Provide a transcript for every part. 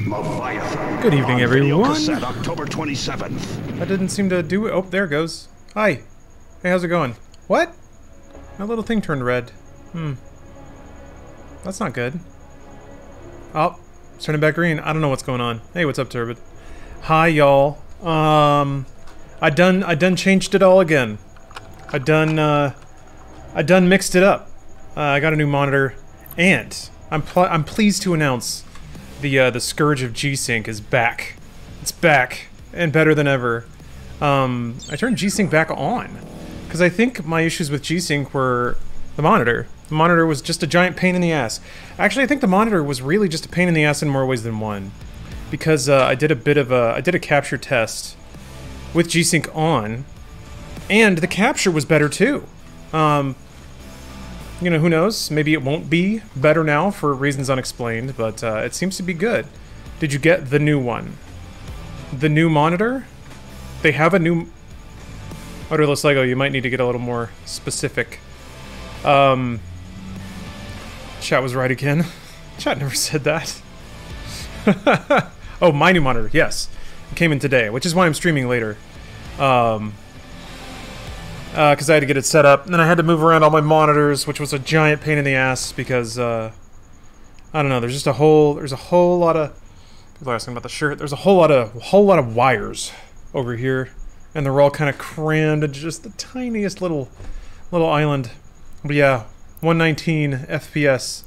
Good evening, everyone. October 27th. That didn't seem to do it. Oh, there it goes. Hi. Hey, how's it going? What? My little thing turned red. That's not good. Oh, it's turning back green. I don't know what's going on. Hey, what's up, Turbid? Hi, y'all. I done changed it all again. I done mixed it up. I got a new monitor, and I'm pleased to announce the Scourge of G-Sync is back. It's back, and better than ever. I turned G-Sync back on, because I think my issues with G-Sync were the monitor. The monitor was just a giant pain in the ass. Actually, I think the monitor was really just a pain in the ass in more ways than one. Because I did a capture test with G-Sync on, and the capture was better too. You know, who knows? Maybe it won't be better now for reasons unexplained, but it seems to be good. Did you get the new one? The new monitor? They have a new... Odorless Lego, you might need to get a little more specific. Chat was right again. Chat never said that. Oh, my new monitor, yes. It came in today, which is why I'm streaming later. Because I had to get it set up, and then I had to move around all my monitors, which was a giant pain in the ass, because, I don't know, there's just a whole lot of... People are asking about the shirt. There's a whole lot of wires over here, and they're all kind of crammed into just the tiniest little island. But yeah, 119 FPS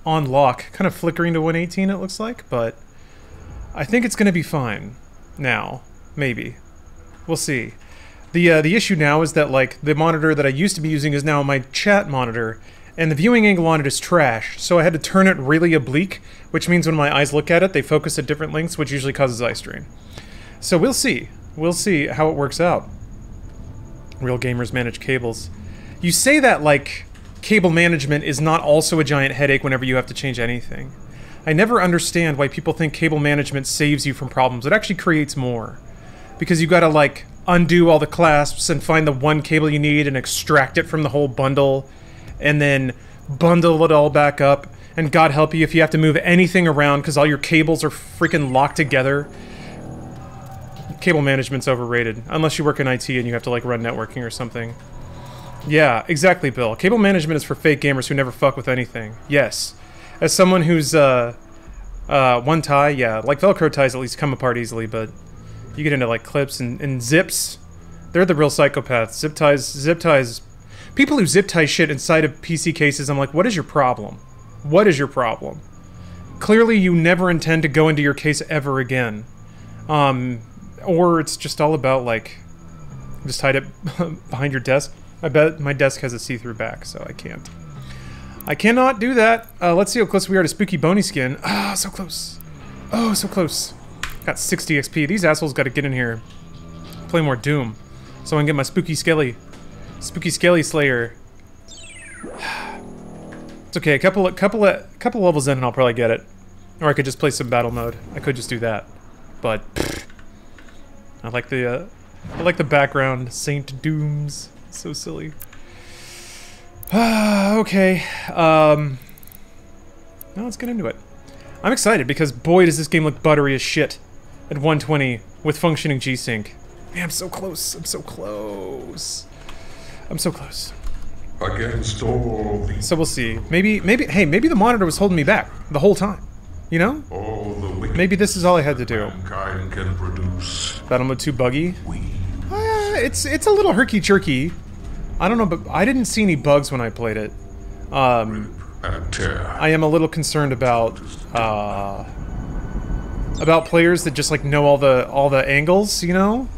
on lock, kind of flickering to 118 it looks like, but I think it's gonna be fine now, maybe. We'll see. The issue now is that, like, the monitor that I used to be using is now my chat monitor, and the viewing angle on it is trash, so I had to turn it really oblique, which means when my eyes look at it, they focus at different lengths, which usually causes eye strain. So we'll see. We'll see how it works out. Real gamers manage cables. You say that like cable management is not also a giant headache whenever you have to change anything. I never understand why people think cable management saves you from problems. It actually creates more. Because you gotta, like, undo all the clasps and find the one cable you need and extract it from the whole bundle, and then bundle it all back up, and God help you if you have to move anything around because all your cables are freaking locked together. Cable management's overrated, unless you work in IT and you have to, like, run networking or something. Yeah, exactly, Bill. Cable management is for fake gamers who never fuck with anything. Yes. As someone who's, one tie, yeah, like Velcro ties at least come apart easily, but you get into, like, clips and zips. They're the real psychopaths. Zip ties... People who zip tie shit inside of PC cases, I'm like, what is your problem? What is your problem? Clearly you never intend to go into your case ever again. Or it's just all about, like, just hide it behind your desk. I bet my desk has a see-through back, so I can't. I cannot do that. Let's see how close we are to Spooky Bony Skin. Ah, so close. Oh, so close. Got 60 XP. These assholes gotta get in here. Play more Doom. So I can get my Spooky Skelly Slayer. It's okay, a couple levels in and I'll probably get it. Or I could just play some battle mode. I could just do that. But pfft, I like the background. Saint Dooms. So silly. Okay. Now let's get into it. I'm excited because boy does this game look buttery as shit at 120 with functioning G-Sync. Man, I'm so close. I'm so close. I'm so close. Against all the... So we'll see. Maybe the monitor was holding me back the whole time. You know? all the wicked Maybe this is all I had to do. mankind can produce. Battle mode 2 buggy. It's a little herky-jerky. I don't know, but I didn't see any bugs when I played it. And tear. I am a little concerned about players that just, like, know all the angles, you know?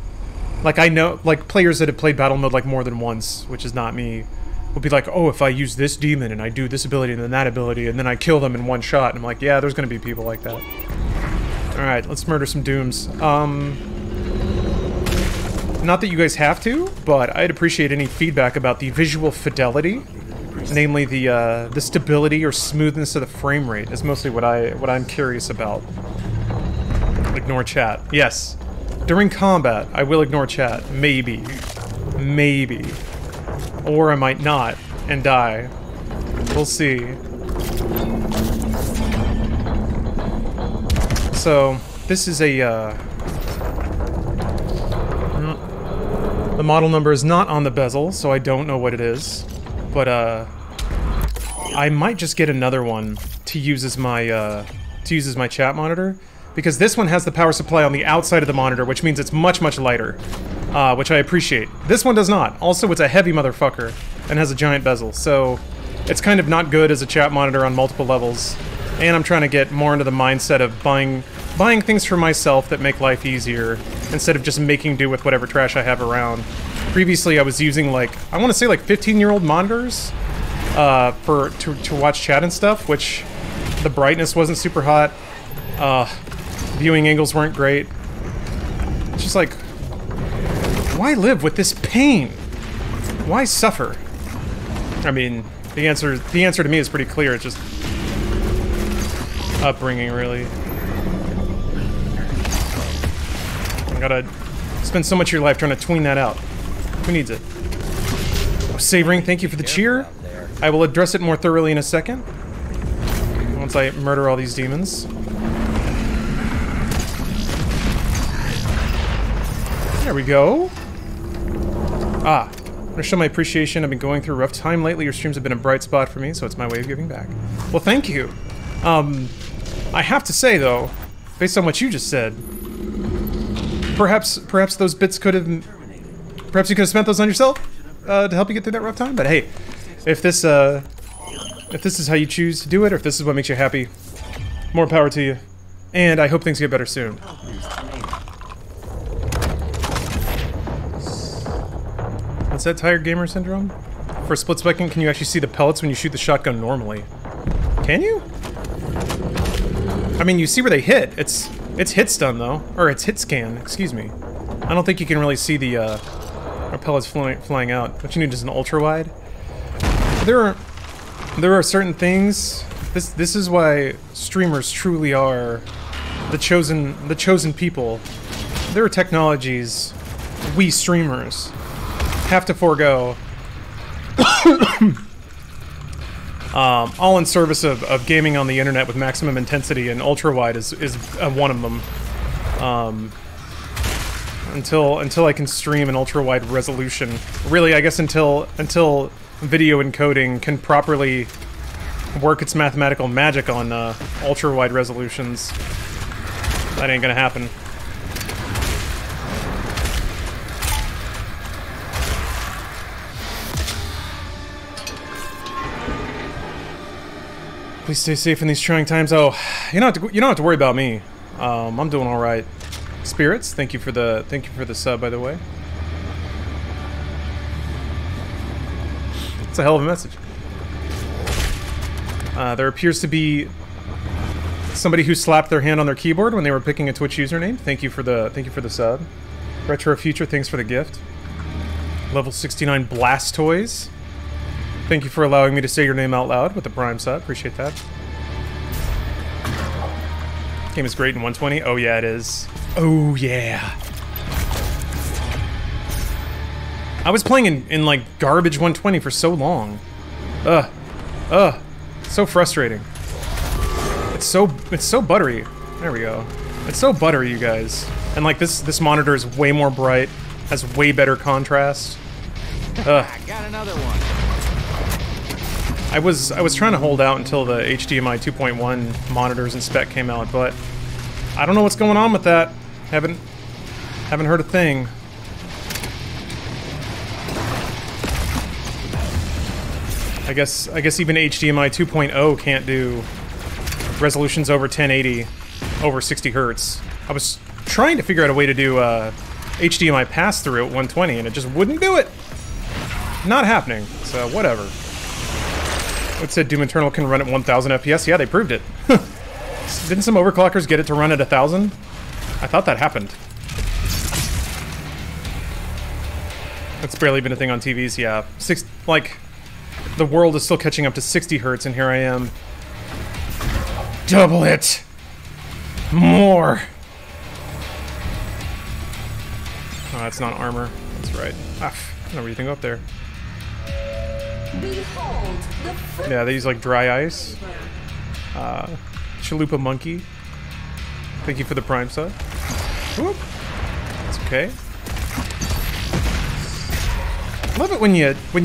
Like, I know, like, players that have played battle mode, like, more than once, which is not me, will be like, oh, if I use this demon and I do this ability and then that ability and then I kill them in one shot, and I'm like, yeah, there's gonna be people like that. Alright, let's murder some Dooms. Not that you guys have to, but I'd appreciate any feedback about the visual fidelity. Namely, the stability or smoothness of the frame rate is mostly what I'm curious about. Ignore chat. Yes. During combat, I will ignore chat. Maybe. Maybe. Or I might not, and die. We'll see. So, this is a, the model number is not on the bezel, so I don't know what it is. But, I might just get another one to use as my chat monitor, because this one has the power supply on the outside of the monitor, which means it's much, much lighter, which I appreciate. This one does not. Also, it's a heavy motherfucker and has a giant bezel, so it's kind of not good as a chat monitor on multiple levels. And I'm trying to get more into the mindset of buying things for myself that make life easier, instead of just making do with whatever trash I have around. Previously, I was using, like, I want to say, like, 15-year-old monitors to watch chat and stuff, which the brightness wasn't super hot. Viewing angles weren't great. It's just like, why live with this pain? Why suffer? I mean, the answer to me is pretty clear. It's just upbringing, really. I gotta spend so much of your life trying to tween that out. Who needs it? Oh, Savoring, thank you for the cheer. I will address it more thoroughly in a second. Once I murder all these demons. There we go. Ah, I'm gonna show my appreciation. I've been going through a rough time lately. Your streams have been a bright spot for me, so it's my way of giving back. Well, thank you. I have to say, though, based on what you just said, perhaps those bits could have... Perhaps you could have spent those on yourself to help you get through that rough time. But hey, if this is how you choose to do it, or if this is what makes you happy, more power to you. And I hope things get better soon. What's that, Tired Gamer Syndrome? For a split second, can you actually see the pellets when you shoot the shotgun normally? Can you? I mean, you see where they hit. It's hit stun, though. Or it's hit scan, excuse me. I don't think you can really see the pellets flying out. What you need is an ultra-wide. There are certain things... This is why streamers truly are the chosen people. There are technologies we streamers have to forego. All in service of gaming on the internet with maximum intensity, and ultra-wide is one of them. Until I can stream an ultra-wide resolution. Really, I guess until video encoding can properly work its mathematical magic on ultra-wide resolutions. That ain't gonna happen. Please stay safe in these trying times. Oh, you don't have to worry about me. I'm doing all right. Spirits, thank you for the sub, by the way. It's a hell of a message. There appears to be somebody who slapped their hand on their keyboard when they were picking a Twitch username. Thank you for the sub. Retro Future, thanks for the gift. Level 69 Blastoise. Thank you for allowing me to say your name out loud with the Prime sub. Appreciate that. Game is great in 120. Oh yeah, it is. Oh yeah. I was playing in like garbage 120 for so long. So frustrating. It's so buttery. There we go. It's so buttery, you guys. And like this monitor is way more bright, has way better contrast. I got another one. I was trying to hold out until the HDMI 2.1 monitors and spec came out, but I don't know what's going on with that. Haven't heard a thing. I guess even HDMI 2.0 can't do resolutions over 1080 over 60 hertz. I was trying to figure out a way to do HDMI pass-through at 120, and it just wouldn't do it. Not happening. So whatever. It said Doom Eternal can run at 1000 FPS. Yeah, they proved it. Didn't some overclockers get it to run at 1000? I thought that happened. That's barely been a thing on TVs, yeah. Like, the world is still catching up to 60 hertz, and here I am. Double it! More! Oh, that's not armor. That's right. Ah, I don't know where you can go up there. Behold the Yeah, they use like dry ice. Chalupa monkey. Thank you for the Prime sub. Whoop. It's okay. I love it when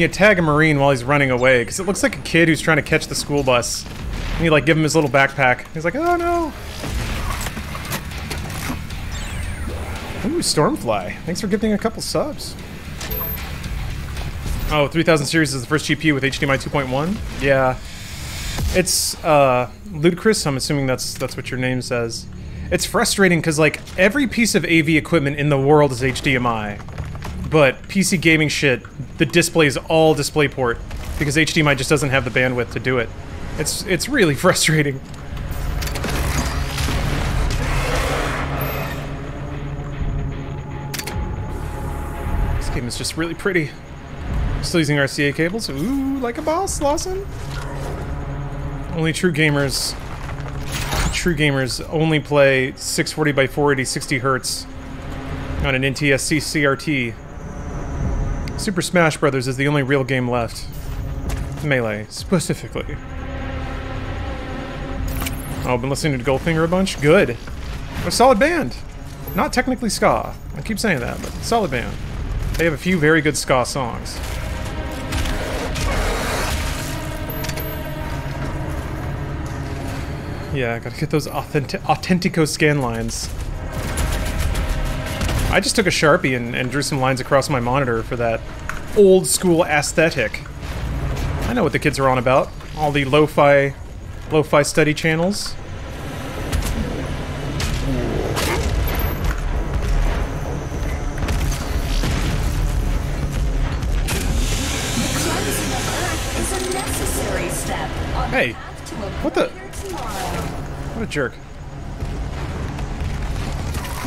you tag a Marine while he's running away, because it looks like a kid who's trying to catch the school bus. And you like give him his little backpack. He's like, oh no. Ooh, Stormfly. Thanks for gifting a couple subs. Oh, 3000 series is the first GPU with HDMI 2.1? Yeah. It's ludicrous. I'm assuming that's what your name says. It's frustrating because like every piece of AV equipment in the world is HDMI. But PC gaming shit, the display is all DisplayPort because HDMI just doesn't have the bandwidth to do it. It's really frustrating. This game is just really pretty. Still using RCA cables. Ooh, like a boss, Lawson. Only true gamers only play 640 by 480 60 hertz on an NTSC CRT. Super Smash Bros. Is the only real game left. Melee, specifically. Oh, I've been listening to Goldfinger a bunch? Good. A solid band. Not technically ska. I keep saying that, but solid band. They have a few very good ska songs. Yeah, gotta get those Authentico scan lines. I just took a Sharpie and drew some lines across my monitor for that old school aesthetic. I know what the kids are on about. All the lo-fi study channels. Hey, what the? What a jerk.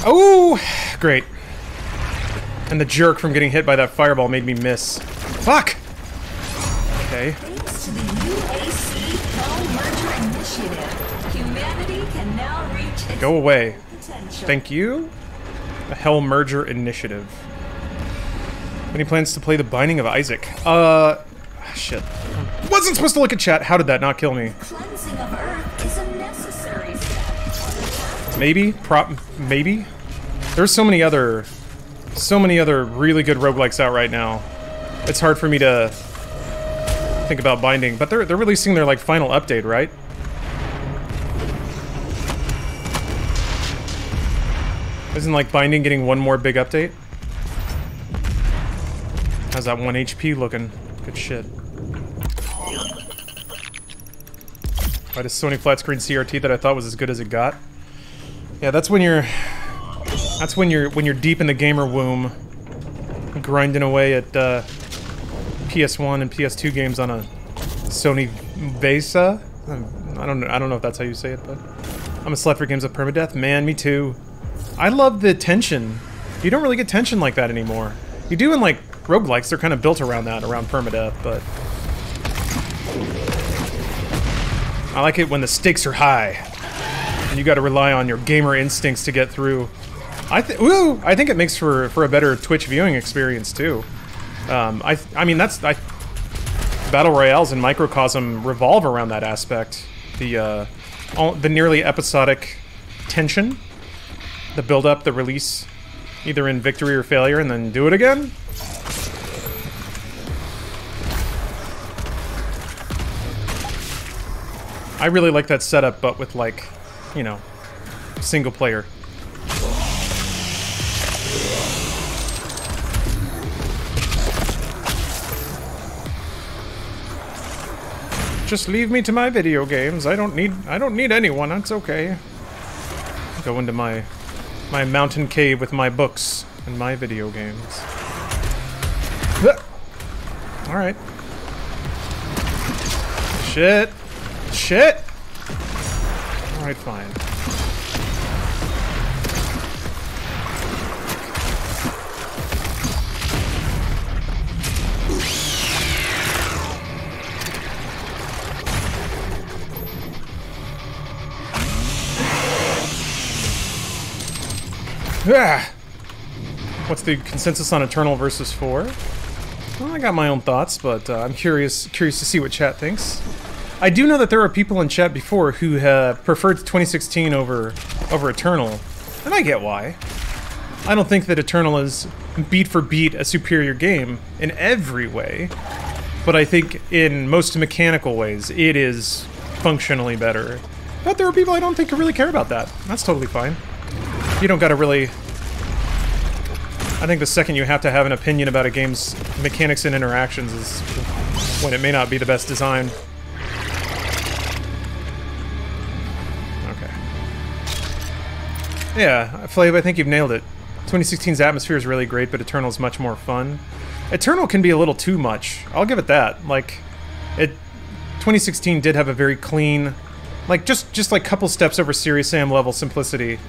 Oh, great. And the jerk from getting hit by that fireball made me miss. Fuck! Okay. Thanks to the UAC Hell Merger Initiative, humanity can now reach its Go away. potential. Thank you. The Hell Merger Initiative. Any plans to play The Binding of Isaac? Shit. Wasn't supposed to look at chat. How did that not kill me? Cleansing of Earth is a necessary step. Maybe? Maybe? There's so many other really good roguelikes out right now. It's hard for me to think about Binding, but they're releasing their like final update, right? Isn't like Binding getting one more big update? How's that 1 HP looking? Good shit. I had a Sony flat screen CRT that I thought was as good as it got. Yeah, that's when you're deep in the gamer womb, grinding away at PS1 and PS2 games on a Sony Vesa. I don't know if that's how you say it, but I'm a slut for games of permadeath. Man, me too. I love the tension. You don't really get tension like that anymore. You do in like roguelikes. They're kind of built around that, around permadeath, but I like it when the stakes are high and you got to rely on your gamer instincts to get through. I think it makes for a better Twitch viewing experience too. I mean battle royales and microcosm revolve around that aspect. The nearly episodic tension, the build up, the release, either in victory or failure, and then do it again. I really like that setup, but with like, you know, single player. Just leave me to my video games. I don't need anyone. That's okay. Go into my mountain cave with my books and my video games. All right. Shit. Shit. All right, fine. Ah! What's the consensus on Eternal versus 4? Well, I got my own thoughts, but I'm curious to see what chat thinks. I do know that there are people in chat before who have preferred 2016 over Eternal, and I get why. I don't think that Eternal is beat for beat a superior game in every way, but I think in most mechanical ways it is functionally better. But there are people I don't think really care about that. That's totally fine. You don't gotta really... I think the second you have to have an opinion about a game's mechanics and interactions is when it may not be the best design. Okay. Yeah, Flav, I think you've nailed it. 2016's atmosphere is really great, but Eternal's much more fun. Eternal can be a little too much. I'll give it that. Like, 2016 did have a very clean, like, just like couple steps over Serious Sam level simplicity.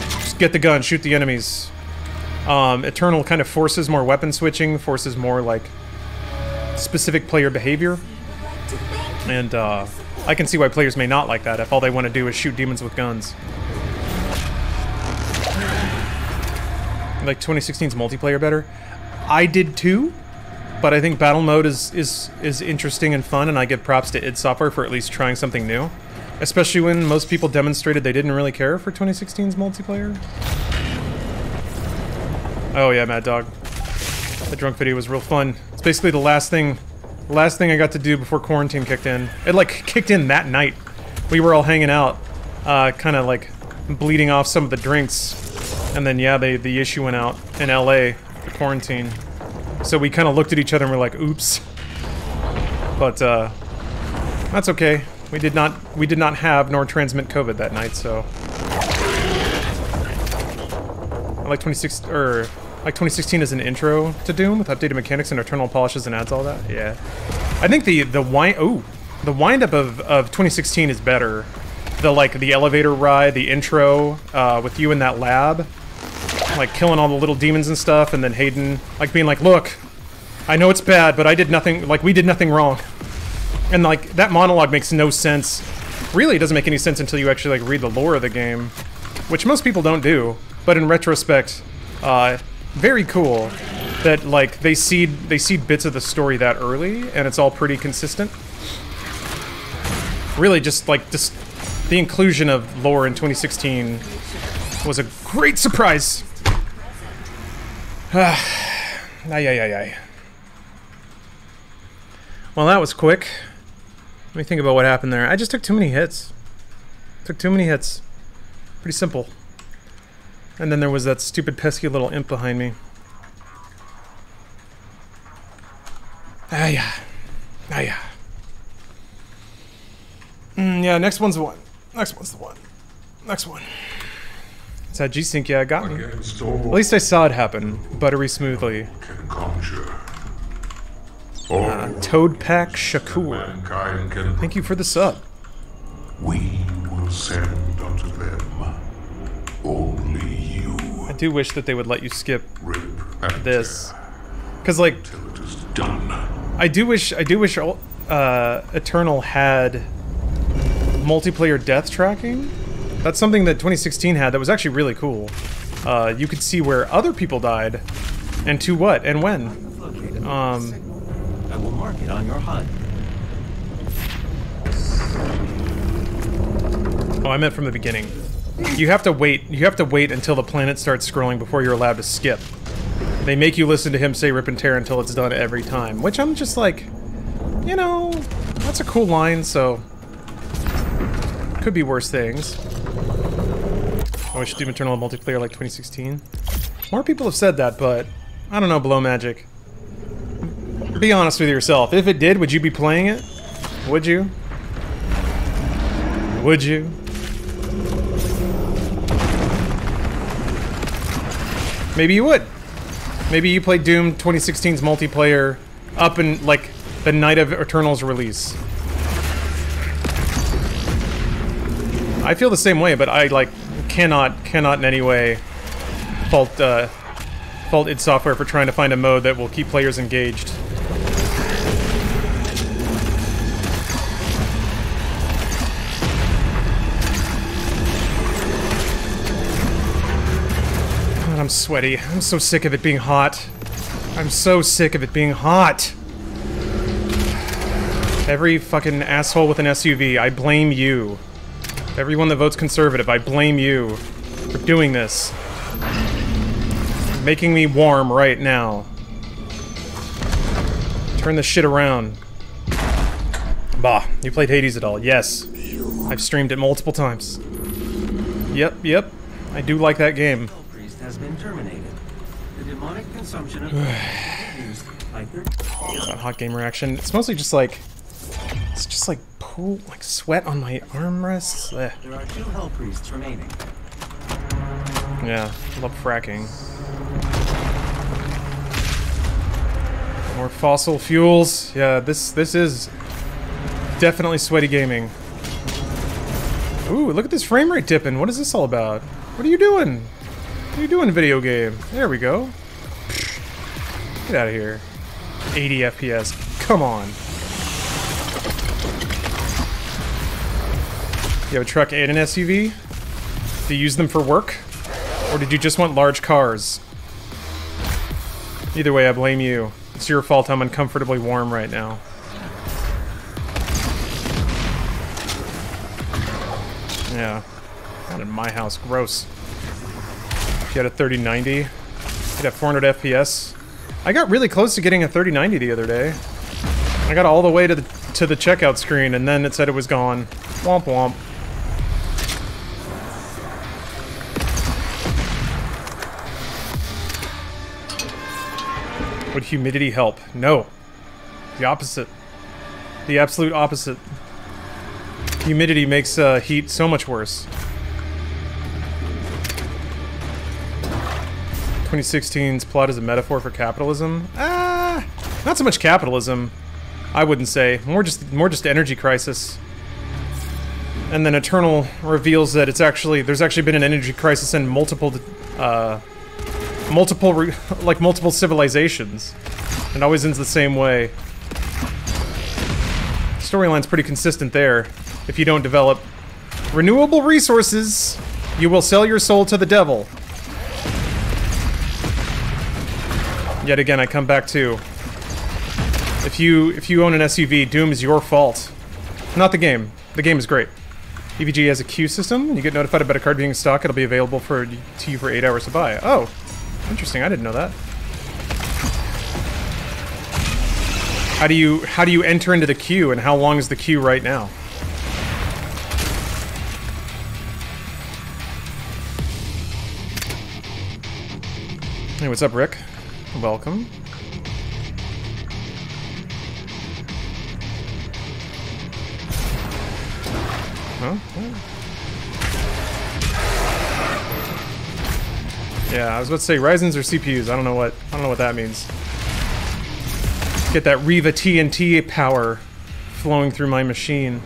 Just get the gun, shoot the enemies. Eternal kind of forces more weapon switching, forces more, like, specific player behavior. And, I can see why players may not like that if all they want to do is shoot demons with guns. Like 2016's multiplayer better? I did too, but I think battle mode is interesting and fun, and I give props to id Software for at least trying something new. Especially when most people demonstrated they didn't really care for 2016's multiplayer. Oh yeah, Mad Dog. The drunk video was real fun. It's basically the last thing I got to do before quarantine kicked in. It like kicked in that night. We were all hanging out, kind of like bleeding off some of the drinks. And then, yeah, the issue went out in LA, the quarantine. So we kind of looked at each other and we're like, oops. But, that's okay. We did not have nor transmit COVID that night, so. I like 2016 as an intro to Doom with updated mechanics and eternal polishes and adds all that. Yeah. I think the wind up of 2016 is better. The elevator ride, the intro, with you in that lab. Like, killing all the little demons and stuff, and then Hayden, like, being like, look, I know it's bad, but I did nothing, like, we did nothing wrong. And, like, that monologue makes no sense. Really, it doesn't make any sense until you actually, like, read the lore of the game. Which most people don't do, but in retrospect, very cool that, like, they seed bits of the story that early, and it's all pretty consistent. Really, just the inclusion of lore in 2016 was a great surprise. Ay, ay, ay, ay. Well, that was quick. Let me think about what happened there. I just took too many hits. Took too many hits. Pretty simple. And then there was that stupid pesky little imp behind me. Ah, yeah. Ah, yeah. Yeah, next one's the one. Next one's the one. Next one. It's that G-Sync, yeah, it got me. At least I saw it happen, buttery smoothly. Toadpack Shakur. Thank you for the sub. We will send unto them only you. I do wish that they would let you skip this. Cause like, Till it is done. I do wish Eternal had multiplayer death tracking. That's something that 2016 had that was actually really cool. You could see where other people died, and to what, and when. I will mark it on your HUD. Oh, I meant from the beginning. You have to wait until the planet starts scrolling before you're allowed to skip. They make you listen to him say rip and tear until it's done every time, which I'm just like, you know, that's a cool line, so could be worse things. I wish Doom Eternal had multiplayer like 2016. More people have said that, but I don't know, Blow Magic. Be honest with yourself. If it did, would you be playing it? Would you? Would you? Maybe you would. Maybe you played Doom 2016's multiplayer up in, like, the night of Eternal's release. I feel the same way, but I, like, cannot in any way fault id Software for trying to find a mode that will keep players engaged. God, I'm sweaty. I'm so sick of it being hot. I'm so sick of it being hot. Every fucking asshole with an SUV, I blame you. Everyone that votes conservative, I blame you for doing this. Making me warm right now. Turn this shit around. Bah, you played Hades at all? Yes. I've streamed it multiple times. Yep. I do like that game. Priest has been terminated. The demonic consumption of used by That hot game reaction. It's mostly just like... It's just like pool, like sweat on my armrests. Ugh. There are 2 hell priests remaining. Yeah, I love fracking. More fossil fuels. Yeah, this is definitely sweaty gaming. Ooh, look at this frame rate dipping. What is this all about? What are you doing? What are you doing, video game? There we go. Get out of here. 80 FPS. Come on. You have a truck and an SUV? Do you use them for work? Or did you just want large cars? Either way, I blame you. It's your fault I'm uncomfortably warm right now. Yeah. Not in my house. Gross. If you had a 3090, you'd have 400 FPS. I got really close to getting a 3090 the other day. I got all the way to the checkout screen, and then it said it was gone. Womp womp. Would humidity help? No. The opposite. The absolute opposite. Humidity makes heat so much worse. 2016's plot is a metaphor for capitalism? Not so much capitalism, I wouldn't say. More just energy crisis. And then Eternal reveals that there's actually been an energy crisis in multiple civilizations. It always ends the same way. Storyline's pretty consistent there. If you don't develop renewable resources, you will sell your soul to the devil. Yet again, I come back to, if you own an SUV, Doom is your fault. Not the game. The game is great. EVG has a queue system. When you get notified about a card being in stock, it'll be available to you for 8 hours to buy. Oh, interesting. I didn't know that. How do you enter into the queue, and how long is the queue right now? Hey, what's up, Rick? Welcome. Huh? Yeah, I was about to say Ryzen's or CPUs. I don't know what that means. Get that Riva TNT power flowing through my machine.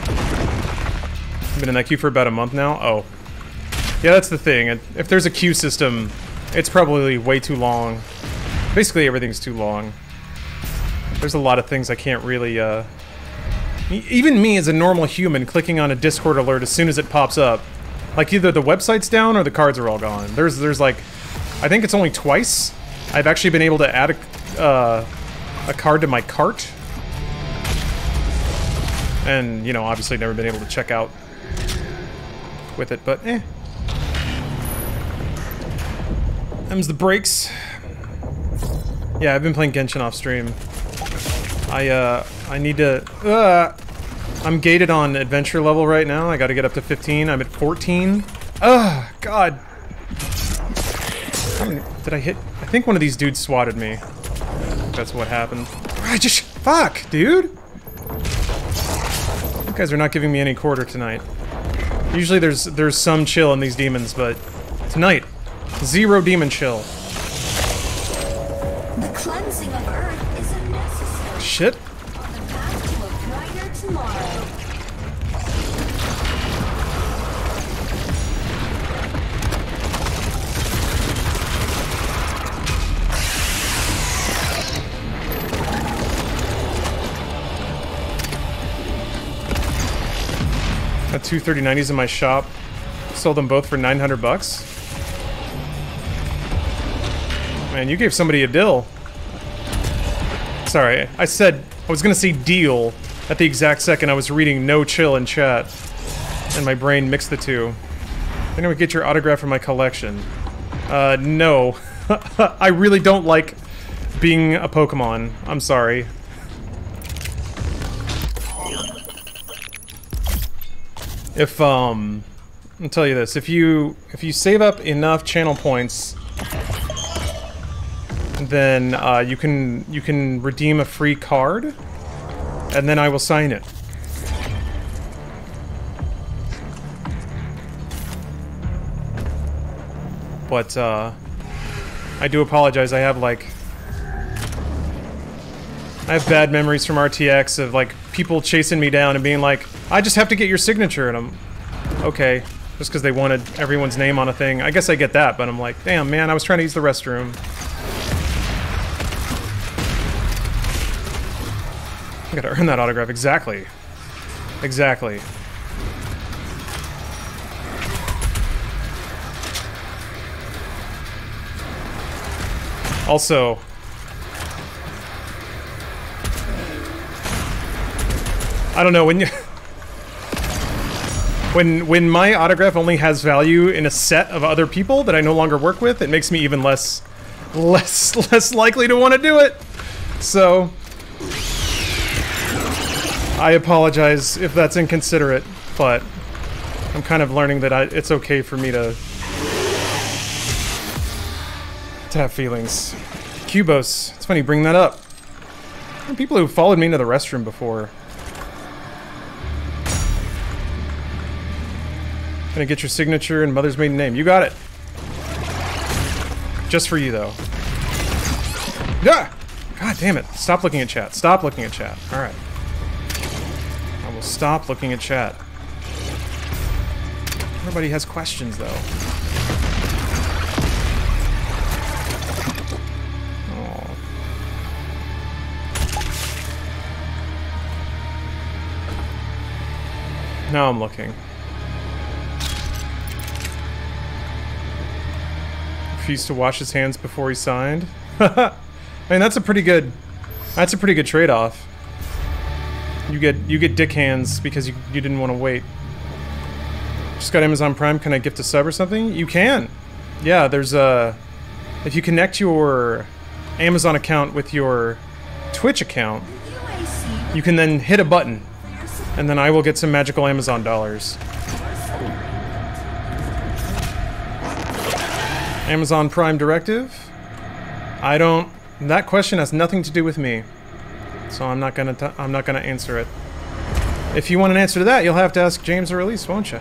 I've been in that queue for about a month now. Oh. Yeah, that's the thing. If there's a queue system, it's probably way too long. Basically, everything's too long. There's a lot of things I can't really, even me as a normal human clicking on a Discord alert as soon as it pops up, like either the website's down or the cards are all gone. There's like, I think it's only twice I've actually been able to add a card to my cart. And, you know, obviously never been able to check out with it, but eh. Them's the breaks. Yeah, I've been playing Genshin off stream. I need to... I'm gated on adventure level right now. I gotta get up to 15. I'm at 14. Ugh, God. Did I hit... I think one of these dudes swatted me. That's what happened. I just... Fuck, dude! You guys are not giving me any quarter tonight. Usually there's some chill in these demons, but... Tonight, zero demon chill. The cleansing of Earth is a necessary Shit. on the path to a brighter tomorrow. Got two 3090s in my shop. Sold them both for 900 bucks. Man, you gave somebody a deal. Sorry, I said I was gonna say deal, At the exact second I was reading no chill in chat, and my brain mixed the two. Then I would get your autograph from my collection. No. I really don't like being a Pokemon. I'm sorry. If, I'll tell you this, if you save up enough channel points, then you can redeem a free card, and then I will sign it. But I do apologize. I have bad memories from RTX of like people chasing me down and being like, I just have to get your signature, and I'm okay, just because they wanted everyone's name on a thing. I guess I get that, but I'm like, damn man, I was trying to use the restroom. I gotta earn that autograph. Exactly. Exactly. Also, I don't know, when you when my autograph only has value in a set of other people that I no longer work with, it makes me even less likely to want to do it. So I apologize if that's inconsiderate, but I'm kind of learning that it's okay for me to have feelings. Cubos, it's funny you bring that up. There are people who followed me into the restroom before. Gonna get your signature and mother's maiden name. You got it. Just for you, though. Yeah! God damn it. Stop looking at chat. Stop looking at chat. Alright. I will stop looking at chat. Everybody has questions, though. Oh. Now I'm looking. Refused to wash his hands before he signed. I mean, that's a pretty good trade-off. You get dick hands because you didn't want to wait. Just got Amazon Prime. Can I gift a sub or something? You can. Yeah, there's a. If you connect your Amazon account with your Twitch account, you can then hit a button, and then I will get some magical Amazon dollars. Amazon Prime directive? I don't. That question has nothing to do with me, so I'm not gonna answer it. If you want an answer to that, you'll have to ask James or Elise, won't you?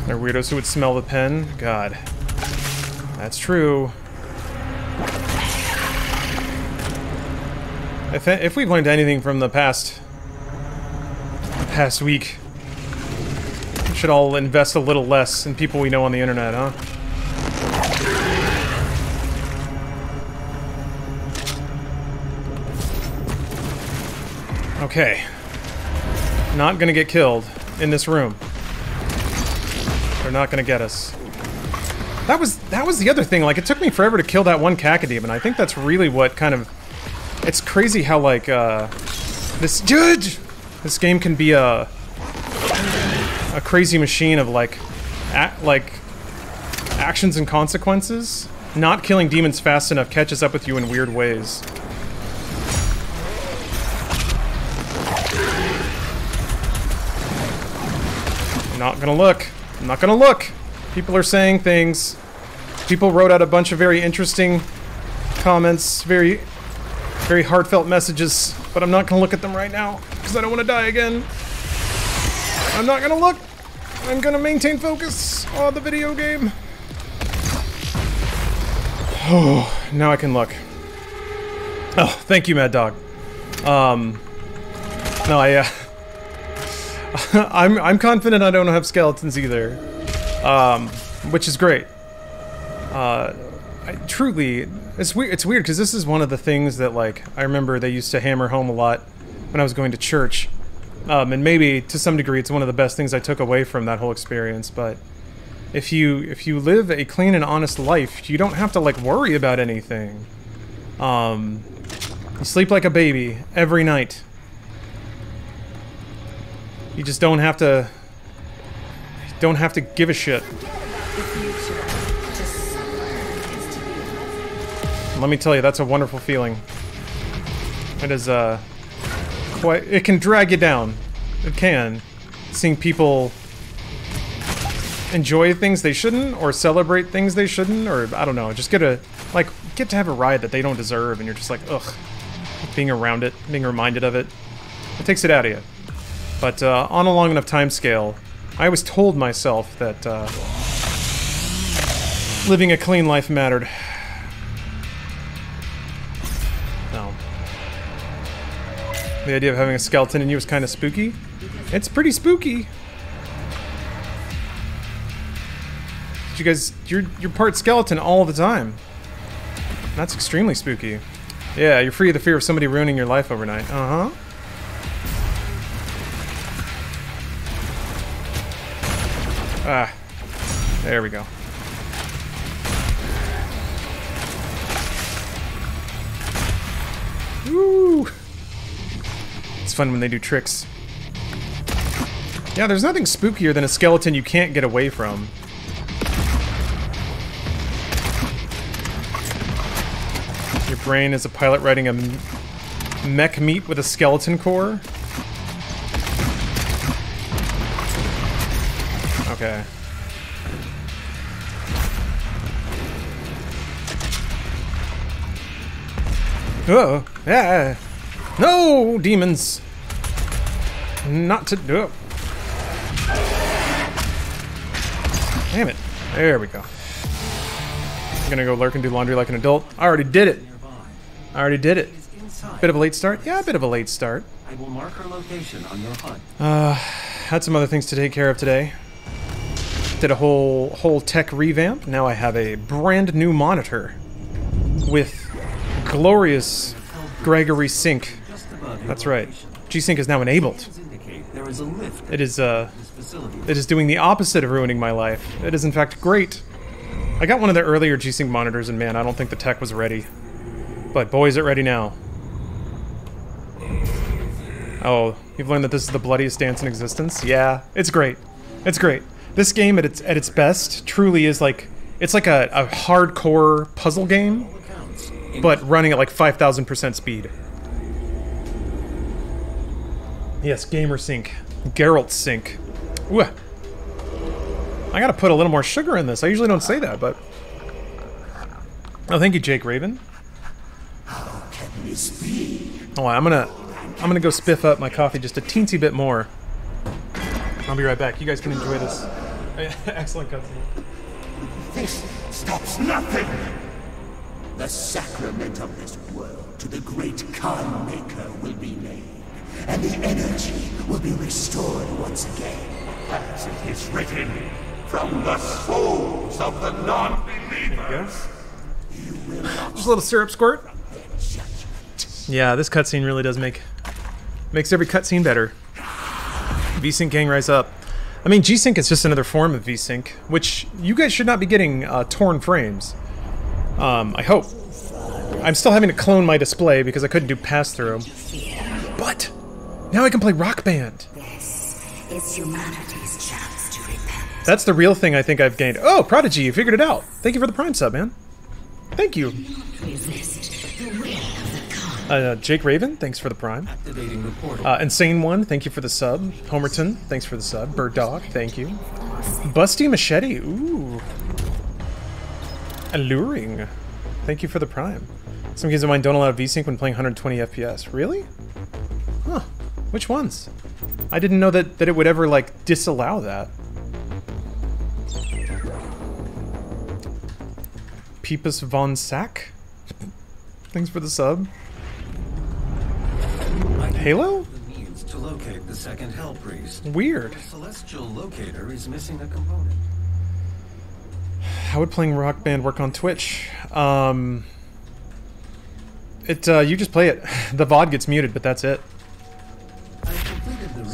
They're weirdos who would smell the pen. God, that's true. If we've learned anything from the past week, we should all invest a little less in people we know on the internet, huh? Okay. Not gonna get killed in this room. They're not gonna get us. That was the other thing, like, it took me forever to kill that one Cacodemon, and I think that's really what kind of... It's crazy how, like, this game can be a crazy machine of, like, actions and consequences. Not killing demons fast enough catches up with you in weird ways. I'm not gonna look. I'm not gonna look. People are saying things. People wrote out a bunch of very interesting comments, very heartfelt messages, but I'm not gonna look at them right now because I don't want to die again. I'm not gonna look. I'm gonna maintain focus on the video game. Oh, now I can look. Oh, thank you, Mad Dog. No, I'm confident I don't have skeletons either, which is great. Truly, it's weird because this is one of the things that, like, I remember they used to hammer home a lot when I was going to church. And maybe to some degree it's one of the best things I took away from that whole experience, but if you live a clean and honest life, you don't have to like worry about anything. You sleep like a baby every night. You just don't have to give a shit. Let me tell you, that's a wonderful feeling. It is it can drag you down. It can. Seeing people enjoy things they shouldn't, or celebrate things they shouldn't, or I don't know, just get to have a ride that they don't deserve, and you're just like, ugh. Being around it, being reminded of it, it takes it out of you. But on a long enough time scale, I always told myself that living a clean life mattered. No. The idea of having a skeleton in you is kind of spooky. It's pretty spooky. You guys, you're part skeleton all the time. That's extremely spooky. Yeah, you're free of the fear of somebody ruining your life overnight. Uh-huh. Ah. There we go. Woo! It's fun when they do tricks. Yeah, there's nothing spookier than a skeleton you can't get away from. Your brain is a pilot riding a mech meat with a skeleton core. Okay. Oh, yeah. No, demons. Not to do it. Damn it. There we go. I'm gonna go lurk and do laundry like an adult. I already did it. I already did it. Bit of a late start? Yeah, a bit of a late start. I will mark her location on your HUD. Had some other things to take care of today. Did a whole tech revamp. Now I have a brand new monitor with glorious Gregory Sync. That's right. G-Sync is now enabled. It is doing the opposite of ruining my life. It is in fact great. I got one of the earlier G-Sync monitors and man, I don't think the tech was ready. But boy, is it ready now. Oh, you've learned that this is the bloodiest dance in existence? Yeah, it's great. It's great. This game at its best truly is like, it's like a hardcore puzzle game, but running at like 5,000% speed. Yes, gamer sync. Geralt sync. Ooh. I gotta put a little more sugar in this. I usually don't say that, but... Oh, thank you, Jake Raven. Oh, I'm gonna go spiff up my coffee just a teensy bit more. I'll be right back. You guys can enjoy this. Excellent cutscene. This stops nothing! The sacrament of this world to the great Khan Maker will be made, and the energy will be restored once again. As it is written, from the souls of the non-believers. Just a little syrup squirt. Yeah, this cutscene really does makes every cutscene better. V-Sync gang rise up. I mean, G-Sync is just another form of V-Sync, which you guys should not be getting torn frames. I hope. I'm still having to clone my display because I couldn't do pass-through. But now I can play Rock Band. This is humanity's chance to repent. That's the real thing I think I've gained. Oh, Prodigy, you figured it out. Thank you for the Prime sub, man. Thank you. Resist the will of the Khan. Jake Raven, thanks for the Prime. Activating the portal. Insane One, thank you for the sub. Homerton, thanks for the sub. Bird Dog, thank you. Busty Machete, ooh. Alluring, thank you for the Prime. Some games of mine don't allow VSync when playing 120 FPS. Really? Huh. Which ones? I didn't know that it would ever, like, disallow that. Peepus Von Sack? Thanks for the sub. Halo? The means to locate the second Hell Priest. Weird. The celestial locator is missing a component. How would playing Rock Band work on Twitch? You just play it. The VOD gets muted, but that's it. I completed the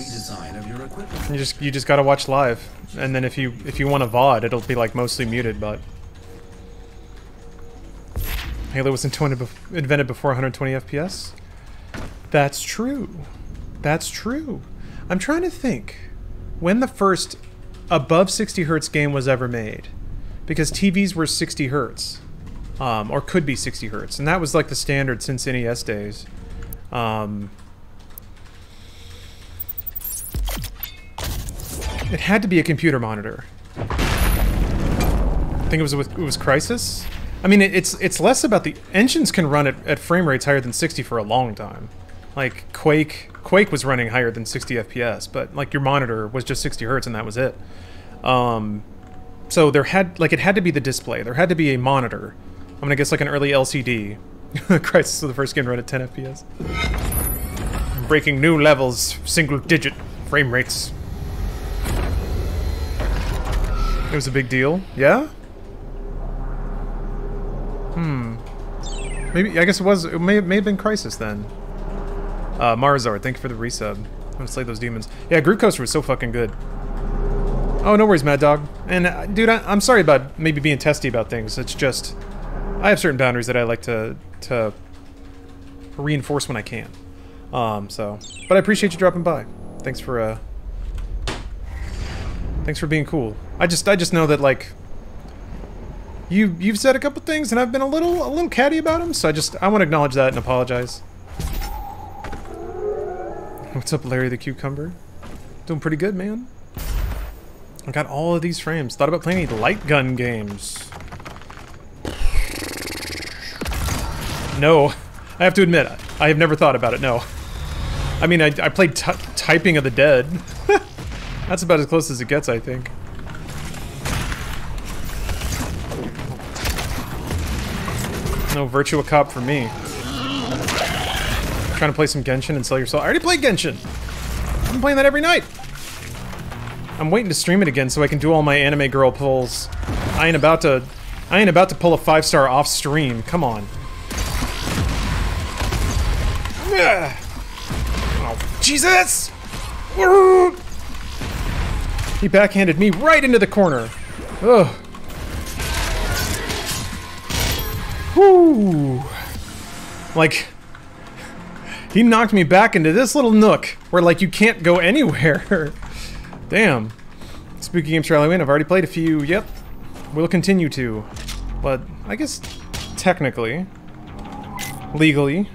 You just gotta watch live, and then if you want a VOD, it'll be like mostly muted. But Halo was invented before 120 FPS. That's true. That's true. I'm trying to think when the first above 60 hertz game was ever made, because TVs were 60 hertz, or could be 60 hertz, and that was like the standard since NES days. It had to be a computer monitor. I think it was Crysis. I mean, it's less about the engines can run at frame rates higher than 60 for a long time. Like Quake was running higher than 60 FPS, but like your monitor was just 60 hertz and that was it. So it had to be the display. There had to be a monitor. I'm gonna guess like an early LCD. Crysis was the first game to run at 10 FPS. Breaking new levels, single-digit frame rates. It was a big deal. Yeah? Maybe, I guess it may have been Crysis then. Marzard, thank you for the resub. I'm gonna slay those demons. Yeah, Groove Coaster was so fucking good. Oh, no worries, Mad Dog. And, dude, I'm sorry about maybe being testy about things. It's just, I have certain boundaries that I like to reinforce when I can. But I appreciate you dropping by. Thanks for being cool. I just know that, like, you've said a couple things and I've been a little catty about them, so I want to acknowledge that and apologize. What's up, Larry the Cucumber? Doing pretty good, man. I got all of these frames. Thought about playing any light gun games. No. I have to admit, I have never thought about it, no. I mean, I played Typing of the Dead. That's about as close as it gets, I think. No Virtua Cop for me. Trying to play some Genshin and sell your soul. I already played Genshin! I'm playing that every night! I'm waiting to stream it again so I can do all my anime girl pulls. I ain't about to pull a 5-star off stream. Come on. Ugh. Oh, Jesus! He backhanded me right into the corner. Ugh. Whoo! Like, he knocked me back into this little nook where, like, you can't go anywhere. Damn. Spooky Games for Halloween, I've already played a few. Yep. We'll continue to. But I guess technically, legally,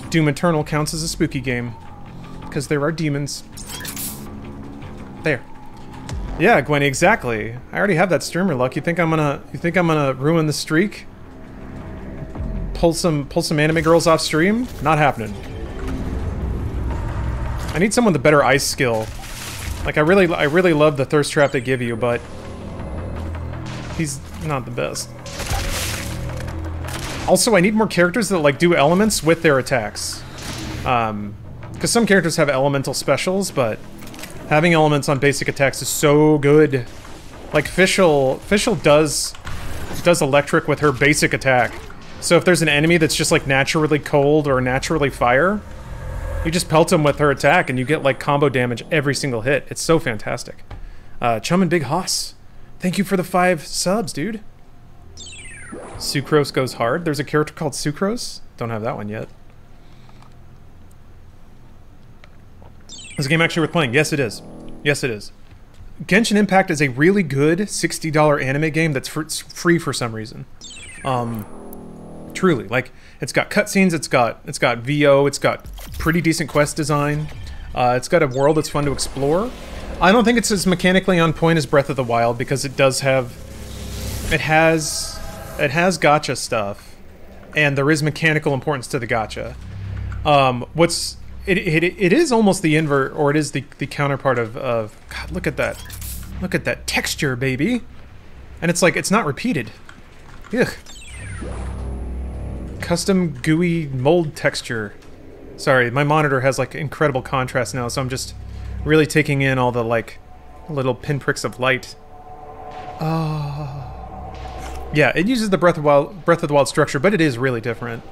Doom Eternal counts as a spooky game. Because there are demons. There. Yeah, Gwenny, exactly. I already have that streamer luck. You think I'm gonna ruin the streak? Pull some anime girls off stream? Not happening. I need someone with a better ice skill. Like, I really love the thirst trap they give you, but he's not the best. Also, I need more characters that, like, do elements with their attacks. Because some characters have elemental specials, but having elements on basic attacks is so good. Like, Fischl does electric with her basic attack. So if there's an enemy that's just, like, naturally cold or naturally fire, you just pelt them with her attack and you get, like, combo damage every single hit. It's so fantastic. Chum and Big Hoss, thank you for the 5 subs, dude. Sucrose goes hard. There's a character called Sucrose. Don't have that one yet. Is the game actually worth playing? Yes, it is. Yes, it is. Genshin Impact is a really good $60 anime game that's free for some reason. Truly, like, it's got cutscenes, it's got VO, it's got pretty decent quest design, it's got a world that's fun to explore. I don't think it's as mechanically on point as Breath of the Wild because it does have, it has gacha stuff, and there is mechanical importance to the gacha. It is almost the invert, or it is the counterpart of God, look at that texture, baby, and it's like it's not repeated. Ugh. Custom gooey mold texture. Sorry, my monitor has like incredible contrast now, so I'm just really taking in all the like little pinpricks of light. Oh. Yeah, it uses the Breath of the Wild structure, but it is really different.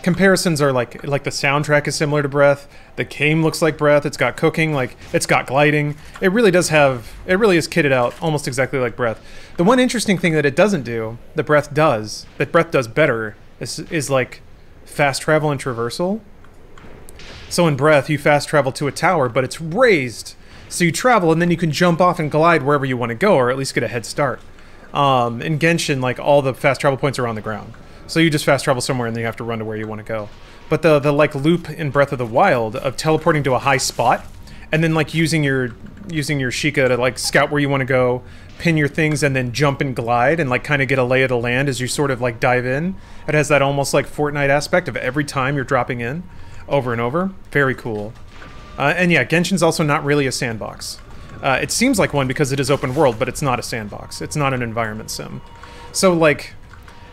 comparisons are like the soundtrack is similar to Breath. The game looks like Breath. It's got cooking, like it's got gliding. It really is kitted out almost exactly like Breath. The one interesting thing that it doesn't do, that Breath does better, is like fast travel and traversal. So in Breath, you fast travel to a tower, but it's raised. So you travel, and then you can jump off and glide wherever you want to go, or at least get a head start. In Genshin, like, all the fast travel points are on the ground. So you just fast travel somewhere, and then you have to run to where you want to go. But the like, loop in Breath of the Wild of teleporting to a high spot, and then, like, using your Sheikah to, like, scout where you want to go, pin your things, and then jump and glide, and, like, kind of get a lay of the land as you sort of, like, dive in. It has that almost, like, Fortnite aspect of every time you're dropping in, over and over. Very cool. And yeah, Genshin's also not really a sandbox. It seems like one because it is open world, but it's not a sandbox. It's not an environment sim. So, like,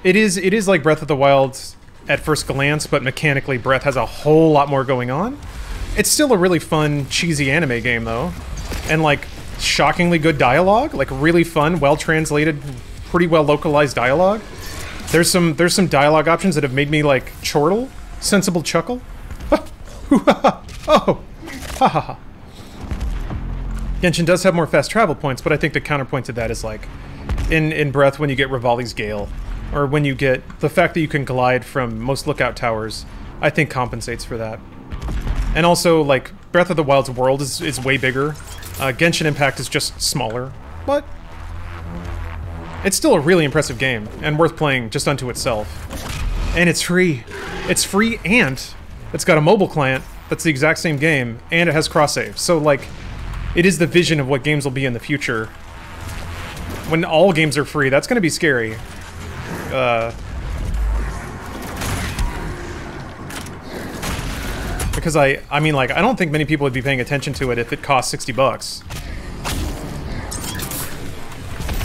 it is like Breath of the Wild at first glance, but mechanically Breath has a whole lot more going on. It's still a really fun, cheesy anime game, though. And, like, shockingly good dialogue. Like, really fun, well-translated, pretty well-localized dialogue. There's some dialogue options that have made me, like, chortle. Sensible chuckle. Oh! Ha ha ha. Genshin does have more fast travel points, but I think the counterpoint to that is, like, in Breath when you get Rivali's Gale, or when you get the fact that you can glide from most lookout towers, I think compensates for that. And also, like, Breath of the Wild's world is way bigger. Genshin Impact is just smaller, but it's still a really impressive game, and worth playing just unto itself. And it's free. It's free, and it's got a mobile client that's the exact same game, and it has cross-save. So, like, it is the vision of what games will be in the future. When all games are free, that's going to be scary. Because I mean, like, I don't think many people would be paying attention to it if it cost $60.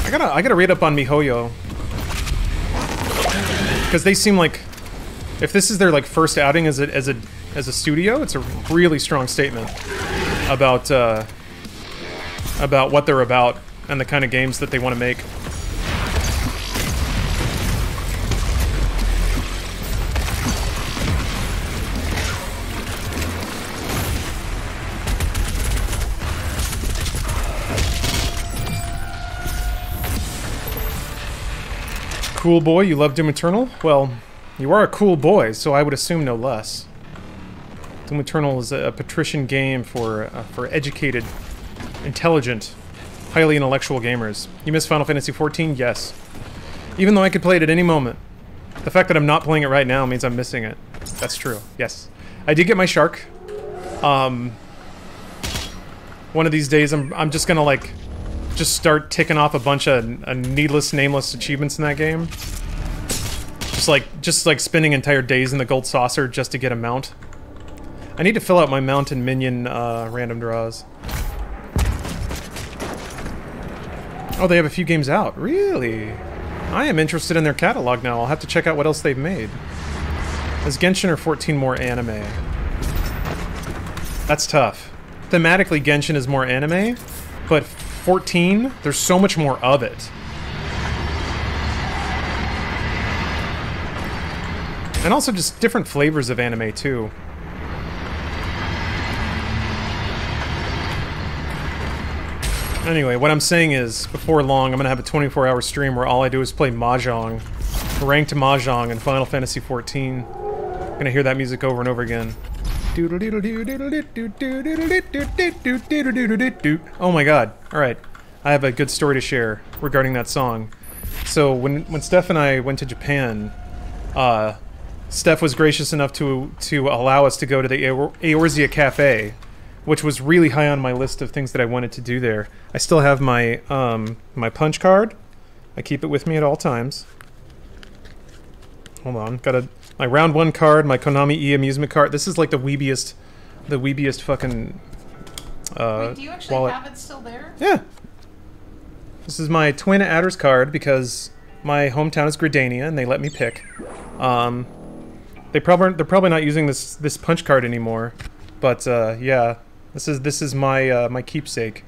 I gotta read up on MiHoYo. Because they seem like, if this is their, like, first outing as a studio, it's a really strong statement about what they're about and the kind of games that they want to make. Cool boy, you love Doom Eternal? Well, you are a cool boy, so I would assume no less. Doom Eternal is a patrician game for educated, intelligent, highly intellectual gamers. You miss Final Fantasy XIV? Yes. Even though I could play it at any moment. The fact that I'm not playing it right now means I'm missing it. That's true, yes. I did get my shark. One of these days I'm just gonna, like, just start ticking off a bunch of needless, nameless achievements in that game. Just like spending entire days in the gold saucer just to get a mount. I need to fill out my mount and minion random draws. Oh, they have a few games out. Really? I am interested in their catalog now. I'll have to check out what else they've made. Is Genshin or 14 more anime? That's tough. Thematically, Genshin is more anime, but 14, there's so much more of it. And also just different flavors of anime, too. Anyway, what I'm saying is, before long, I'm gonna have a 24-hour stream where all I do is play Mahjong. Ranked Mahjong in Final Fantasy XIV. I'm gonna hear that music over and over again. Oh my god. Alright. I have a good story to share regarding that song. So, when Steph and I went to Japan, Steph was gracious enough to allow us to go to the Eorzea Cafe, which was really high on my list of things that I wanted to do there. I still have my my punch card. I keep it with me at all times. Hold on, got my round 1 card, my Konami e-amusement card. This is like the weebiest fucking Wait, do you actually wallet. have it still there? Yeah. This is my Twin Adders card because my hometown is Gridania and they let me pick. They're probably not using this punch card anymore, but yeah, this is my my keepsake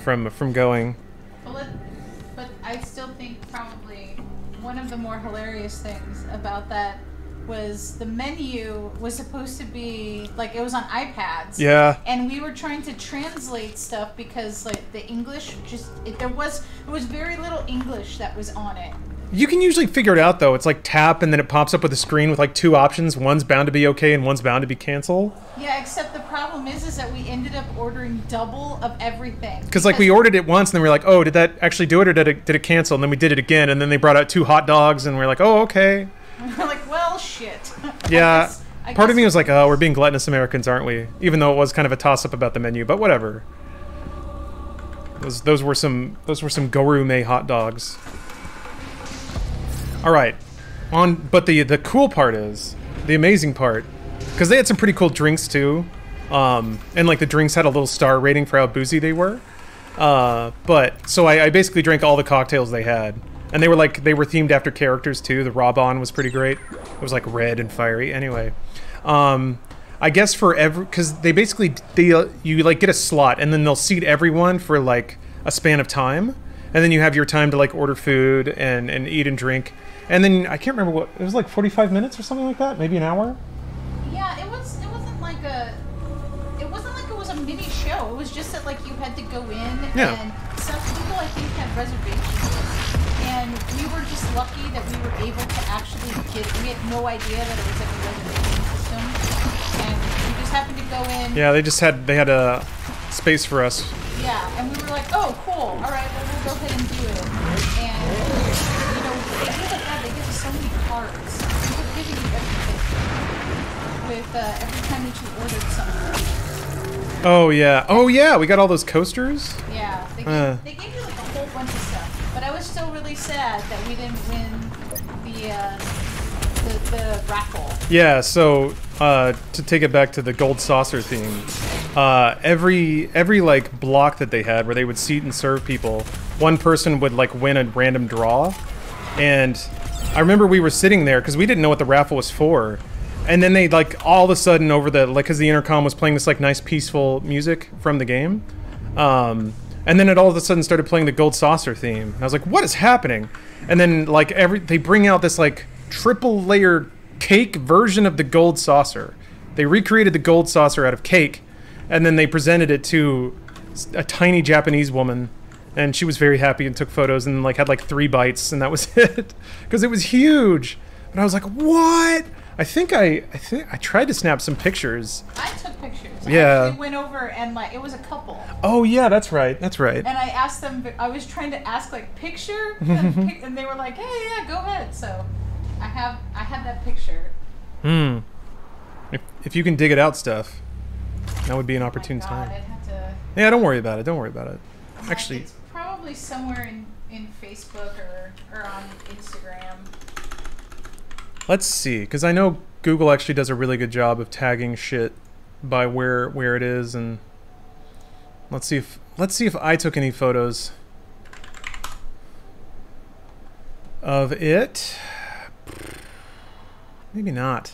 from going. Well, but I still think probably one of the more hilarious things about that was the menu was supposed to be like it was on iPads. Yeah. And we were trying to translate stuff because like the English there was very little English that was on it. You can usually figure it out though. It's like tap and then it pops up with a screen with like 2 options. One's bound to be okay and one's bound to be cancel. Yeah, except the problem is that we ended up ordering double of everything. Because like we ordered it once and then we were like, oh, did that actually do it or did it cancel? And then we did it again and then they brought out 2 hot dogs and we are like, oh, okay. We're like, well, shit. Yeah. I Part guess of me was like, oh, we're being gluttonous Americans, aren't we? Even though it was kind of a toss-up about the menu, but whatever. Those were some gourmet hot dogs. All right, but the cool part is the amazing part, because they had some pretty cool drinks too, and like the drinks had a little star rating for how boozy they were. But so I basically drank all the cocktails they had, and they were themed after characters too. The Raban was pretty great. It was like red and fiery. Anyway, I guess because they basically you like get a slot and then they'll seat everyone for like a span of time, and then you have your time to like order food and eat and drink. And then I can't remember it was like 45 minutes or something like that, maybe an hour. Yeah, it wasn't like it was a mini show. It was just that like you had to go in and some people I think had reservations. And we were just lucky that we were able to actually we had no idea that it was like a reservation system. And we just happened to go in. Yeah, they had a space for us. Yeah, and we were like, oh, cool. All right, well, we'll go ahead and do it. And, you know, they do like that. They give us so many cards. They were giving you everything with every time that you ordered something. Oh, yeah. We got all those coasters. Yeah, they gave you like a whole bunch of stuff. But I was still really sad that we didn't win the raffle. Yeah, so to take it back to the gold saucer theme, every like block that they had where they would seat and serve people, one person would like win a random draw. And I remember we were sitting there because we didn't know what the raffle was for, and then they like all of a sudden over the because the intercom was playing this like nice peaceful music from the game, and then it all of a sudden started playing the gold saucer theme. And I was like, what is happening? And then like they bring out this like triple layered cake version of the gold saucer. They recreated the gold saucer out of cake, and then they presented it to a tiny Japanese woman, and she was very happy and took photos and like had like 3 bites, and that was it because it was huge. But I was like, what? I think I tried to snap some pictures. I took pictures. Yeah. I actually went over and like it was a couple. Oh yeah, that's right. That's right. And I asked them. I was trying to ask like picture, and they were like, "Hey, yeah, go ahead." So I had that picture. If you can dig it out, stuff, that would be an opportune time. I'd have to. Yeah, don't worry about it. Don't worry about it. Actually, it's probably somewhere in Facebook or on Instagram. let's see, because I know Google actually does a really good job of tagging shit by where it is, and let's see if I took any photos of it. Maybe not.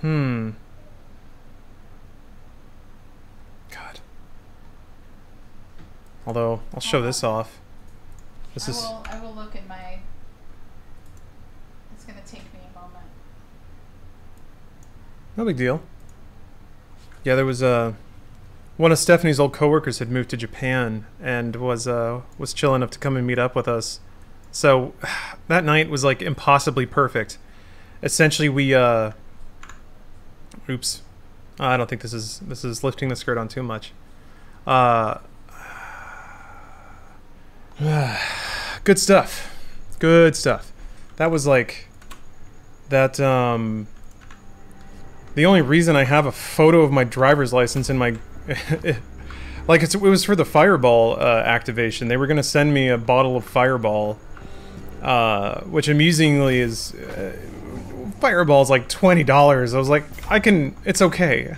God. Although I'll show this off. I will look at my. It's gonna take me a moment. No big deal. Yeah, there was one of Stephanie's old coworkers had moved to Japan and was chill enough to come and meet up with us. So that night was like impossibly perfect. Essentially, we oops, I don't think this is lifting the skirt on too much. Good stuff. Good stuff. That was like that. The only reason I have a photo of my driver's license in my like it was for the Fireball activation. They were gonna send me a bottle of Fireball, which amusingly is Fireball's like $20. I was like, it's okay.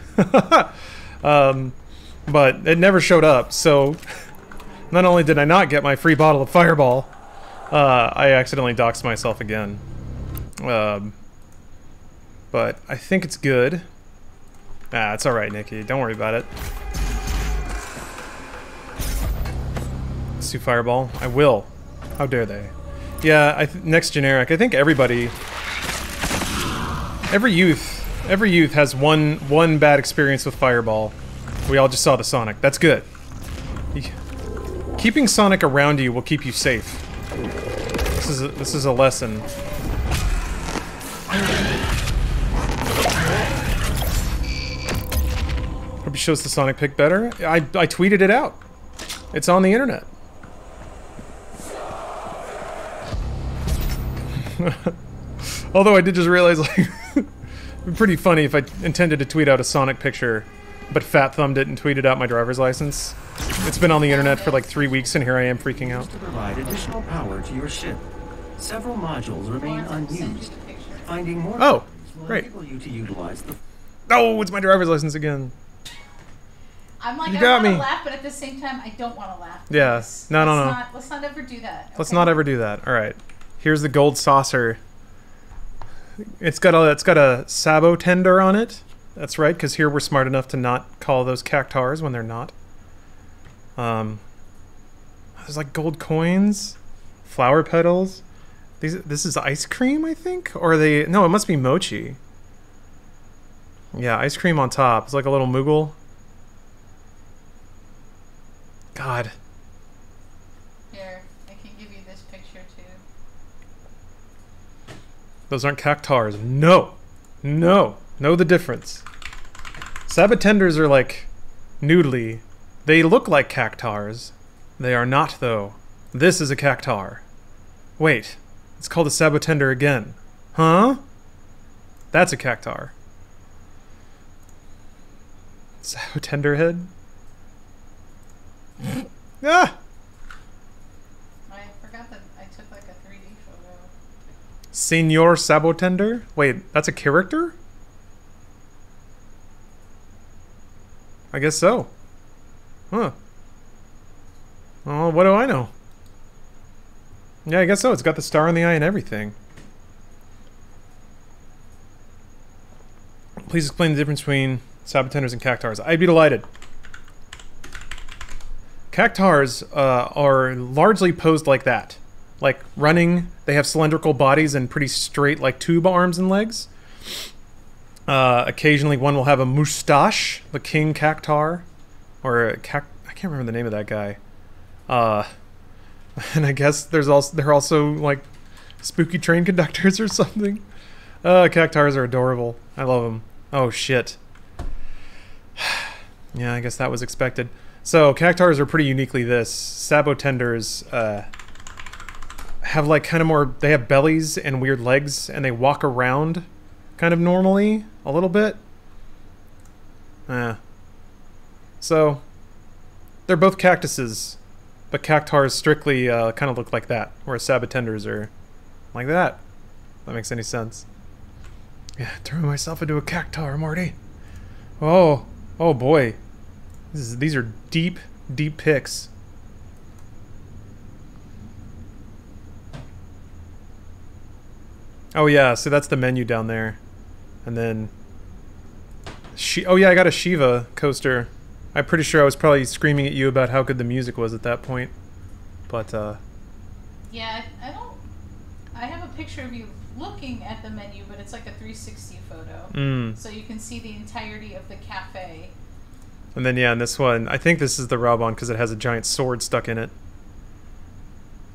But it never showed up, so not only did I not get my free bottle of Fireball, I accidentally doxed myself again. But I think it's good. It's alright, Nikki. Don't worry about it. Let's do Fireball. I will. How dare they? Yeah, next generic. I think everybody, every youth has one bad experience with Fireball. We all just saw the Sonic. That's good. Keeping Sonic around you will keep you safe. This is a lesson. Hope he shows the Sonic pic better. I tweeted it out. It's on the internet. Although I did just realize, like, it'd be pretty funny if I intended to tweet out a Sonic picture, but Fat Thumbed it and tweeted out my driver's license. It's been on the internet for like 3 weeks, and here I am freaking out. To provide additional power to your ship, several modules remain unused. Finding more Oh, will great. enable you to utilize the. Oh, it's my driver's license again. I'm like, You I got want to me. laugh, but at the same time, I don't want to laugh. Yeah. Let's No. Let's not ever do that. Let's okay? not ever do that. All right. Here's the gold saucer. It's got a sabo tender on it. That's right, because here we're smart enough to not call those cactars when they're not. There's like gold coins, flower petals. This is ice cream, I think, or are they? No, it must be mochi. Yeah, ice cream on top. It's like a little Moogle. God. Here, I can give you this picture too. Those aren't cactars. No. No. Know the difference. Sabatenders are like noodly. They look like cactars. They are not, though. This is a cactar. Wait. It's called a Sabatender again. Huh? That's a cactar. Sabatender head? Ah! I forgot that I took like a 3D photo. Senor Sabotender? Wait, that's a character? I guess so. Huh. Oh, what do I know? Yeah, I guess so. It's got the star in the eye and everything. Please explain the difference between Sabotenders and cactars. I'd be delighted. Cactars are largely posed like that. Like running, they have cylindrical bodies and pretty straight, like tube arms and legs. Occasionally one will have a moustache, the king cactar. Or I can't remember the name of that guy. And I guess they're also like spooky train conductors or something. Cactars are adorable. I love them. Oh shit. Yeah, I guess that was expected. So cactars are pretty uniquely this. Sabotenders have like kind of more. They have bellies and weird legs, and they walk around kind of normally a little bit. So they're both cactuses, but cactars strictly kind of look like that, whereas Sabotenders are like that. If that makes any sense. Yeah, turn myself into a cactar, Marty. Oh boy. These are deep, deep picks. Oh yeah, so that's the menu down there. And then... oh yeah, I got a Shiva coaster. I'm pretty sure I was probably screaming at you about how good the music was at that point. But, Yeah, I have a picture of you looking at the menu, but it's like a 360 photo. So you can see the entirety of the cafe. And then, yeah, in this one, I think this is the Robon because it has a giant sword stuck in it.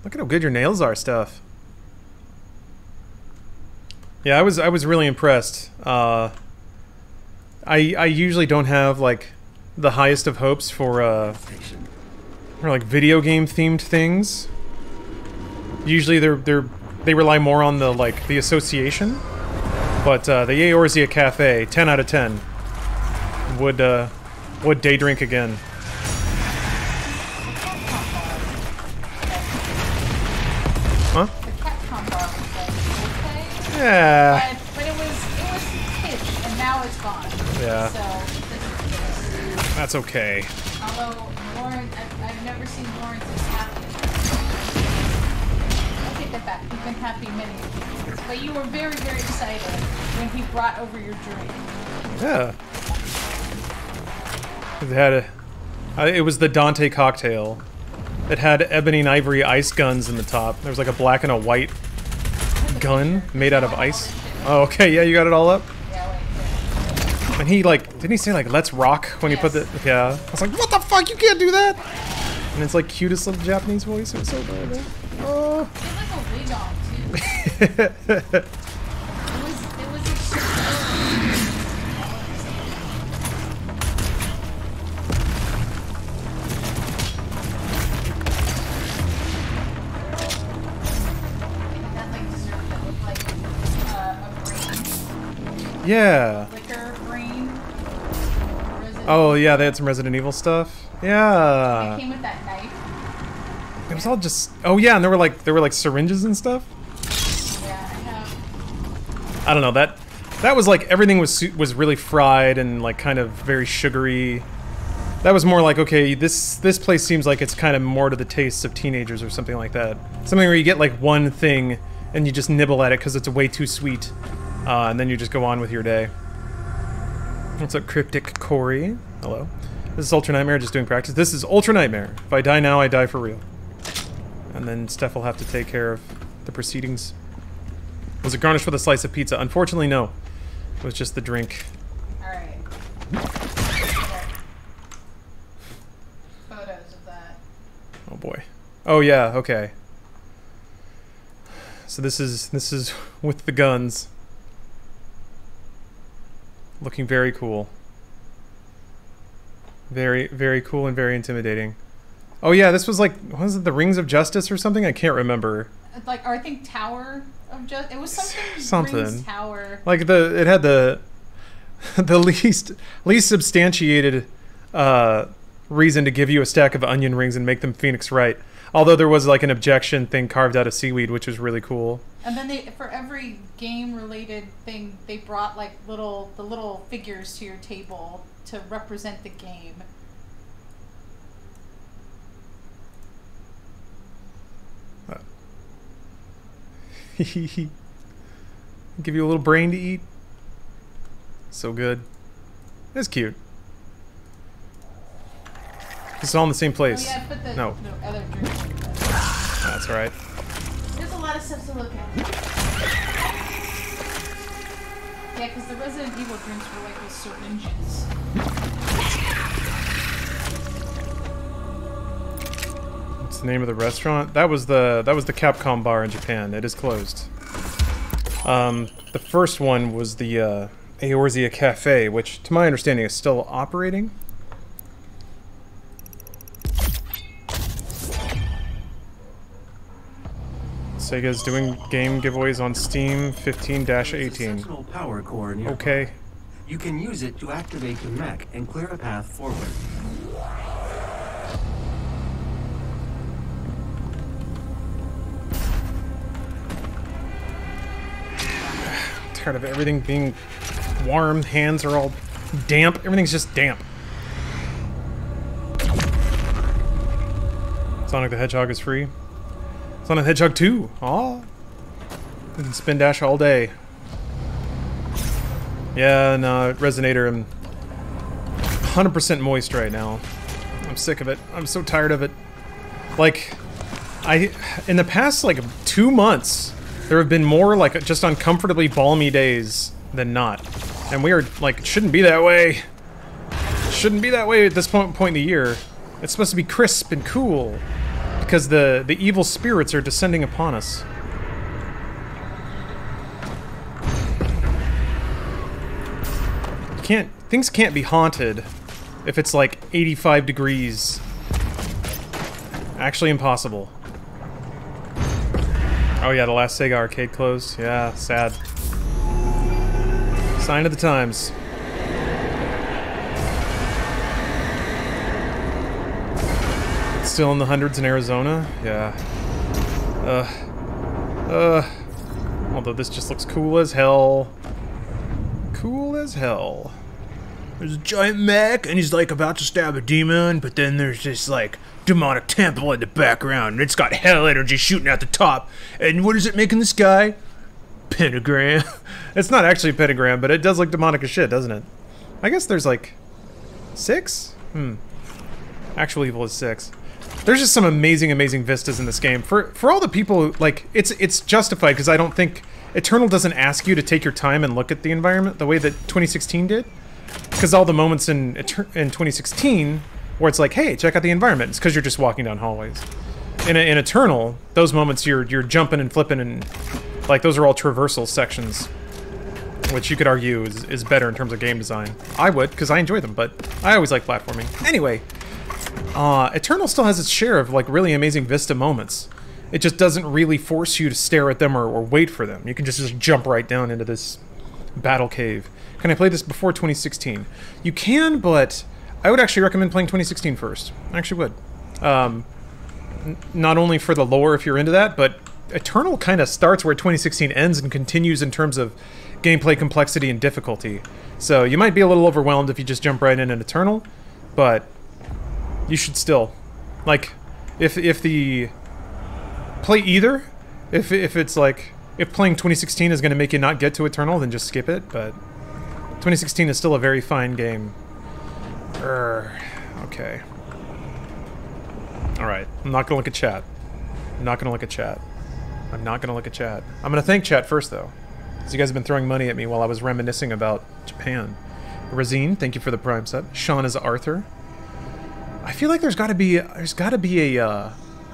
Look at how good your nails are, Steph. Yeah, I was really impressed. I usually don't have like the highest of hopes for like video game themed things. Usually they rely more on the like the association. But the Eorzea Cafe, 10 out of 10. Would day drink again. Huh? The Capcom bar was like, okay. Yeah. But it was pitched, and now it's gone. Yeah. So That's okay. although Lawrence, I've never seen Lawrence as happy. I take that back. You've been happy many occasions, but you were very, very excited when he brought over your drink. Yeah. It had it was the Dante cocktail. It had ebony and ivory ice guns in the top. There was like a black and a white gun made out of ice. Oh, okay, yeah, you got it all up? And he like, didn't he say like, let's rock when he put the, yeah. I was like, what the fuck, you can't do that! And it's like cutest little Japanese voice, it was so good. Oh. It was like a wig on, too. It was that like dessert that looked like a brain. Yeah. Liquor brain. Oh yeah, they had some Resident Evil stuff. Yeah. It came with that knife. It was all just. Oh yeah, and there were like syringes and stuff. Yeah, I have. I don't know, that was like everything was really fried and like kind of very sugary. That was more like, okay, this place seems like it's kind of more to the tastes of teenagers or something like that. Something where you get like one thing and you just nibble at it because it's way too sweet, and then you just go on with your day. What's up, Cryptic Corey? Hello. This is Ultra Nightmare, just doing practice. This is Ultra Nightmare. If I die now, I die for real. And then Steph will have to take care of the proceedings. Was it garnished with a slice of pizza? Unfortunately, no. It was just the drink. Alright. Photos of that. Oh boy. Oh yeah, okay. So this is with the guns. Looking very cool. Very, very cool and very intimidating. Oh yeah, this was like, was it the Rings of Justice or something? I can't remember. Like, or I think Tower of Justice. It was something. Something. Rings Tower. Like it had the least substantiated reason to give you a stack of onion rings and make them Phoenix Wright. Although there was like an objection thing carved out of seaweed, which was really cool. And then they, for every game-related thing, they brought like the little figures to your table to represent the game. Give you a little brain to eat. So good. It's cute. It's all in the same place. Oh yeah, put the no. Other drink. That's alright. There's a lot of stuff to look at. Yeah, because the Resident Evil drinks were like with syringes. What's the name of the restaurant? That was the Capcom bar in Japan. It is closed. The first one was the Eorzea Cafe, which, to my understanding, is still operating. Sega's doing game giveaways on Steam 15-18. Power core nearby. Okay. You can use it to activate the mech and clear a path forward. I'm tired of everything being warm. Hands are all damp. Everything's just damp. Sonic the Hedgehog is free. Sonic the Hedgehog 2. Aw. We can spin dash all day. Yeah, no, Resonator, I'm 100% moist right now. I'm sick of it. I'm so tired of it. Like, in the past, like, 2 months, there have been more, like, just uncomfortably balmy days than not. And we are, like, it shouldn't be that way. It shouldn't be that way at this point in the year. It's supposed to be crisp and cool. Because the evil spirits are descending upon us. Things can't be haunted if it's like 85 degrees. Actually impossible. Oh yeah, the last Sega arcade closed. Yeah, sad. Sign of the times. It's still in the hundreds in Arizona? Yeah. Although this just looks cool as hell. Cool as hell. There's a giant mech, and he's like about to stab a demon, but then there's this like demonic temple in the background, and it's got hell energy shooting out the top. And what does it make in the sky? Pentagram. It's not actually a pentagram, but it does look demonic as shit, doesn't it? I guess there's like 6? Actual evil is 6. There's just some amazing, amazing vistas in this game. For all the people who, like, it's justified because I don't think Eternal doesn't ask you to take your time and look at the environment the way that 2016 did. Because all the moments in 2016 where it's like, hey, check out the environment, it's because you're just walking down hallways. In Eternal, those moments you're jumping and flipping and like those are all traversal sections, which you could argue is better in terms of game design. I would, because I enjoy them, but I always like platforming. Anyway, Eternal still has its share of like really amazing vista moments. It just doesn't really force you to stare at them or wait for them. You can just jump right down into this battle cave. Can I play this before 2016? You can, but I would actually recommend playing 2016 first. I actually would. Not only for the lore if you're into that, but Eternal kind of starts where 2016 ends and continues in terms of gameplay complexity and difficulty. So you might be a little overwhelmed if you just jump right in Eternal, but you should still. Like, if the... Play either. If it's like... If playing 2016 is going to make you not get to Eternal, then just skip it, but... 2016 is still a very fine game. Okay. Alright, I'm not gonna look at chat. I'm not gonna look at chat. I'm not gonna look at chat. I'm gonna thank chat first, though. Because you guys have been throwing money at me while I was reminiscing about Japan. Razine, thank you for the Prime sub. Sean is Arthur. I feel like there's gotta be a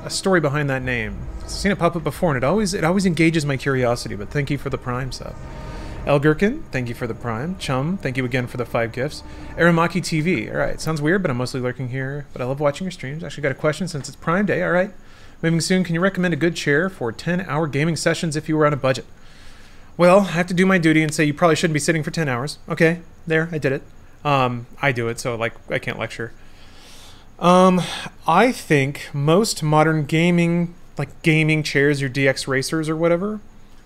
story behind that name. I've seen it pop up before, and it always engages my curiosity, but thank you for the Prime sub. El Gherkin, thank you for the Prime. Chum, thank you again for the 5 gifts. Aramaki TV, alright, sounds weird, but I'm mostly lurking here. But I love watching your streams. Actually got a question since it's Prime Day, alright. Moving soon, can you recommend a good chair for 10-hour gaming sessions if you were on a budget? Well, I have to do my duty and say you probably shouldn't be sitting for 10 hours. Okay, there, I did it. I do it, so, like, I can't lecture. I think most modern gaming, like gaming chairs, your DX racers or whatever,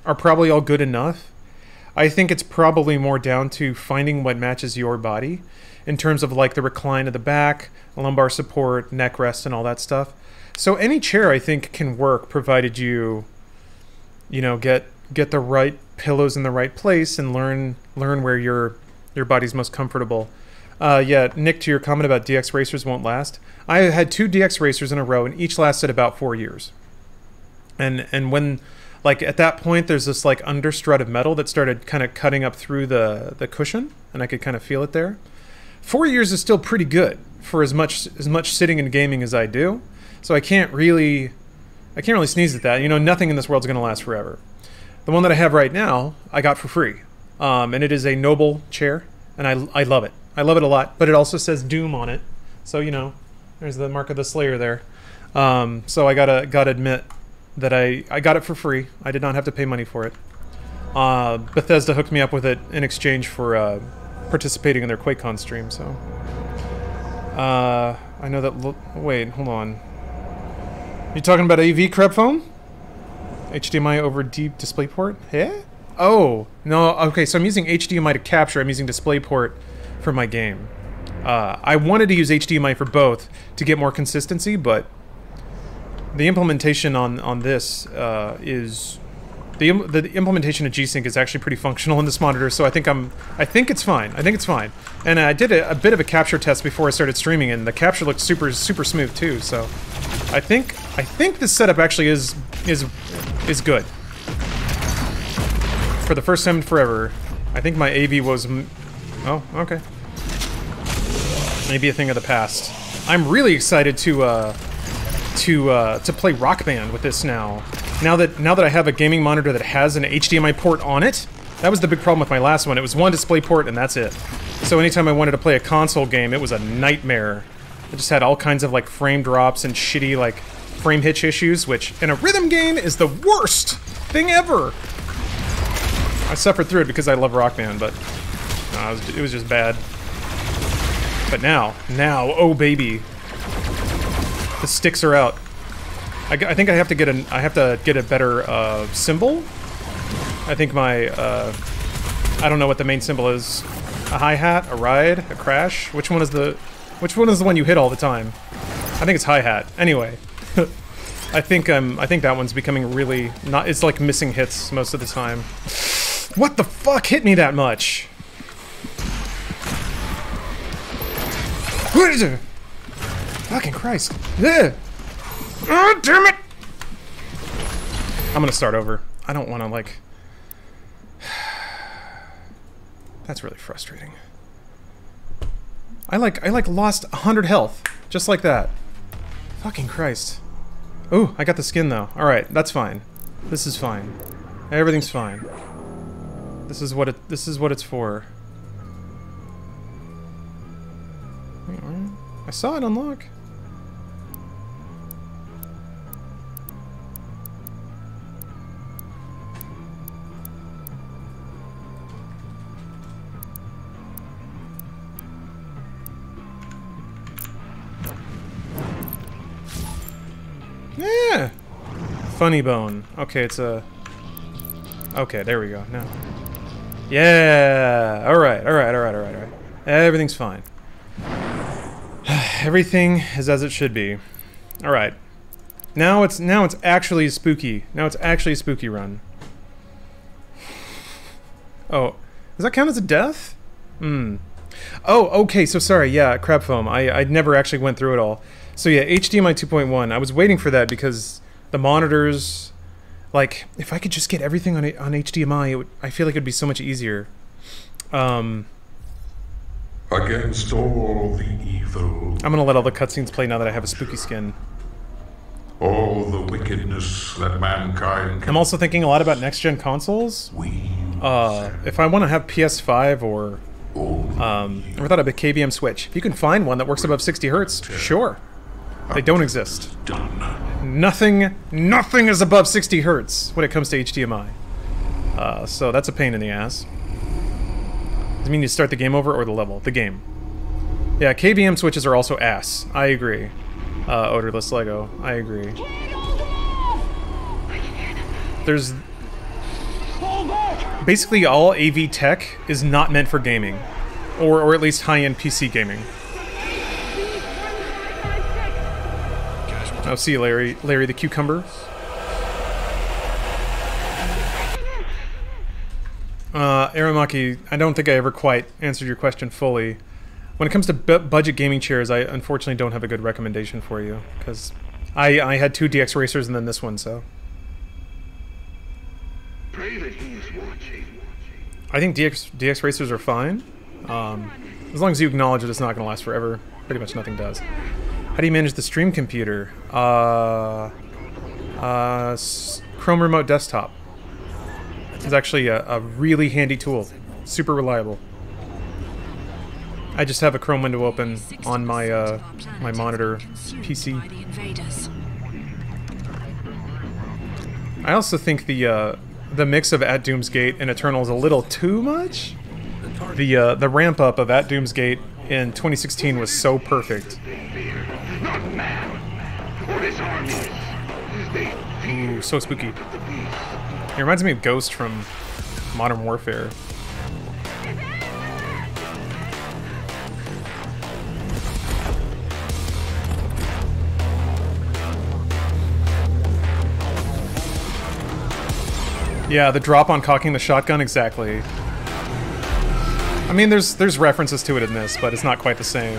are probably all good enough. I think it's probably more down to finding what matches your body in terms of like the recline of the back, lumbar support, neck rest, and all that stuff. So any chair I think can work provided you know, get the right pillows in the right place and learn where your body's most comfortable. Yeah, Nick, to your comment about DX racers won't last. I had 2 DX racers in a row and each lasted about 4 years. And when... Like, at that point, there's this, like, understrut of metal that started kind of cutting up through the cushion, and I could kind of feel it there. 4 years is still pretty good for as much sitting and gaming as I do, so I can't really sneeze at that. You know, nothing in this world's going to last forever. The one that I have right now, I got for free, and it is a noble chair, and I love it. I love it a lot, but it also says Doom on it, so, you know, there's the mark of the Slayer there. So I gotta admit that I got it for free. I did not have to pay money for it. Bethesda hooked me up with it in exchange for participating in their QuakeCon stream, so... I know that... Wait, hold on. You talking about AV crab phone? HDMI over deep DisplayPort? Yeah? Oh, no, okay, so I'm using HDMI to capture, I'm using DisplayPort for my game. I wanted to use HDMI for both to get more consistency, but the implementation on this is the implementation of G-Sync is actually pretty functional in this monitor, so I think it's fine. I think it's fine. And I did a bit of a capture test before I started streaming, and the capture looked super smooth too. So I think this setup actually is good. For the first time in forever, I think my AV was oh, okay. Maybe a thing of the past. I'm really excited to play Rock Band with this now. Now that I have a gaming monitor that has an HDMI port on it, that was the big problem with my last one. It was one display port and that's it. So anytime I wanted to play a console game, it was a nightmare. I just had all kinds of like frame drops and shitty like frame hitch issues, which in a rhythm game is the worst thing ever. I suffered through it because I love Rock Band, but it was just bad. But now, oh baby, the sticks are out. I think I have to get a better cymbal. I think my I don't know what the main cymbal is. A hi-hat, a ride, a crash. Which one is the one you hit all the time? I think it's hi-hat. Anyway, I think that one's becoming really not. It's like missing hits most of the time. What the fuck hit me that much? What is it? Fucking Christ! Yeah. Oh, damn it! I'm gonna start over. I don't want to, like... That's really frustrating. I lost 100 health. Just like that. Fucking Christ. Ooh, I got the skin, though. Alright, that's fine. This is fine. Everything's fine. This is what it's for. I saw it unlock. Yeah! Funny bone. Okay, it's a... Okay, there we go. No. Yeah! Alright. Everything's fine. Everything is as it should be. Alright. Now it's actually spooky. Now it's actually a spooky run. Oh. Does that count as a death? Oh, okay, so sorry, yeah, crab foam. I never actually went through it all. So yeah, HDMI 2.1. I was waiting for that because the monitors, like, if I could just get everything on HDMI, I feel like it'd be so much easier. Against all the evil, I'm gonna let all the cutscenes play now that I have a spooky skin. all the wickedness that mankind can... I'm also thinking a lot about next-gen consoles. If I want to have PS5 or I thought of a KVM Switch. If you can find one that works above 60 hertz, sure. They don't exist. Nothing is above 60 hertz when it comes to HDMI. So that's a pain in the ass. Does it mean you start the game over or the level? The game. Yeah, KVM switches are also ass. I agree. Odorless Lego. I agree. There's... Basically all AV tech is not meant for gaming. Or at least high-end PC gaming. Oh, see you, Larry. Larry the Cucumber. Aramaki, I don't think I ever quite answered your question fully. When it comes to budget gaming chairs, I unfortunately don't have a good recommendation for you. Because I had 2 DX Racers and then this one, so... I think DX Racers are fine. As long as you acknowledge that it's not going to last forever. Pretty much nothing does. How do you manage the stream computer? Chrome Remote Desktop. It's actually a really handy tool. Super reliable. I just have a Chrome window open on my my monitor PC. I also think the mix of At Doom's Gate and Eternal is a little too much. The ramp up of At Doom's Gate in 2016 was so perfect. Ooh, so spooky. It reminds me of Ghost from Modern Warfare. Yeah, the drop on cocking the shotgun, exactly. I mean, there's references to it in this, but it's not quite the same.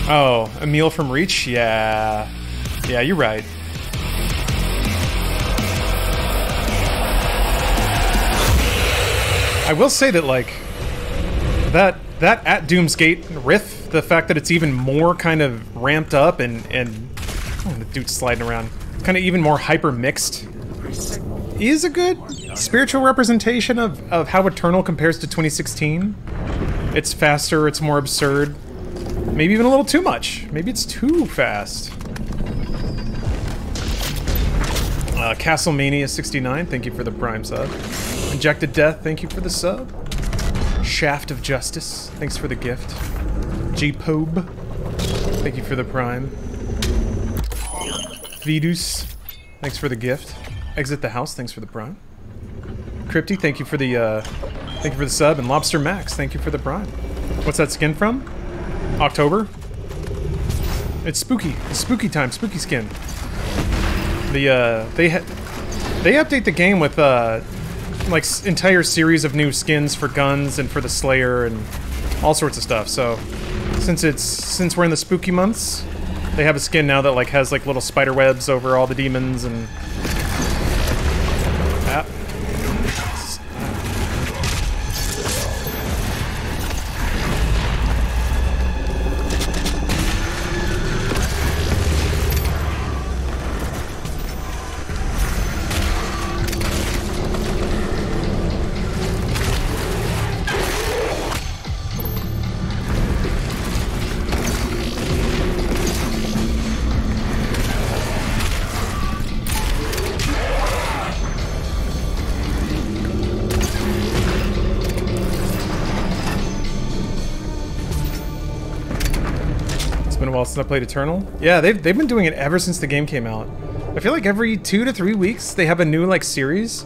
Oh, Emil from Reach? Yeah. Yeah, you're right. I will say that, like, that At Doom's Gate riff, the fact that it's even more kind of ramped up and oh, the dude's sliding around, kind of even more hyper mixed, is a good spiritual representation of how Eternal compares to 2016. It's faster, it's more absurd. Maybe even a little too much. Maybe it's too fast. Castlemania 69, thank you for the Prime sub. Injected Death, thank you for the sub. Shaft of Justice, thanks for the gift. G-Pobe, thank you for the Prime. Vidus, thanks for the gift. Exit the House, thanks for the Prime. Crypty, thank you for the sub, and Lobster Max, thank you for the Prime. What's that skin from? October? It's spooky. It's spooky time. Spooky skin. They update the game with like entire series of new skins for guns and for the Slayer, and all sorts of stuff. So since we're in the spooky months, they have a skin now that like has like little spider webs over all the demons and. Ah. Since I played Eternal. Yeah, they've been doing it ever since the game came out. I feel like every 2 to 3 weeks they have a new like series,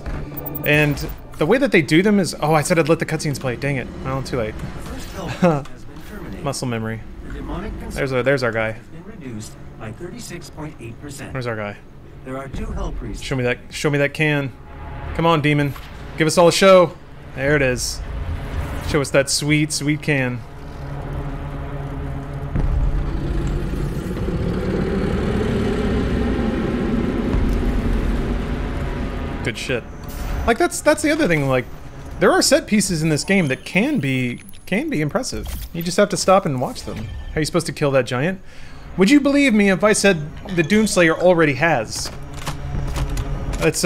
and the way that they do them is I said I'd let the cutscenes play. Dang it! Well, too late. Muscle memory. There's our guy. By 36.8%. There's our guy. There are 2 hell priests. Show me that can. Come on, demon. Give us all a show. There it is. Show us that sweet, sweet can. Good shit. Like that's the other thing. Like, there are set pieces in this game that can be impressive. You just have to stop and watch them. How are you supposed to kill that giant? Would you believe me if I said the Doomslayer already has? It's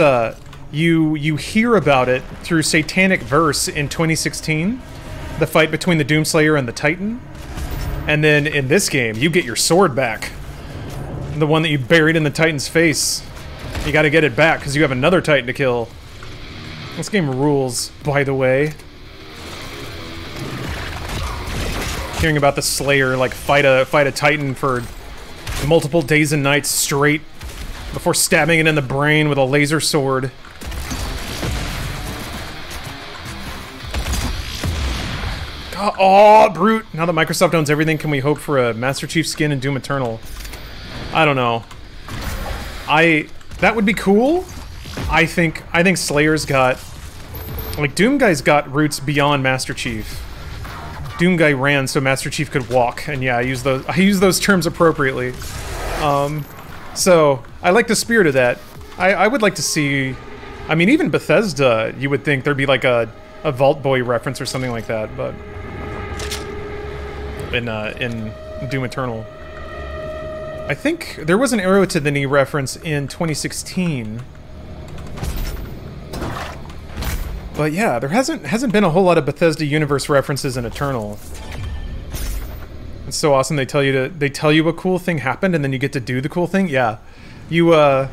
you hear about it through Satanic Verse in 2016, the fight between the Doomslayer and the Titan, and then in this game you get your sword back, the one that you buried in the Titan's face. You gotta get it back, because you have another Titan to kill. This game rules, by the way. Hearing about the Slayer, like, fight a Titan for multiple days and nights straight before stabbing it in the brain with a laser sword. God, oh, brute! Now that Microsoft owns everything, can we hope for a Master Chief skin in Doom Eternal? I don't know. That would be cool. I think Slayer's got, like, Doom Guy's got roots beyond Master Chief. Doom Guy ran so Master Chief could walk, and yeah, I use those terms appropriately. So I like the spirit of that. I would like to see, I mean, even Bethesda, you would think there'd be like a Vault Boy reference or something like that, but in Doom Eternal. I think there was an Arrow to the Knee reference in 2016. But yeah, there hasn't been a whole lot of Bethesda universe references in Eternal. It's so awesome. They tell you a cool thing happened and then you get to do the cool thing. Yeah. They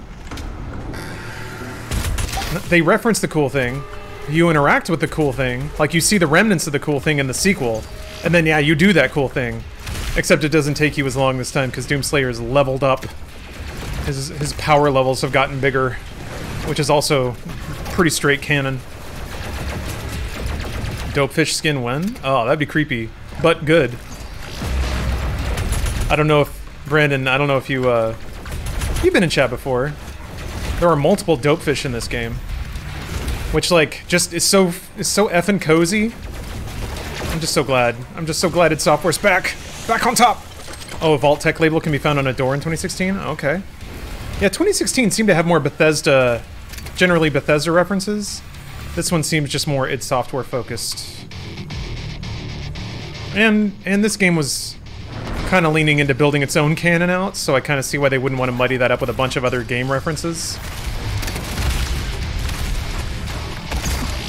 reference the cool thing. You interact with the cool thing. Like, you see the remnants of the cool thing in the sequel. And then, yeah, you do that cool thing. Except it doesn't take you as long this time, because Doomslayer's leveled up. His power levels have gotten bigger, which is also pretty straight canon. Dopefish skin when? Oh, that'd be creepy, but good. I don't know if, Brandon, I don't know if you've been in chat before. There are multiple Dopefish in this game. Which, like, just is so effing cozy. I'm just so glad. I'm just so glad id Software's back. Back on top! Oh, a Vault Tech label can be found on a door in 2016? Okay. Yeah, 2016 seemed to have more Bethesda, generally Bethesda references. This one seems just more id Software focused. And this game was kind of leaning into building its own canon out, so I kind of see why they wouldn't want to muddy that up with a bunch of other game references.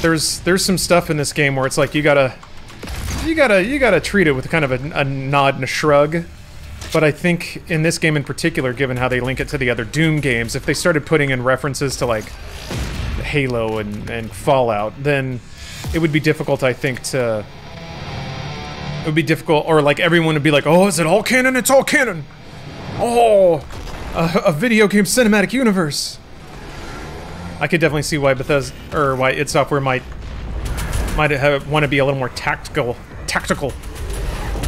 There's some stuff in this game where it's like you gotta treat it with kind of a nod and a shrug. But I think in this game in particular, given how they link it to the other Doom games, if they started putting in references to like Halo and Fallout, then it would be difficult, I think, to... It would be difficult, or like everyone would be like, oh, is it all canon? It's all canon! Oh! A video game cinematic universe! I could definitely see why Bethesda, or why id Software might want to be a little more tactical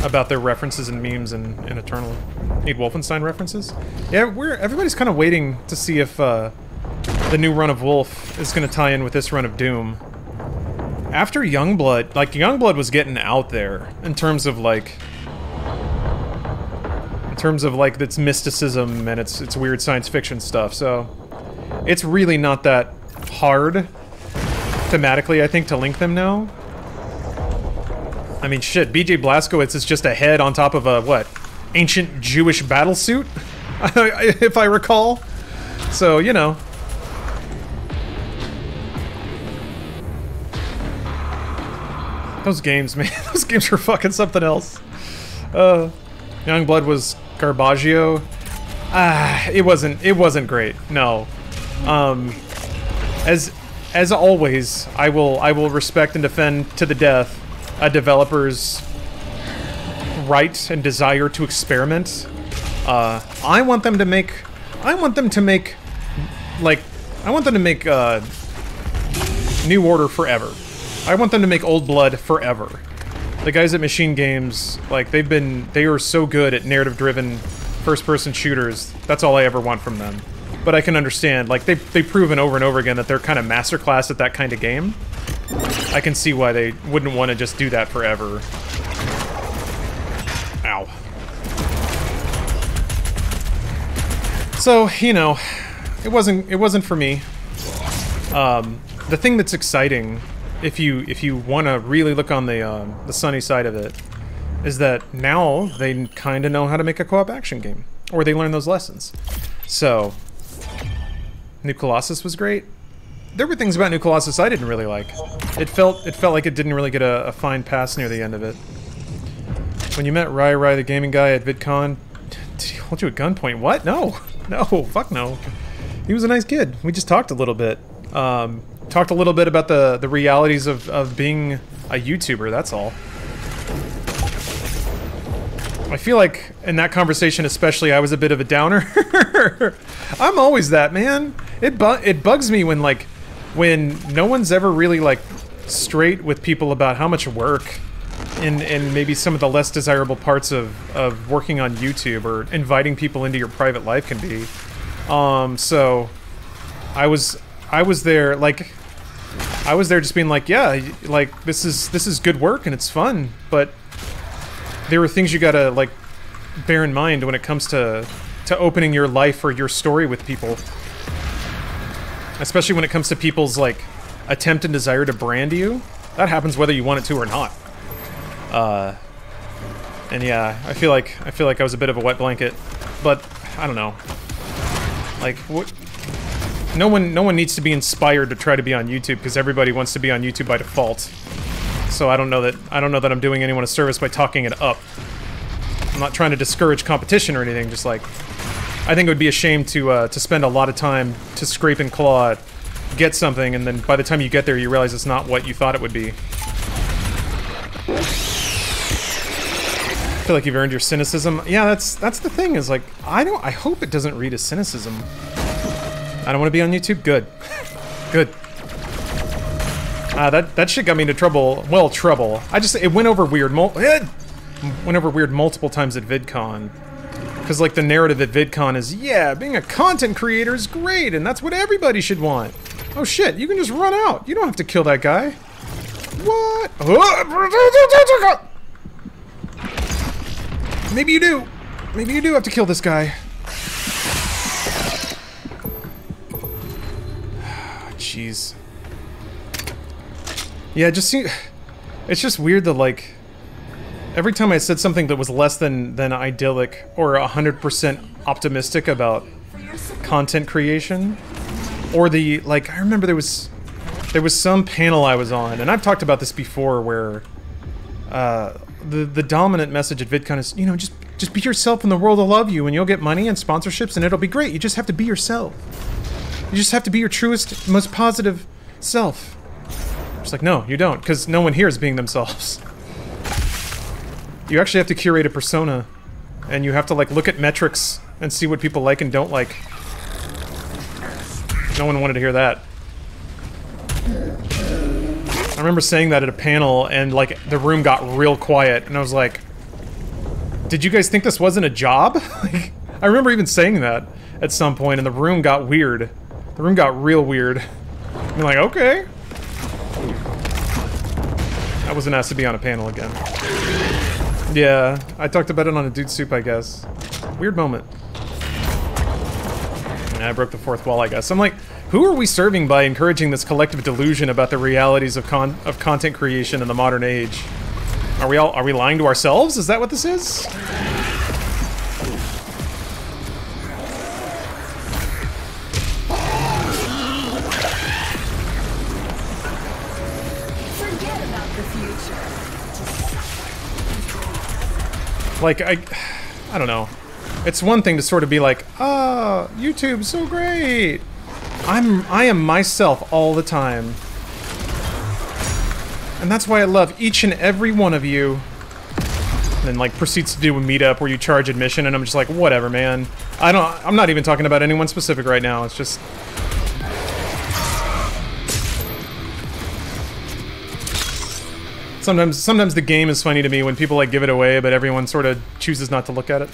about their references and memes in Eternal. Need Wolfenstein references? Yeah, everybody's kind of waiting to see if the new run of Wolf is going to tie in with this run of Doom. after Youngblood, like, Youngblood was getting out there in terms of, like... In terms of, like, its mysticism and its weird science fiction stuff, so... It's really not that hard, thematically, I think, to link them now. I mean, shit, BJ Blazkowicz is just a head on top of a, what? Ancient Jewish battlesuit? If I recall. So, you know... Those games, man. Those games were fucking something else. Youngblood was Garbaggio. It wasn't great. No. As always, I will respect and defend to the death a developer's right and desire to experiment. I want them to make New Order forever. I want them to make Old Blood forever. The guys at Machine Games, like, they are so good at narrative-driven first-person shooters. That's all I ever want from them. But I can understand, like, they've proven over and over again that they're kind of masterclass at that kind of game. I can see why they wouldn't want to just do that forever. Ow. So, you know, it wasn't for me. The thing that's exciting, if you want to really look on the sunny side of it, is that now they kind of know how to make a co-op action game, or they learn those lessons. So, New Colossus was great. There were things about New Colossus I didn't really like. It felt like it didn't really get a fine pass near the end of it. When you met Rai the gaming guy at VidCon, did he hold you at gunpoint? What? No, no, fuck no. He was a nice kid. We just talked a little bit. Talked a little bit about the realities of being a YouTuber, that's all. I feel like in that conversation especially I was a bit of a downer. I'm always that, man. It bugs me when no one's ever really, like, straight with people about how much work and maybe some of the less desirable parts of working on YouTube or inviting people into your private life can be. So I was there, like, I was there just being like, yeah, like, this is good work and it's fun, but there are things you gotta, like, bear in mind when it comes to opening your life or your story with people. Especially when it comes to people's, like, attempt and desire to brand you. That happens whether you want it to or not. And yeah, I feel like I was a bit of a wet blanket, but I don't know. Like, what? No one needs to be inspired to try to be on YouTube because everybody wants to be on YouTube by default. So I don't know that I'm doing anyone a service by talking it up. I'm not trying to discourage competition or anything. Just like, I think it would be a shame to spend a lot of time to scrape and claw, get something, and then by the time you get there, you realize it's not what you thought it would be. I feel like you've earned your cynicism. Yeah, that's the thing. Is like, I hope it doesn't read as cynicism. I don't want to be on YouTube. Good, good. That shit got me into trouble. Well, trouble. It went over weird. Went over weird multiple times at VidCon. Because, like, the narrative at VidCon is, yeah, being a content creator is great, and that's what everybody should want. Oh shit, you can just run out. You don't have to kill that guy. What? Maybe you do. Maybe you do have to kill this guy. Jeez. Yeah, it's just weird that, like, every time I said something that was less than idyllic or 100% optimistic about content creation, or like, I remember there was some panel I was on, and I've talked about this before, where the dominant message at VidCon is, you know, just be yourself and the world will love you, and you'll get money and sponsorships, and it'll be great. You just have to be yourself. You just have to be your truest, most positive self. It's like, no, you don't, because no one here is being themselves. You actually have to curate a persona, and you have to, like, look at metrics and see what people like and don't like. No one wanted to hear that. I remember saying that at a panel, and, like, the room got real quiet, and I was like, did you guys think this wasn't a job? Like, I remember even saying that at some point, and the room got weird. The room got real weird. I'm like, okay. I wasn't asked to be on a panel again. Yeah, I talked about it on a Dude Soup, I guess. Weird moment. Yeah, I broke the fourth wall, I guess. I'm like, who are we serving by encouraging this collective delusion about the realities of content creation in the modern age? Are we lying to ourselves? Is that what this is? Forget about the future. Like, I don't know. It's one thing to sort of be like, ah, YouTube's so great. I am myself all the time. And that's why I love each and every one of you. And then, like, proceeds to do a meetup where you charge admission, and I'm just like, whatever, man. I'm not even talking about anyone specific right now. It's just... Sometimes the game is funny to me when people, like, give it away, but everyone sort of chooses not to look at it.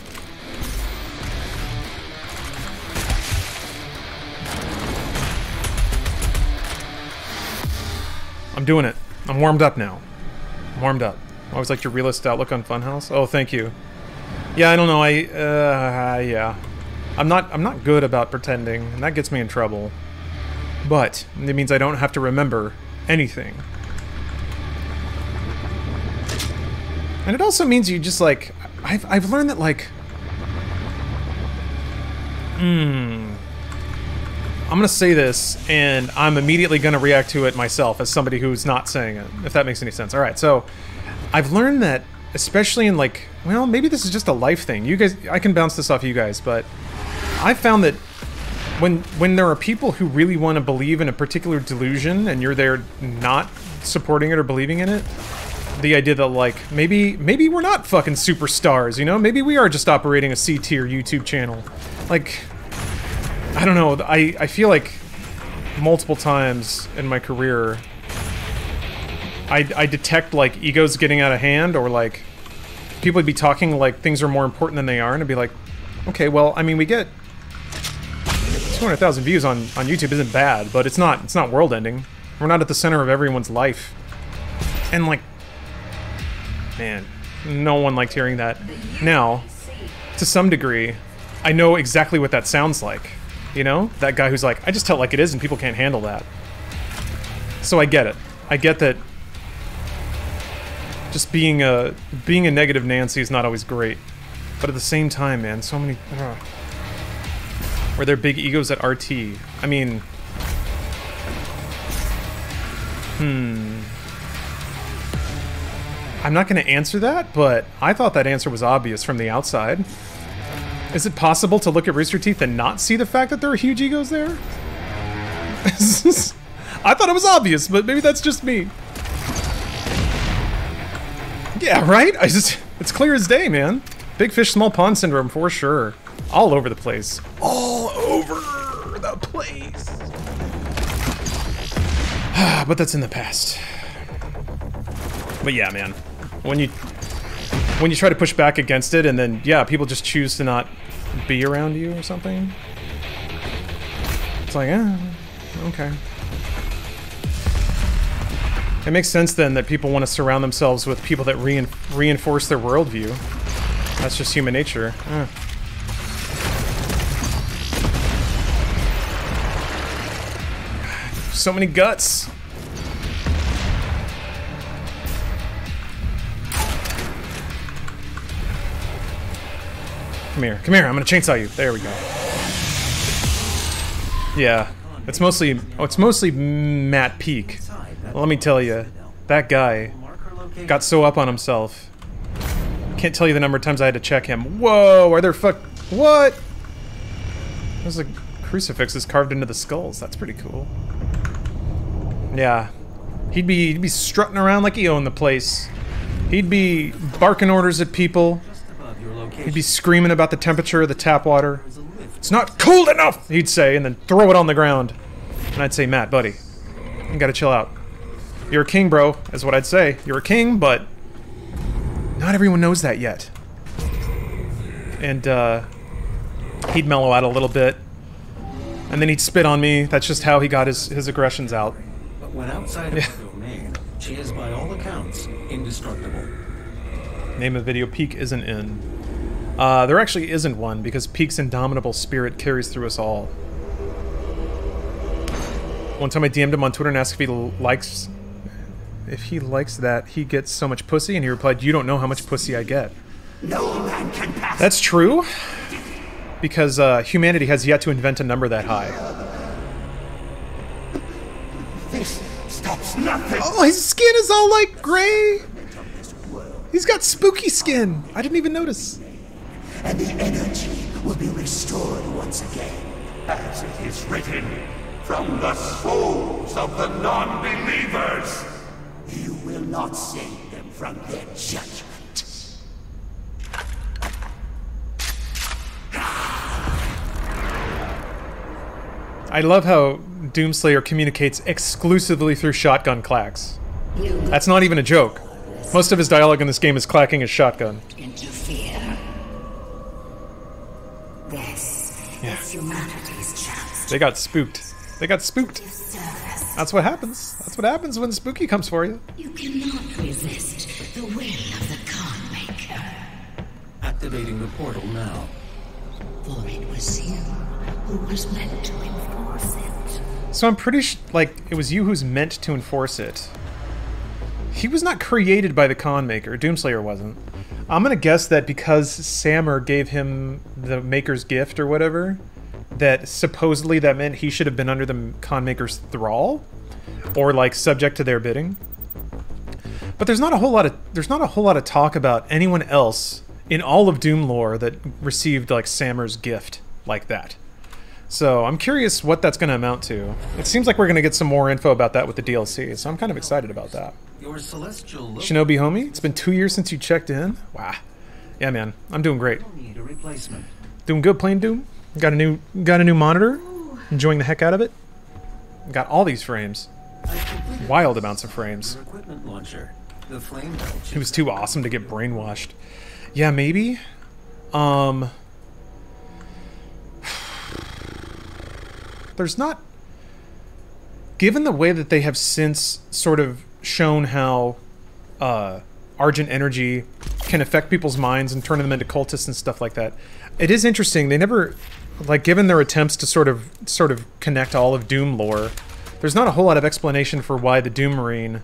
I'm doing it. I'm warmed up now. I'm warmed up. I always liked your realist outlook on Funhouse. Oh, thank you. Yeah, I don't know. Yeah. I'm not good about pretending, and that gets me in trouble. But it means I don't have to remember anything. And it also means you just, like, I've learned that, like, I'm gonna say this, and I'm immediately gonna react to it myself as somebody who's not saying it, if that makes any sense. Alright, so, I've learned that, especially in, like, well, maybe this is just a life thing. You guys, I can bounce this off you guys, but I've found that when there are people who really want to believe in a particular delusion, and you're there not supporting it or believing in it, the idea that, like, maybe we're not fucking superstars, you know? Maybe we are just operating a C-tier YouTube channel. Like, I don't know, I feel like multiple times in my career, I detect, like, egos getting out of hand, or, like, people would be talking like things are more important than they are, and I'd be like, okay, well, I mean, we get 200,000 views on YouTube isn't bad, but it's not world-ending. We're not at the center of everyone's life. And, like, man, no one liked hearing that. Now, to some degree, I know exactly what that sounds like. You know? That guy who's like, I just tell it like it is and people can't handle that. So I get it. I get that just being a negative Nancy is not always great. But at the same time, man, so many... Were there big egos at RT? I mean... I'm not going to answer that, but I thought that answer was obvious from the outside. Is it possible to look at Rooster Teeth and not see the fact that there are huge egos there? I thought it was obvious, but maybe that's just me. Yeah, right? It's clear as day, man. Big fish, small pond syndrome for sure. All over the place. All over the place. But that's in the past. But yeah, man. When you try to push back against it, and then, yeah, people just choose to not be around you or something. It's like, okay. It makes sense then that people want to surround themselves with people that reinforce their worldview. That's just human nature. So many guts. Come here, I'm gonna chainsaw you. There we go. Yeah, it's mostly Matt Peak. Well, let me tell you, that guy got so up on himself. Can't tell you the number of times I had to check him. Whoa, are there what? There's like crucifixes carved into the skulls. That's pretty cool. Yeah, he'd be strutting around like he owned the place. He'd be barking orders at people. He'd be screaming about the temperature of the tap water. It's not cold enough, he'd say, and then throw it on the ground. And I'd say, Matt, buddy, you gotta chill out. You're a king, bro, is what I'd say. You're a king, but not everyone knows that yet. And, he'd mellow out a little bit. And then he'd spit on me. That's just how he got his aggressions out. But when outside of the domain, She is, by all accounts, indestructible. Name of video Peak isn't in. There actually isn't one, because Peak's indomitable spirit carries through us all. One time I DM'd him on Twitter and asked if he likes that he gets so much pussy, and he replied, "You don't know how much pussy I get." No man can pass. That's true, because humanity has yet to invent a number that high. This stops nothing. Oh, his skin is all like gray. He's got spooky skin. I didn't even notice. And the energy will be restored once again. As it is written, from the souls of the non-believers. You will not save them from their judgment. I love how Doomslayer communicates exclusively through shotgun clacks. That's not even a joke. Most of his dialogue in this game is clacking his shotgun. Interfere. This is humanity's chance. They got spooked. They got spooked. That's what happens. That's what happens when Spooky comes for you. You cannot resist the will of the Khan Maker. Activating the portal now. For it was you who was meant to enforce it. So I'm pretty like it was you who's meant to enforce it. He was not created by the Khan Maker. Doomslayer wasn't. I'm gonna guess that because Sammer gave him the Maker's gift or whatever, that supposedly that meant he should have been under the Khan Maker's thrall, or like subject to their bidding. But there's not a whole lot of talk about anyone else in all of Doom lore that received like Sammer's gift like that. So I'm curious what that's going to amount to. It seems like we're going to get some more info about that with the DLC, so I'm kind of excited about that. Your celestial look. Shinobi homie, it's been 2 years since you checked in. Wow. Yeah, man, I'm doing great. Need a replacement. Doing good playing Doom. Got a new monitor. Enjoying the heck out of it. Got all these frames. Wild amounts of frames. Your equipment launcher. The flame belt. He was too awesome to get brainwashed. Yeah, maybe. There's not... Given the way that they have since sort of shown how Argent energy can affect people's minds and turn them into cultists and stuff like that, it is interesting. They never, like, given their attempts to sort of connect all of Doom lore, there's not a whole lot of explanation for why the Doom Marine,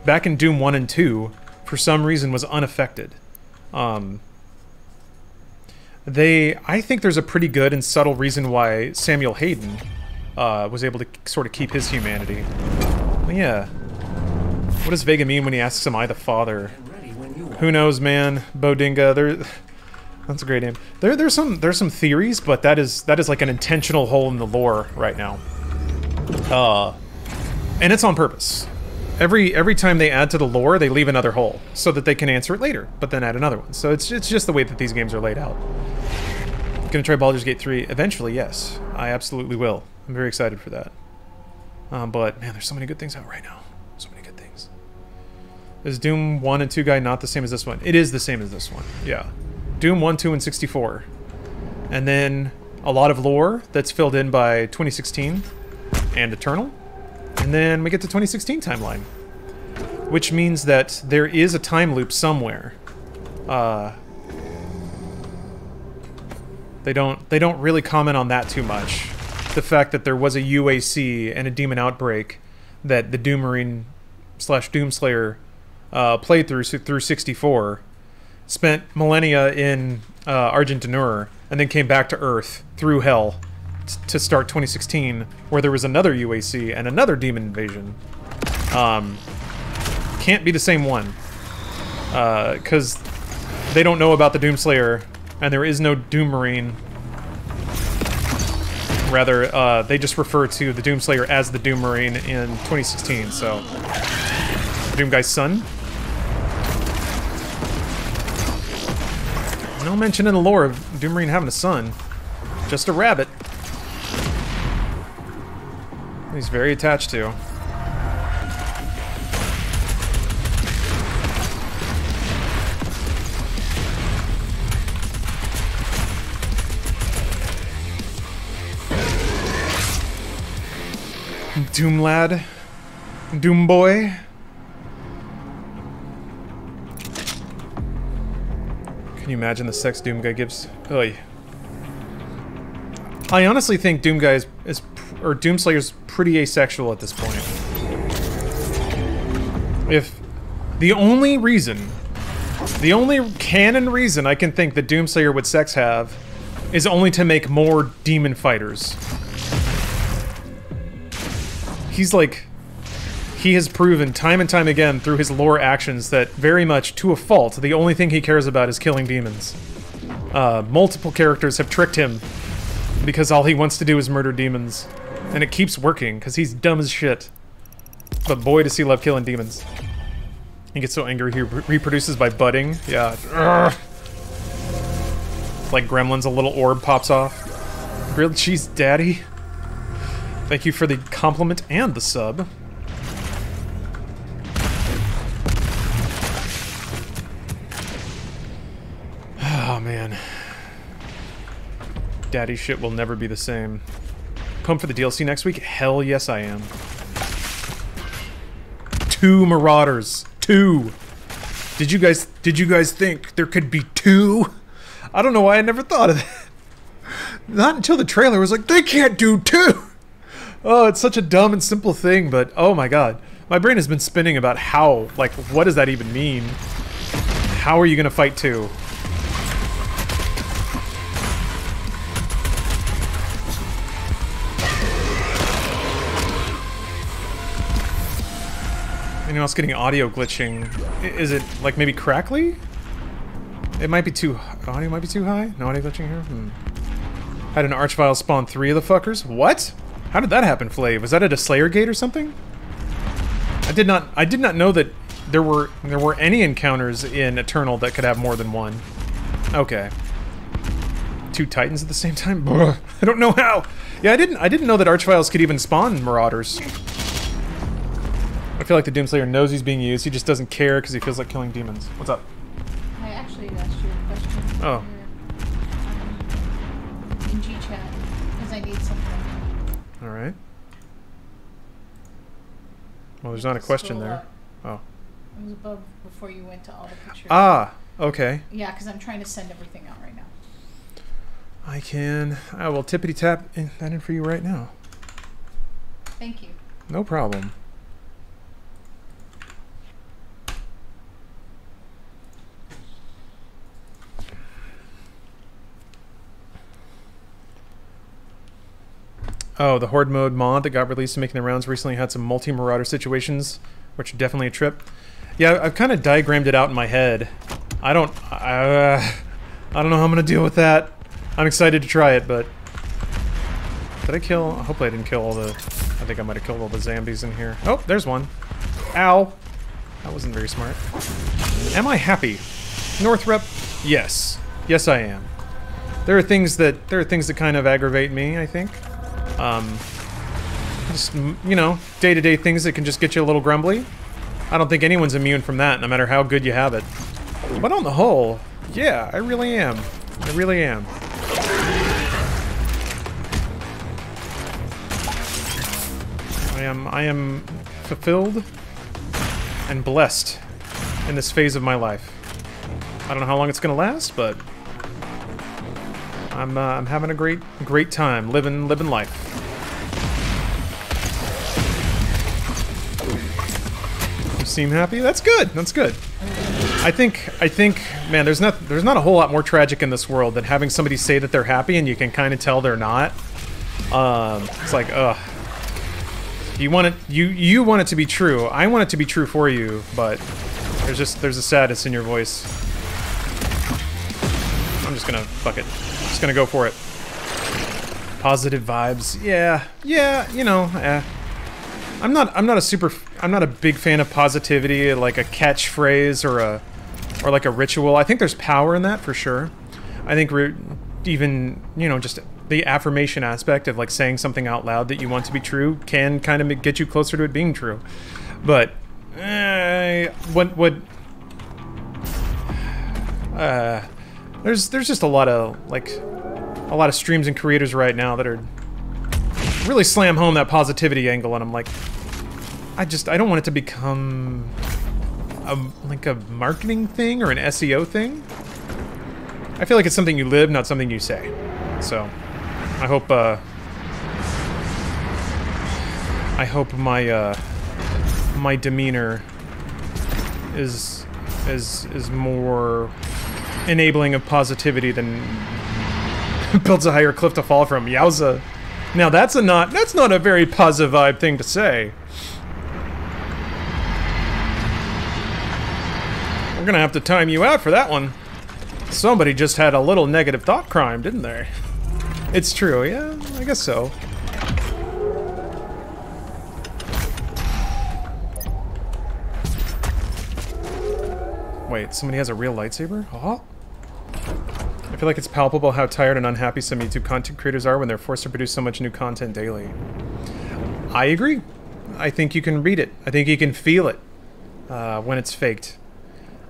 back in Doom 1 and 2, for some reason was unaffected. I think there's a pretty good and subtle reason why Samuel Hayden was able to sort of keep his humanity. But yeah. What does Vega mean when he asks, "Am I the father?" Who knows, man? Bodinga. That's a great name. There's some theories, but that is like an intentional hole in the lore right now. And it's on purpose. Every time they add to the lore, they leave another hole so that they can answer it later, but then add another one. So it's just the way that these games are laid out. Gonna try Baldur's Gate 3 eventually, yes. I absolutely will. I'm very excited for that. But man, there's so many good things out right now. So many good things. Is Doom 1 and 2 guy not the same as this one? It is the same as this one, yeah. Doom 1, 2, and 64. And then a lot of lore that's filled in by 2016 and Eternal. And then we get the 2016 timeline. Which means that there is a time loop somewhere. They don't really comment on that too much. The fact that there was a UAC and a demon outbreak that the Doom Marine / Doomslayer played through 64, spent millennia in Argentinur, and then came back to Earth through Hell to start 2016, where there was another UAC and another demon invasion. Can't be the same one, because they don't know about the Doomslayer, and there is no Doom Marine. Rather, they just refer to the Doomslayer as the Doom Marine in 2016, so... Doom Guy's son? No mention in the lore of Doom Marine having a son. Just a rabbit. He's very attached to. Doom Lad. Doom Boy. Can you imagine the sex Doom Guy gives? Oy. I honestly think Doom Guy is or Doomslayer's pretty asexual at this point. If the only canon reason I can think that Doomslayer would sex have is only to make more demon fighters. He's like, he has proven time and time again through his lore actions that very much to a fault, the only thing he cares about is killing demons. Multiple characters have tricked him because all he wants to do is murder demons. And it keeps working, because he's dumb as shit. But boy, does he love killing demons. He gets so angry he reproduces by budding. Yeah. Urgh. Like Gremlins, a little orb pops off. Grilled cheese daddy. Thank you for the compliment and the sub. Oh, man. Daddy shit will never be the same. Pumped for the DLC next week? Hell yes I am. 2 Marauders. 2. Did you guys think there could be 2? I don't know why I never thought of that. Not until the trailer was like, they can't do 2! Oh, it's such a dumb and simple thing, but oh my god. My brain has been spinning about how, like, what does that even mean? How are you gonna fight 2? Anyone else getting audio glitching? Is it, like, maybe crackly? It might be too... Audio might be too high? No audio glitching here? Had an Archvile spawn 3 of the fuckers? What? How did that happen, Flav? Was that at a Slayer gate or something? I did not know that there were any encounters in Eternal that could have more than 1. Okay. 2 Titans at the same time? Ugh, I don't know how. Yeah, I didn't know that Archviles could even spawn Marauders. I feel like the Doomslayer knows he's being used, he just doesn't care because he feels like killing demons. What's up? I actually asked you a question. Oh. In G-chat, because I need something. Alright. Well, there's not a question Scroll there. up. Oh. It was above before you went to all the pictures. Ah! Okay. Yeah, because I'm trying to send everything out right now. I will tippity tap that in for you right now. Thank you. No problem. Oh, the Horde mode mod that got released and making the rounds recently had some multi-marauder situations, which are definitely a trip. Yeah, I've kind of diagrammed it out in my head. I don't know how I'm gonna deal with that. I'm excited to try it, but did I kill? Hopefully I didn't kill all the. I think I might have killed all the zombies in here. Oh, there's one. Ow! That wasn't very smart. Am I happy? North rep? Yes. Yes, I am. There are things that kind of aggravate me, I think. Just, you know, day-to-day things that can just get you a little grumbly. I don't think anyone's immune from that, no matter how good you have it. But on the whole, yeah, I really am. I really am. I am fulfilled and blessed in this phase of my life. I don't know how long it's gonna last, but I'm having a great time living life. You seem happy? That's good. That's good. I think, man, there's not a whole lot more tragic in this world than having somebody say that they're happy and you can kind of tell they're not. It's like, ugh. You want it to be true. I want it to be true for you, but there's a sadness in your voice. I'm just gonna fuck it. Just gonna go for it. Positive vibes. Yeah, you know, I'm not a big fan of positivity, like a catchphrase or like a ritual. I think there's power in that for sure. I think we're even, you know, just the affirmation aspect of like saying something out loud that you want to be true can kind of get you closer to it being true. But there's just a lot of streams and creators right now that are really slam home that positivity angle, and I'm like, I don't want it to become like a marketing thing or an SEO thing. I feel like it's something you live, not something you say. So, I hope my my demeanor is more enabling of positivity than builds a higher cliff to fall from. Yowza. Now that's not a very positive vibe thing to say. We're gonna have to time you out for that one. Somebody just had a little negative thought crime, didn't they? It's true, yeah, I guess so. Wait, somebody has a real lightsaber? Oh. I feel like it's palpable how tired and unhappy some YouTube content creators are when they're forced to produce so much new content daily. I agree. I think you can read it. I think you can feel it when it's faked.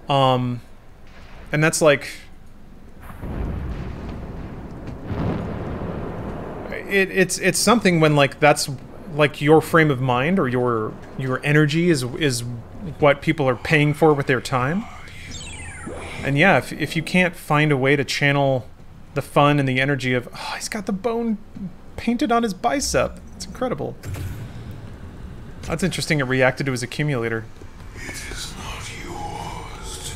And that's like... It's something when like that's like your frame of mind or your energy is what people are paying for with their time. And yeah, if you can't find a way to channel the fun and the energy of, oh, he's got the bone painted on his bicep. It's incredible. That's interesting. It reacted to his accumulator. It is not yours to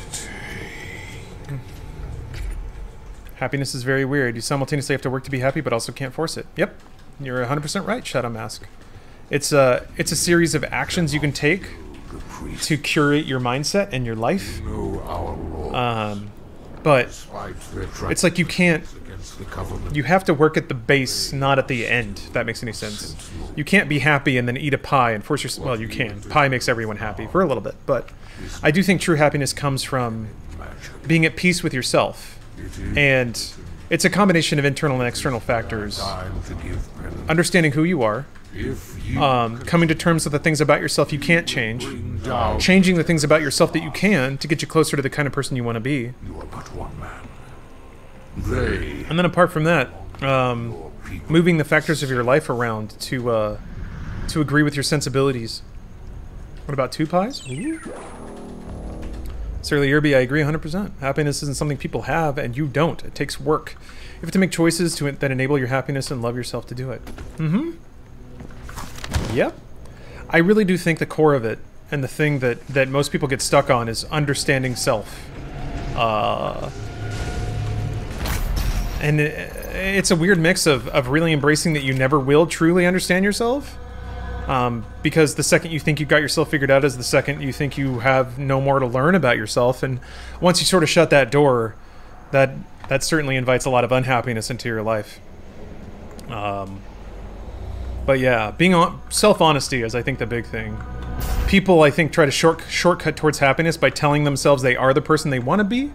take. Happiness is very weird. You simultaneously have to work to be happy, but also can't force it. Yep, you're 100% right, Shadow Mask. It's a series of actions you can take to curate your mindset and your life. But it's like you can't... You have to work at the base, not at the end, if that makes any sense. You can't be happy and then eat a pie and force yourself... Well, you can. Pie makes everyone happy for a little bit. But I do think true happiness comes from being at peace with yourself. And it's a combination of internal and external factors. Understanding who you are. Coming to terms with the things about yourself you can't change. Changing the things about yourself that you can to get you closer to the kind of person you want to be. You are but one man. And then apart from that, moving the factors of your life around to agree with your sensibilities. What about 2 pies? Ooh. Surly Irby, I agree 100%. Happiness isn't something people have, and you don't. It takes work. You have to make choices that enable your happiness and love yourself to do it. Mm-hmm. Yep. I really do think the core of it, and the thing that most people get stuck on, is understanding self. And it's a weird mix of really embracing that you never will truly understand yourself. Because the second you think you got yourself figured out is the second you think you have no more to learn about yourself. And once you sort of shut that door, that certainly invites a lot of unhappiness into your life. But yeah, being self-honesty is, I think, the big thing. People, I think, try to shortcut towards happiness by telling themselves they are the person they want to be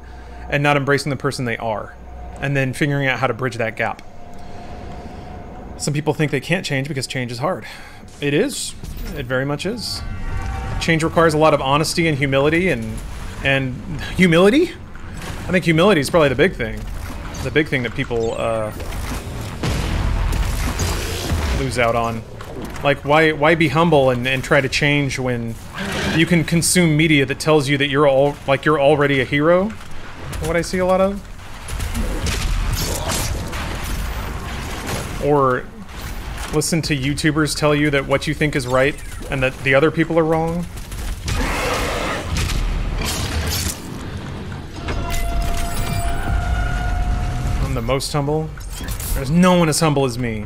and not embracing the person they are. And then figuring out how to bridge that gap. Some people think they can't change because change is hard. It is. It very much is. Change requires a lot of honesty and humility and humility? I think humility is probably the big thing. The big thing that people lose out on. Like, why be humble and try to change when you can consume media that tells you that you're already a hero? What I see a lot of. Or listen to YouTubers tell you that what you think is right and that the other people are wrong. I'm the most humble. There's no one as humble as me.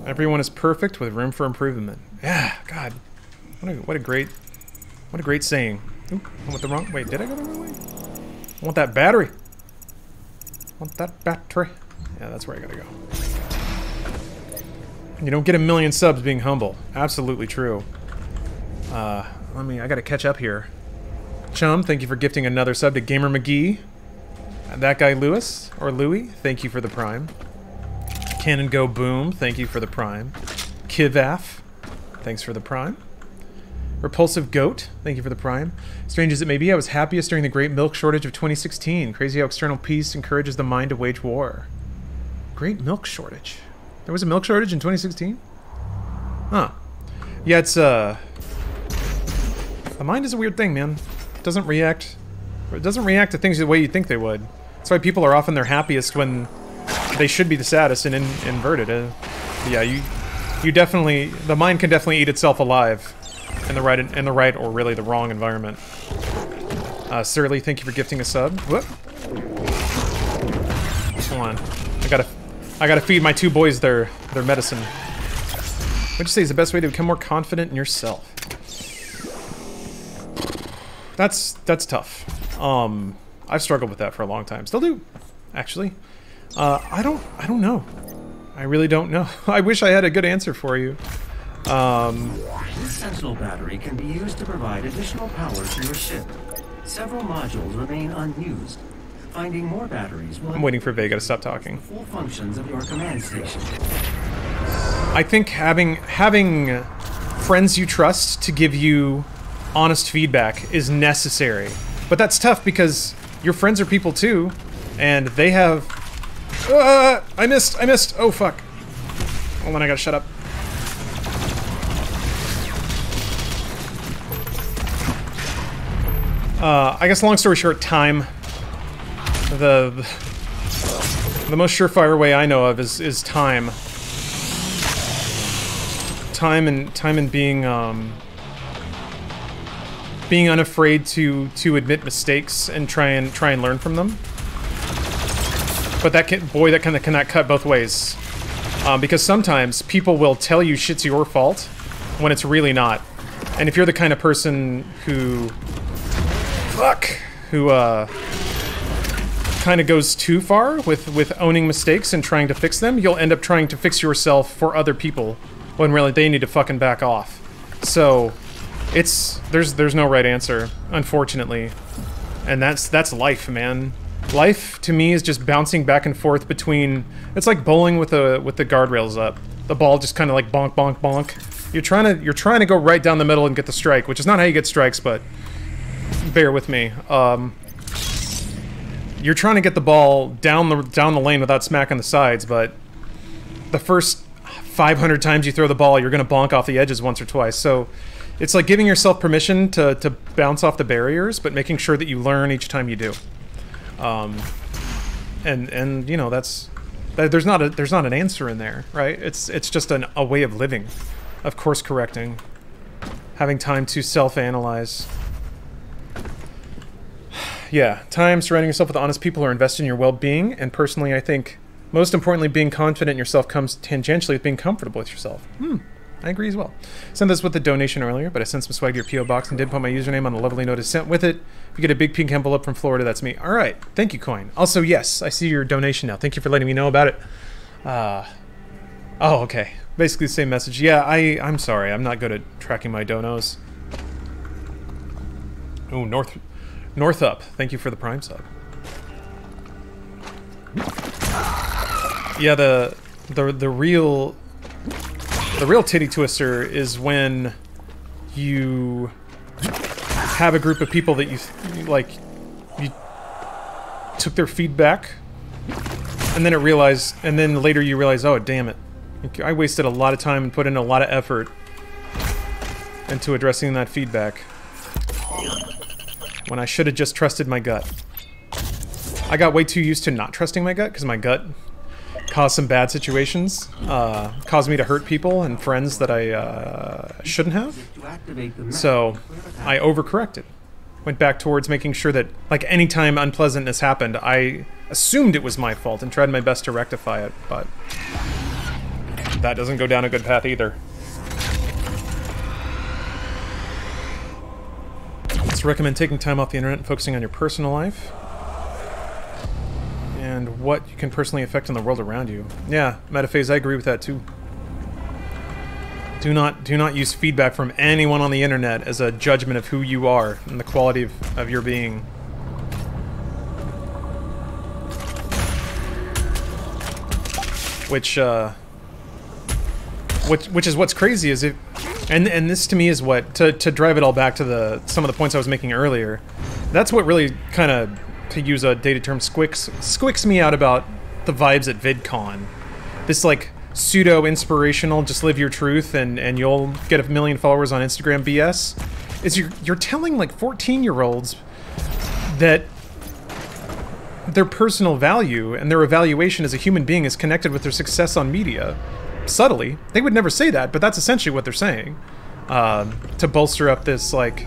Everyone is perfect with room for improvement. Yeah, God. What a great saying. Oop, I went the wrong... Wait, did I go the wrong way? I want that battery. I want that battery. Yeah, that's where I gotta go. You don't get a million subs being humble. Absolutely true. I gotta catch up here. Chum, thank you for gifting another sub to Gamer McGee. That guy Lewis, or Louie, thank you for the prime. Cannon Go Boom, thank you for the prime. Kivaf, thanks for the prime. Repulsive Goat, thank you for the prime. Strange as it may be, I was happiest during the great milk shortage of 2016. Crazy how external peace encourages the mind to wage war. Great milk shortage. There was a milk shortage in 2016? Huh. Yeah, it's The mind is a weird thing, man. It doesn't react to things the way you think they would. That's why people are often their happiest when they should be the saddest and inverted. Yeah, you definitely, the mind can definitely eat itself alive in the right or really the wrong environment. Surly, thank you for gifting a sub. Whoop. Hold on, I gotta feed my two boys their medicine. What'd you say is the best way to become more confident in yourself? That's tough. I've struggled with that for a long time. Still do, actually. I don't know. I really don't know. I wish I had a good answer for you. This sentinel battery can be used to provide additional power to your ship. Several modules remain unused. Finding more batteries will... I'm waiting for Vega to stop talking. ...full functions of your command station. I think having friends you trust to give you honest feedback is necessary. But that's tough because your friends are people too, and they have... I missed! Oh, fuck. Hold on, I gotta shut up. I guess long story short, time. The most surefire way I know of is time. Time and being unafraid to admit mistakes and try and learn from them. But that kind of cannot cut both ways, because sometimes people will tell you shit's your fault when it's really not. And if you're the kind of person who kind of goes too far with owning mistakes and trying to fix them, you'll end up trying to fix yourself for other people when really they need to fucking back off. So there's no right answer, unfortunately. And that's life, man. Life to me is just bouncing back and forth between, it's like bowling with the guardrails up. The ball just kind of like bonk bonk bonk. You're trying to go right down the middle and get the strike, which is not how you get strikes, but bear with me. You're trying to get the ball down the lane without smacking the sides, but the first 500 times you throw the ball, you're going to bonk off the edges once or twice. So it's like giving yourself permission to bounce off the barriers, but making sure that you learn each time you do. And you know, there's not an answer in there, right? It's just a way of living, of course correcting, having time to self-analyze. Yeah, time, surrounding yourself with honest people who are invested in your well-being, and personally I think most importantly being confident in yourself comes tangentially with being comfortable with yourself. I agree as well. Sent this with the donation earlier, but I sent some swag to your P.O. box and did put my username on the lovely note I sent with it. If you get a big pink envelope from Florida, that's me. Alright, thank you, Coin. Also, yes, I see your donation now. Thank you for letting me know about it. Oh, okay. Basically the same message. Yeah, I'm sorry. I'm not good at tracking my donos. Ooh, North Up. Thank you for the Prime sub. Yeah, the real titty twister is when you have a group of people that you took their feedback, and then later you realize, oh damn it, I wasted a lot of time and put in a lot of effort into addressing that feedback when I should have just trusted my gut. I got way too used to not trusting my gut because my gut caused some bad situations, caused me to hurt people and friends that I shouldn't have. So I overcorrected. Went back towards making sure that, like, anytime unpleasantness happened, I assumed it was my fault and tried my best to rectify it, but that doesn't go down a good path either. So recommend taking time off the internet and focusing on your personal life and what you can personally affect in the world around you. Yeah, Metaphase, I agree with that too. Do not use feedback from anyone on the internet as a judgment of who you are and the quality of your being. Which is what's crazy is it, and this to me is what, to drive it all back to some of the points I was making earlier, that's what really kind of, to use a dated term, squicks me out about the vibes at VidCon. This like pseudo-inspirational, just live your truth and you'll get 1 million followers on Instagram BS is you're telling like 14-year-olds that their personal value and their evaluation as a human being is connected with their success on media. Subtly. They would never say that, but that's essentially what they're saying. To bolster up this, like,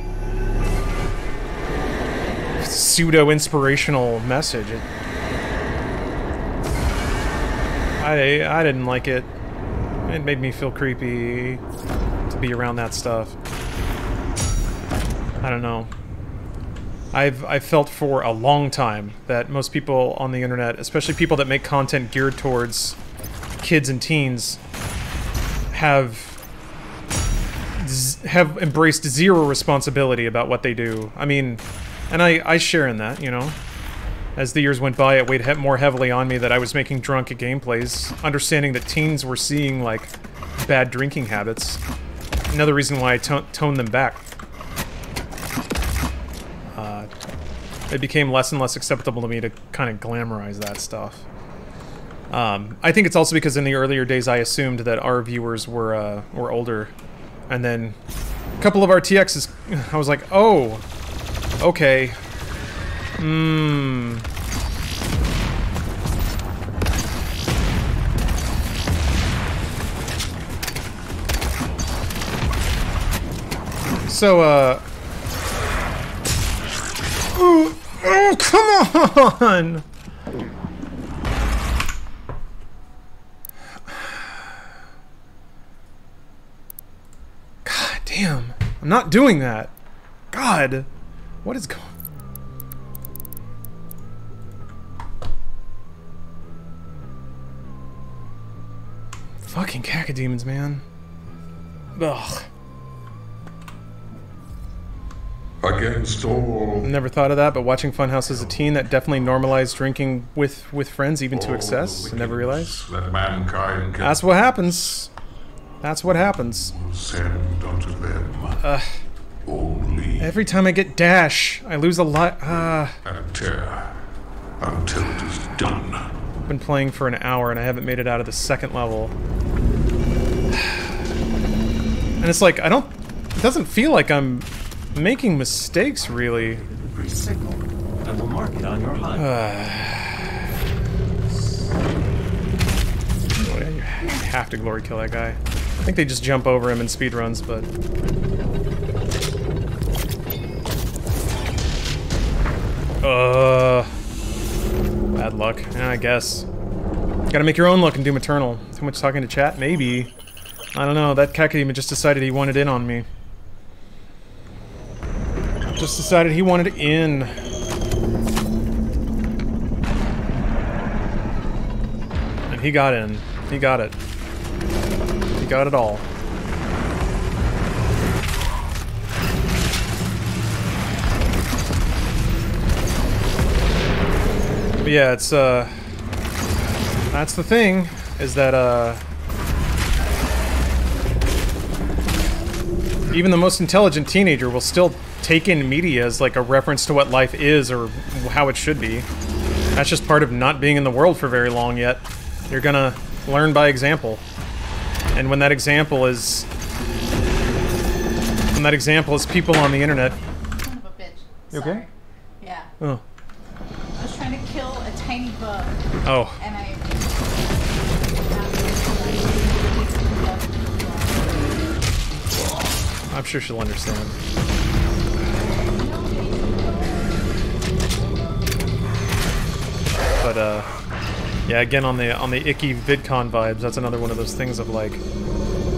pseudo-inspirational message. I didn't like it. It made me feel creepy to be around that stuff. I don't know. I've felt for a long time that most people on the internet, especially people that make content geared towards kids and teens, have embraced zero responsibility about what they do. I mean, and I share in that, you know. As the years went by, it weighed more heavily on me that I was making drunk gameplays, understanding that teens were seeing, like, bad drinking habits. Another reason why I toned them back. It became less and less acceptable to me to kind of glamorize that stuff. I think it's also because in the earlier days I assumed that our viewers were older. And then a couple of RTXs, I was like, oh, okay. So, oh, come on! God damn. I'm not doing that. God. What is going on? Fucking cacodemons, man. Ugh. Against all. Never thought of that, but watching Funhouse as a teen, that definitely normalized drinking with friends, even to excess. I never realized. That mankind can That's what happens. That's what happens. send unto them. Only Every time I get dash, I lose a lot. and tear until it is done. I've been playing for an hour and I haven't made it out of the second level. And it's like, it doesn't feel like I'm making mistakes, really. Signal. I will mark it on your HUD. You have to glory kill that guy. I think they just jump over him in speedruns, but... Bad luck, I guess. Gotta make your own luck in Doom Eternal. Too much talking to chat? Maybe. I don't know, that Kakadema just decided he wanted in on me. Just decided he wanted in. And he got in. He got it. He got it all. But yeah, it's, that's the thing, is that, even the most intelligent teenager will still take in media as like a reference to what life is or how it should be. That's just part of not being in the world for very long yet. You're gonna learn by example. And when that example is... people on the internet... Son of a bitch. You okay? Sorry. Yeah. Oh. I was trying to kill a tiny bug. Oh. And I... I'm sure she'll understand. But yeah, again on the icky VidCon vibes, that's another one of those things of like,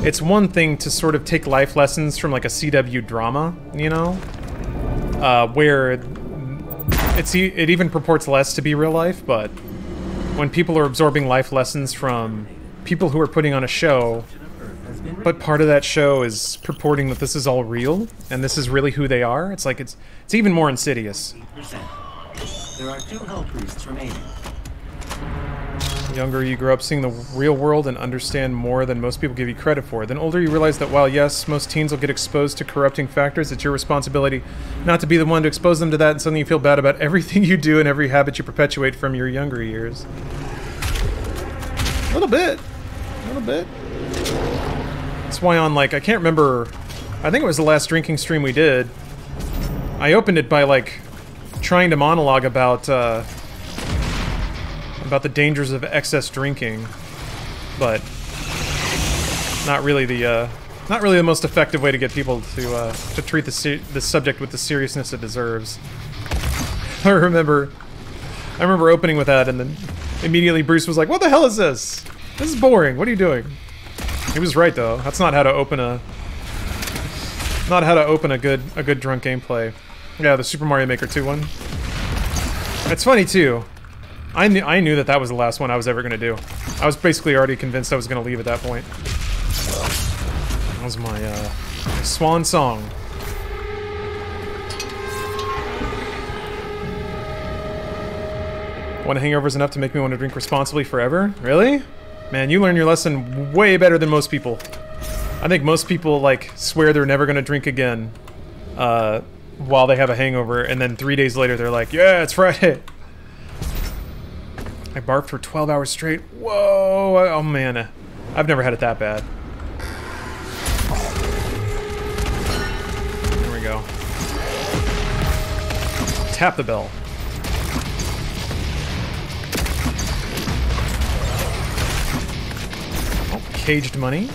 it's one thing to sort of take life lessons from like a CW drama, you know, where it even purports less to be real life, but when people are absorbing life lessons from people who are putting on a show, but part of that show is purporting that this is all real and this is really who they are, it's like it's even more insidious. There are 2 hell priests remaining. The younger you grow up seeing the real world and understand more than most people give you credit for. Then older you realize that while yes, most teens will get exposed to corrupting factors, it's your responsibility not to be the one to expose them to that, and suddenly you feel bad about everything you do and every habit you perpetuate from your younger years. A little bit. A little bit. That's why on, like, I can't remember I think it was the last drinking stream we did. I opened it by, like, trying to monologue about the dangers of excess drinking, but not really the most effective way to get people to treat the subject with the seriousness it deserves. I remember opening with that, and then immediately Bruce was like, "What the hell is this? This is boring. What are you doing?" He was right though. That's not how to open a good drunk gameplay. Yeah, the Super Mario Maker 2 one. It's funny too. I knew that was the last one I was ever gonna do. I was basically already convinced I was gonna leave at that point. That was my swan song. One hangover is enough to make me want to drink responsibly forever? Really? Man, you learn your lesson way better than most people. I think most people, like, swear they're never gonna drink again while they have a hangover, and then 3 days later they're like, yeah, it's Friday. I barfed for 12 hours straight. Whoa! Oh man, I've never had it that bad. There we go. Tap the bell. Oh, caged money.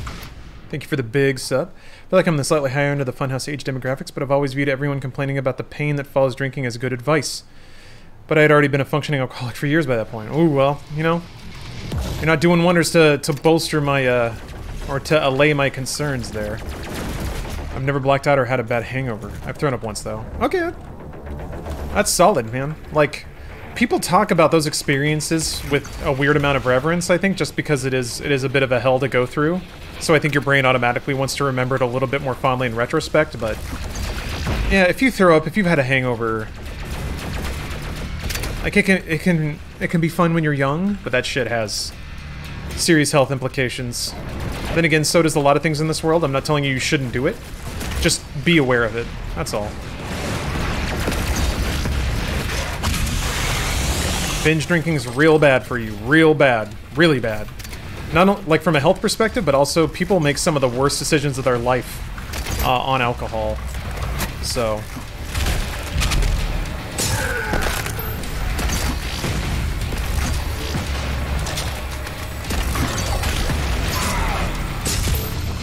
Thank you for the big sub. I feel like I'm the slightly higher end of the Funhouse age demographics, but I've always viewed everyone complaining about the pain that follows drinking as good advice. But I had already been a functioning alcoholic for years by that point. Ooh, well, you know, you're not doing wonders to bolster my, or to allay my concerns there. I've never blacked out or had a bad hangover. I've thrown up once, though. Okay. That's solid, man. Like, people talk about those experiences with a weird amount of reverence, I think, just because it is a bit of a hell to go through. So I think your brain automatically wants to remember it a little bit more fondly in retrospect, but... yeah, if you throw up, if you've had a hangover... like, it can be fun when you're young, but that shit has serious health implications. Then again, so does a lot of things in this world. I'm not telling you you shouldn't do it. Just be aware of it. That's all. Binge drinking is real bad for you. Real bad. Really bad. Not like from a health perspective, but also people make some of the worst decisions of their life on alcohol. So...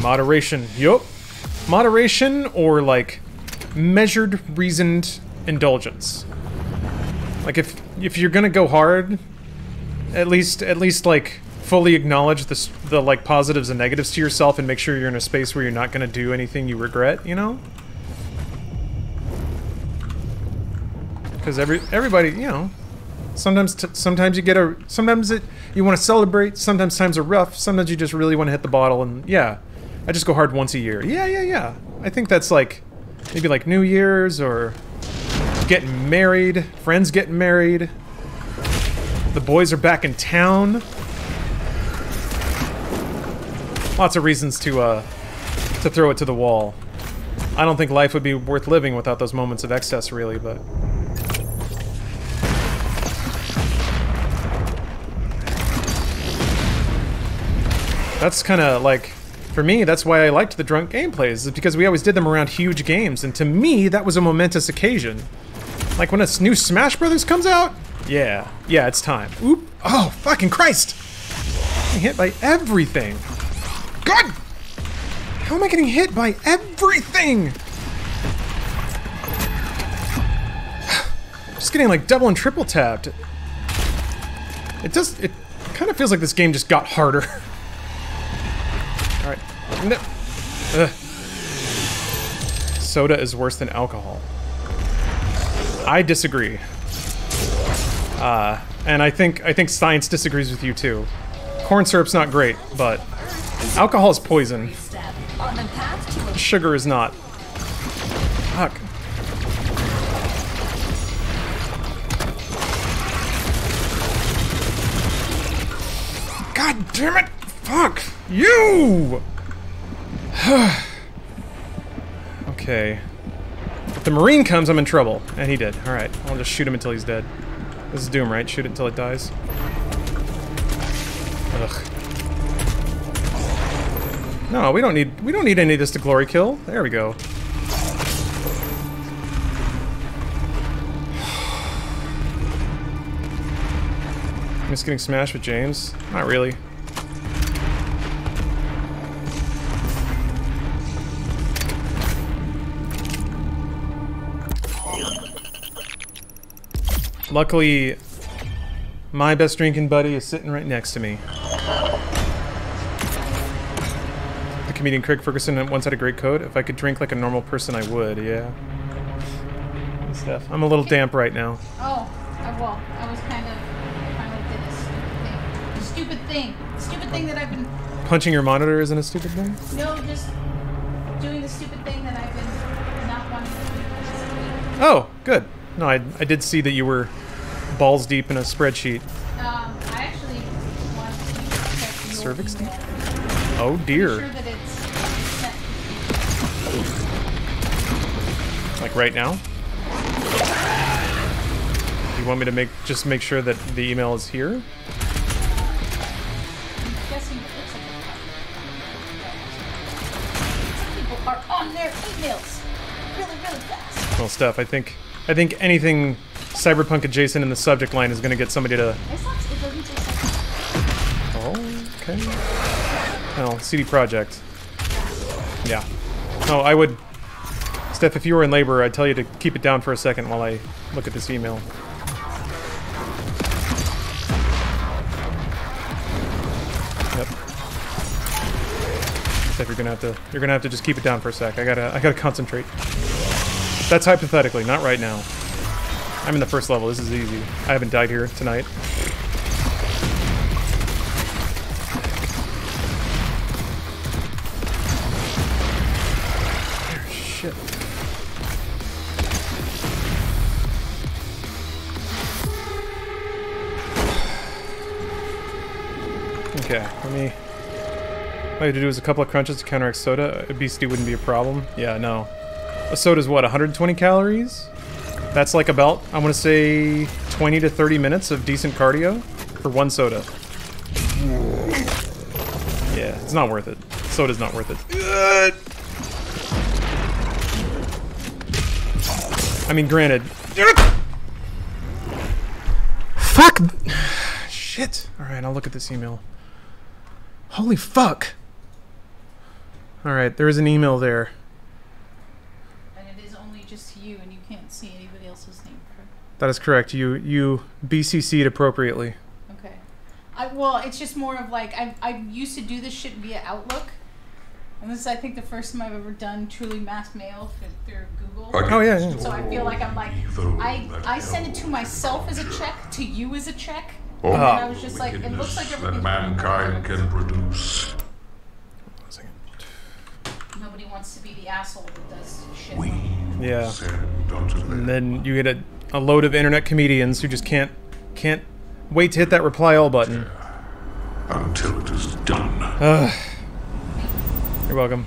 moderation. Yup. Moderation or, like, measured, reasoned indulgence. Like, if you're gonna go hard, at least like, fully acknowledge the like, positives and negatives to yourself and make sure you're in a space where you're not gonna do anything you regret, you know? Because everybody, you know, sometimes you get you want to celebrate, sometimes times are rough, sometimes you just really want to hit the bottle, and yeah. I just go hard once a year. Yeah. I think that's like, maybe like New Year's or getting married, friends getting married. The boys are back in town. Lots of reasons to throw it to the wall. I don't think life would be worth living without those moments of excess, really, but... that's kind of like... for me, that's why I liked the drunk gameplays, is because we always did them around huge games, and to me, that was a momentous occasion. Like when a new Smash Brothers comes out? Yeah, it's time. Oop! Oh, fucking Christ! I'm hit by everything! God! How am I getting hit by everything? Just getting like double and triple tapped. It kind of feels like this game just got harder. Alright. No. Ugh. Soda is worse than alcohol. I disagree. And I think science disagrees with you too. Corn syrup's not great, but alcohol is poison. Sugar is not. Fuck. God damn it! Fuck you! Okay. If the Marine comes, I'm in trouble. And he did. Alright, I'll just shoot him until he's dead. This is Doom, right? Shoot it until it dies. Ugh. No, we don't need any of this to glory kill. There we go. I'm just getting smashed with James. Not really. Luckily, my best drinking buddy is sitting right next to me. The comedian Craig Ferguson once had a great quote. If I could drink like a normal person, I would, yeah. And stuff. I'm a little damp right now. Oh, well, I was kind of did a stupid thing. The stupid thing that I've been... Punching your monitor isn't a stupid thing? No, just doing the stupid thing that I've been not wanting to do. Oh, good. No, I did see that you were balls deep in a spreadsheet. I actually want to check your Cervix deep? email. Oh dear. I'm sure that it's sent. Like right now? You want me to just make sure that the email is here? I'm guessing it looks like some people are on their emails really, really fast. Well, Steph, I think anything cyberpunk adjacent in the subject line is going to get somebody to... It's not, it doesn't say something. Oh, okay. Well, CD Projekt. Yeah. No, I would... Steph, if you were in labor, I'd tell you to keep it down for a second while I look at this email. Yep. Steph, you're gonna have to just keep it down for a sec. I gotta concentrate. That's hypothetically, not right now. I'm in the first level. This is easy. I haven't died here tonight. Shit. Okay, let me... All I have to do is a couple of crunches to counteract soda. Obesity wouldn't be a problem. Yeah, no. A soda's what, 120 calories? That's like about, I want to say, 20 to 30 minutes of decent cardio for one soda. Yeah, it's not worth it. Soda's not worth it. I mean, granted. Fuck! Shit. Alright, I'll look at this email. Holy fuck! Alright, there is an email there. Just you, and you can't see anybody else's name, correct? That is correct. You BCC'd appropriately. Okay. Well, it's just more of like, I used to do this shit via Outlook, and this is, I think, the first time I've ever done truly mass mail through Google. Oh, yeah. So I feel like I'm like, I send it to myself as a check, to you as a check, and I was just like, it looks like everything that mankind can produce. Nobody wants to be the asshole that does shit. Yeah. And then you get a load of internet comedians who just can't wait to hit that reply all button. Until it is done. You're welcome.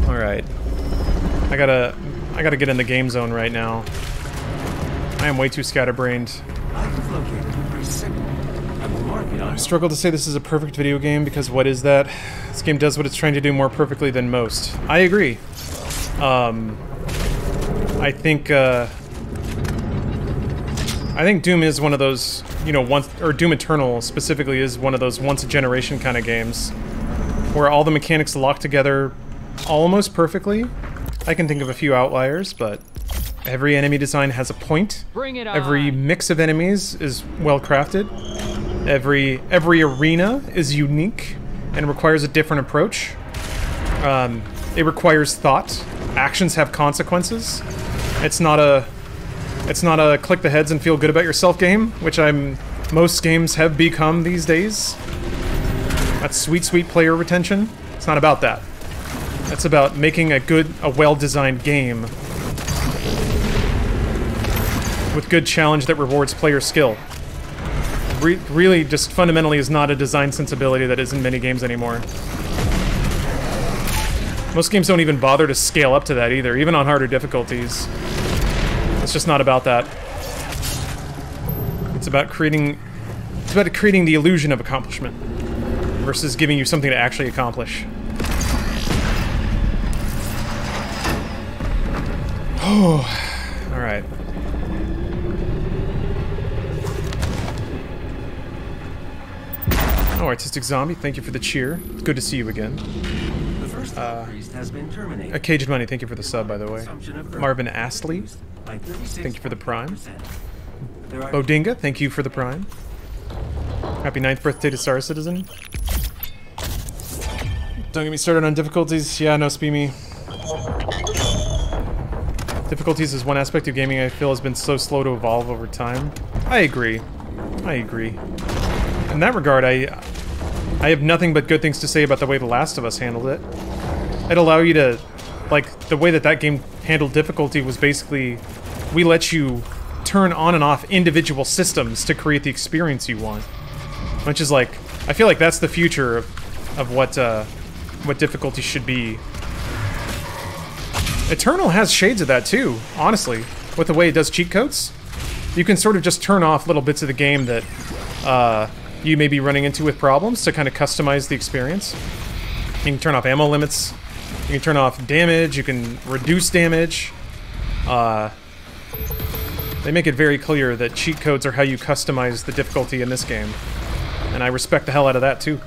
All right. I gotta get in the game zone right now. I am way too scatterbrained. I struggle to say this is a perfect video game because what is that? This game does what it's trying to do more perfectly than most. I agree. I think Doom is one of those, you know, Doom Eternal specifically is one of those once-a-generation kind of games where all the mechanics lock together almost perfectly. I can think of a few outliers, but every enemy design has a point. Bring it on. Every mix of enemies is well-crafted. Every arena is unique and requires a different approach. It requires thought. Actions have consequences. It's not a click the heads and feel good about yourself game, which most games have become these days. That's sweet player retention. It's not about that. It's about making a well-designed game with good challenge that rewards player skill. Really, just fundamentally is not a design sensibility that is in many games anymore. Most games don't even bother to scale up to that either, even on harder difficulties. It's just not about that. It's about creating the illusion of accomplishment versus giving you something to actually accomplish. Alright. Oh, Artistic Zombie, thank you for the cheer. It's good to see you again. The first priest has been terminated. Caged Money, thank you for the sub, by the way. Marvin Astley, thank you for the prime. Bodinga, thank you for the prime. Happy 9th birthday to Star Citizen. Don't get me started on difficulties. Yeah, no, Speemy. Difficulties is one aspect of gaming I feel has been so slow to evolve over time. I agree. I agree. In that regard, I have nothing but good things to say about the way The Last of Us handled it. It'd allow you to, like, the way that that game handled difficulty was basically, we let you turn on and off individual systems to create the experience you want. Which is like, I feel like that's the future of what difficulty should be. Eternal has shades of that too, honestly, with the way it does cheat codes. You can sort of just turn off little bits of the game that you may be running into with problems to kind of customize the experience. You can turn off ammo limits, you can turn off damage, you can reduce damage. They make it very clear that cheat codes are how you customize the difficulty in this game. And I respect the hell out of that too.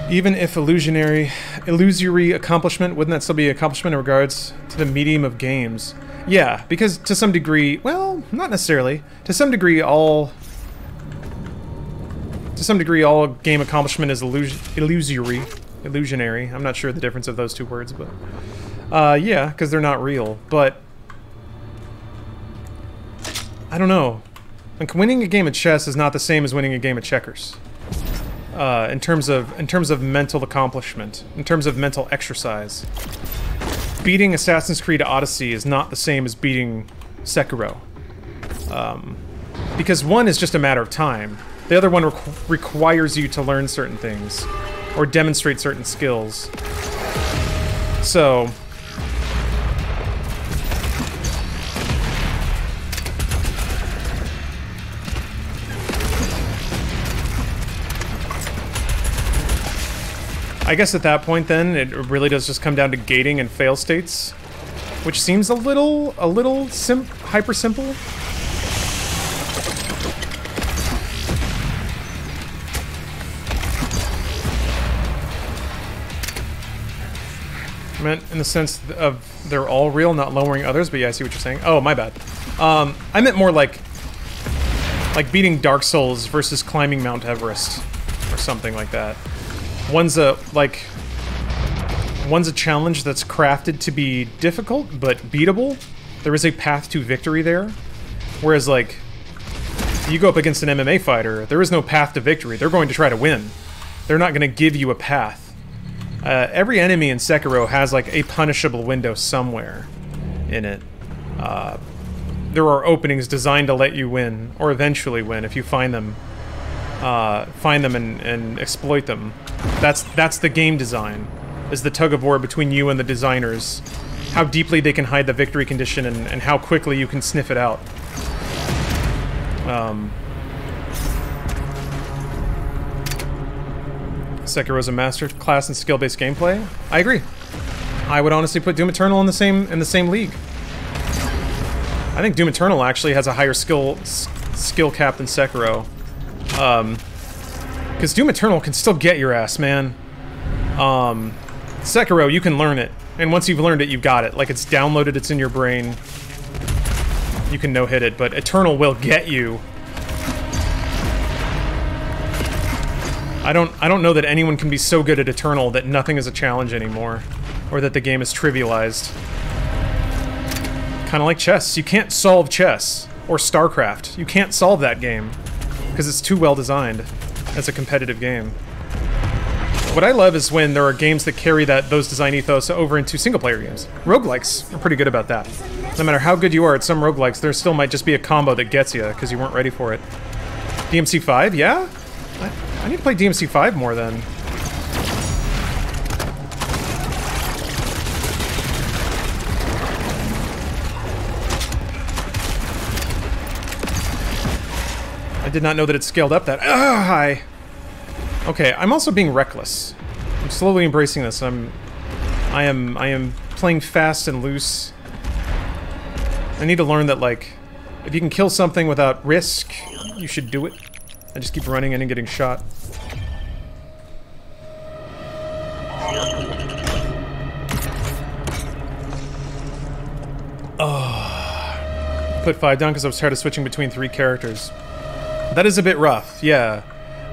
Even if illusory accomplishment, wouldn't that still be accomplishment in regards to the medium of games? Yeah, because to some degree, well, not necessarily. To some degree, all game accomplishment is illusionary. I'm not sure the difference of those two words, but yeah, because they're not real. But I don't know. Like, winning a game of chess is not the same as winning a game of checkers. In terms of mental accomplishment, in terms of mental exercise. Beating Assassin's Creed Odyssey is not the same as beating Sekiro. Because one is just a matter of time. The other one requires you to learn certain things, or demonstrate certain skills. So... I guess at that point then, it really does just come down to gating and fail states, which seems a little hyper simple. I meant in the sense of they're all real, not lowering others, but yeah, I see what you're saying. Oh, my bad. I meant more like beating Dark Souls versus climbing Mount Everest, or something like that. One's a challenge that's crafted to be difficult, but beatable. There is a path to victory there. Whereas, like, you go up against an MMA fighter, there is no path to victory. They're going to try to win. They're not going to give you a path. Every enemy in Sekiro has, like, a punishable window somewhere in it. There are openings designed to let you win, or eventually win, if you find them. And exploit them. That's the game design, is the tug of war between you and the designers. How deeply they can hide the victory condition and how quickly you can sniff it out. Sekiro's a master class in skill-based gameplay. I agree. I would honestly put Doom Eternal in the same league. I think Doom Eternal actually has a higher skill cap than Sekiro. Because Doom Eternal can still get your ass, man. Sekiro, you can learn it. And once you've learned it, you've got it. Like, it's downloaded, it's in your brain. You can no-hit it, but Eternal will get you. I don't know that anyone can be so good at Eternal that nothing is a challenge anymore. Or that the game is trivialized. Kinda like chess. You can't solve chess. Or StarCraft. You can't solve that game. Because it's too well designed as a competitive game. What I love is when there are games that carry those design ethos over into single-player games. Roguelikes are pretty good about that. No matter how good you are at some roguelikes, there still might just be a combo that gets you because you weren't ready for it. DMC5? Yeah? I need to play DMC5 more then. I did not know that it scaled up that. Hi. Okay, I'm also being reckless. I'm slowly embracing this. I'm I am playing fast and loose. I need to learn that, like, if you can kill something without risk, you should do it. I just keep running in and getting shot. Oh. Put 5 down because I was tired of switching between 3 characters. That is a bit rough, yeah.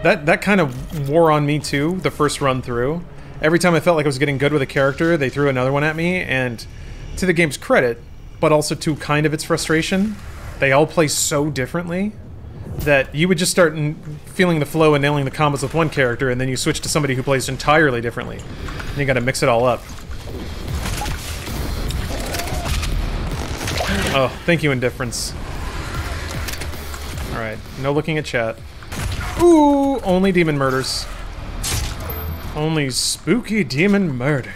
That kind of wore on me too, the first run through. Every time I felt like I was getting good with a character, they threw another one at me, and to the game's credit, but also to kind of its frustration, they all play so differently that you would just start feeling the flow and nailing the combos with one character, and then you switch to somebody who plays entirely differently. And you gotta mix it all up. Oh, thank you, Indifference. Alright, no looking at chat. Ooh, only demon murders. Only spooky demon murder.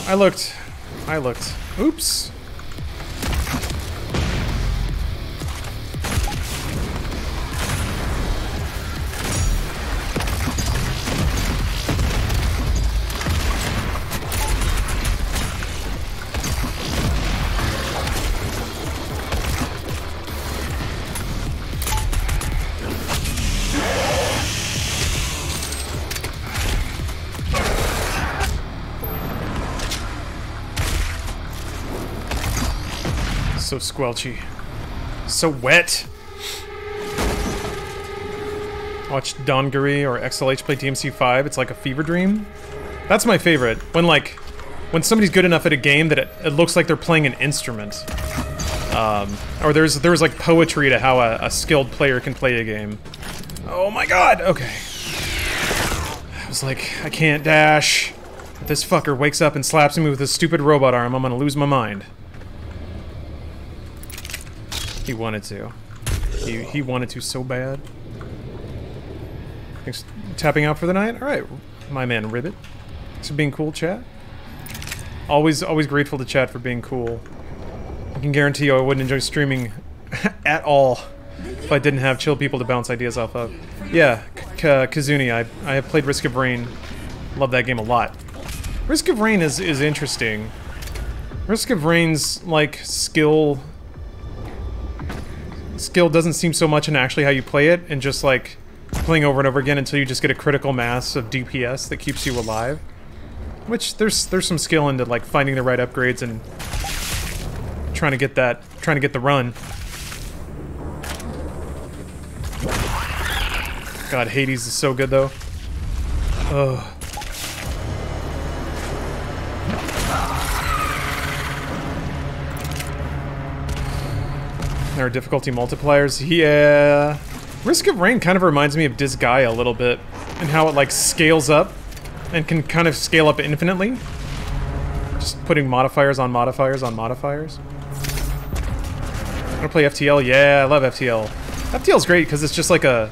I looked. Oops. So squelchy. So wet. Watch Dongari or XLH play DMC5, it's like a fever dream. That's my favorite. When somebody's good enough at a game that it looks like they're playing an instrument. Or there's like poetry to how a skilled player can play a game. Oh my god! Okay. I was like, I can't dash. If this fucker wakes up and slaps me with his stupid robot arm, I'm gonna lose my mind. He wanted to. He wanted to so bad. Thanks for tapping out for the night. All right, my man Ribbit. Thanks for being cool, chat. Always grateful to chat for being cool. I can guarantee you I wouldn't enjoy streaming at all if I didn't have chill people to bounce ideas off of. Yeah, Kazuni, I have played Risk of Rain. Love that game a lot. Risk of Rain is interesting. Risk of Rain's like skill doesn't seem so much in actually how you play it, and just like playing over and over again until you just get a critical mass of DPS that keeps you alive. Which there's some skill into like finding the right upgrades and trying to get the run. God, Hades is so good though. Ugh. There are difficulty multipliers. Yeah. Risk of Rain kind of reminds me of Disgaea a little bit, and how it like scales up and can kind of scale up infinitely. Just putting modifiers on modifiers on modifiers. Wanna play FTL? Yeah, I love FTL. FTL's great because it's just like a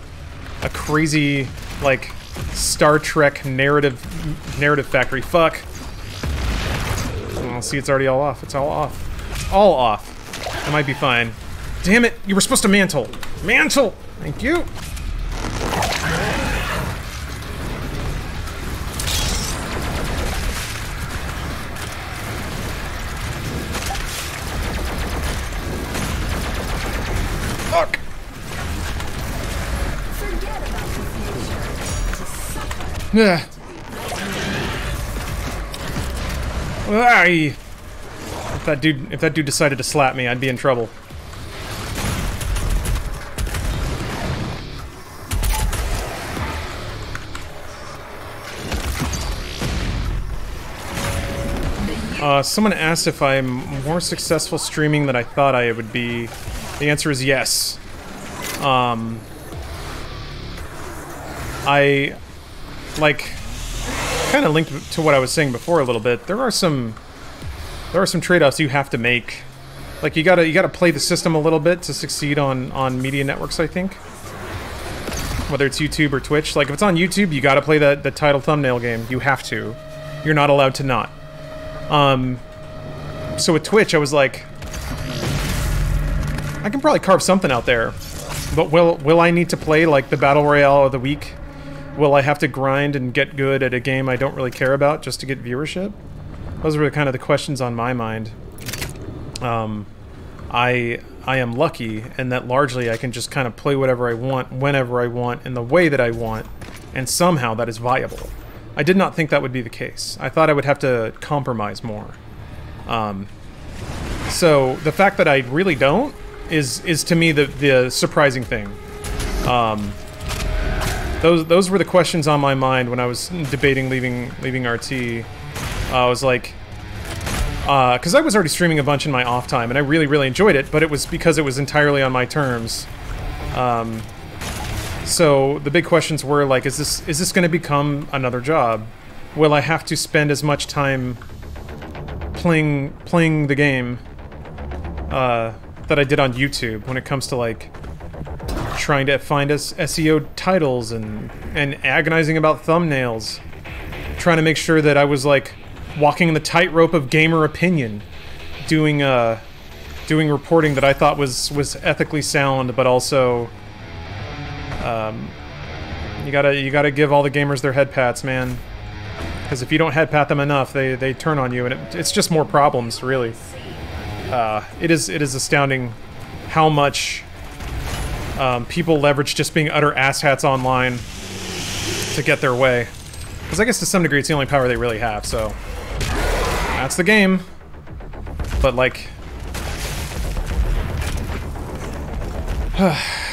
crazy like Star Trek narrative factory. Fuck. Oh, see, it's already all off. It's all off. All off. I might be fine. Damn it! You were supposed to mantle! Mantle! Thank you! Fuck! Yeah. If that dude decided to slap me, I'd be in trouble. Someone asked if I'm more successful streaming than I thought I would be. The answer is yes. I, like, kind of linked to what I was saying before a little bit. There are some trade-offs you have to make. Like, you gotta play the system a little bit to succeed on media networks, I think. whether it's YouTube or Twitch. Like, if it's on YouTube, you gotta play the title thumbnail game. You have to. You're not allowed to not. So with Twitch, I was like, I can probably carve something out there. But will I need to play, like, the Battle Royale of the week? Will I have to grind and get good at a game I don't really care about just to get viewership? Those were kind of the questions on my mind. I am lucky in that largely I can just kind of play whatever I want, whenever I want, in the way that I want, and somehow that is viable. I did not think that would be the case. I thought I would have to compromise more. So the fact that I really don't is to me the surprising thing. Those were the questions on my mind when I was debating leaving RT. I was like, because I was already streaming a bunch in my off time, and I really enjoyed it, but it was because it was entirely on my terms. So the big questions were like, is this going to become another job? Will I have to spend as much time playing the game that I did on YouTube when it comes to like trying to find us SEO titles and agonizing about thumbnails, trying to make sure that I was like walking the tightrope of gamer opinion, doing reporting that I thought was ethically sound, but also you gotta give all the gamers their head pats, man. Because if you don't head pat them enough, they turn on you, and it's just more problems, really. It is astounding how much people leverage just being utter asshats online to get their way. Because I guess to some degree it's the only power they really have, so that's the game. But like,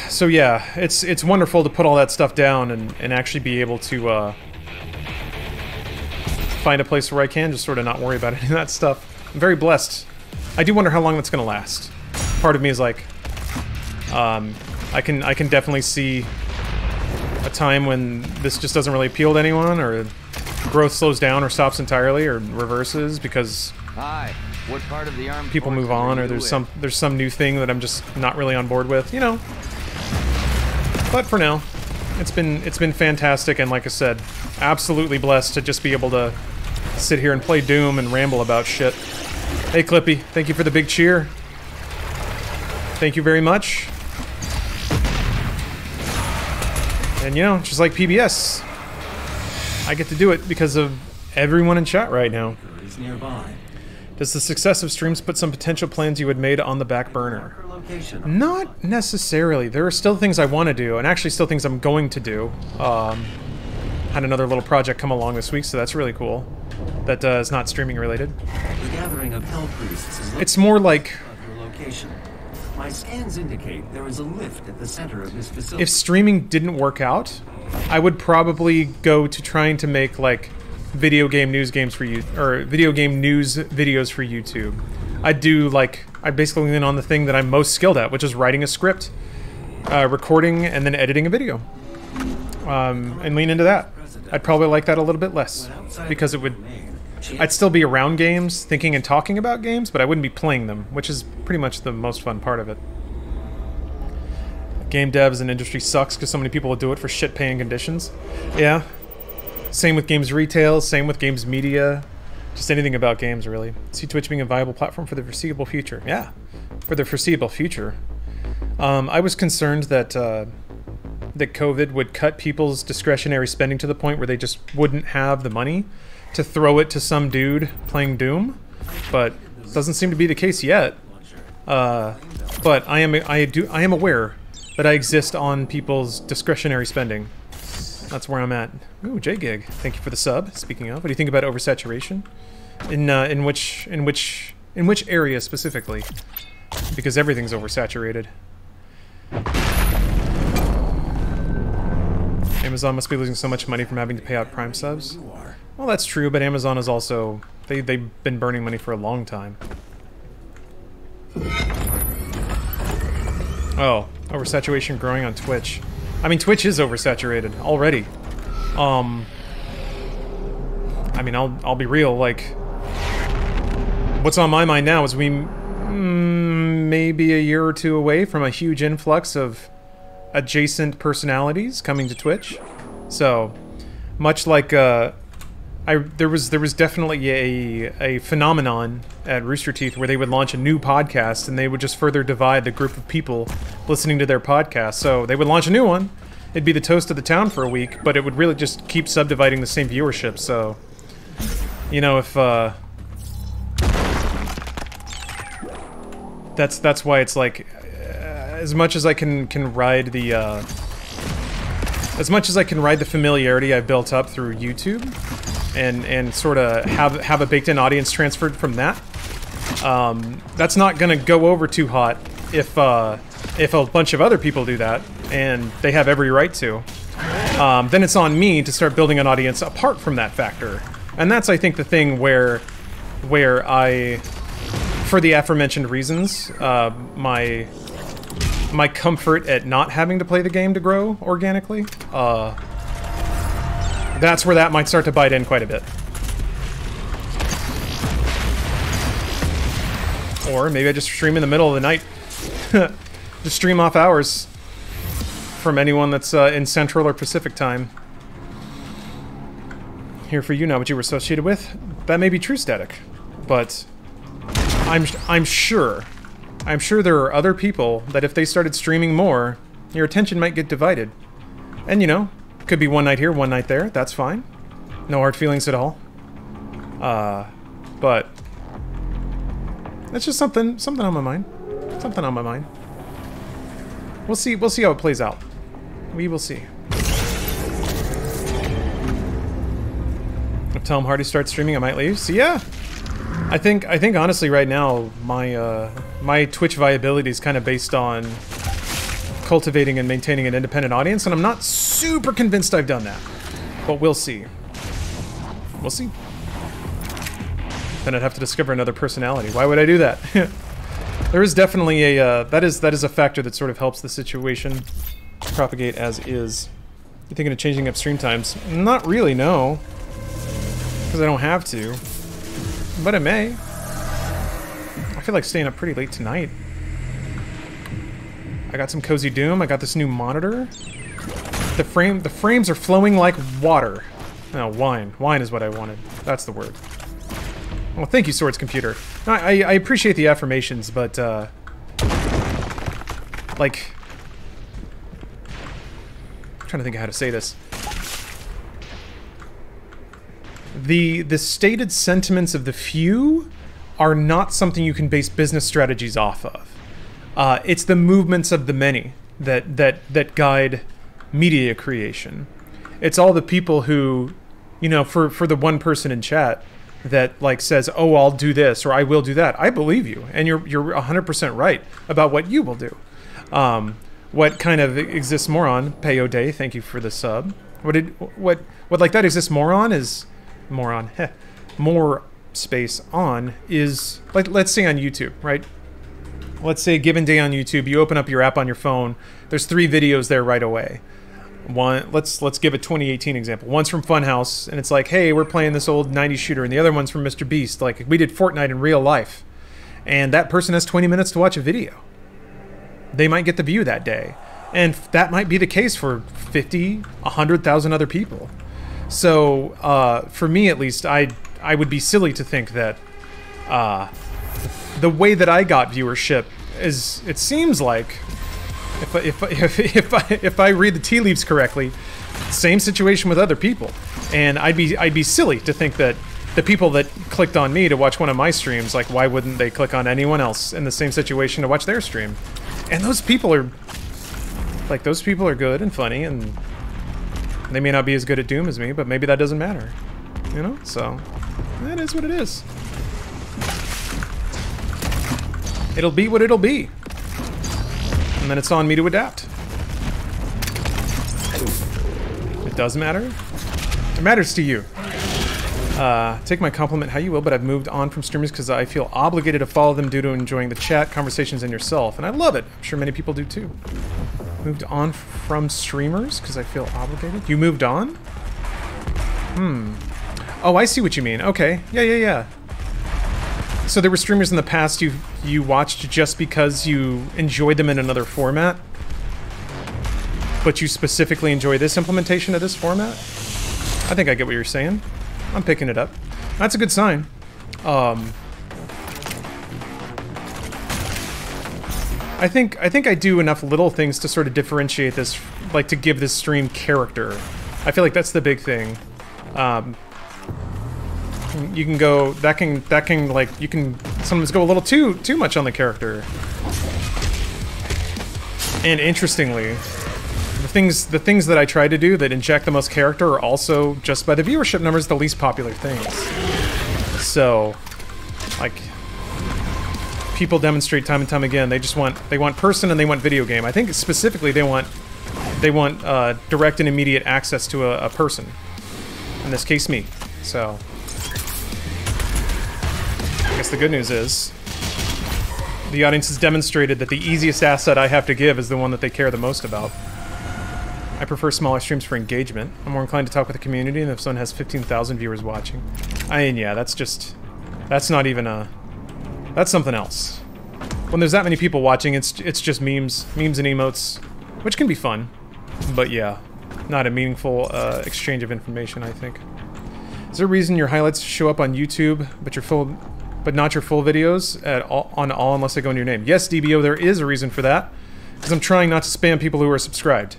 so yeah, it's wonderful to put all that stuff down and actually be able to find a place where I can just sort of not worry about any of that stuff. I'm very blessed. I do wonder how long that's gonna last. Part of me is like, I can definitely see a time when this just doesn't really appeal to anyone, or growth slows down or stops entirely or reverses because what part of the armed people move on, or there's some new thing that I'm just not really on board with, you know. But for now, it's been fantastic, and like I said, absolutely blessed to just be able to sit here and play Doom and ramble about shit. Hey Clippy, thank you for the big cheer. Thank you very much. And you know, just like PBS, I get to do it because of everyone in chat right now. Does the success of streams put some potential plans you had made on the back burner? Not necessarily. There are still things I want to do, and actually still things I'm going to do. Had another little project come along this week, so that's really cool. That is not streaming related. The gathering of hell priests is it's more like your location. My scans indicate there is a lift at the center of this facility. If streaming didn't work out, I would probably go to trying to make like video game news games for you, or video game news videos for YouTube. I basically lean on the thing that I'm most skilled at, which is writing a script, recording, and then editing a video. And lean into that. I'd probably like that a little bit less, because I'd still be around games, thinking and talking about games, but I wouldn't be playing them, which is pretty much the most fun part of it. Game dev as an industry sucks because so many people will do it for shit-paying conditions. Yeah. Same with games retail, same with games media. Just anything about games, really. See Twitch being a viable platform for the foreseeable future. Yeah, for the foreseeable future. I was concerned that that COVID would cut people's discretionary spending to the point where they just wouldn't have the money to throw it to some dude playing Doom, but it doesn't seem to be the case yet. But I am aware that I exist on people's discretionary spending. That's where I'm at. Ooh, J-Gig, thank you for the sub. Speaking of, what do you think about oversaturation? In which area specifically? Because everything's oversaturated. Amazon must be losing so much money from having to pay out Prime subs. Well, that's true, but Amazon is also... They've been burning money for a long time. Oh, oversaturation growing on Twitch. I mean, Twitch is oversaturated already. I mean, I'll be real, like... What's on my mind now is we maybe a year or two away from a huge influx of adjacent personalities coming to Twitch. So, much like there was definitely a phenomenon at Rooster Teeth where they would launch a new podcast and they would just further divide the group of people listening to their podcast. So they would launch a new one. It'd be the toast of the town for a week, but it would really just keep subdividing the same viewership. So, you know, if that's why it's like, as much as I can ride the as much as I can ride the familiarity I've built up through YouTube, and sort of have a baked-in audience transferred from that, that's not gonna go over too hot if a bunch of other people do that, and they have every right to. Then it's on me to start building an audience apart from that factor, and that's, I think, the thing where I, for the aforementioned reasons, my comfort at not having to play the game to grow organically, that's where that might start to bite in quite a bit. Or maybe I just stream in the middle of the night. Just stream off hours from anyone that's in Central or Pacific time. Here for you, not what you were associated with. That may be true, Static, but I'm sure there are other people that if they started streaming more, your attention might get divided. And you know, could be one night here, one night there, that's fine. No hard feelings at all. But that's just something on my mind. Something on my mind. We'll see how it plays out. We will see. If Tom Hardy starts streaming, I might leave. So yeah. I think honestly right now my Twitch viability is kind of based on cultivating and maintaining an independent audience, and I'm not super convinced I've done that. But we'll see. We'll see. Then I'd have to discover another personality. Why would I do that? There is definitely a that is a factor that sort of helps the situation propagate as is. You thinking of changing up stream times? Not really, no. Because I don't have to. But it may. I feel like staying up pretty late tonight. I got some Cozy Doom. I got this new monitor. The frames are flowing like water. No, wine. Wine is what I wanted. That's the word. Well, thank you, Swords Computer. No, I appreciate the affirmations, but like, I'm trying to think of how to say this. The stated sentiments of the few are not something you can base business strategies off of. It's the movements of the many that guide media creation. It's all the people who, you know, for the one person in chat that like says, "Oh, I'll do this" or "I will do that." I believe you, and you're 100% right about what you will do. What kind of exists more on Payo Day? Thank you for the sub. What like that exists more on is more space on is like, let's say on YouTube, right? Let's say a given day on YouTube, you open up your app on your phone. There's 3 videos there right away. One, let's give a 2018 example. One's from Funhouse, and it's like, hey, we're playing this old 90s shooter, and the other one's from Mr. Beast. Like, we did Fortnite in real life. And that person has 20 minutes to watch a video. They might get the view that day. And that might be the case for 50, 100,000 other people. So, for me at least, I would be silly to think that the way that I got viewership is, it seems like, if I read the tea leaves correctly, same situation with other people, and I'd be silly to think that the people that clicked on me to watch one of my streams, like, why wouldn't they click on anyone else in the same situation to watch their stream? And those people are good and funny, and they may not be as good at Doom as me, but maybe that doesn't matter, you know? So that is what it is. It'll be what it'll be. And then it's on me to adapt. It does matter. It matters to you. Take my compliment how you will, but I've moved on from streamers because I feel obligated to follow them due to enjoying the chat, conversations, and yourself. And I love it. I'm sure many people do too. Moved on from streamers because I feel obligated? You moved on? Oh, I see what you mean. Okay. Yeah. So there were streamers in the past you watched just because you enjoyed them in another format? but you specifically enjoy this implementation of this format. I think I get what you're saying. I'm picking it up. That's a good sign. I think I do enough little things to sort of differentiate this, like to give this stream character. I feel like that's the big thing. You can go, that can like, you can sometimes go a little too much on the character. And interestingly, the things that I try to do that inject the most character are also, just by the viewership numbers, the least popular things. So, like, people demonstrate time and time again, they want person and they want video game. I think specifically they want direct and immediate access to a person. In this case, me. So, I guess the good news is, the audience has demonstrated that the easiest asset I have to give is the one that they care the most about. I prefer smaller streams for engagement. I'm more inclined to talk with the community, and if someone has 15,000 viewers watching. I mean, yeah, that's not even a... That's something else. When there's that many people watching, it's just memes and emotes, which can be fun. But yeah, not a meaningful exchange of information, I think. Is there a reason your highlights show up on YouTube, but not your full videos on all unless they go in your name? Yes, DBO, there is a reason for that, because I'm trying not to spam people who are subscribed.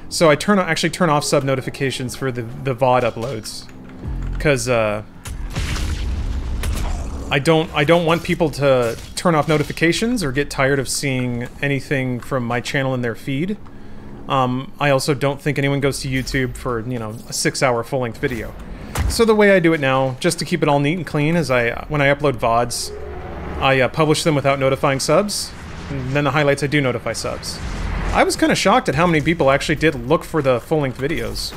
So I actually turn off sub notifications for the VOD uploads, because I don't want people to turn off notifications or get tired of seeing anything from my channel in their feed. I also don't think anyone goes to YouTube for, you know, a 6-hour full-length video. So the way I do it now, just to keep it all neat and clean, is when I upload VODs, I publish them without notifying subs, and then the highlights I do notify subs. I was kind of shocked at how many people actually did look for the full-length videos.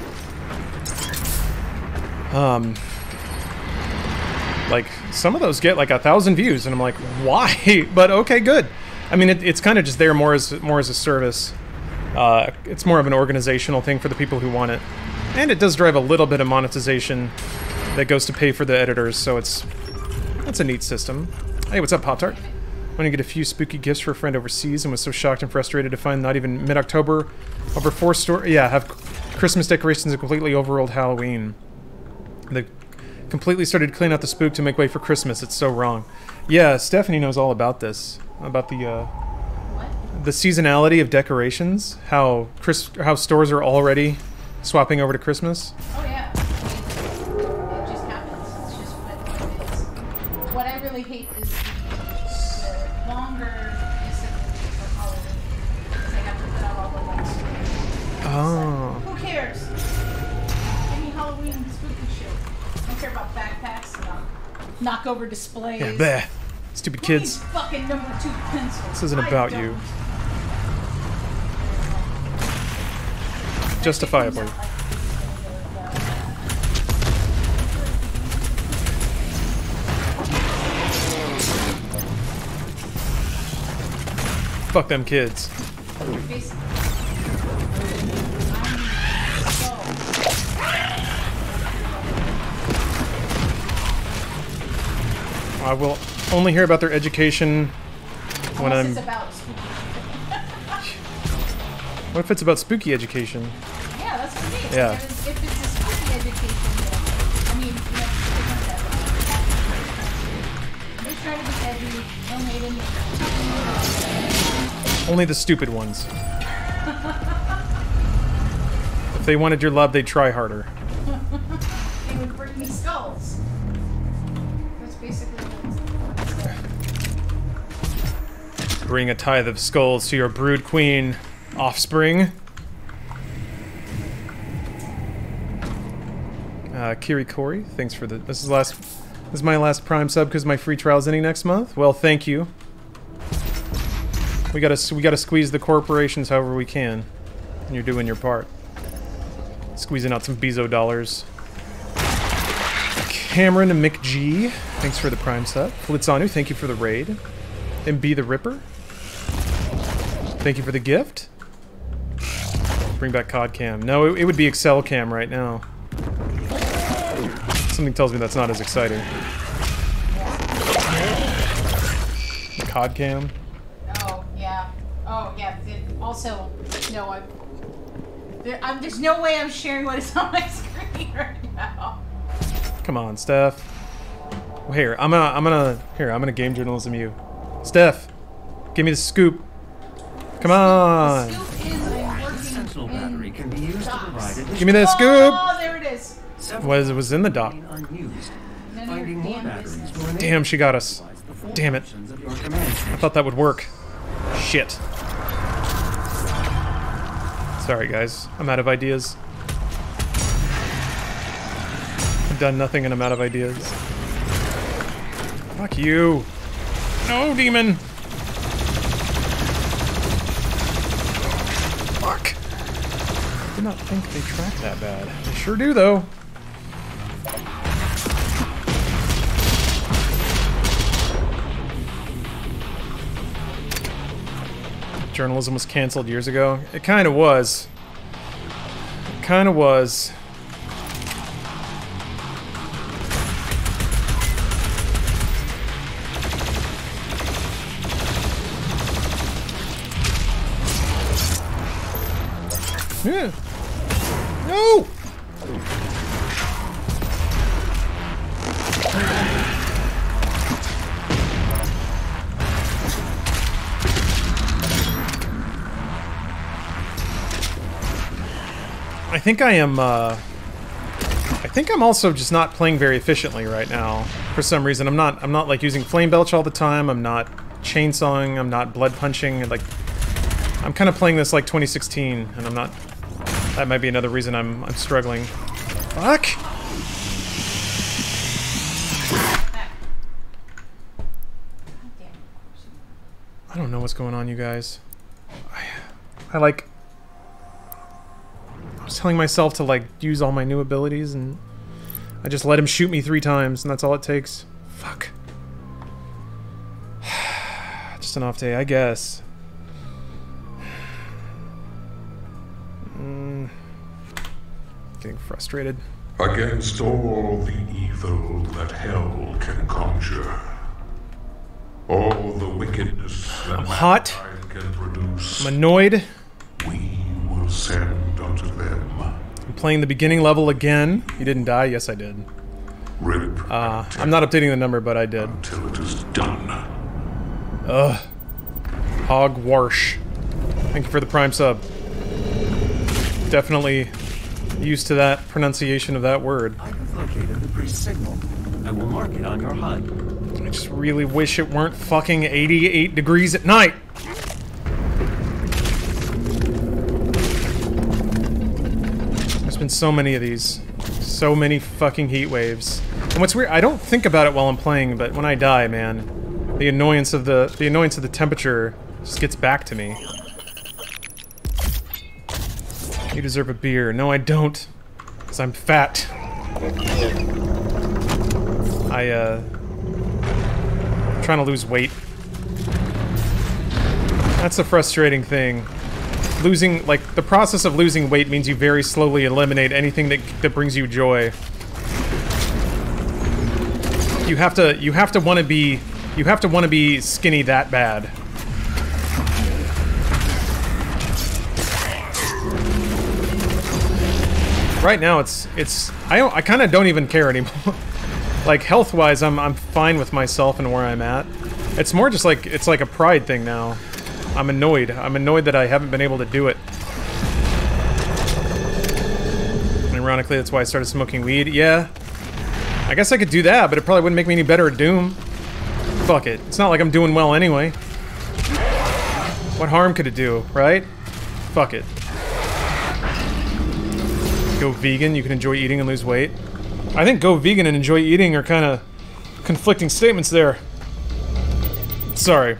Like, some of those get like 1,000 views, and I'm like, why? But okay, good. I mean, it's kind of just there more as a service. It's more of an organizational thing for the people who want it. And it does drive a little bit of monetization that goes to pay for the editors, so that's a neat system. Hey, what's up, Pop-Tart? I'm gonna get a few spooky gifts for a friend overseas and was so shocked and frustrated to find not even mid-October over 4 stores. Yeah, have Christmas decorations and completely overruled Halloween. They completely started to clean out the spook to make way for Christmas. It's so wrong. Yeah, Stephanie knows all about this. About the seasonality of decorations. How stores are already swapping over to Christmas. Oh yeah. It just happens. It's just what it is. What I really hate is the longer assembly for Halloween. Because they have to put out all the lights. Oh. Who cares? Give me Halloween spooky shit. I don't care about backpacks and knock over displays. Yeah, bleh. Stupid kids. Who needs fucking number 2 pencils? This isn't about you. Justifiably. Fuck them kids. I will only hear about their education when Unless it's about spooky. What if it's about spooky education? Yeah, that's what it is. Yeah. If it's a spooky education, then, I mean, you know, they try to be edgy, and they didn't. Only the stupid ones. If they wanted your love, they'd try harder. They would bring me skulls. That's basically what it's. Bring a tithe of skulls to your brood queen offspring. Kiri Corey, thanks for this is my last Prime sub because my free trial's ending next month. Well, thank you. We gotta squeeze the corporations however we can, and you're doing your part. Squeezing out some Bezo dollars. Cameron and Mick G, thanks for the Prime sub. Flitzanu, thank you for the raid. And B the Ripper, thank you for the gift. Bring back COD Cam. No, it would be Excel Cam right now. Something tells me that's not as exciting. COD Cam. Oh yeah. Oh yeah. Also, no, There's no way I'm sharing what is on my screen right now. Come on, Steph. Well, here, I'm gonna game journalism you. Steph, give me the scoop. Come on. The scoop is I'm working Essential battery can be used to provide additional Give me that scoop. Oh, there it is. Was in the dock. unused. None of Finding your more damn batteries business. will enable Damn, she got us. you to utilize the full Damn it. functions of your command I station. thought that would work. Shit. Sorry, guys. I'm out of ideas. I've done nothing and I'm out of ideas. Fuck you. No, demon. Fuck. I did not think they track that bad. They sure do, though. Journalism was canceled years ago. It kind of was. It kind of was. Yeah. No! I think I am, I think I'm also just not playing very efficiently right now. For some reason, I'm not like using Flame Belch all the time, I'm not chainsawing, I'm not blood punching, like... I'm kind of playing this like 2016, and I'm not... That might be another reason I'm struggling. Fuck! I don't know what's going on, you guys. I like... I was telling myself to like use all my new abilities, and I just let him shoot me 3 times, and that's all it takes. Fuck. Just an off day, I guess. Getting frustrated. Against all the evil that hell can conjure, all the wickedness that I'm hot. mankind can produce, I'm annoyed. we will send unto them. I'm playing the beginning level again. You didn't die? Yes, I did. Rip I'm not updating the number, but I did. until it is done. Ugh. Hogwash. Thank you for the Prime sub. Definitely used to that pronunciation of that word. I have located the priest signal. I will mark it on your HUD. I just really wish it weren't fucking 88 degrees at night. There's been so many of these. So many fucking heat waves. And what's weird, I don't think about it while I'm playing, but when I die, man, the annoyance of the temperature just gets back to me. You deserve a beer. No, I don't. Because I'm fat. I'm trying to lose weight. That's the frustrating thing. Losing, like, the process of losing weight means you very slowly eliminate anything that brings you joy. You have to want to be skinny that bad. Right now, I kind of don't even care anymore. Like, health-wise, I'm fine with myself and where I'm at. It's more just like, it's like a pride thing now. I'm annoyed. I'm annoyed that I haven't been able to do it. And ironically, that's why I started smoking weed. Yeah. I guess I could do that, but it probably wouldn't make me any better at Doom. Fuck it. It's not like I'm doing well anyway. What harm could it do, right? Fuck it. Go vegan, you can enjoy eating and lose weight. I think go vegan and enjoy eating are kind of conflicting statements there. Sorry.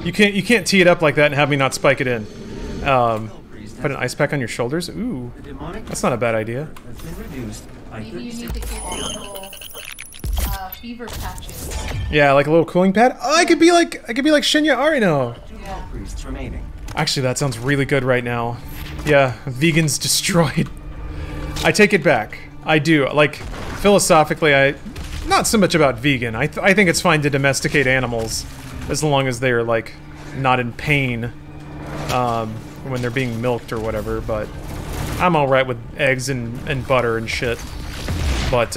You can't tee it up like that and have me not spike it in. Put an ice pack on your shoulders? Ooh. That's not a bad idea. Maybe you need to get little fever patches. Yeah, like a little cooling pad? Oh, I could be like Shinya Arino. Yeah. Actually, that sounds really good right now. Yeah, vegan's destroyed. I take it back. I do. Like, philosophically, not so much about vegan. I think it's fine to domesticate animals as long as they're, like, not in pain when they're being milked or whatever, but I'm alright with eggs and butter and shit. But,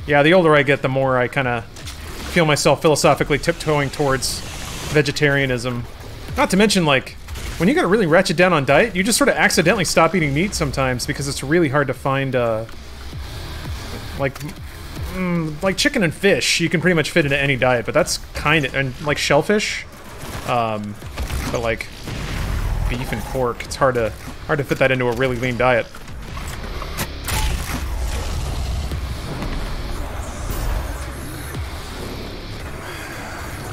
yeah, the older I get, the more I kind of feel myself philosophically tiptoeing towards vegetarianism. Not to mention, like, when you gotta really ratchet down on diet, you just sort of accidentally stop eating meat sometimes because it's really hard to find, like chicken and fish, you can pretty much fit into any diet, but that's kind of, and like shellfish, but like beef and pork, it's hard to fit that into a really lean diet.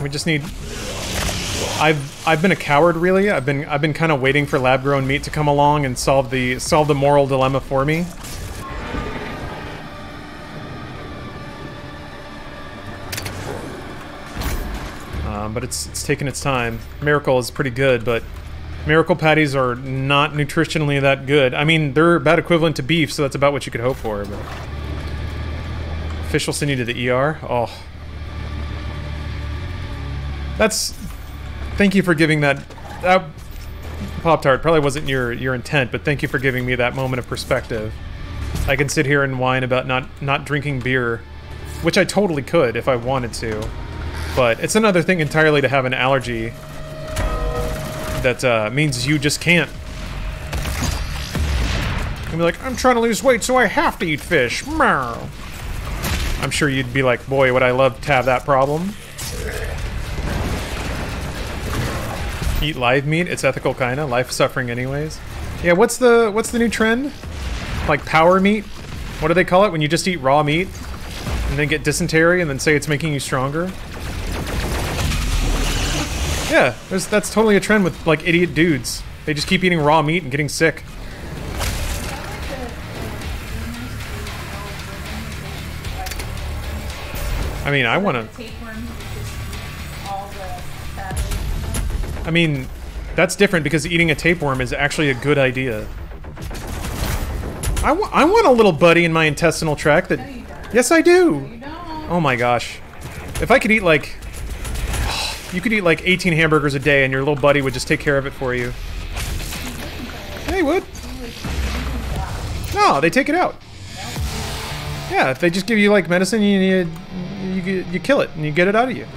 We just need. I've been a coward, really. I've been kind of waiting for lab-grown meat to come along and solve the moral dilemma for me. But it's taken its time. Miracle is pretty good, but Miracle patties are not nutritionally that good. I mean, they're about equivalent to beef, so that's about what you could hope for. But fish will send you to the ER. Oh. That's... Thank you for giving that Pop-Tart probably wasn't your intent, but thank you for giving me that moment of perspective. I can sit here and whine about not drinking beer, which I totally could if I wanted to. But it's another thing entirely to have an allergy that means you just can't. And be like, I'm trying to lose weight, so I have to eat fish. Meow. I'm sure you'd be like, boy, would I love to have that problem. Eat live meat, it's ethical kinda, life suffering anyways. Yeah, what's the new trend? Like power meat? What do they call it when you just eat raw meat and then get dysentery and then say it's making you stronger? Yeah, that's totally a trend with like idiot dudes. They just keep eating raw meat and getting sick. I mean, I wanna... I mean, that's different because eating a tapeworm is actually a good idea. I want a little buddy in my intestinal tract that... Yes, I do! Oh my gosh. If I could eat like... You could eat like 18 hamburgers a day and your little buddy would just take care of it for you. They would. No, they take it out. Yeah, if they just give you like medicine, you kill it and you get it out of you.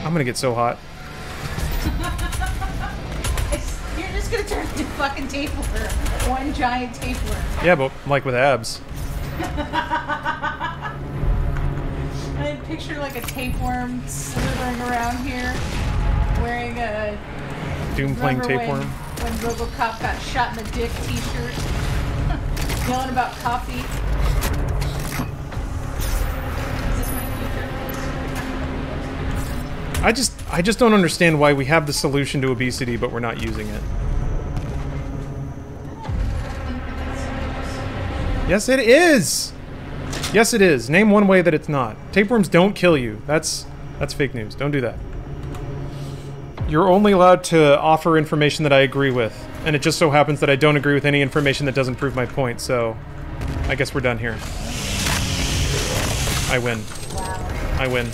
I'm gonna get so hot. You're just gonna turn into fucking tapeworm. One giant tapeworm. Yeah, but like with abs. I picture like a tapeworm slithering around here, wearing a Doom playing tapeworm. When RoboCop got shot in the dick t-shirt, yelling about coffee. Is this my future? I just don't understand why we have the solution to obesity, but we're not using it. Yes, it is! Yes, it is. Name one way that it's not. Tapeworms don't kill you. That's fake news. Don't do that. You're only allowed to offer information that I agree with. And it just so happens that I don't agree with any information that doesn't prove my point, so... I guess we're done here. I win. I win.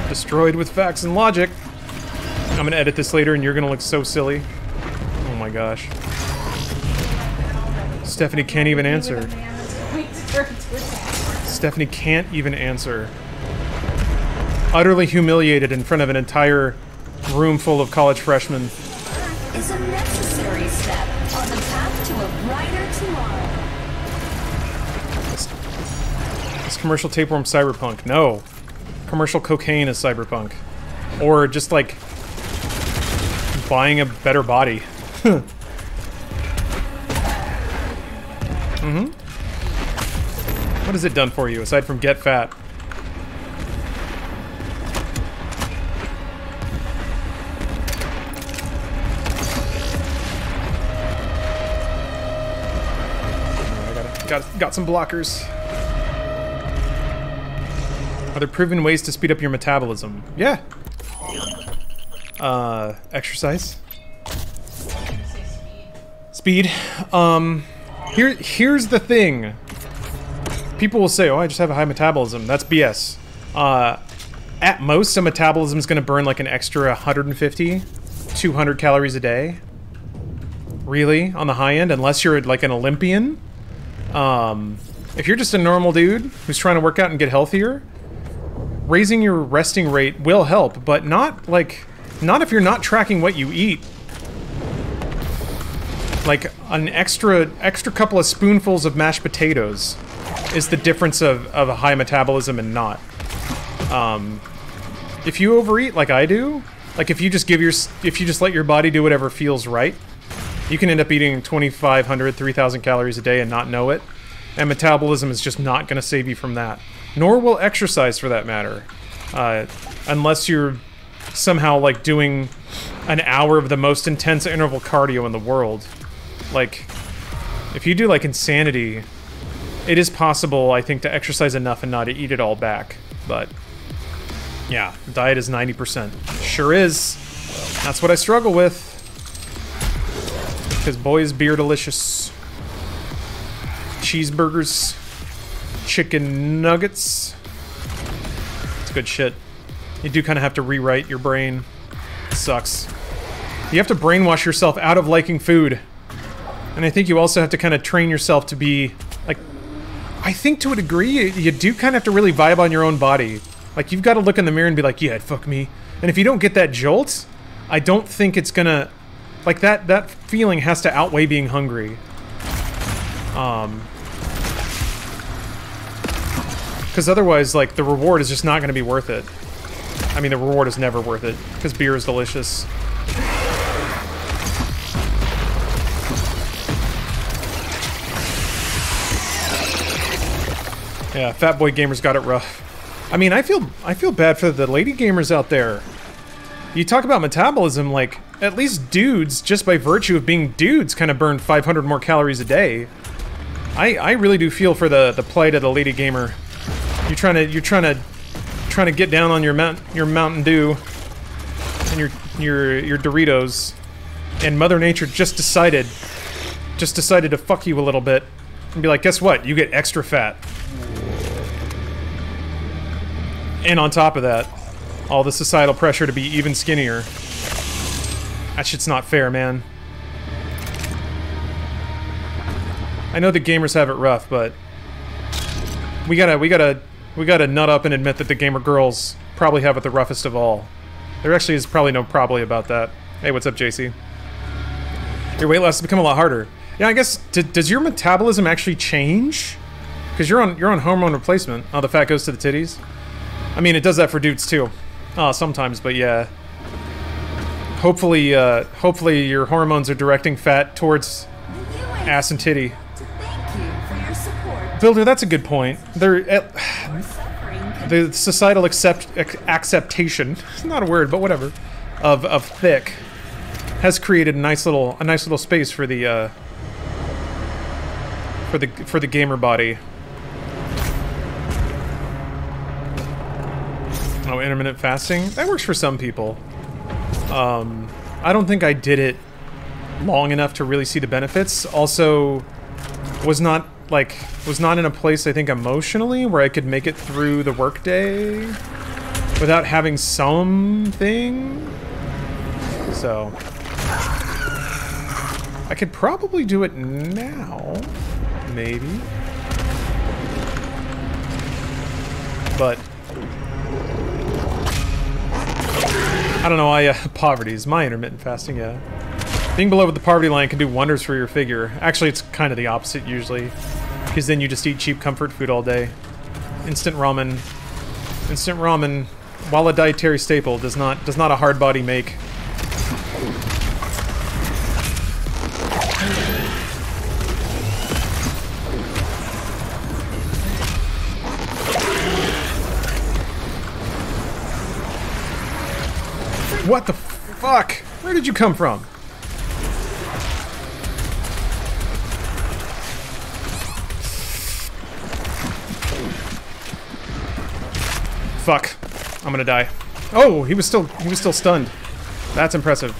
Destroyed with facts and logic. I'm gonna edit this later and you're gonna look so silly. Oh my gosh. Stephanie can't even answer. Stephanie can't even answer. Utterly humiliated in front of an entire room full of college freshmen. Is a necessary step on the path to a brighter tomorrow. Is commercial tapeworm cyberpunk? No. Commercial cocaine is cyberpunk. Or just like buying a better body. Mm-hmm. What has it done for you, aside from get fat? Got some blockers. Are there proven ways to speed up your metabolism? Yeah. Exercise. Speed. Here's the thing. People will say, oh, I just have a high metabolism. That's BS. At most, a metabolism is going to burn like an extra 150, 200 calories a day. really, on the high end, unless you're like an Olympian. If you're just a normal dude who's trying to work out and get healthier, raising your resting rate will help, but not if you're not tracking what you eat. Like an extra couple of spoonfuls of mashed potatoes is the difference of a high metabolism and not. If you overeat like I do, like if you just let your body do whatever feels right, you can end up eating 2,500, 3,000 calories a day and not know it. And metabolism is just not going to save you from that. Nor will exercise, for that matter. Unless you're somehow, like, doing an hour of the most intense interval cardio in the world. Like, if you do, like, insanity, it is possible, I think, to exercise enough and not to eat it all back. But, yeah, diet is 90%. Sure is. That's what I struggle with. Because, boy, is beer delicious. Cheeseburgers, chicken nuggets. It's good shit. You do kind of have to rewrite your brain. It sucks. You have to brainwash yourself out of liking food. And I think you also have to kind of train yourself to be, like, I think to a degree, you do kind of have to really vibe on your own body. Like, you've got to look in the mirror and be like, yeah, fuck me. And if you don't get that jolt, I don't think it's gonna, like, that feeling has to outweigh being hungry. Because otherwise, like, the reward is just not going to be worth it. I mean, the reward is never worth it, because beer is delicious. Yeah, Fat Boy Gamers got it rough. I mean, I feel bad for the lady gamers out there. You talk about metabolism, like, at least dudes, just by virtue of being dudes, kind of burn 500 more calories a day. I really do feel for the plight of the lady gamer. You're trying to get down on your Mountain Dew and your Doritos, and Mother Nature just decided to fuck you a little bit and be like, guess what? You get extra fat. And on top of that, all the societal pressure to be even skinnier. That shit's not fair, man. I know the gamers have it rough, but we gotta nut up and admit that the gamer girls probably have it the roughest of all. There actually is probably no probably about that. Hey, what's up, JC? Your weight loss has become a lot harder. Yeah, I guess, does your metabolism actually change? Because you're on hormone replacement. Oh, the fat goes to the titties? I mean, it does that for dudes too. Sometimes, but yeah. Hopefully your hormones are directing fat towards ass and titty. Builder, that's a good point. The societal acceptation, it's not a word, but whatever, of thick has created a nice little space for the gamer body. Oh, intermittent fasting? That works for some people. I don't think I did it long enough to really see the benefits. Also, was not in a place, I think, emotionally where I could make it through the workday without having something. So I could probably do it now, maybe. But I don't know, poverty is my intermittent fasting, yeah. Being below the poverty line can do wonders for your figure. Actually, it's kind of the opposite usually, because then you just eat cheap comfort food all day. Instant ramen, while a dietary staple, does not a hard body make. What the fuck? Where did you come from? Fuck. I'm gonna die. Oh, he was still stunned. That's impressive.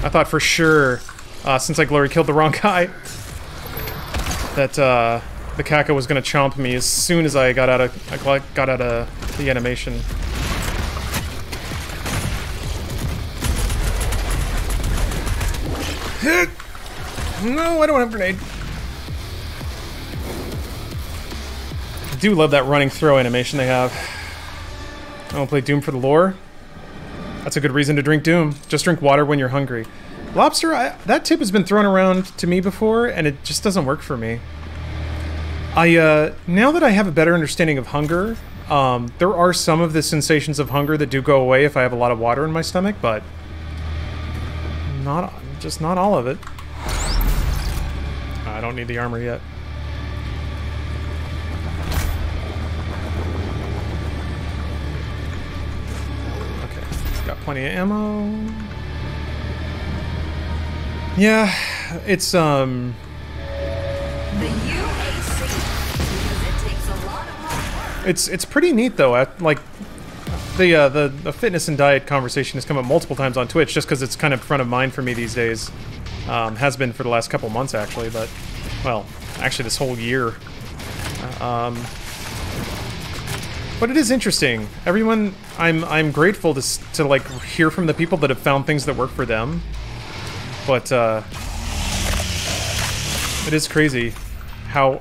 I thought for sure, since I glory killed the wrong guy, that the Kaka was gonna chomp me as soon as I got out of the animation. No, I don't have a grenade. I do love that running throw animation they have. I don't play Doom for the lore. That's a good reason to drink Doom. Just drink water when you're hungry. Lobster, that tip has been thrown around to me before, and it just doesn't work for me. Now that I have a better understanding of hunger, there are some of the sensations of hunger that do go away if I have a lot of water in my stomach, but just not all of it. I don't need the armor yet. Okay, got plenty of ammo. Yeah, it's The UAC, because it takes a lot of hard work. it's pretty neat though. Like the fitness and diet conversation has come up multiple times on Twitch just because it's kind of front of mind for me these days. Has been for the last couple months actually, but well, actually this whole year. But it is interesting. Everyone, I'm grateful to like hear from the people that have found things that work for them. But it is crazy how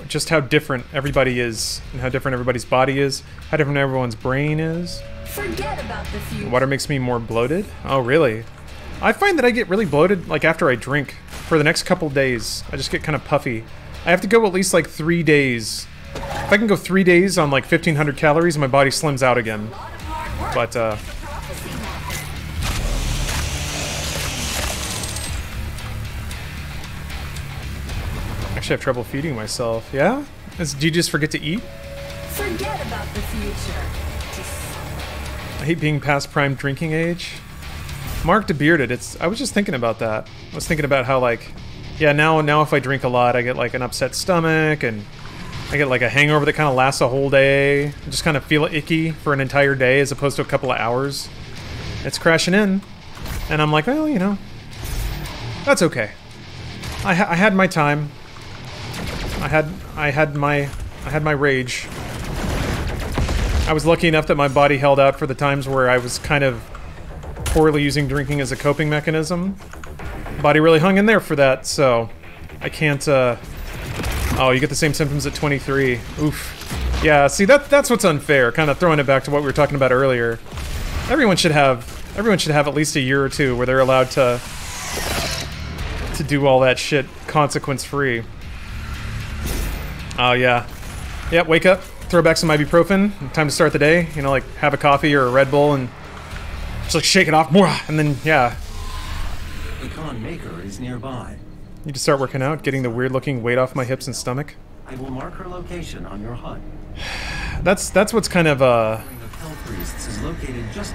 different everybody is, and how different everybody's body is, how different everyone's brain is. Forget about the future. Water makes me more bloated? Oh, really? I find that I get really bloated like after I drink. For the next couple days, I just get kind of puffy. I have to go at least like 3 days. If I can go 3 days on like 1,500 calories, my body slims out again. But actually, I have trouble feeding myself. Yeah? Do you just forget to eat? Forget about the future. I hate being past prime drinking age. Mark DeBearded, I was just thinking about that. I was thinking about how, like, yeah, now if I drink a lot, I get, like, an upset stomach, and I get, like, a hangover that kind of lasts a whole day. I just kind of feel icky for an entire day as opposed to a couple of hours. It's crashing in. And I'm like, well, you know, that's okay. I had my time. I had my rage. I was lucky enough that my body held out for the times where I was kind of poorly using drinking as a coping mechanism. Body really hung in there for that, so I can't, oh, you get the same symptoms at 23. Oof. Yeah, see, that's what's unfair, kind of throwing it back to what we were talking about earlier. Everyone should have at least a year or two where they're allowed to do all that shit consequence-free. Oh, yeah. Yep, wake up, throw back some ibuprofen, time to start the day, you know, like have a coffee or a Red Bull and just like shake it off, and then, yeah. The con maker is nearby. Need to start working out, getting the weird-looking weight off my hips and stomach. I will mark her location on your HUD. That's what's kind of,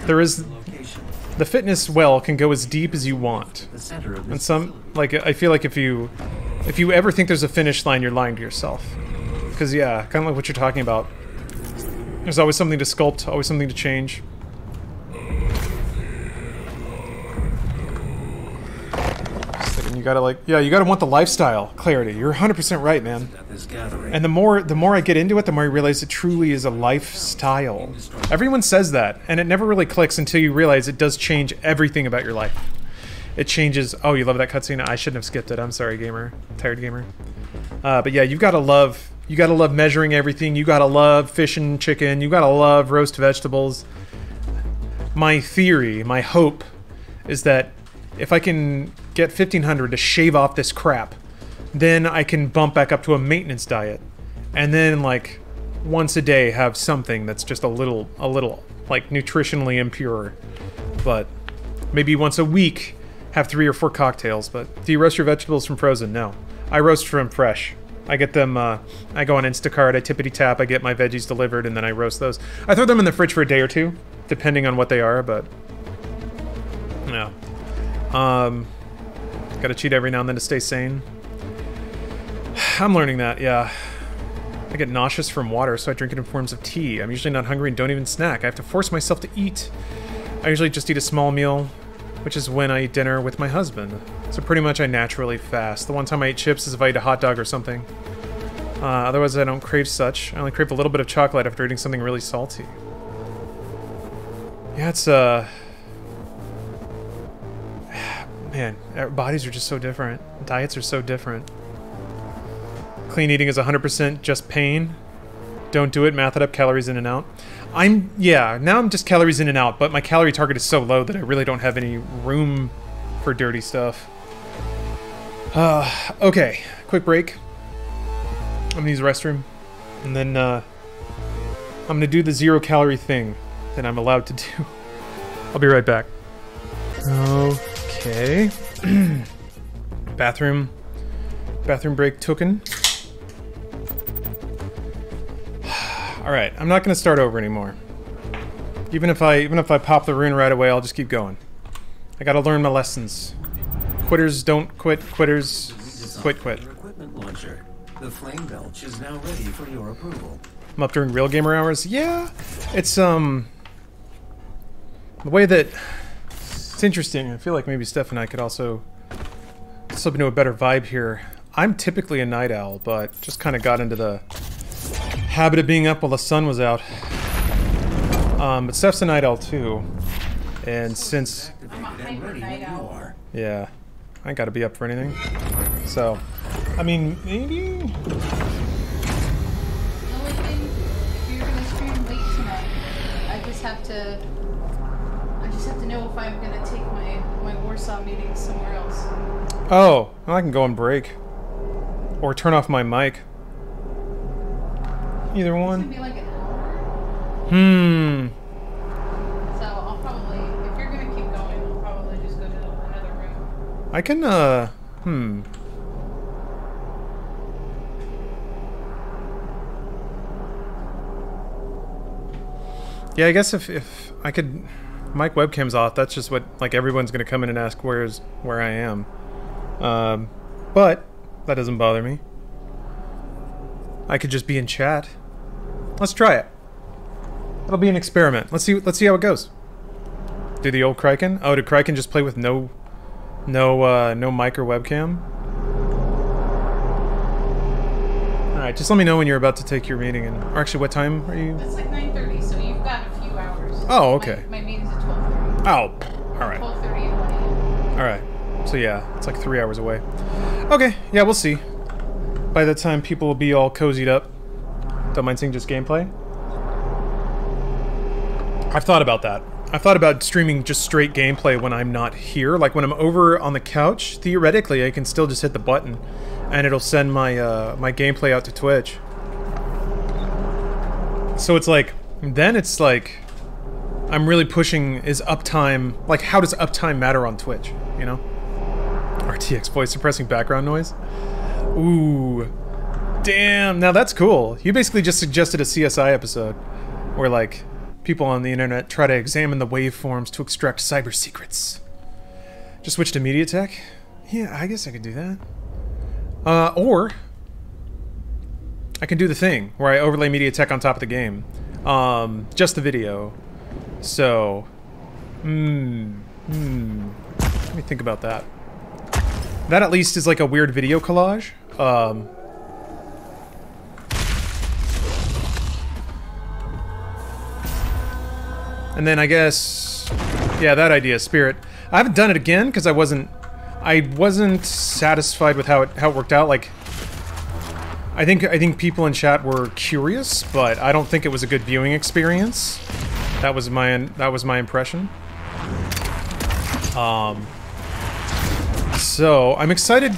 there is, the fitness well can go as deep as you want. And some, like, I feel like if you ever think there's a finish line, you're lying to yourself. Because, yeah, kind of like what you're talking about. There's always something to sculpt, always something to change. You gotta, like, yeah, you gotta want the lifestyle clarity. You're 100% right, man. And the more I get into it, the more I realize it truly is a lifestyle. Everyone says that, and it never really clicks until you realize it does change everything about your life. It changes. Oh, you love that cutscene? I shouldn't have skipped it. I'm sorry, gamer. Tired gamer. But yeah, you gotta love measuring everything. You gotta love fish and chicken. You gotta love roast vegetables. My theory, my hope, is that if I can get 1,500 to shave off this crap, then I can bump back up to a maintenance diet, and then like once a day have something that's just a little like nutritionally impure, but maybe once a week have 3 or 4 cocktails. But do you roast your vegetables from frozen? No, I roast from fresh. I get them, I go on Instacart, I tippity tap, I get my veggies delivered, and then I roast those. I throw them in the fridge for a day or two, depending on what they are, but yeah. Gotta cheat every now and then to stay sane. I'm learning that, yeah. I get nauseous from water, so I drink it in forms of tea. I'm usually not hungry and don't even snack. I have to force myself to eat. I usually just eat a small meal, which is when I eat dinner with my husband. So pretty much I naturally fast. The one time I eat chips is if I eat a hot dog or something. Otherwise I don't crave such. I only crave a little bit of chocolate after eating something really salty. Yeah, it's, Man, our bodies are just so different. Diets are so different. Clean eating is 100% just pain. Don't do it, math it up, calories in and out. Yeah, now I'm just calories in and out, but my calorie target is so low that I really don't have any room for dirty stuff. Okay, quick break. I'm gonna use the restroom, and then I'm gonna do the 0 calorie thing that I'm allowed to do. I'll be right back. Okay. Bathroom break taken. All right, I'm not gonna start over anymore. Even if I pop the rune right away, I'll just keep going. I gotta learn my lessons. Quitters don't quit. Quitters quit. Your equipment launcher. The flame belch is now ready for your approval. I'm up during real gamer hours. Yeah, it's the way that it's interesting. I feel like maybe Steph and I could also slip into a better vibe here. I'm typically a night owl, but just kind of got into the habit of being up while the sun was out. But Steph's a night owl too, and since I'm a hyper night owl. yeah, I ain't gotta be up for anything. So, I mean, maybe. The only thing, if you're gonna stream late tonight, I just have to know if I'm gonna take my Warsaw meeting somewhere else. Oh, well, I can go on break, or turn off my mic. Either It's one. gonna be like an hour. So I'll probably, if you're gonna keep going, I'll probably just go to another room. I can, Yeah, I guess if I could... Mic webcam's off, that's just what, like, everyone's gonna come in and ask where I am. But that doesn't bother me. I could just be in chat. Let's try it. It'll be an experiment. Let's see how it goes. Do the old Kraken? Oh, did Kraken just play with no mic or webcam? Alright, just let me know when you're about to take your meeting, or actually, what time are you? It's like 9:30, so you've got a few hours. Oh, okay. My meeting's at 12:30. Oh, alright. 12:30 and 1 a.m. Alright. So yeah, it's like 3 hours away. Okay, yeah, we'll see. By the time people will be all cozied up. Don't mind seeing just gameplay? I've thought about that. I've thought about streaming just straight gameplay when I'm not here. Like when I'm over on the couch, theoretically I can still just hit the button and it'll send my my gameplay out to Twitch. So it's like, then it's like, I'm really pushing is uptime, like how does uptime matter on Twitch, you know? RTX voice suppressing background noise? Ooh. Damn, now that's cool. You basically just suggested a CSI episode where like people on the internet try to examine the waveforms to extract cyber secrets. Just switch to MediaTek? Yeah, I guess I could do that. Or I can do the thing where I overlay MediaTek on top of the game. Just the video. So, let me think about that. That at least is like a weird video collage. And then I guess, yeah, that idea, Spirit. I haven't done it again because I wasn't satisfied with how it worked out. Like, I think people in chat were curious, but I don't think it was a good viewing experience. That was my impression. So I'm excited.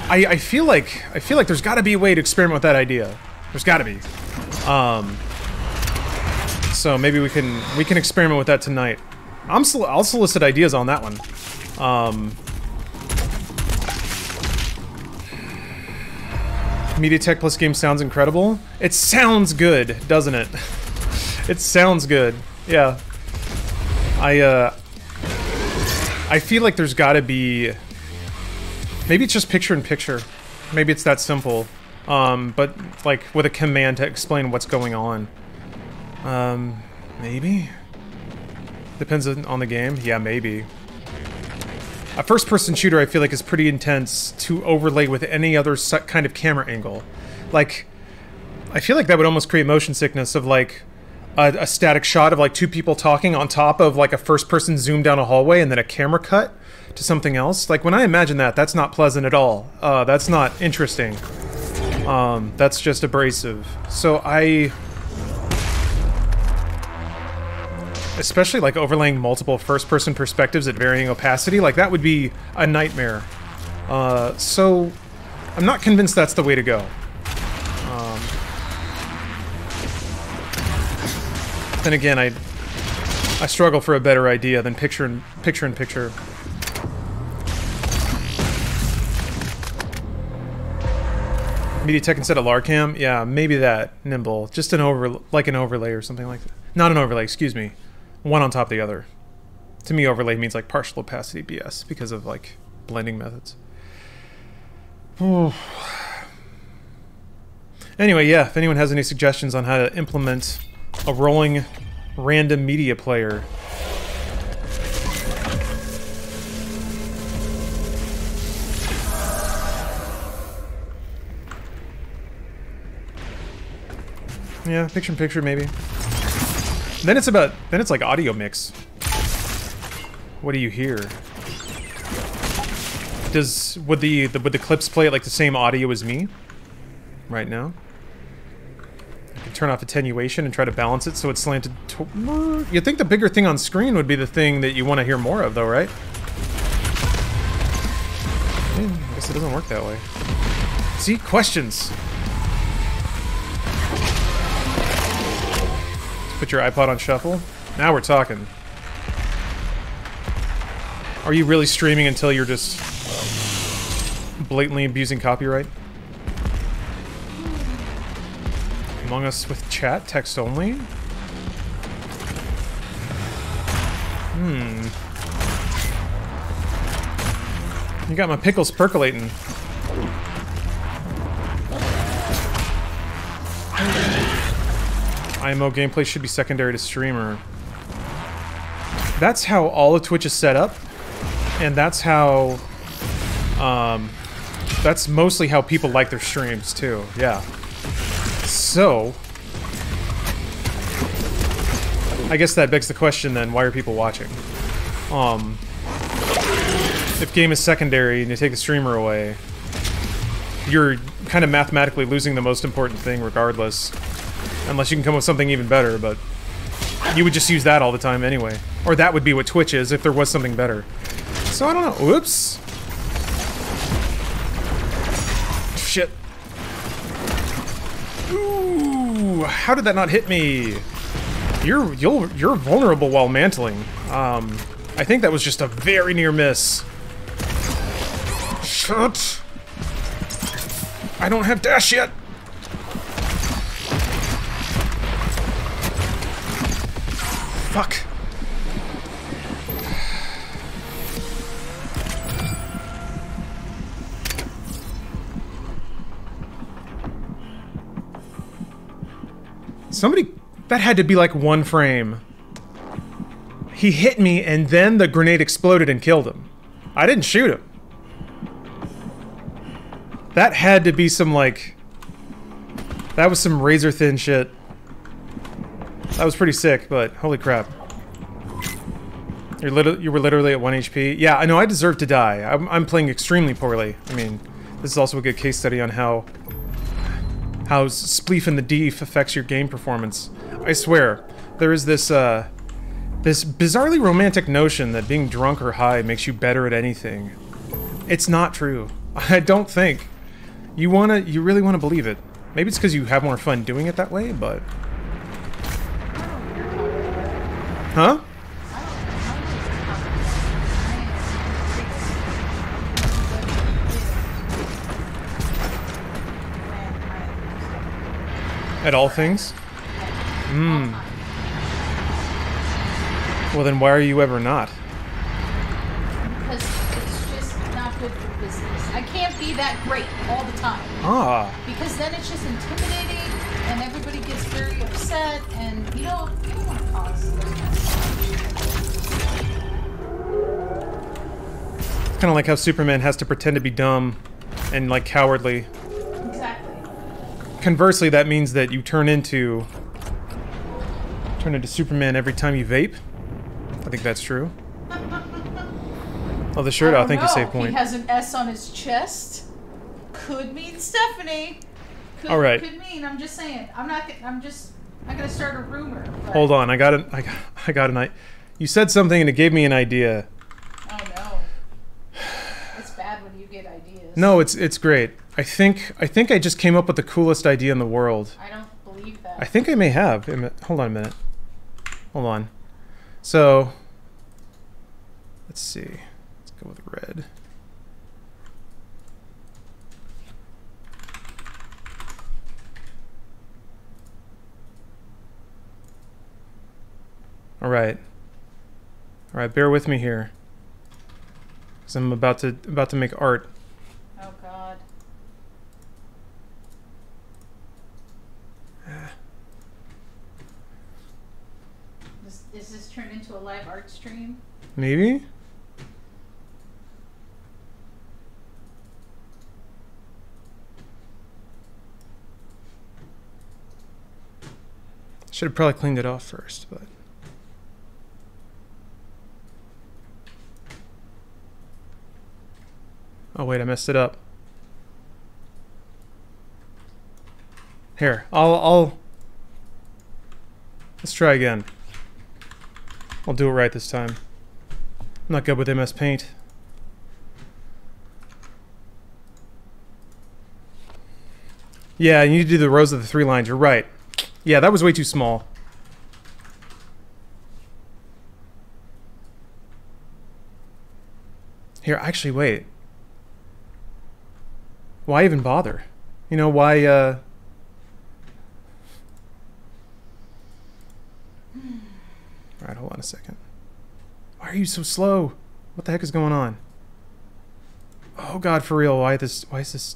I feel like there's got to be a way to experiment with that idea. There's got to be. So maybe we can experiment with that tonight. I'll solicit ideas on that one. MediaTek plus game sounds incredible. It sounds good, doesn't it? It sounds good. Yeah. I feel like there's got to be. Maybe it's just picture in picture. Maybe it's that simple. But like with a command to explain what's going on. Maybe? Depends on the game? Yeah, maybe. A first-person shooter I feel like is pretty intense to overlay with any other kind of camera angle. Like, I feel like that would almost create motion sickness of like a static shot of like two people talking on top of like a first-person zoom down a hallway and then a camera cut. to something else. Like when I imagine that, that's not pleasant at all. That's not interesting. That's just abrasive. So especially like overlaying multiple first-person perspectives at varying opacity, like that would be a nightmare. So I'm not convinced that's the way to go. Then again, I struggle for a better idea than picture-in-picture. MediaTek instead of Larcam? Yeah, maybe that. Nimble. Just an overlay or something like that. Not an overlay, excuse me. One on top of the other. To me, overlay means like partial opacity BS because of like blending methods. Anyway, yeah, if anyone has any suggestions on how to implement a rolling random media player. Yeah, picture-in-picture maybe. Then it's like audio mix. What do you hear? Would the clips play at like the same audio as me right now? I can turn off attenuation and try to balance it so it's slanted to... You'd think the bigger thing on screen would be the thing that you want to hear more of though, right? I guess it doesn't work that way. See? Questions! Put your iPod on shuffle. Now we're talking. Are you really streaming until you're just blatantly abusing copyright? Among Us with chat, text only? You got my pickles percolating. IMO gameplay should be secondary to streamer. That's how all of Twitch is set up, and that's how, that's mostly how people like their streams too, yeah. So, I guess that begs the question then, why are people watching? If game is secondary and you take the streamer away, you're kind of mathematically losing the most important thing regardless. Unless you can come up with something even better, but you would just use that all the time anyway. Or that would be what Twitch is if there was something better. So I don't know. Whoops. Shit. Ooh, how did that not hit me? You're vulnerable while mantling. I think that was just a very near miss. Shit. I don't have dash yet. Fuck. Somebody... That had to be like one frame. He hit me and then the grenade exploded and killed him. I didn't shoot him. That had to be some like... That was some razor thin shit. That was pretty sick, but holy crap. You were literally at 1 HP? Yeah, I know, I deserve to die. I'm playing extremely poorly. I mean, this is also a good case study on how spleef and the deef affects your game performance. I swear, there is this, this bizarrely romantic notion that being drunk or high makes you better at anything. It's not true. I don't think. You really wanna believe it. Maybe it's because you have more fun doing it that way, but... Huh? At all things? Well then why are you ever not? Because it's just not good for business. I can't be that great all the time. Ah. Because then it's just intimidating and everybody gets very upset and you don't want to cause those kind of stuff. It's kind of like how Superman has to pretend to be dumb and like cowardly. Exactly. Conversely, that means that you turn into Superman every time you vape. I think that's true. Oh, the shirt. Oh, thank you, know. save point. He has an S on his chest. Could mean Stephanie. Could, All right. Could mean. I'm just saying. I'm not gonna start a rumor. But... Hold on. I got an. You said something and it gave me an idea. Oh no. It's bad when you get ideas. No, it's great. I think I just came up with the coolest idea in the world. I don't believe that. I think I may have. Hold on a minute. Hold on. So, let's see. Let's go with red. All right. All right, bear with me here. Cuz I'm about to make art. Oh god. Is this turned into a live art stream? Maybe? Should have probably cleaned it off first, but... Oh wait, I messed it up. Here, I'll... Let's try again. I'll do it right this time. I'm not good with MS Paint. Yeah, you need to do the rows of the 3 lines. You're right. Yeah, that was way too small. Here, actually, wait. Why even bother? You know, why, Alright, hold on a second. Why are you so slow? What the heck is going on? Oh god, for real, why is this...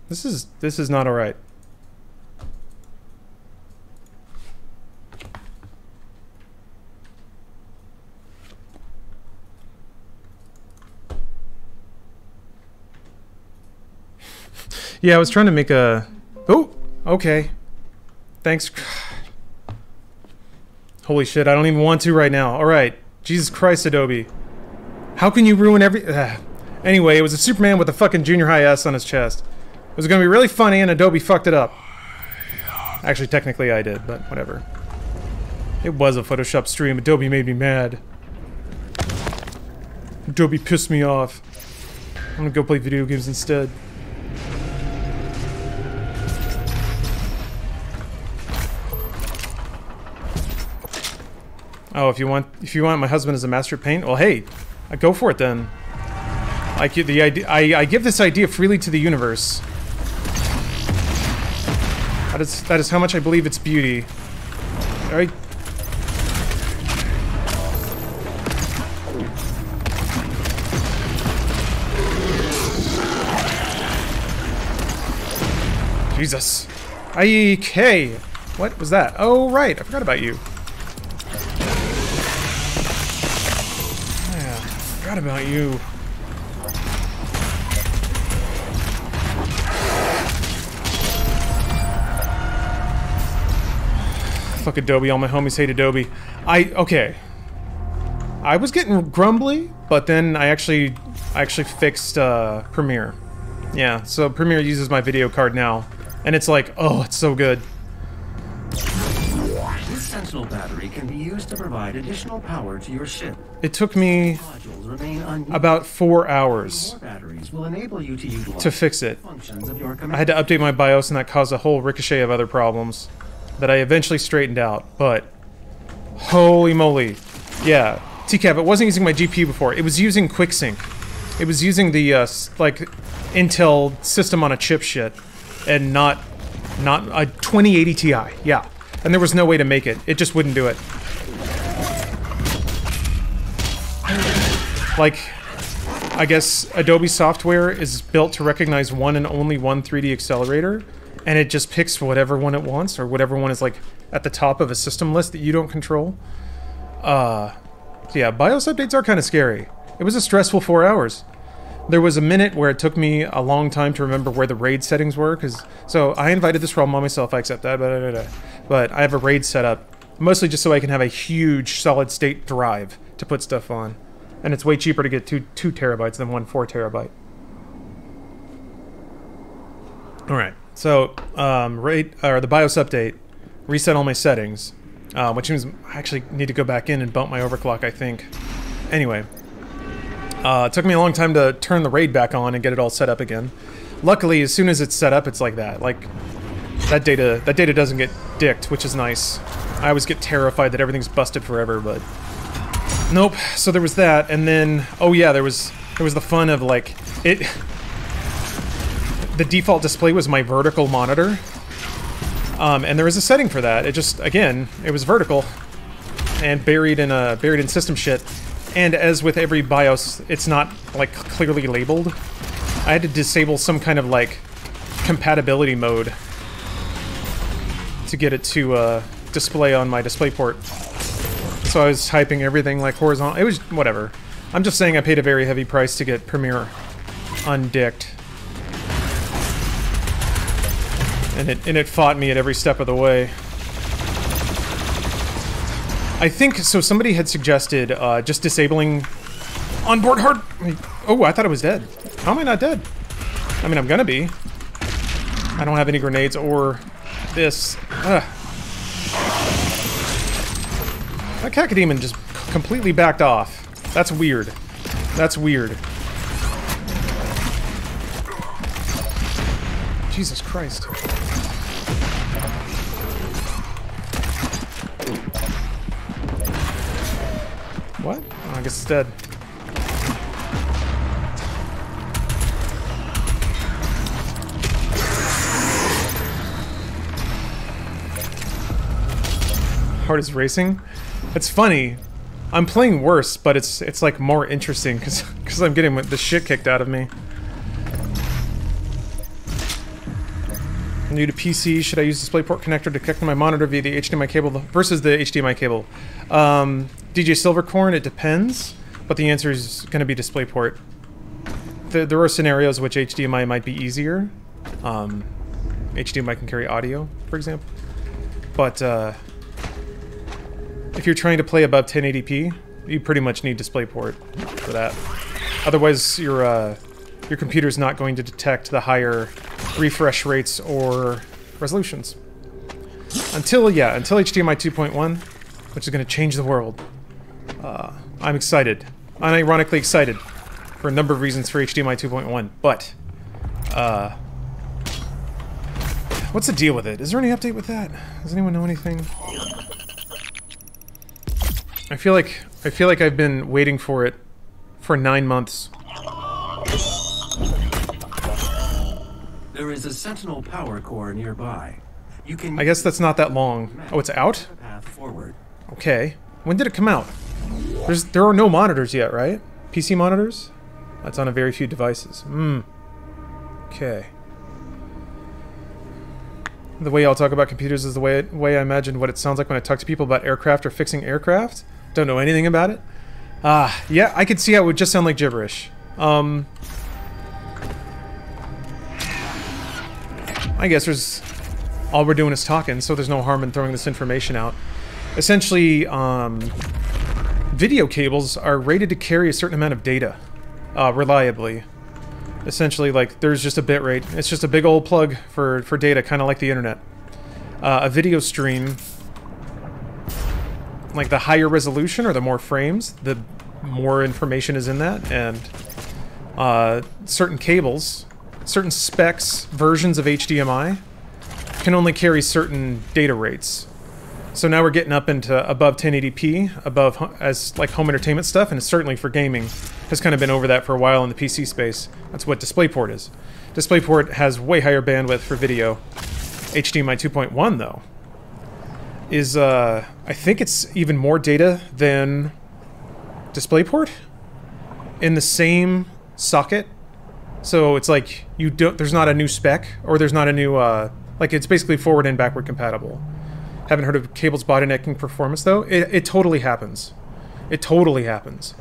This is not alright. Yeah, I was trying to make a... Oh! Okay. Thanks. Holy shit, I don't even want to right now. Alright. Jesus Christ, Adobe. How can you ruin every... Anyway, it was a Superman with a fucking junior high S on his chest. It was gonna be really funny and Adobe fucked it up. Actually, technically I did, but whatever. It was a Photoshop stream. Adobe made me mad. Adobe pissed me off. I'm gonna go play video games instead. Oh, if you want my husband as a master of paint, well, hey, go for it then. I give this idea freely to the universe. That is how much I believe its beauty. All right. Jesus. Okay. What was that? Oh, right. I forgot about you. Yeah, I forgot about you. Fuck Adobe. All my homies hate Adobe. Okay. I was getting grumbly, but then I actually fixed Premiere. Yeah, so Premiere uses my video card now. And it's like, oh, it's so good. This sentinel battery can be used to provide additional power to your ship. It took me about 4 hours to fix it. I had to update my BIOS and that caused a whole ricochet of other problems that I eventually straightened out, but holy moly. Yeah, TCAP, it wasn't using my GPU before. It was using QuickSync. It was using the, like, Intel system on a chip shit. And not a 2080 Ti, yeah. And there was no way to make it. It just wouldn't do it. Like, I guess Adobe software is built to recognize one and only one 3D accelerator, and it just picks whatever one it wants, or whatever one is, like, at the top of a system list that you don't control. So yeah, BIOS updates are kind of scary. It was a stressful 4 hours. There was a minute where it took me a long time to remember where the RAID settings were, so I invited this problem on myself, I accept that, but I have a RAID set up, mostly just so I can have a huge solid-state drive to put stuff on. And it's way cheaper to get 2 terabytes than one 4 terabyte. Alright, so the BIOS update, reset all my settings, which means I actually need to go back in and bump my overclock, I think. Anyway, it took me a long time to turn the RAID back on and get it all set up again. Luckily, as soon as it's set up, it's like that. Like, that data doesn't get dicked, which is nice. I always get terrified that everything's busted forever, but nope. So there was that, and then oh yeah, there was the fun of like it. The default display was my vertical monitor, and there was a setting for that. It just again, it was vertical and buried in system shit. And as with every BIOS, it's not like clearly labeled. I had to disable some kind of like compatibility mode to get it to display on my DisplayPort. So I was typing everything like horizontal. It was whatever. I'm just saying I paid a very heavy price to get Premiere undicked. And it fought me at every step of the way. I think, so somebody had suggested just disabling onboard hard... Oh, I thought I was dead. How am I not dead? I mean, I'm gonna be. I don't have any grenades or this. Ugh. That Cacodemon just completely backed off. That's weird. That's weird. Jesus Christ. What? Oh, I guess it's dead. Heart is racing. It's funny. I'm playing worse, but it's like more interesting because I'm getting the shit kicked out of me. New to PC, should I use DisplayPort connector to connect to my monitor via the HDMI cable versus the HDMI cable? DJ Silvercorn, it depends, but the answer is going to be DisplayPort. There are scenarios which HDMI might be easier. HDMI can carry audio, for example. But if you're trying to play above 1080p, you pretty much need DisplayPort for that. Otherwise, your computer's not going to detect the higher refresh rates or resolutions. Until HDMI 2.1, which is going to change the world. I'm excited. Unironically excited for a number of reasons for HDMI 2.1, but what's the deal with it? Is there any update with that? Does anyone know anything? I feel like I've been waiting for it for 9 months. There is a Sentinel power core nearby. You can. I guess that's not that long. Oh, it's out? Path forward. Okay. When did it come out? There are no monitors yet, right? PC monitors? That's on a very few devices. Okay. The way I'll talk about computers is the way I imagine what it sounds like when I talk to people about aircraft or fixing aircraft. Don't know anything about it. Yeah, I could see how it would just sound like gibberish. I guess all we're doing is talking, so there's no harm in throwing this information out. Essentially, video cables are rated to carry a certain amount of data, reliably. Essentially, like, there's just a bit rate. It's just a big old plug for data, kind of like the internet. A video stream, like, the higher resolution or the more frames, the more information is in that, and certain cables, certain specs, versions of HDMI, can only carry certain data rates. So now we're getting up into above 1080p, as like home entertainment stuff, and certainly for gaming has kind of been over that for a while in the PC space. That's what DisplayPort is. DisplayPort has way higher bandwidth for video. HDMI 2.1 though is I think it's even more data than DisplayPort in the same socket. So it's like there's not a new spec, or there's not a new like, it's basically forward and backward compatible. Haven't heard of cables bottlenecking performance though? It totally happens. It totally happens.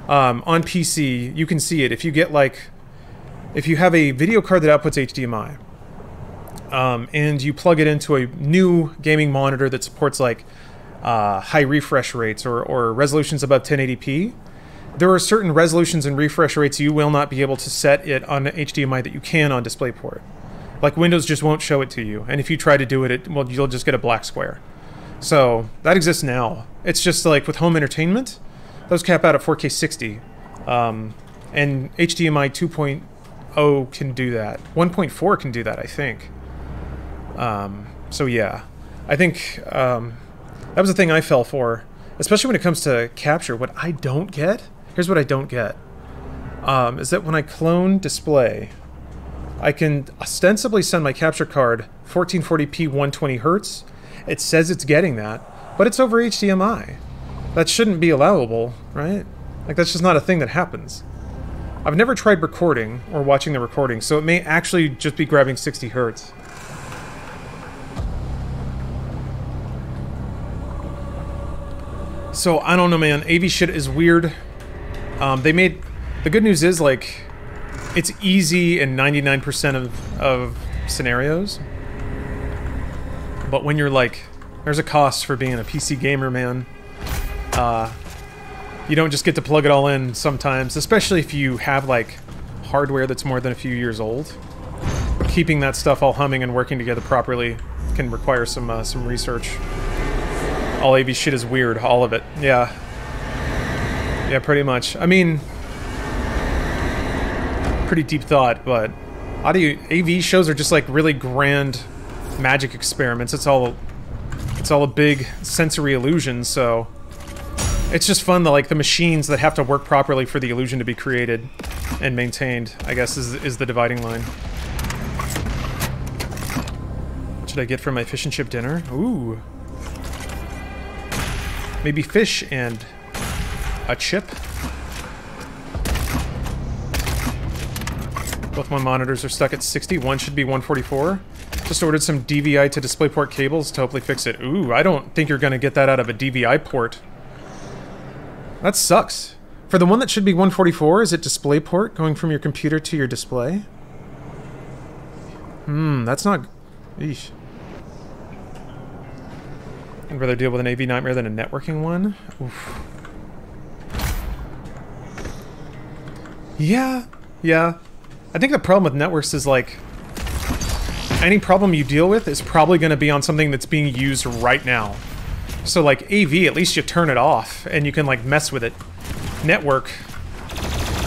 On PC, you can see it. If you get if you have a video card that outputs HDMI, and you plug it into a new gaming monitor that supports like high refresh rates or resolutions above 1080p, there are certain resolutions and refresh rates you will not be able to set it on HDMI that you can on DisplayPort. Like Windows just won't show it to you, and if you try to do it, well, you'll just get a black square. So that exists now. It's just like with home entertainment, those cap out at 4K 60, and HDMI 2.0 can do that. 1.4 can do that, I think. So yeah, I think that was the thing I fell for, especially when it comes to capture. What I don't get, here's what I don't get, is that when I clone display, I can ostensibly send my capture card 1440p 120 hertz. It says it's getting that, but it's over HDMI. That shouldn't be allowable, right? Like, that's just not a thing that happens. I've never tried recording or watching the recording, so it may actually just be grabbing 60 hertz. So, I don't know, man. AV shit is weird. The good news is, like, it's easy in 99% of scenarios. But when you're like, there's a cost for being a PC gamer, man. You don't just get to plug it all in sometimes, especially if you have, like, hardware that's more than a few years old. Keeping that stuff all humming and working together properly can require some research. All AV shit is weird, all of it. Yeah. Yeah, pretty much. I mean, pretty deep thought, but AV shows are just like really grand magic experiments. It's all a big sensory illusion, so it's just fun that, like, the machines that have to work properly for the illusion to be created and maintained, I guess, is the dividing line. What should I get for my fish and chip dinner? Ooh. Maybe fish and a chip. Both my monitors are stuck at 60. One should be 144. Just ordered some DVI to DisplayPort cables to hopefully fix it. Ooh, I don't think you're going to get that out of a DVI port. That sucks. For the one that should be 144, is it DisplayPort going from your computer to your display? That's not... Eesh. I'd rather deal with an AV nightmare than a networking one. Oof. Yeah. I think the problem with networks is, like, any problem you deal with is probably going to be on something that's being used right now. So, like, AV, at least you turn it off, and you can, like, mess with it. Network,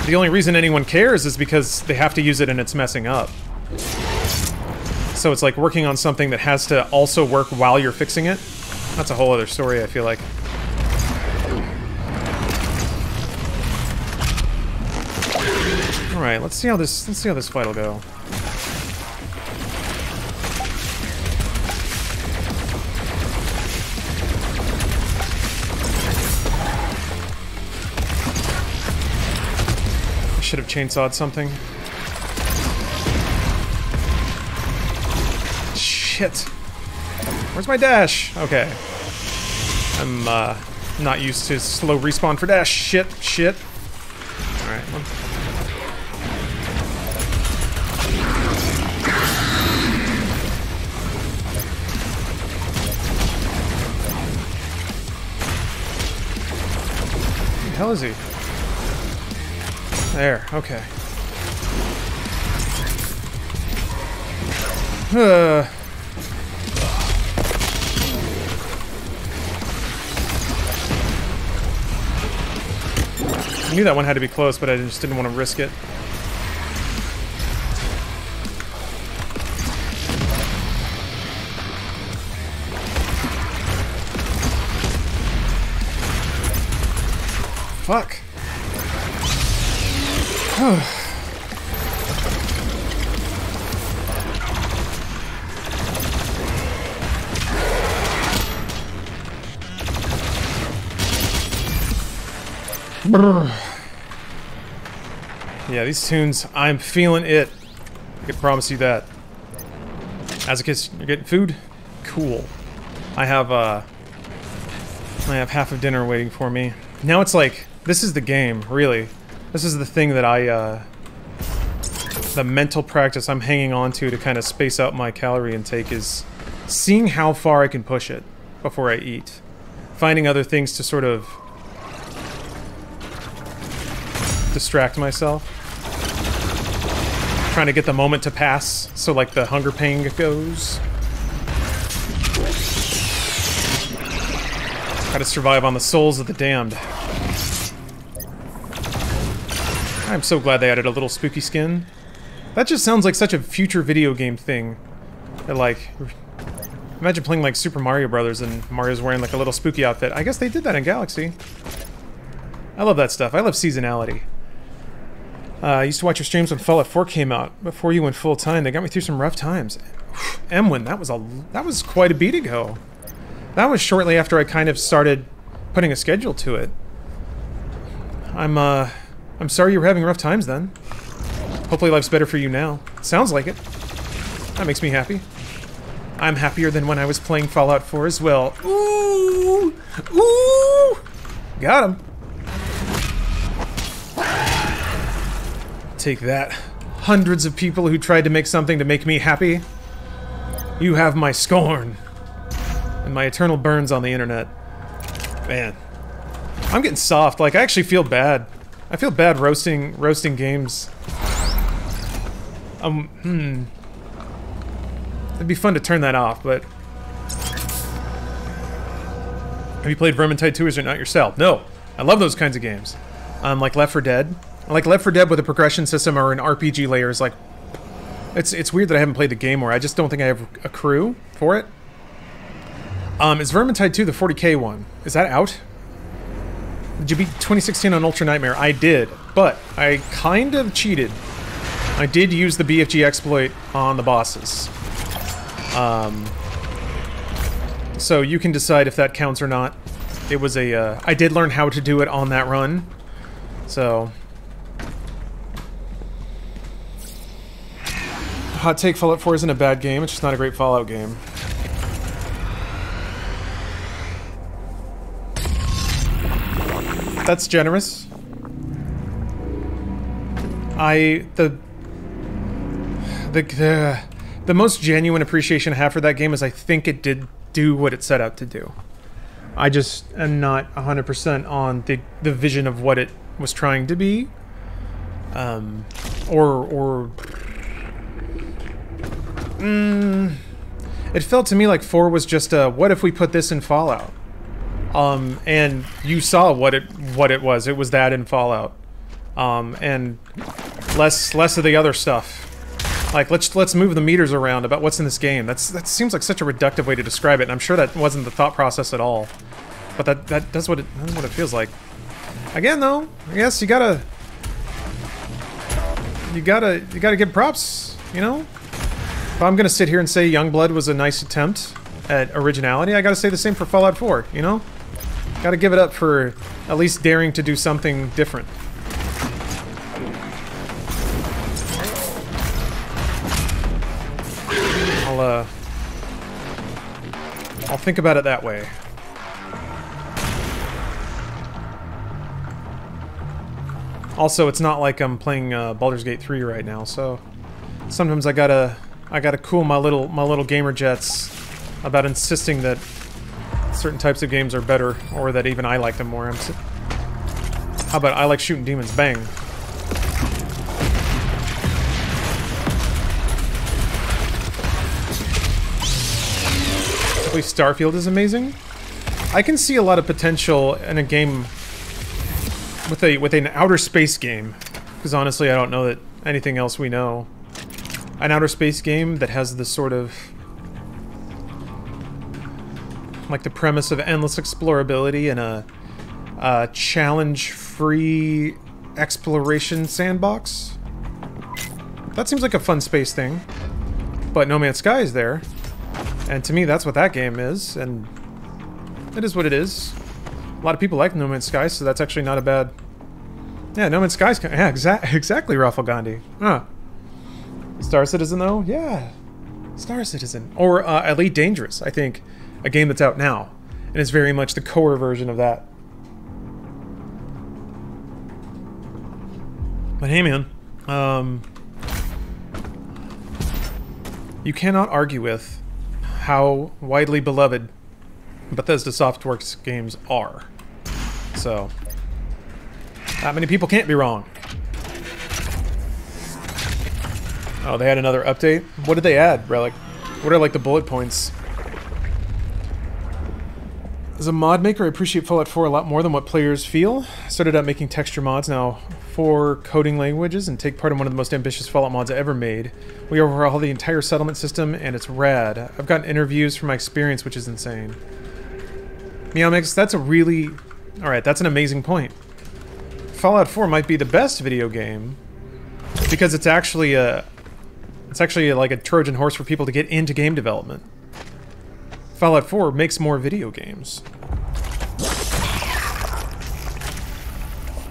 the only reason anyone cares is because they have to use it and it's messing up. So it's like working on something that has to also work while you're fixing it. That's a whole other story, I feel like. Alright, let's see how this fight will go. Should have chainsawed something. Shit. Where's my dash? Okay. I'm not used to slow respawn for dash. Shit. Alright. Where the hell is he? There, okay. I knew that one had to be close, but I just didn't want to risk it. Fuck. Yeah, these tunes, I'm feeling it. I can promise you that. As a kid, you're getting food? Cool. I have half of dinner waiting for me. Now it's like, this is the game, really. This is the thing that the mental practice I'm hanging on to kind of space out my calorie intake is seeing how far I can push it before I eat. finding other things to sort of distract myself. Trying to get the moment to pass, so like the hunger pang goes. Try to survive on the souls of the damned. I'm so glad they added a little spooky skin. That just sounds like such a future video game thing. That, like, imagine playing like Super Mario Brothers and Mario's wearing like a little spooky outfit. I guess they did that in Galaxy. I love that stuff. I love seasonality. I used to watch your streams when Fallout 4 came out. Before you went full time, they got me through some rough times. Emwyn, that was quite a beat ago. That was shortly after I kind of started putting a schedule to it. I'm sorry you were having rough times then. Hopefully life's better for you now. Sounds like it. That makes me happy. I'm happier than when I was playing Fallout 4 as well. Ooh! Ooh! Got him. Take that. Hundreds of people who tried to make something to make me happy. You have my scorn. And my eternal burns on the internet. Man. I'm getting soft. Like, I actually feel bad. I feel bad roasting games. It'd be fun to turn that off, but... Have you played Vermintide 2 or is it not yourself? No. I love those kinds of games. Like Left 4 Dead. I like Left 4 Dead with a progression system or an RPG layer is like... It's weird that I haven't played the game more. I just don't think I have a crew for it. Is Vermintide 2 the 40k one? Is that out? Did you beat 2016 on Ultra Nightmare? I did, but I kind of cheated. I did use the BFG exploit on the bosses. So you can decide if that counts or not. It was a, I did learn how to do it on that run. So... Hot take, Fallout 4 isn't a bad game, it's just not a great Fallout game. That's generous. The most genuine appreciation I have for that game is I think it did do what it set out to do. I just am not 100% on the vision of what it was trying to be. It felt to me like 4 was just a, what if we put this in Fallout? And you saw what it was. It was that in Fallout. And less of the other stuff. Like, let's move the meters around about what's in this game. That seems like such a reductive way to describe it, and I'm sure that wasn't the thought process at all. But that's what it feels like. Again, though, I guess you gotta give props, you know? If I'm gonna sit here and say Youngblood was a nice attempt at originality, I gotta say the same for Fallout 4, you know? Gotta give it up for at least daring to do something different. I'll think about it that way. Also, it's not like I'm playing Baldur's Gate 3 right now, so sometimes I gotta cool my little gamer jets about insisting that certain types of games are better, or that even I like them more. How about I like shooting demons? Bang. Starfield is amazing. I can see a lot of potential in a game with an outer space game, because honestly I don't know that anything else we know. An outer space game that has this sort of like the premise of endless explorability and a challenge-free exploration sandbox. That seems like a fun space thing, but No Man's Sky is there. And to me, that's what that game is, and it is what it is. A lot of people like No Man's Sky, so that's actually not a bad... Yeah, No Man's Sky's... Yeah, exactly, Raffle Gandhi. Huh. Star Citizen, though? Yeah. Star Citizen. Or Elite Dangerous, I think. A game that's out now. And it's very much the core version of that. But hey, man. You cannot argue with how widely beloved Bethesda Softworks games are. So, not many people can't be wrong. Oh, they had another update? What did they add, Relic? What are, like, the bullet points? As a mod maker, I appreciate Fallout 4 a lot more than what players feel. I started out making texture mods, now 4 coding languages, and take part in one of the most ambitious Fallout mods ever made. We overhaul the entire settlement system, and it's rad. I've gotten interviews from my experience, which is insane. Meowmix, that's a really... Alright, that's an amazing point. Fallout 4 might be the best video game, because it's actually a... It's actually like a Trojan horse for people to get into game development. Fallout 4 makes more video games.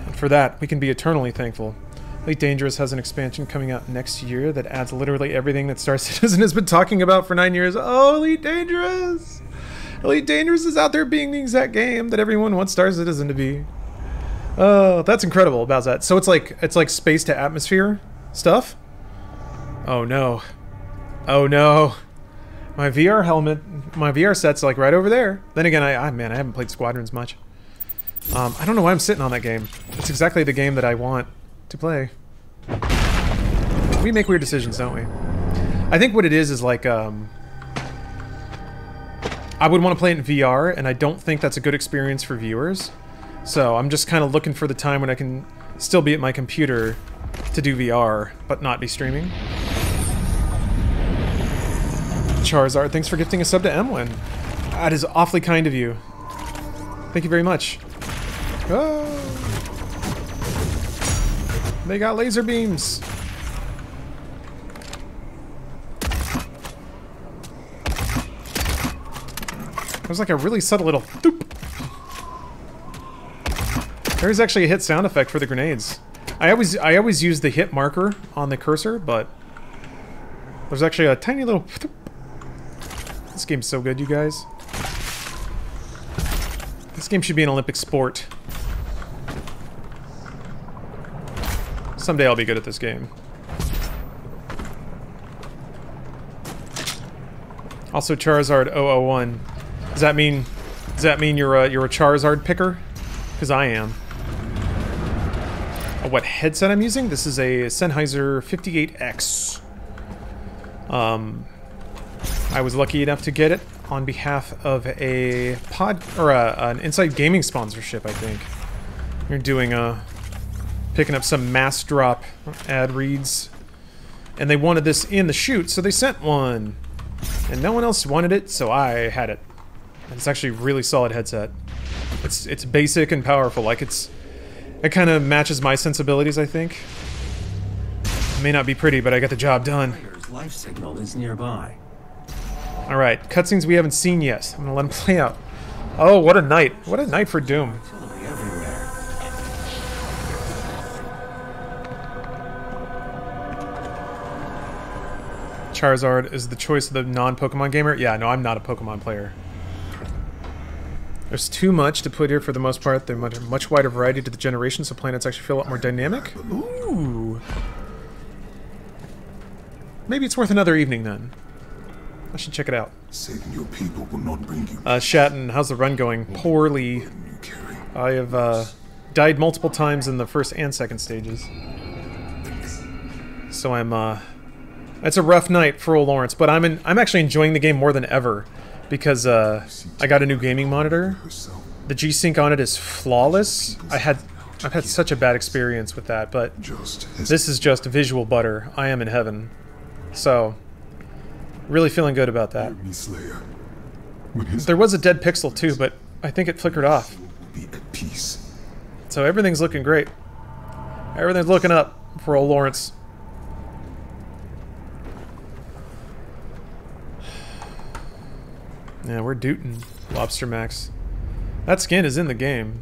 And for that, we can be eternally thankful. Elite Dangerous has an expansion coming out next year that adds literally everything that Star Citizen has been talking about for 9 years. Oh, Elite Dangerous! Elite Dangerous is out there being the exact game that everyone wants Star Citizen to be. Oh, that's incredible about that. So it's like space to atmosphere stuff? Oh no. Oh no. My VR helmet, my VR set's like right over there. Then again, man, I haven't played Squadrons much. I don't know why I'm sitting on that game. It's exactly the game that I want to play. We make weird decisions, don't we? I think what it is like, I would want to play it in VR, and I don't think that's a good experience for viewers. So I'm just kind of looking for the time when I can still be at my computer to do VR, but not be streaming. Charizard, thanks for gifting a sub to Emlyn. That is awfully kind of you. Thank you very much. Oh. They got laser beams. There's like a really subtle little thoop. There's actually a hit sound effect for the grenades. I always use the hit marker on the cursor, but there's actually a tiny little thoop. This game's so good, you guys. This game should be an Olympic sport. Someday I'll be good at this game. Also, Charizard 001. Does that mean you're a Charizard picker? Because I am. What headset I'm using? This is a Sennheiser 58X. I was lucky enough to get it on behalf of a an Inside Gaming sponsorship, I think. You're doing picking up some mass drop ad reads, and they wanted this in the shoot, so they sent one, and no one else wanted it, so I had it. It's actually a really solid headset. It's basic and powerful. Like it kind of matches my sensibilities, I think. It may not be pretty, but I got the job done. Life signal is nearby. All right, cutscenes we haven't seen yet. I'm gonna let them play out. Oh, what a night! What a night for Doom. Charizard is the choice of the non-Pokemon gamer. Yeah, no, I'm not a Pokemon player. There's too much to put here for the most part. There's much wider variety to the generation, so planets actually feel a lot more dynamic. Ooh. Maybe it's worth another evening then. I should check it out. Saving your people will not bring you. Shatton, how's the run going? Poorly. I have died multiple times in the first and second stages. So it's a rough night for old Lawrence, but I'm actually enjoying the game more than ever because I got a new gaming monitor. The G-Sync on it is flawless. I've had such a bad experience with that, but this is just visual butter. I am in heaven. So, really feeling good about that. There was a dead pixel too, but I think it flickered off. So everything's looking great. Everything's looking up for old Lawrence. Yeah, we're dootin', Lobster Max. That skin is in the game.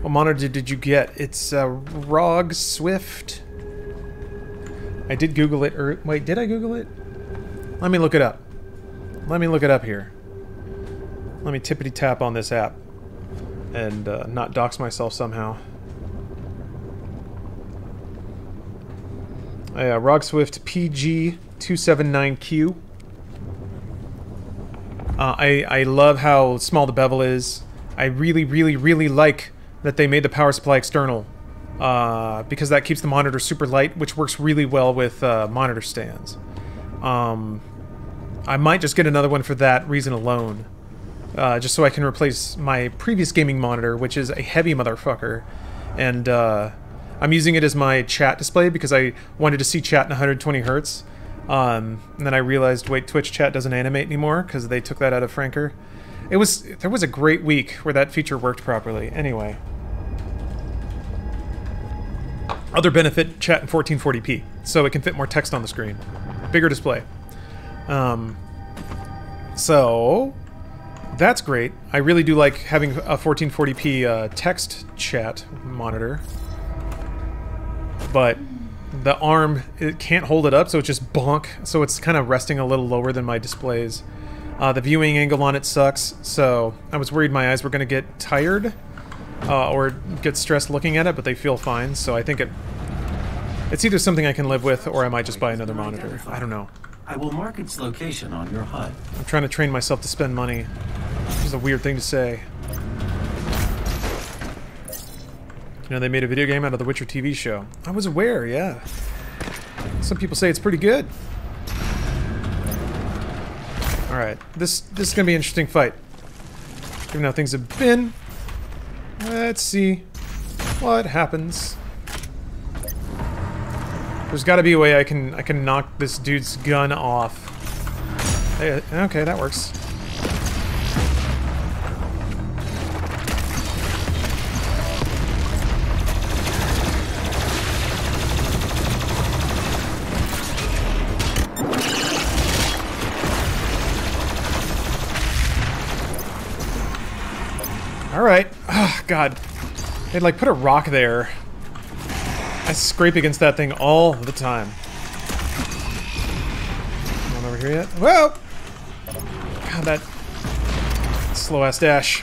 What monitor did you get? It's ROG Swift. I did Google it, or wait, did I Google it? Let me look it up. Let me look it up here. Let me tippity tap on this app and not dox myself somehow. Yeah, ROG Swift PG279Q. I love how small the bevel is. I really, really, really like that they made the power supply external, because that keeps the monitor super light, which works really well with monitor stands. I might just get another one for that reason alone, just so I can replace my previous gaming monitor, which is a heavy motherfucker, and I'm using it as my chat display because I wanted to see chat in 120 hertz. And then I realized, wait, Twitch chat doesn't animate anymore because they took that out of Franker. There was a great week where that feature worked properly. Anyway. Other benefit, chat in 1440p, so it can fit more text on the screen. Bigger display. So that's great. I really do like having a 1440p text chat monitor. But the arm, it can't hold it up, so it's just bonk. So it's kind of resting a little lower than my displays. The viewing angle on it sucks, so I was worried my eyes were going to get tired or get stressed looking at it, but they feel fine. So I think it's either something I can live with, or I might just buy another monitor. I don't know. I will mark its location on your HUD. I'm trying to train myself to spend money, which is a weird thing to say. You know, they made a video game out of the Witcher TV show. I was aware, yeah. Some people say it's pretty good. Alright, this is gonna be an interesting fight. Given how things have been. Let's see what happens. There's gotta be a way I can knock this dude's gun off. Hey, okay, that works. Alright. Oh, God. They'd like put a rock there. I scrape against that thing all the time. Come on over here yet? Whoa! God, that slow-ass dash.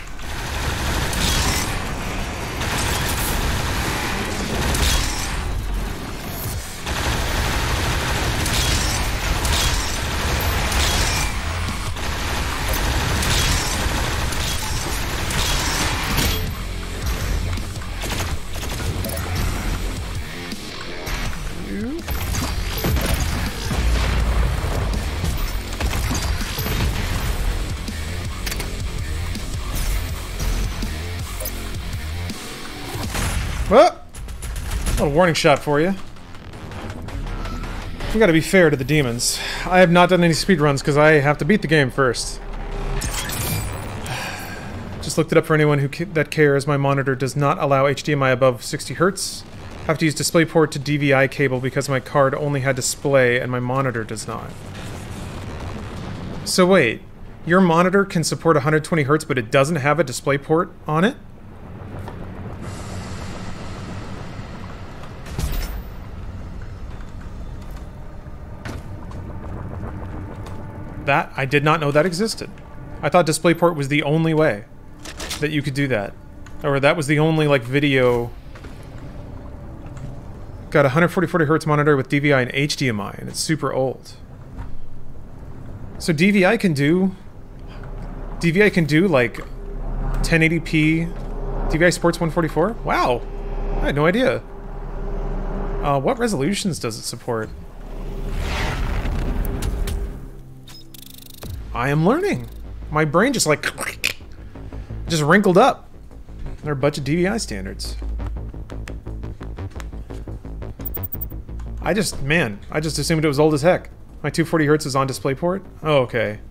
Well, a little warning shot for you. You gotta be fair to the demons. I have not done any speedruns because I have to beat the game first. Just looked it up for anyone that cares. My monitor does not allow HDMI above 60 Hz. Have to use DisplayPort to DVI cable because my card only had display and my monitor does not. So wait, your monitor can support 120 Hz but it doesn't have a DisplayPort on it? That I did not know that existed. I thought DisplayPort was the only way that you could do that. Or that was the only, like, video... Got a 140 Hz monitor with DVI and HDMI, and it's super old. So DVI can do, like, 1080p DVI supports 144? Wow! I had no idea. What resolutions does it support? I am learning. My brain just like just wrinkled up. There are a bunch of DVI standards. I just assumed it was old as heck. My 240 Hz is on DisplayPort? Oh, okay.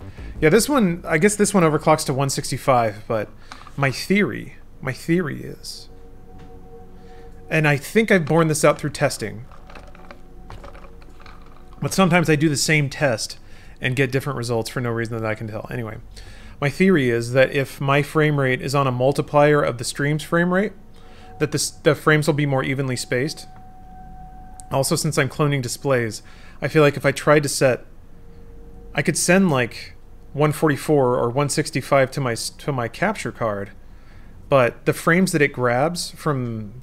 Yeah, this one, I guess this one overclocks to 165, but my theory is, and I think I've borne this out through testing, but sometimes I do the same test and get different results for no reason that I can tell. Anyway, my theory is that if my frame rate is on a multiplier of the stream's frame rate, that the frames will be more evenly spaced. Also, since I'm cloning displays, I feel like if I tried to set... I could send like 144 or 165 to my capture card, but the frames that it grabs from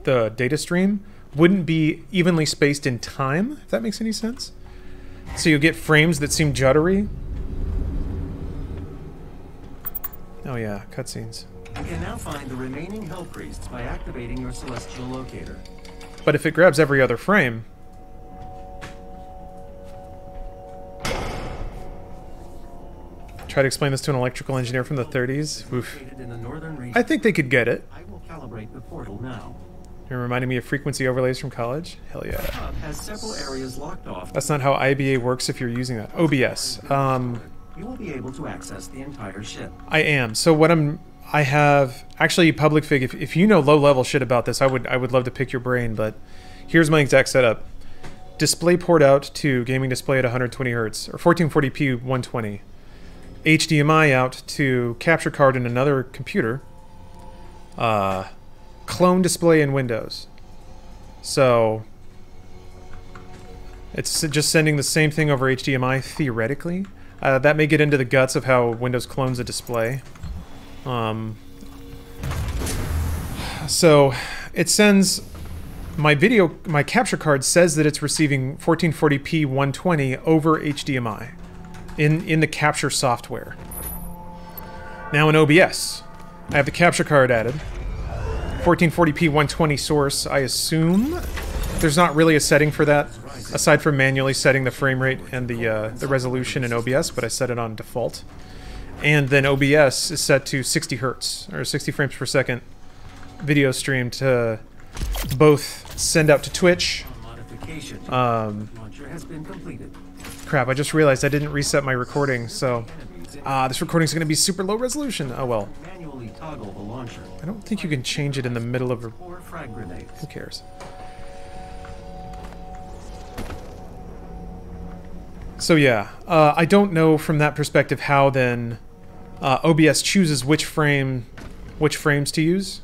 the data stream wouldn't be evenly spaced in time, if that makes any sense. So you'll get frames that seem juddery. Oh yeah, cutscenes. You can now find the remaining Hell Priests by activating your Celestial Locator. But if it grabs every other frame... Try to explain this to an electrical engineer from the 30s. Oof. In the northern region. I think they could get it. I will calibrate the portal now. You're reminding me of frequency overlays from college? Hell The yeah. hub has several areas locked off. That's not how IBA works if you're using that. OBS. You will be able to access the entire ship. I am. So what I have... Actually, Public Fig, if you know low-level shit about this, I would love to pick your brain, but here's my exact setup. Display port out to gaming display at 120 Hz, or 1440p 120. HDMI out to capture card in another computer. Clone display in Windows. So it's just sending the same thing over HDMI theoretically. That may get into the guts of how Windows clones a display. So it sends my capture card says that it's receiving 1440p 120 over HDMI in the capture software. Now in OBS, I have the capture card added. 1440p 120 source, I assume. There's not really a setting for that, aside from manually setting the frame rate and the resolution in OBS, but I set it on default. And then OBS is set to 60 Hertz, or 60 frames per second video stream to both send out to Twitch. Launcher has been completed. Crap, I just realized I didn't reset my recording, so... this recording's gonna be super low resolution. Oh well. Manually toggle the launcher. I don't think you can change it in the middle of a... Or frag grenades. Who cares? So yeah, I don't know from that perspective how then OBS chooses which frames to use.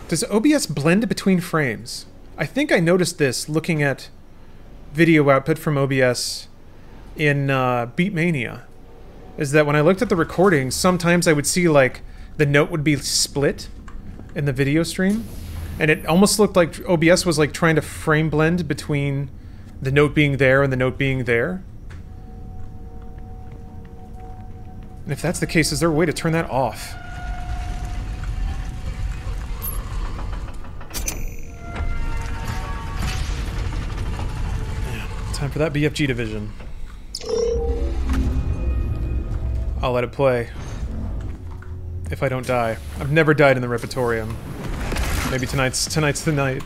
Does OBS blend between frames? I think I noticed this looking at video output from OBS in Beatmania. Is that when I looked at the recording, sometimes I would see like the note would be split in the video stream, and it almost looked like OBS was like trying to frame blend between the note being there and the note being there. And if that's the case, is there a way to turn that off? Time for that BFG division. I'll let it play. If I don't die. I've never died in the Repertorium. Maybe tonight's the night.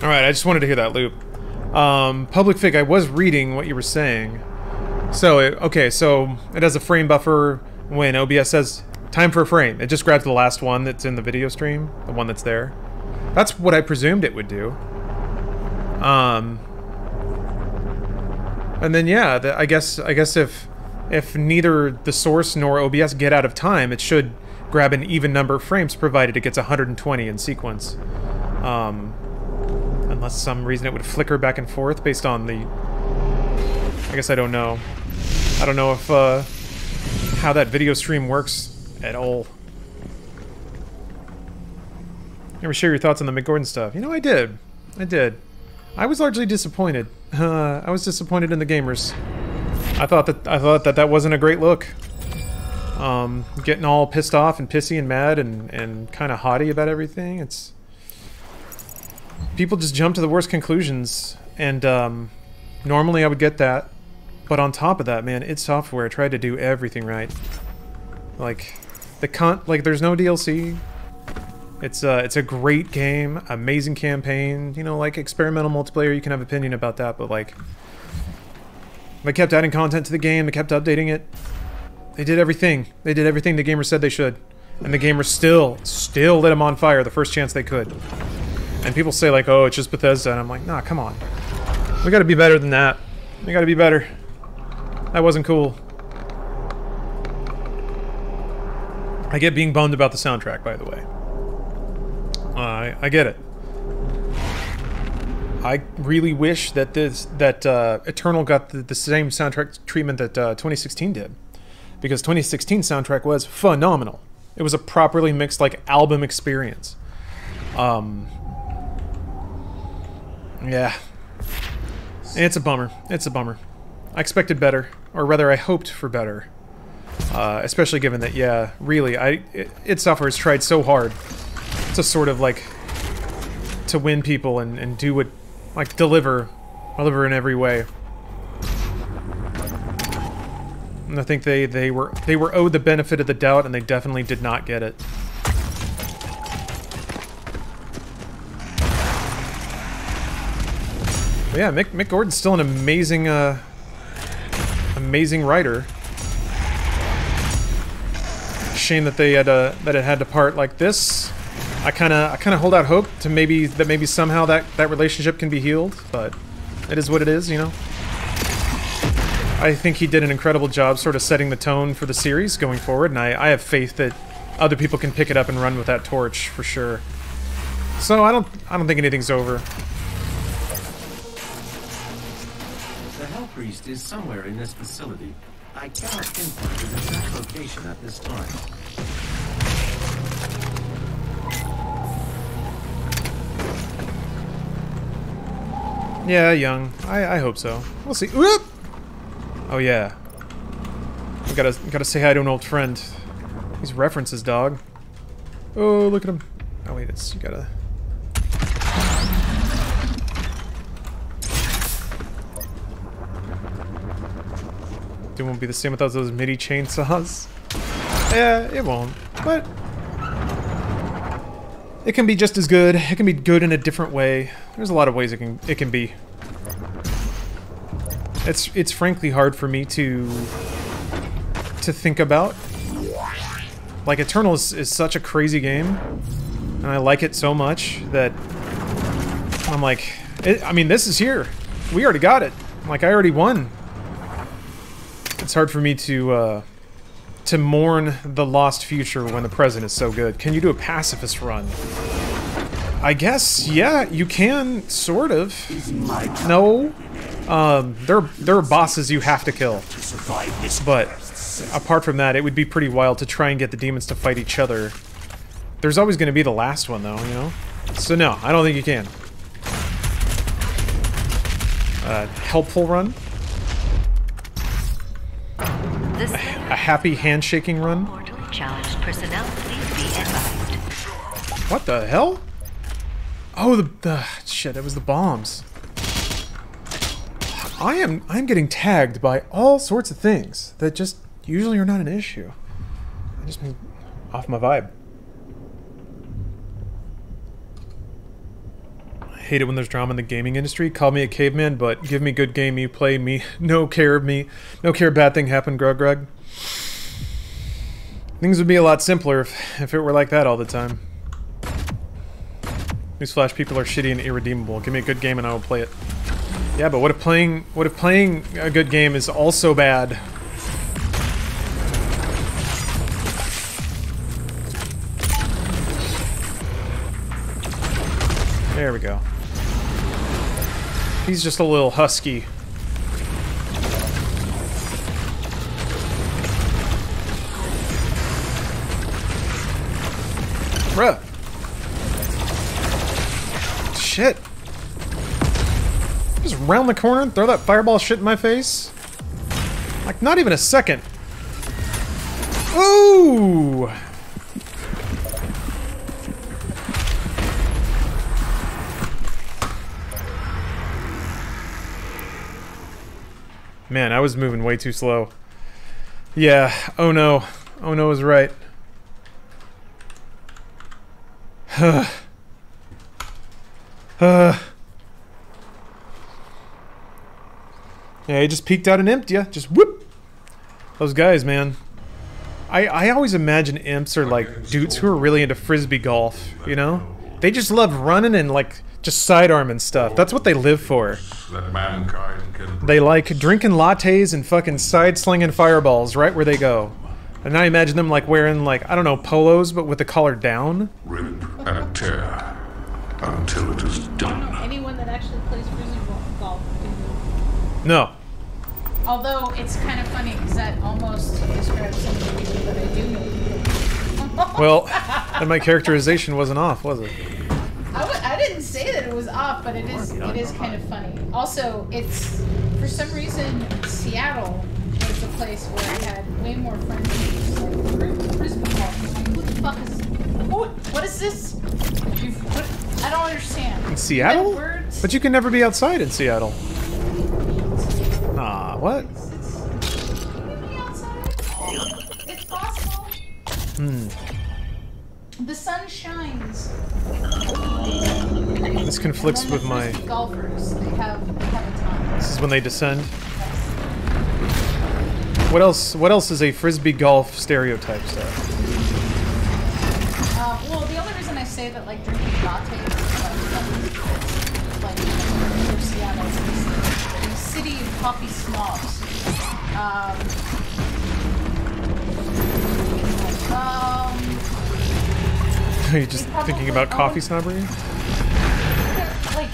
Alright, I just wanted to hear that loop. Public Fig, I was reading what you were saying. So, okay, so it has a frame buffer when OBS says, time for a frame. It just grabs the last one that's in the video stream, the one that's there. That's what I presumed it would do. And then yeah, I guess if neither the source nor OBS get out of time, it should grab an even number of frames provided it gets 120 in sequence. Unless some reason it would flicker back and forth based on the... I guess I don't know. I don't know if how that video stream works at all. Ever share your thoughts on the McGordon stuff? You know, I did. I was largely disappointed. I was disappointed in the gamers. I thought that wasn't a great look. Getting all pissed off and pissy and mad and kind of haughty about everything. It's... People just jump to the worst conclusions, and normally I would get that. But on top of that, man, id Software tried to do everything right. Like, there's no DLC. It's a great game, amazing campaign. You know, like experimental multiplayer, you can have opinion about that, but like, they kept adding content to the game, they kept updating it. They did everything. They did everything the gamers said they should, and the gamers still lit them on fire the first chance they could. And people say like, oh, it's just Bethesda, and I'm like, nah, come on. We gotta be better than that. We gotta be better. That wasn't cool. I get being bummed about the soundtrack, by the way. I get it. I really wish that Eternal got the same soundtrack treatment that 2016 did, because 2016 soundtrack was phenomenal. It was a properly mixed, like, album experience. Yeah. It's a bummer. It's a bummer. I expected better, or rather, I hoped for better. Especially given that, yeah, really, id Software has tried so hard to sort of, like, to win people and do what, like, deliver in every way. And I think they were owed the benefit of the doubt, and they definitely did not get it. But yeah, Mick Gordon's still an amazing, amazing writer. Shame that that it had to part like this. I kind of hold out hope to maybe somehow that relationship can be healed, but it is what it is, you know. I think he did an incredible job sort of setting the tone for the series going forward, and I have faith that other people can pick it up and run with that torch for sure. So I don't think anything's over. The Hell Priest is somewhere in this facility. I cannot pinpoint his exact location at this time. Yeah, young. I hope so. We'll see. Whoop! Oh yeah. We gotta say hi to an old friend. These references, dog. Oh, look at him. Oh wait, you gotta. It won't be the same without those MIDI chainsaws. Yeah, it won't. But it can be just as good. It can be good in a different way. There's a lot of ways it can be. It's frankly hard for me to think about. Like, Eternal is such a crazy game, and I like it so much that I'm like, I mean, this is here. We already got it. Like, I already won. It's hard for me to mourn the lost future when the present is so good. Can you do a pacifist run? I guess, yeah, you can, sort of. No. There are bosses you have to kill. But apart from that, it would be pretty wild to try and get the demons to fight each other. There's always going to be the last one, though, you know? So no, I don't think you can. Helpful run? A happy handshaking run? What the hell? Oh, the shit, it was the bombs. I'm getting tagged by all sorts of things that just usually are not an issue. I just been off my vibe. I hate it when there's drama in the gaming industry. Call me a caveman, but give me good game, you play me. No care of me. No care bad thing happened, Grug. Things would be a lot simpler if it were like that all the time. Newsflash, people are shitty and irredeemable. Give me a good game and I will play it. Yeah, but what if playing a good game is also bad? There we go. He's just a little husky. Bruh. Shit. Just round the corner and throw that fireball shit in my face? Like, not even a second. Ooh! Man, I was moving way too slow. Yeah, oh no. Oh no is right. Yeah, he just peeked out and imped ya. Just whoop! Those guys, man. I always imagine imps are like dudes who are really into frisbee golf, you know? They just love running and like just sidearm and stuff. That's what they live for. That mankind can They like drinking lattes and fucking side-slinging fireballs right where they go. And I imagine them like wearing like, I don't know, polos, but with the collar down. rip and tear until it is done. Anyone that actually plays frisbee golf can do. No. Although it's kind of funny because that almost describes some of the people that I do know. Well, and my characterization wasn't off, was it? I didn't say that it was off, but it is kind of funny. Also, it's for some reason Seattle was a place where I had way more friends who like frisbee golf. Who the fuck is? What is this? I don't understand. In Seattle? Like birds? But you can never be outside in Seattle. Ah, what? You can be outside. It's possible. The sun shines. This conflicts And then with the my... frisbee golfers, they have a time. This is when they descend. What else is a frisbee golf stereotype stuff? Well, the only reason I say that like drinking lattes is like for Seattle is the city of coffee snobs. Are you just thinking about coffee snobbery? Like,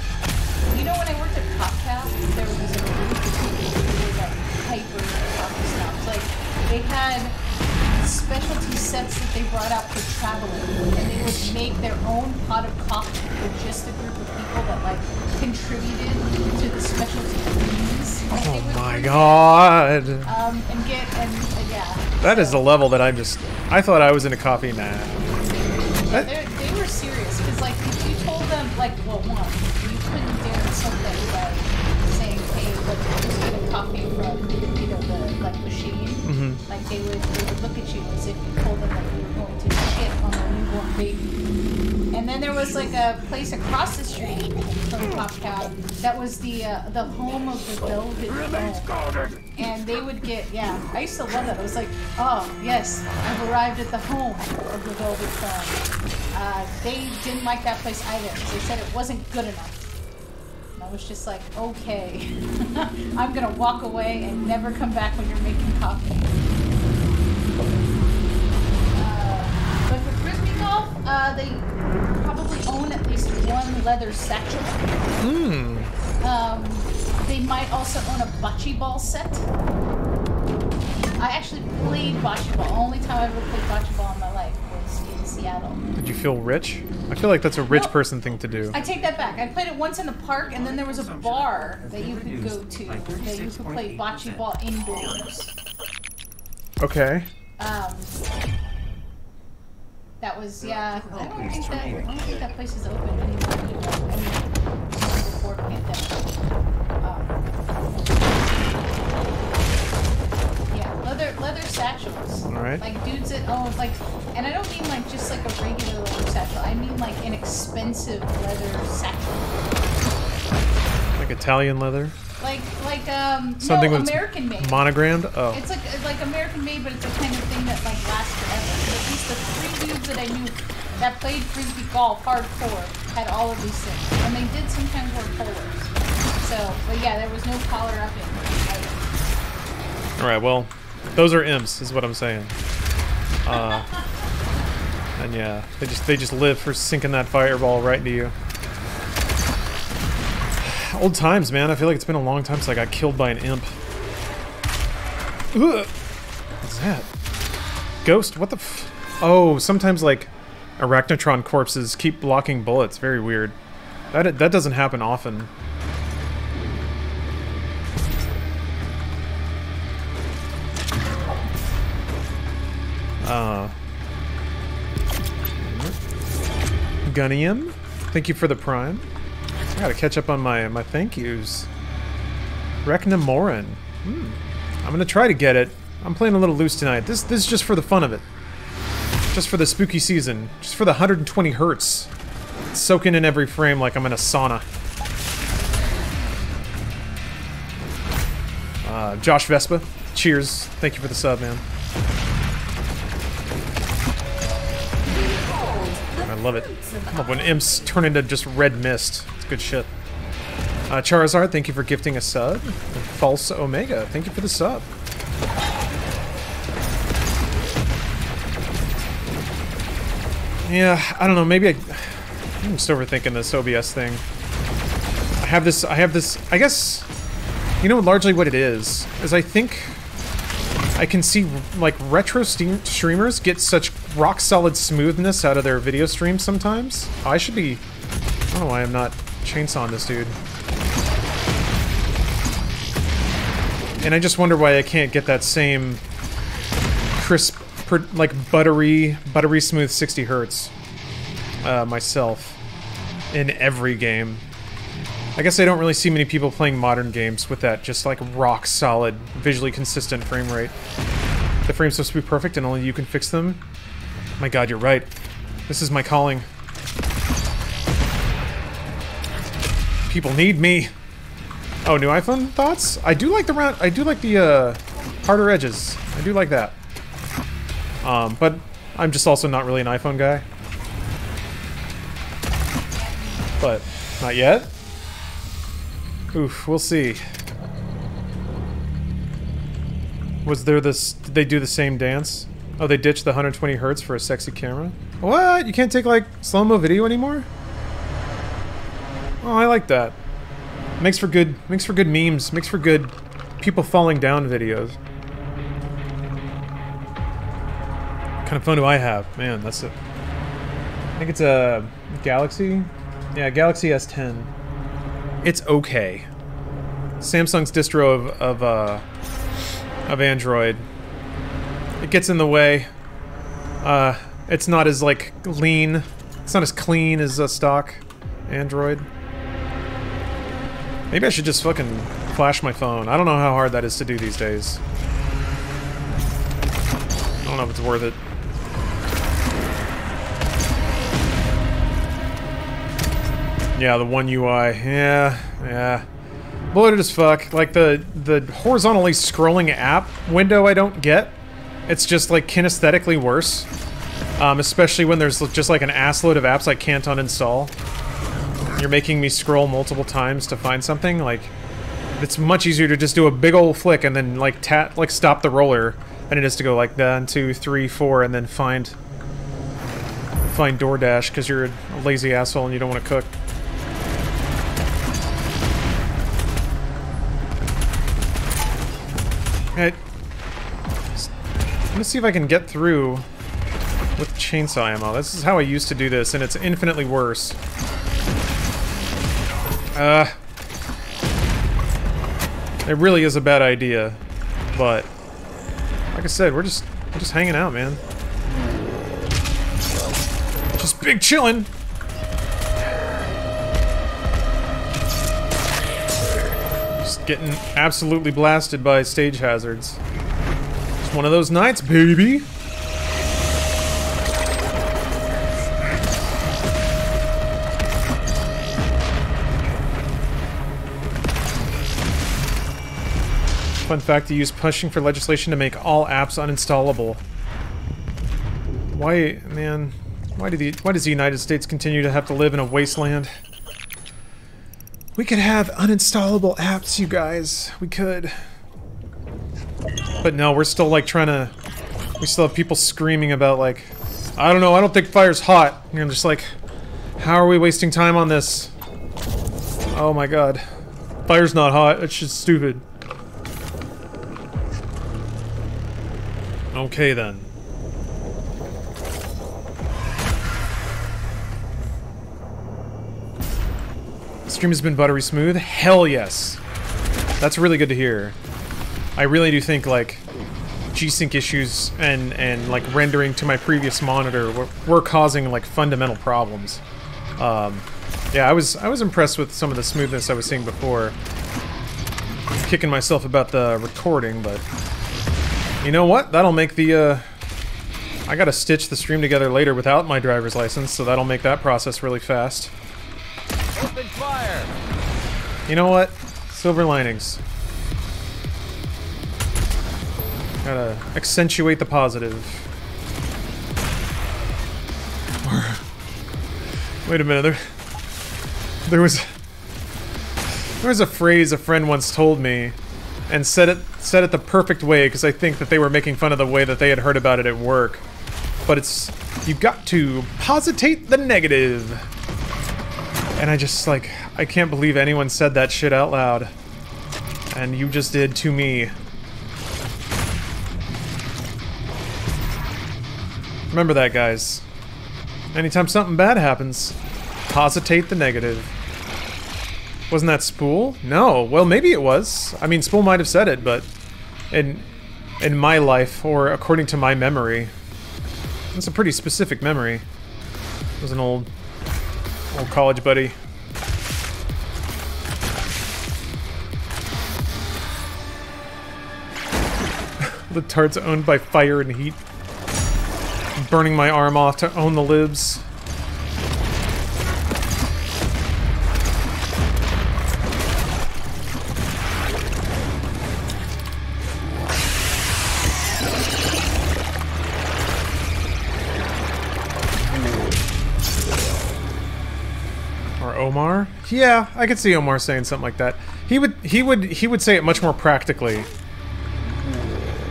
you know, when I worked at Copcap, there was a group of people who were like hyper coffee snobs. Like, they had specialty sets that they brought out for traveling, and they would make their own pot of coffee with just a group of people that like contributed to the specialty beans. Oh my god! Yeah. That is the level that I thought I was into coffee now. Yeah, they were serious because, like, if you told them, like, well, one, you couldn't dare something like saying, "Hey, let's get a coffee from, you know, the like machine." Mm-hmm. Like they would look at you as if you told them that you were going to shit on their newborn baby. And then there was like a place across the street from Copcap that was the home of the Velvet Phone. And they would get, I used to love that. I was like, oh, yes, I've arrived at the home of the Velvet Phone. They didn't like that place either because they said it wasn't good enough. And I was just like, okay, I'm going to walk away and never come back when you're making coffee. But for frisbee golf, they probably own at least one leather satchel. They might also own a bocce ball set. I actually played bocce ball. The only time I ever played bocce ball in my life was in Seattle. Did you feel rich? I feel like that's a rich person thing to do. I take that back. I played it once in the park, and then there was a bar that you could go to that you could play bocce ball indoors. Okay. That was, I don't think that place is open anymore. I mean, before pandemic. Leather satchels. All right. Like dudes that own like, and I don't mean like just like a regular leather satchel. I mean like an expensive leather satchel. Like Italian leather? Something no, American made. Monogrammed? Oh. It's like American made, but it's the kind of thing that like lasts forever. So at least the three dudes that I knew that played frisbee golf hardcore had all of these things, and they did sometimes wear polos. So, but yeah, there was no collar up in. All right, well, those are imps, is what I'm saying. And yeah, they just live for sinking that fireball right into you. Old times, man. I feel like it's been a long time since I got killed by an imp. Ugh. What's that? Ghost? What the f... Oh, sometimes, like, arachnotron corpses keep blocking bullets. Very weird. That doesn't happen often. Gunnium, thank you for the prime. I gotta catch up on my thank yous. Reknamoran. I'm gonna try to get it. I'm playing a little loose tonight. This is just for the fun of it. Just for the spooky season. Just for the 120 hertz. Soaking in every frame like I'm in a sauna. Josh Vespa, cheers. Thank you for the sub, man. I love it. I love when imps turn into just red mist. It's good shit. Charizard, thank you for gifting a sub. And False Omega, thank you for the sub. Yeah, I don't know, maybe I'm just overthinking this OBS thing. I have this, I guess, you know largely what it is I think I can see, like, retro streamers get such rock-solid smoothness out of their video streams sometimes. I should be... I don't know why I'm not chainsawing this dude. And I just wonder why I can't get that same crisp, like, buttery smooth 60 hertz myself in every game. I guess I don't really see many people playing modern games with that just, like, rock-solid, visually consistent frame rate. The frame's supposed to be perfect and only you can fix them. My god, you're right. This is my calling. People need me. Oh, new iPhone thoughts? I do like the harder edges. I do like that. But I'm just also not really an iPhone guy. But, not yet? Oof, we'll see. Was there this... Did they do the same dance? Oh, they ditched the 120 hertz for a sexy camera? What? You can't take, like, slow-mo video anymore? Oh, I like that. Makes for good memes. Makes for good people falling down videos. What kind of phone do I have? Man, that's a... I think it's a Galaxy? Yeah, Galaxy S10. It's okay. Samsung's distro of Android. It gets in the way. It's not as, like, lean. It's not as clean as a stock Android. Maybe I should just fucking flash my phone. I don't know how hard that is to do these days. I don't know if it's worth it. Yeah, the One UI. Yeah. Bloated as fuck. Like, the horizontally scrolling app window I don't get. It's just, like, kinesthetically worse. Especially when there's just, like, an assload of apps I can't uninstall. You're making me scroll multiple times to find something. Like, it's much easier to just do a big old flick and then, like, stop the roller than it is to go, like, 1, 2, 3, 4, and then find DoorDash because you're a lazy asshole and you don't want to cook. Alright. I'm gonna see if I can get through with chainsaw ammo. This is how I used to do this, and it's infinitely worse. It really is a bad idea, but like I said, we're just hanging out, man. Just big chillin'. Just getting absolutely blasted by stage hazards. It's one of those nights, baby. Fun fact, to use pushing for legislation to make all apps uninstallable. Why, man? Why does the United States continue to have to live in a wasteland? We could have uninstallable apps, you guys. We could. But no, we're still like trying to... We still have people screaming about like... I don't know, I don't think fire's hot. And I'm just like... How are we wasting time on this? Oh my god. Fire's not hot, it's just stupid. Okay then. Stream has been buttery smooth? Hell yes. That's really good to hear. I really do think like G-Sync issues and like rendering to my previous monitor were causing like fundamental problems. Yeah, I was impressed with some of the smoothness I was seeing before. I'm kicking myself about the recording, but you know what? That'll make the I gotta stitch the stream together later without my driver's license, so that'll make that process really fast. Open fire! You know what? Silver linings. Gotta accentuate the positive. Wait a minute, there was a phrase a friend once told me, and said it the perfect way, because I think that they were making fun of the way that they had heard about it at work. But it's, you got to positate the negative. And I just, like, I can't believe anyone said that shit out loud. And you just did to me. Remember that, guys. Anytime something bad happens, positate the negative. Wasn't that Spool? No. Well, maybe it was. I mean, Spool might have said it, but in my life, or according to my memory, it's a pretty specific memory. It was an old college buddy. Libtard's owned by fire and heat. I'm burning my arm off to own the libs. Omar? Yeah, I could see Omar saying something like that. He would say it much more practically.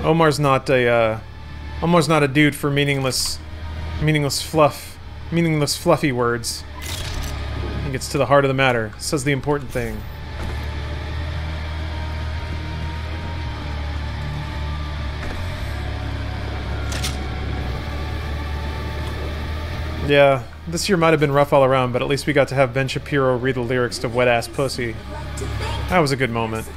Omar's not a dude for meaningless fluffy words. He gets to the heart of the matter, says the important thing. Yeah. This year might have been rough all around, but at least we got to have Ben Shapiro read the lyrics to Wet Ass Pussy. That was a good moment.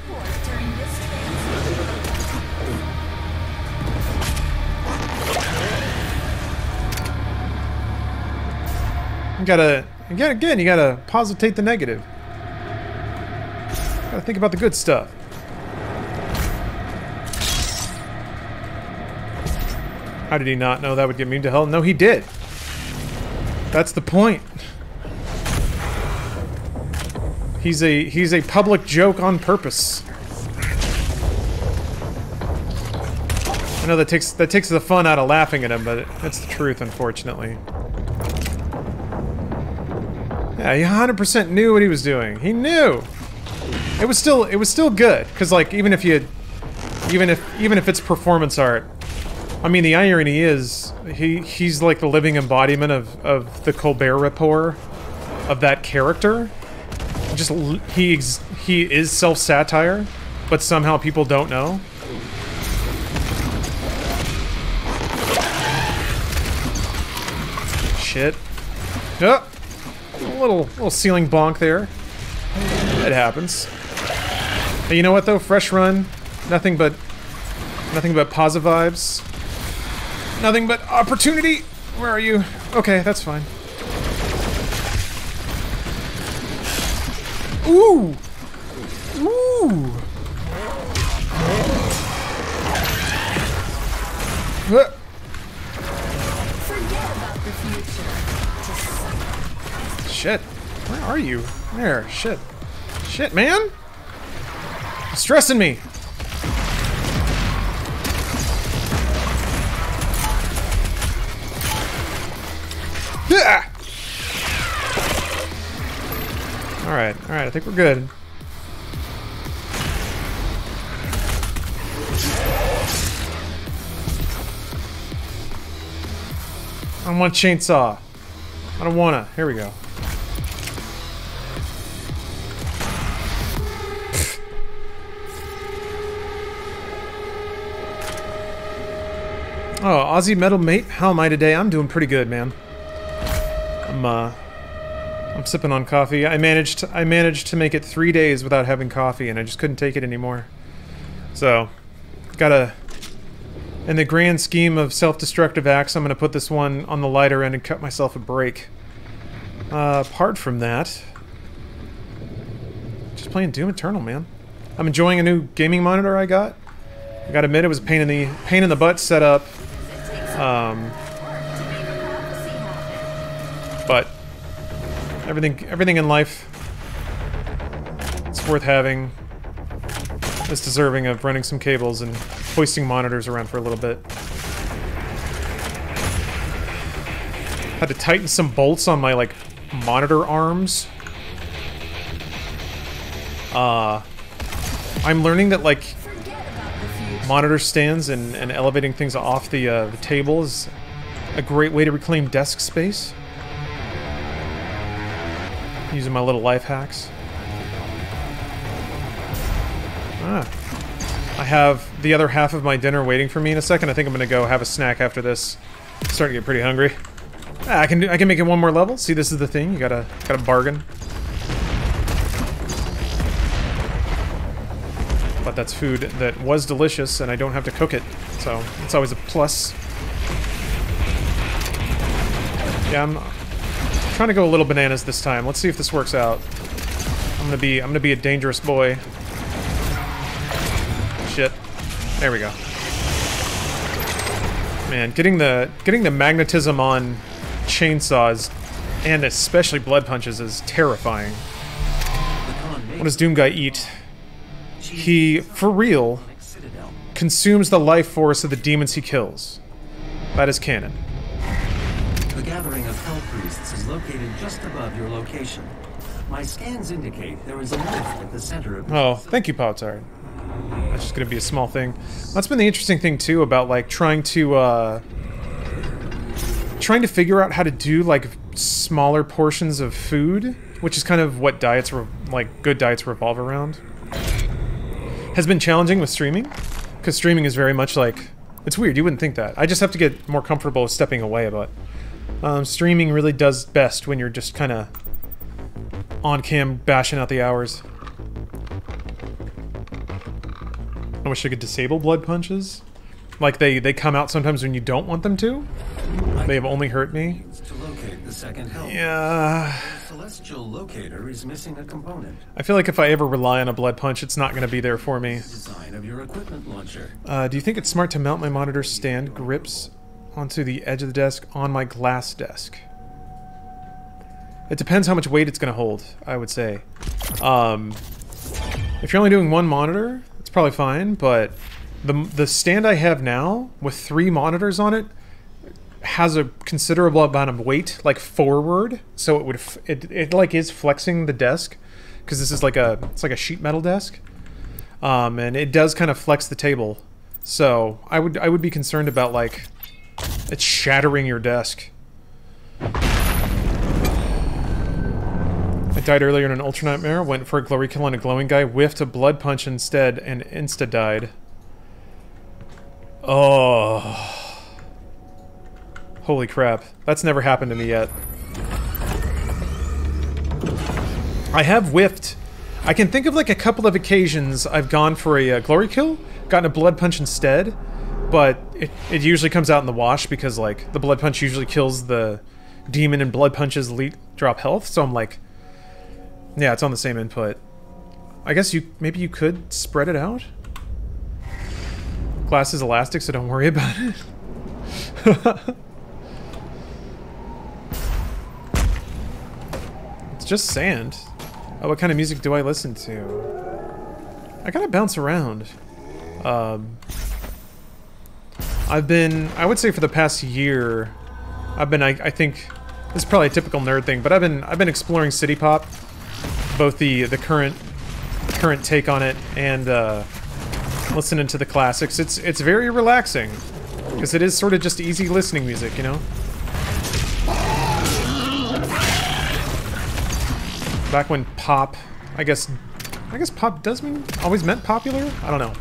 You gotta positate the negative. Gotta think about the good stuff. How did he not know that would get me to hell? No, he did. That's the point. He's a public joke on purpose. I know that takes the fun out of laughing at him, but it's the truth, unfortunately. Yeah, he 100% knew what he was doing. He knew. It was still good, because like even if it's performance art. I mean, the irony is, he's like the living embodiment of the Colbert Report, of that character. Just, he is self-satire, but somehow people don't know. Shit. Oh! A little ceiling bonk there. It happens. Hey, you know what though? Fresh run. Nothing but positive vibes. Nothing but opportunity! Where are you? Okay, that's fine. Ooh! Ooh! Forget about the future. Shit. Where are you? There. Shit. Shit, man! It's stressing me! Alright, I think we're good. I don't want a chainsaw. I don't wanna. Here we go. Oh, Aussie Metal Mate, how am I today? I'm doing pretty good, man. I'm sipping on coffee. I managed to make it 3 days without having coffee, and I just couldn't take it anymore. So, in the grand scheme of self-destructive acts, I'm gonna put this one on the lighter end and cut myself a break. Apart from that, just playing Doom Eternal, man. I'm enjoying a new gaming monitor I got. I gotta admit, it was a pain in the butt setup. But everything in life, it's worth having. Is deserving of running some cables and hoisting monitors around for a little bit. Had to tighten some bolts on my like monitor arms. I'm learning that like monitor stands and elevating things off the table is a great way to reclaim desk space. Using my little life hacks. I have the other half of my dinner waiting for me in a second. I think I'm gonna go have a snack after this. Starting to get pretty hungry. I can make it one more level. See, this is the thing. You gotta bargain. But that's food that was delicious, and I don't have to cook it, so it's always a plus. Yeah, I'm trying to go a little bananas this time. Let's see if this works out. I'm gonna be a dangerous boy. Shit. There we go. Man, getting the magnetism on chainsaws, and especially blood punches, is terrifying. What does Doom Guy eat? He, for real, consumes the life force of the demons he kills. That is canon. The gathering of hell priests is located just above your location. My scans indicate there is a lift at the center of the thank you, Powtard. That's just gonna be a small thing. That's been the interesting thing too about like trying to figure out how to do like smaller portions of food, which is kind of what diets good diets revolve around. Has been challenging with streaming, because streaming is very much like, it's weird, you wouldn't think that. I just have to get more comfortable with stepping away, but streaming really does best when you're just kind of on cam bashing out the hours. I wish I could disable blood punches. Like they come out sometimes when you don't want them to. They have only hurt me. To locate the second hell. Yeah. The celestial locator is missing a component. I feel like if I ever rely on a blood punch, it's not going to be there for me. Design of your equipment launcher. Do you think it's smart to mount my monitor stand grips onto the edge of the desk on my glass desk? It depends how much weight it's going to hold, I would say. If you're only doing one monitor, it's probably fine, but the stand I have now, with 3 monitors on it, has a considerable amount of weight, like forward, so it like is flexing the desk, because this is like it's like a sheet metal desk, and it does kind of flex the table. So I would be concerned about like it's shattering your desk. I died earlier in an Ultra Nightmare, went for a glory kill on a glowing guy, whiffed a blood punch instead, and insta-died. Oh. Holy crap. That's never happened to me yet. I have whiffed. I can think of like a couple of occasions I've gone for a glory kill, gotten a blood punch instead, but it usually comes out in the wash because like the blood punch usually kills the demon and blood punches drop health, so I'm like, yeah, it's on the same input. I guess maybe you could spread it out? Glass is elastic, so don't worry about it. It's just sand. Oh, what kind of music do I listen to? I gotta bounce around. I would say for the past year, I've been, I think, This is probably a typical nerd thing, but I've been exploring city pop, both the current take on it and listening to the classics. It's very relaxing because it is sort of just easy listening music, you know. Back when pop, I guess pop does mean always meant popular. I don't know.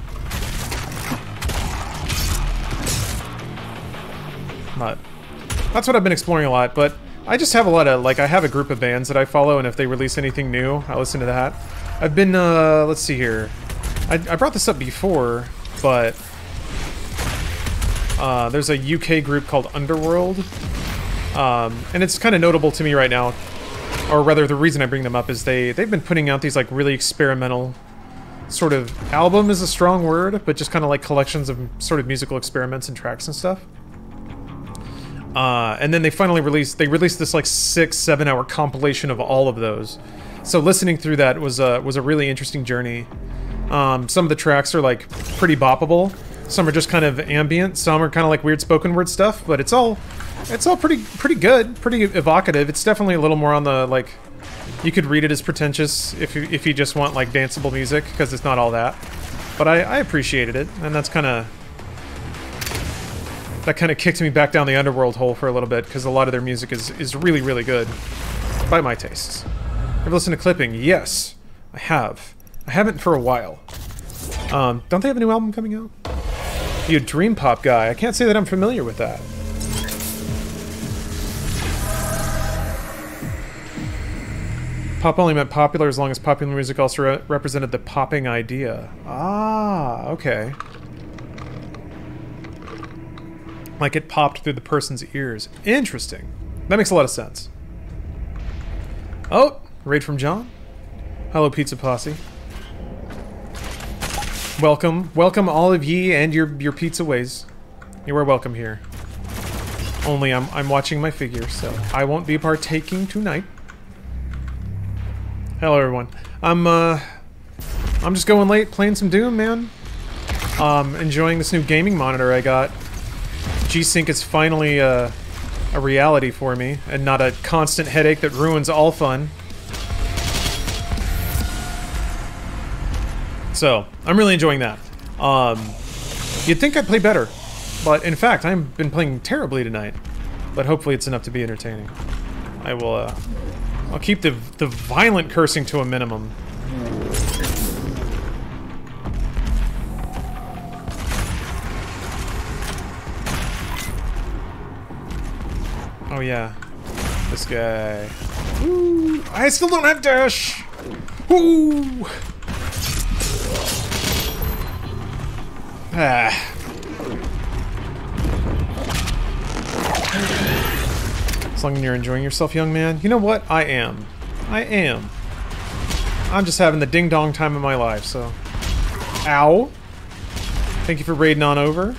But that's what I've been exploring a lot. But I just have a lot of, like, I have a group of bands that I follow, and if they release anything new, I listen to that. I've been, let's see here. I brought this up before, but there's a UK group called Underworld, and it's kind of notable to me right now, or rather the reason I bring them up is they've been putting out these, like, really experimental sort of, album is a strong word, but just kind of like collections of sort of musical experiments and tracks and stuff. And then they finally released this like 6-7 hour compilation of all of those. So listening through that was a really interesting journey. Some of the tracks are like pretty boppable. Some are just kind of ambient. Some are kind of like weird spoken word stuff. But it's all pretty good, pretty evocative. It's definitely a little more on the like. You could read it as pretentious if you just want like danceable music, because it's not all that. But I appreciated it, and that kind of kicked me back down the Underworld hole for a little bit, because a lot of their music is really, really good by my tastes. Have you listened to Clipping? Yes, I have. I haven't for a while. Don't they have a new album coming out? You a dream pop guy? I can't say that I'm familiar with that. Pop only meant popular as long as popular music also represented the popping idea. Ah, okay. Like it popped through the person's ears. Interesting. That makes a lot of sense. Oh, raid from John. Hello, Pizza Posse. Welcome all of ye and your pizza ways. You are welcome here. Only I'm watching my figure, so I won't be partaking tonight. Hello, everyone. I'm just going late, playing some Doom, man. Enjoying this new gaming monitor I got. G-Sync is finally a reality for me, and not a constant headache that ruins all fun. So, I'm really enjoying that. You'd think I'd play better, but in fact, I've been playing terribly tonight. But hopefully it's enough to be entertaining. I will, I'll keep the violent cursing to a minimum. Oh yeah, this guy. Ooh, I still don't have dash. Ooh. Ah. As long as you're enjoying yourself, young man. You know what? I am. I'm just having the ding-dong time of my life, so... Ow. Thank you for raiding on over.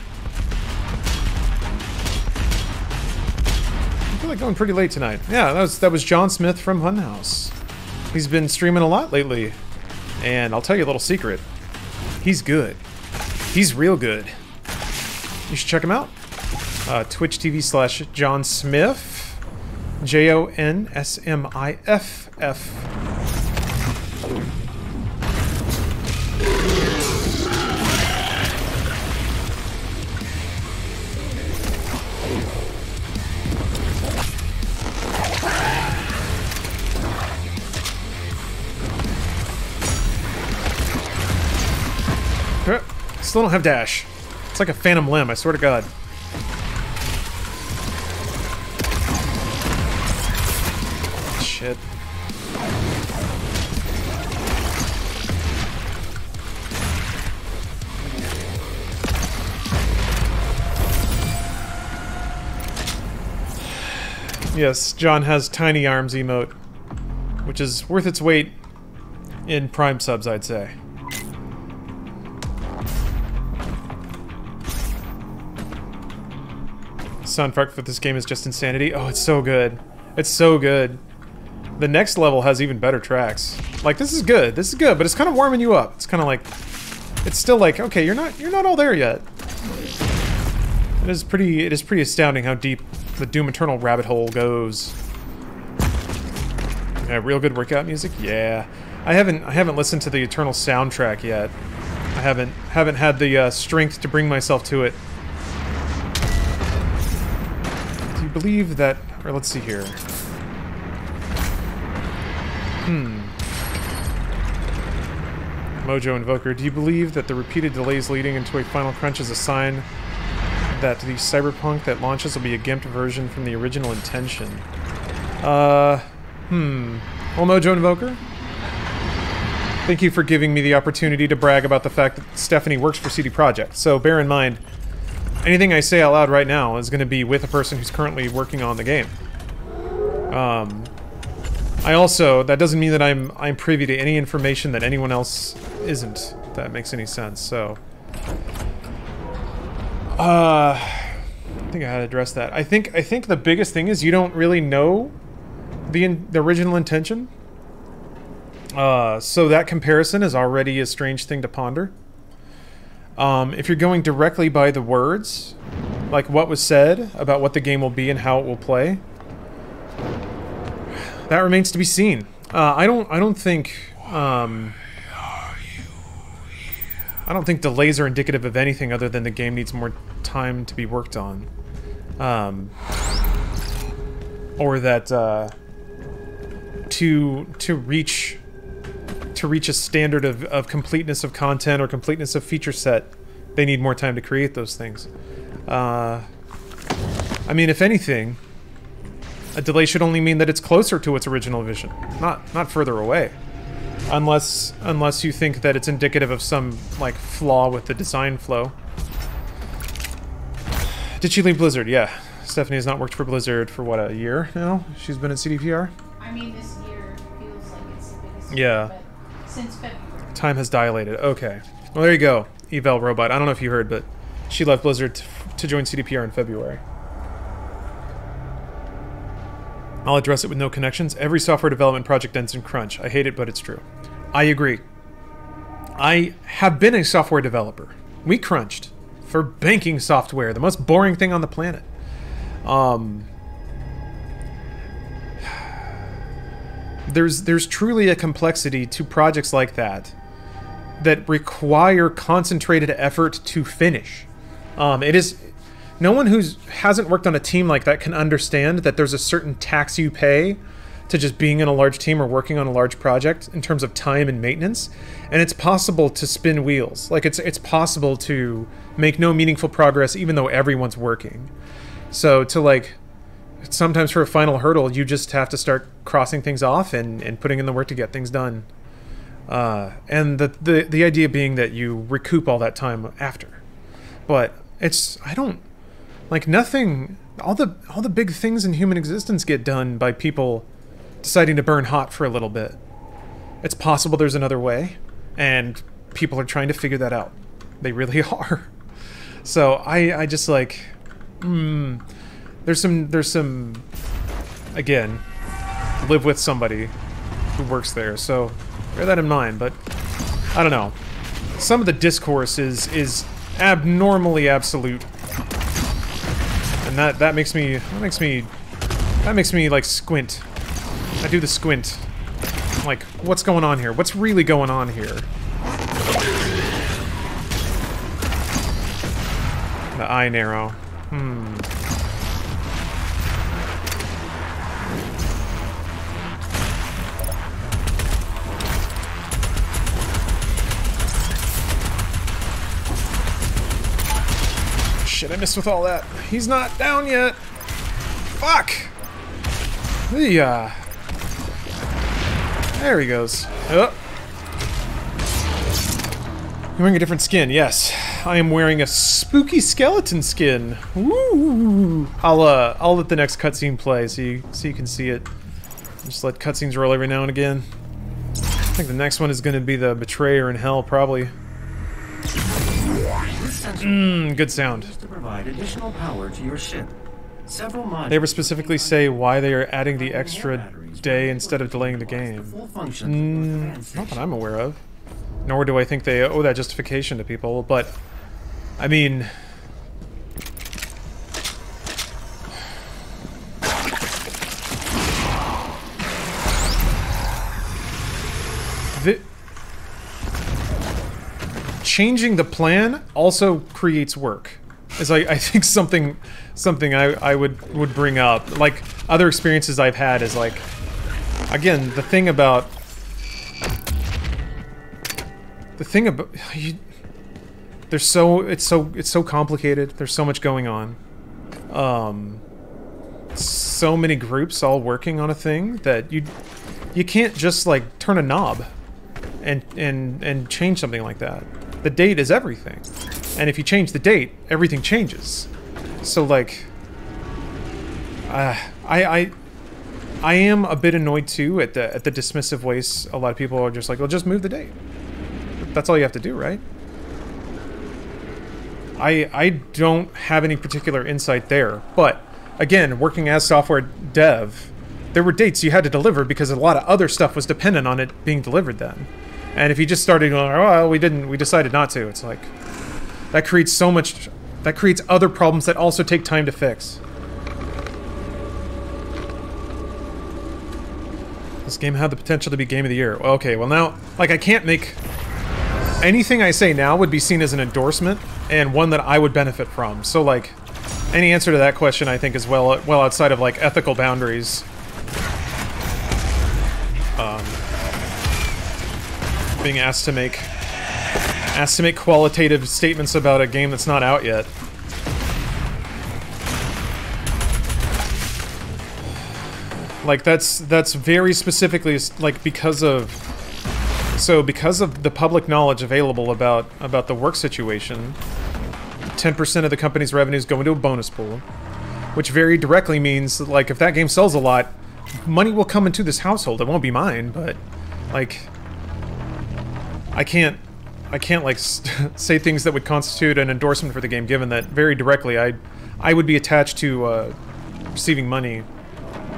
I feel like going pretty late tonight. Yeah, that was John Smith from Funhouse. He's been streaming a lot lately. And I'll tell you a little secret. He's good. He's real good. You should check him out. Twitch TV/John Smith. JONSMIFF. Still don't have dash. It's like a phantom limb, I swear to God. Shit. Yes, John has tiny arms emote, which is worth its weight in Prime subs, I'd say. Soundtrack for this game is just insanity. Oh, it's so good. It's so good. The next level has even better tracks. Like, this is good, but it's kind of warming you up. It's kind of like, it's still like, okay, you're not all there yet. It is pretty astounding how deep the Doom Eternal rabbit hole goes. Yeah, real good workout music. Yeah, I haven't listened to the Eternal soundtrack yet. I haven't had the strength to bring myself to it. Do you believe that? Or let's see here. Mojo Invoker, do you believe that the repeated delays leading into a final crunch is a sign that the cyberpunk that launches will be a gimped version from the original intention? Well, Mojo Invoker, thank you for giving me the opportunity to brag about the fact that Stephanie works for CD Projekt. So bear in mind, anything I say out loud right now is going to be with a person who's currently working on the game. That doesn't mean that I'm privy to any information that anyone else isn't, if that makes any sense, so... I think I had to address that. I think the biggest thing is you don't really know the original intention. So that comparison is already a strange thing to ponder. If you're going directly by the words, like what was said about what the game will be and how it will play, that remains to be seen. I don't think delays are indicative of anything other than the game needs more time to be worked on, or that to reach a standard of completeness of content or completeness of feature set, they need more time to create those things. I mean, if anything, a delay should only mean that it's closer to its original vision, not further away. Unless you think that it's indicative of some, like, flaw with the design flow. Did she leave Blizzard? Yeah. Stephanie has not worked for Blizzard for, what, a year now? She's been at CDPR? I mean, this year feels like it's the biggest yeah. year, but since February. Time has dilated. Okay. Well, there you go. Evel Robot. I don't know if you heard, but she left Blizzard to join CDPR in February. I'll address it with no connections. Every software development project ends in crunch. I hate it, but it's true. I agree. I have been a software developer. We crunched for banking software, the most boring thing on the planet. There's truly a complexity to projects like that require concentrated effort to finish. It is... No one who hasn't worked on a team like that can understand that there's a certain tax you pay to just being in a large team or working on a large project in terms of time and maintenance. And it's possible to spin wheels. Like, it's possible to make no meaningful progress even though everyone's working. So to, like, sometimes for a final hurdle, you just have to start crossing things off and putting in the work to get things done. And the idea being that you recoup all that time after. But it's... Like, nothing... All the big things in human existence get done by people deciding to burn hot for a little bit. It's possible there's another way, and people are trying to figure that out. They really are. So, I just, like... There's some... Again, live with somebody who works there, so bear that in mind, but... I don't know. Some of the discourse is abnormally absolute. And that makes me like squint. I do the squint. Like, what's going on here? What's really going on here? The eye narrow. Shit, I missed with all that. He's not down yet. Fuck! There he goes. Oh. You're wearing a different skin, yes. I am wearing a spooky skeleton skin. Woo! I'll let the next cutscene play so you can see it. Just let cutscenes roll every now and again. I think the next one is going to be the Betrayer in Hell, probably. Good sound. To provide additional power to your ship. They ever specifically say why they are adding the extra day instead of delaying the game? Not that I'm aware of. Nor do I think they owe that justification to people, but... I mean... changing the plan also creates work. Is I think something I would bring up. Like other experiences I've had is like, again, the thing about it's so complicated. There's so much going on. So many groups all working on a thing that you can't just like turn a knob and change something like that. The date is everything. And if you change the date, everything changes. So like I am a bit annoyed too at the dismissive ways a lot of people are just like, well, just move the date. That's all you have to do, right? I don't have any particular insight there, but again, working as software dev, there were dates you had to deliver because a lot of other stuff was dependent on it being delivered then. And if you just started going, oh, well, we decided not to, it's like, that creates other problems that also take time to fix. This game had the potential to be Game of the Year. Okay, well now, like, I can't make... Anything I say now would be seen as an endorsement, and one that I would benefit from. So, like, any answer to that question, I think, is well outside of, like, ethical boundaries. Being asked to make qualitative statements about a game that's not out yet. Like, that's very specifically, like, because of the public knowledge available about the work situation, 10% of the company's revenues go into a bonus pool, which very directly means that, like, if that game sells a lot, money will come into this household. It won't be mine, but, like, I can't like say things that would constitute an endorsement for the game, given that very directly I would be attached to receiving money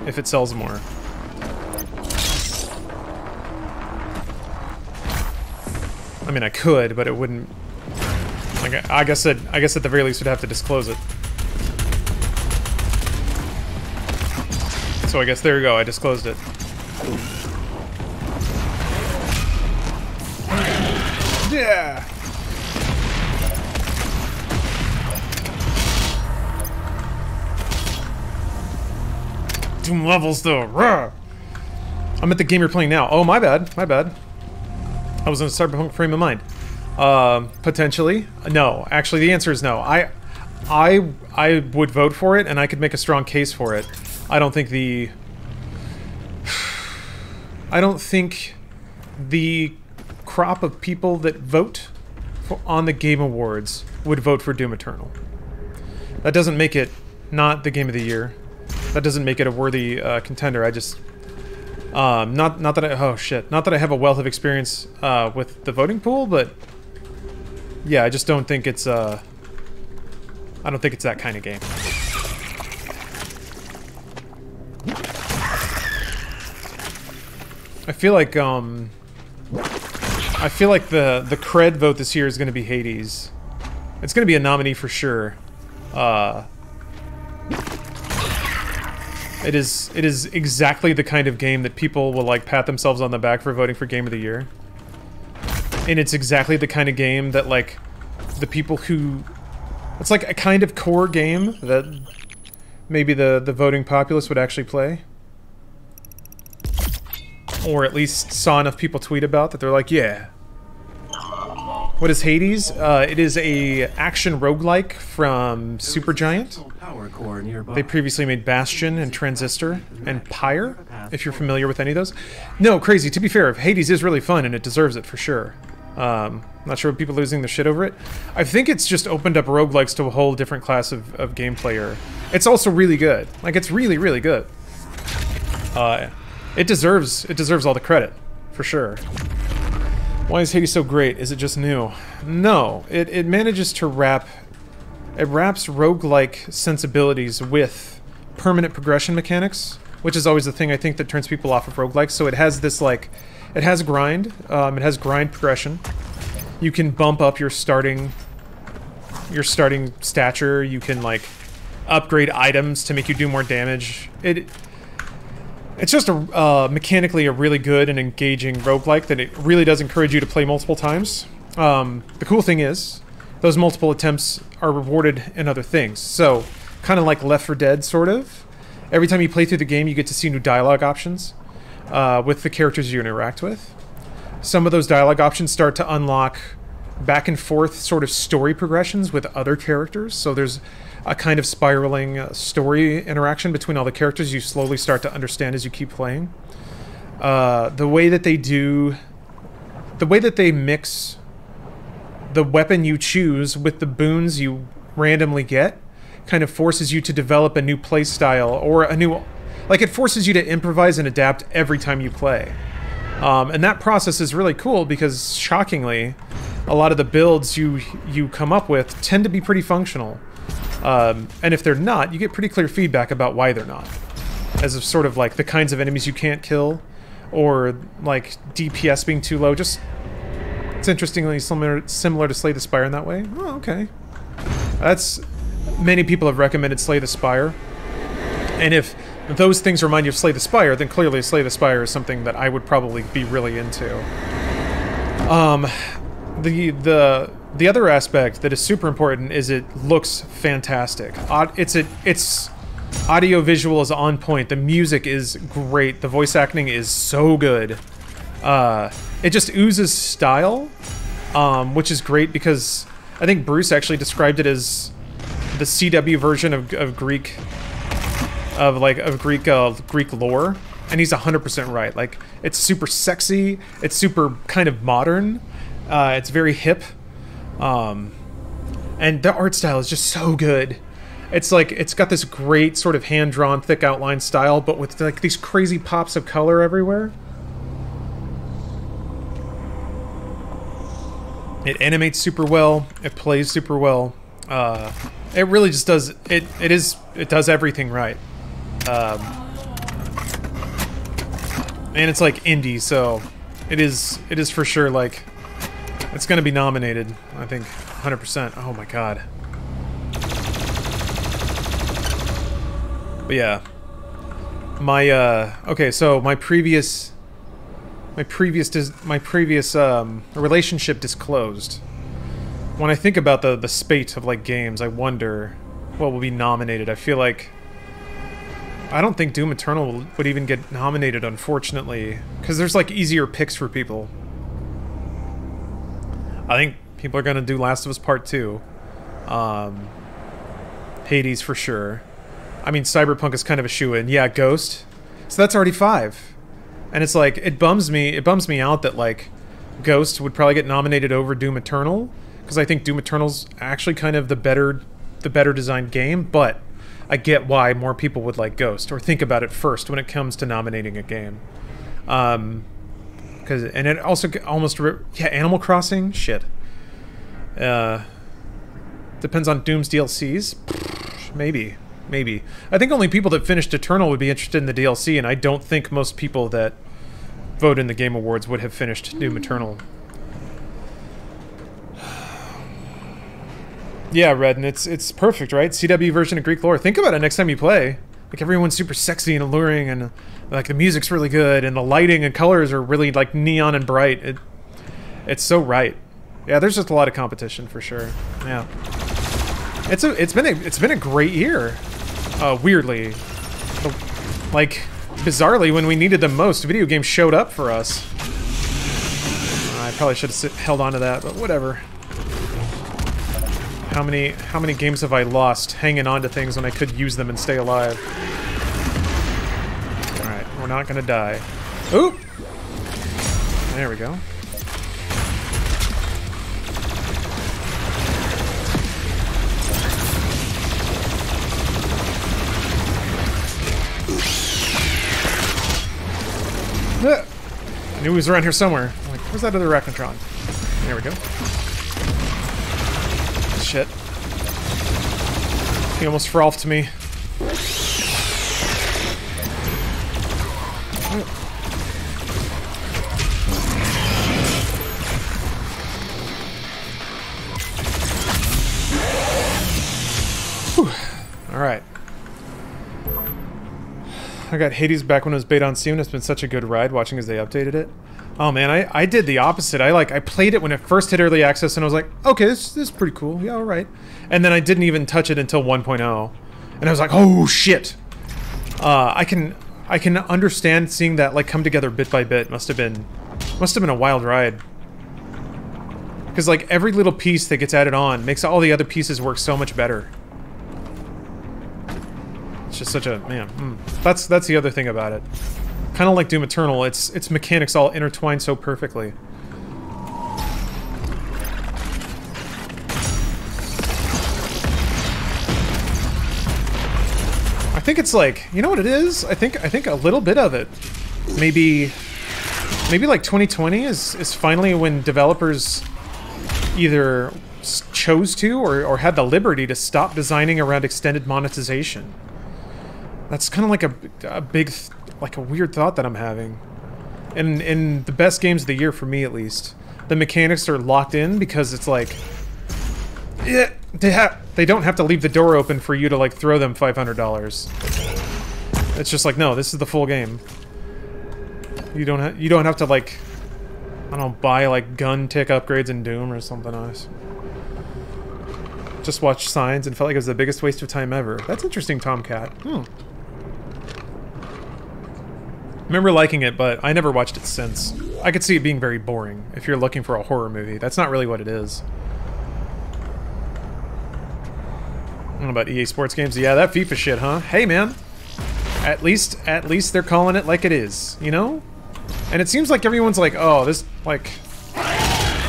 if it sells more. I mean, I could, but it wouldn't. Like, I guess at the very least would have to disclose it. So I guess there you go. I disclosed it. Yeah. Doom levels though. Rawr. I'm at the game you're playing now. Oh, my bad. My bad. I was in a cyberpunk frame of mind. Potentially. No. Actually, the answer is no. I would vote for it, and I could make a strong case for it. I don't think the crop of people that vote on the Game Awards would vote for Doom Eternal. That doesn't make it not the Game of the Year. That doesn't make it a worthy contender. I just... not that I... Oh, shit. Not that I have a wealth of experience with the voting pool, but... Yeah, I just don't think it's... I don't think it's that kind of game. I feel like, the cred vote this year is going to be Hades. It's going to be a nominee for sure. It is exactly the kind of game that people will, like, pat themselves on the back for voting for Game of the Year. And it's exactly the kind of game that, like, the people who... It's like a kind of core game that maybe the voting populace would actually play. Or at least saw enough people tweet about that they're like, yeah. What is Hades? It is a action roguelike from Supergiant. They previously made Bastion and Transistor and Pyre, if you're familiar with any of those. No, crazy. To be fair, Hades is really fun and it deserves it for sure. Not sure what people are losing their shit over it. I think it's just opened up roguelikes to a whole different class of gameplayer. It's also really good. Like, it's really, really good. It deserves all the credit, for sure. Why is Hades so great? Is it just new? No, it manages to wraps roguelike sensibilities with permanent progression mechanics, which is always the thing I think that turns people off of roguelikes. So it has this, like, it has grind progression. You can bump up your starting stature. You can, like, upgrade items to make you do more damage. It's just mechanically a really good and engaging roguelike that it really does encourage you to play multiple times. the cool thing is, those multiple attempts are rewarded in other things. So, kind of like Left 4 Dead, sort of. Every time you play through the game, you get to see new dialogue options with the characters you interact with. Some of those dialogue options start to unlock back and forth sort of story progressions with other characters. So there's a kind of spiraling story interaction between all the characters you slowly start to understand as you keep playing. The way that they mix the weapon you choose with the boons you randomly get kind of forces you to develop a new play style, or a new, like, it forces you to improvise and adapt every time you play. And that process is really cool because, shockingly, a lot of the builds you come up with tend to be pretty functional. And if they're not, you get pretty clear feedback about why they're not. As of sort of like the kinds of enemies you can't kill, or like DPS being too low. Just, it's interestingly similar to Slay the Spire in that way. Oh, okay. Many people have recommended Slay the Spire. And if those things remind you of Slay the Spire, then clearly Slay the Spire is something that I would probably be really into. The other aspect that is super important is it looks fantastic. It's audio-visual is on point. The music is great. The voice acting is so good. It just oozes style, which is great because I think Bruce actually described it as the CW version of Greek lore, and he's 100% right. Like, it's super sexy. It's super kind of modern. It's very hip. And the art style is just so good. It's like, it's got this great sort of hand-drawn, thick outline style, but with like these crazy pops of color everywhere. It animates super well. It plays super well. It really just does, it does everything right. And it's like indie, so it is for sure like, it's gonna be nominated, I think, 100%. Oh my god. But yeah. Okay, so my previous relationship disclosed. When I think about the spate of like games, I wonder what will be nominated. I feel like I don't think Doom Eternal would even get nominated, unfortunately, because there's like easier picks for people. I think people are gonna do Last of Us Part 2. Hades for sure. I mean, Cyberpunk is kind of a shoo-in. Yeah, Ghost. So that's already 5. And it's like, it bums me out that like Ghost would probably get nominated over Doom Eternal, because I think Doom Eternal's actually kind of the better designed game, but I get why more people would like Ghost, or think about it first when it comes to nominating a game. And it also almost, yeah, Animal Crossing? Shit. Depends on Doom's DLCs? Maybe. I think only people that finished Eternal would be interested in the DLC, and I don't think most people that vote in the Game Awards would have finished Doom Eternal. Yeah, Red, and it's perfect, right? CW version of Greek lore. Think about it next time you play. Like, everyone's super sexy and alluring, and like the music's really good, and the lighting and colors are really like neon and bright. It's so right. Yeah, there's just a lot of competition for sure. Yeah, it's been a great year. Weirdly, like bizarrely, when we needed them most, video games showed up for us. I probably should have held on to that, but whatever. How many games have I lost hanging on to things when I could use them and stay alive? Alright, we're not gonna die. Oop! There we go. I knew he was around here somewhere. I'm like, where's that other Arachnotron? There we go. Shit. He almost frolfed me. Alright. I got Hades back when it was beta on Steam. It's been such a good ride watching as they updated it. Oh man, I did the opposite. I played it when it first hit early access, and I was like, okay, this is pretty cool. Yeah, all right. And then I didn't even touch it until 1.0, and I was like, oh shit. I can understand seeing that like come together bit by bit. Must have been a wild ride. Because like every little piece that gets added on makes all the other pieces work so much better. It's just such a man. That's the other thing about it. Kind of like Doom Eternal, its mechanics all intertwine so perfectly. I think it's like, you know what it is? I think a little bit of it, maybe like 2020 is finally when developers either chose to or had the liberty to stop designing around extended monetization. That's kind of like a big, like a weird thought that I'm having. And in the best games of the year, for me at least, the mechanics are locked in because it's like, yeah, they don't have to leave the door open for you to like throw them $500. It's just like, no, this is the full game. You don't have to like, I don't know, buy like gun tick upgrades in Doom or something else. Just watched Signs and felt like it was the biggest waste of time ever. That's interesting, Tomcat. Remember liking it, but I never watched it since. I could see it being very boring if you're looking for a horror movie. That's not really what it is. I don't know about EA Sports games. Yeah, that FIFA shit, huh? Hey, man. At least they're calling it like it is, you know? And it seems like everyone's like, oh, this, like,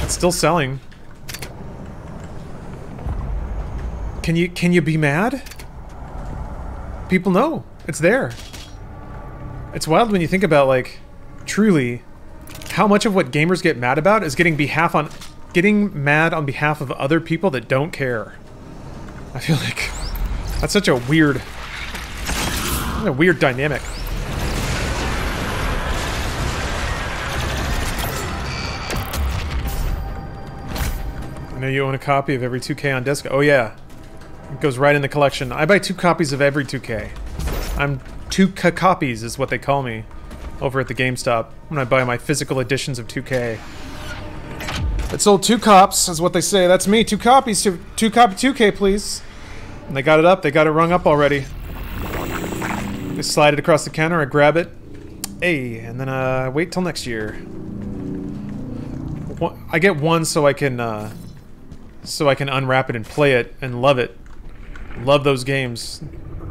it's still selling. Can you be mad? People know. It's there. It's wild when you think about, like, truly, how much of what gamers get mad about is getting mad on behalf of other people that don't care. I feel like that's such a weird dynamic. I know you own a copy of every 2K on disc. Oh yeah, it goes right in the collection. I buy 2 copies of every 2K. I'm 2 copies is what they call me over at the GameStop when I buy my physical editions of 2K. It sold 2 cops is what they say. That's me. 2 copies. 2 copy 2K, please. And they got it up. They got it rung up already. They slide it across the counter. I grab it. Hey, and then wait till next year. I get 1 so I can unwrap it and play it and love it. Love those games.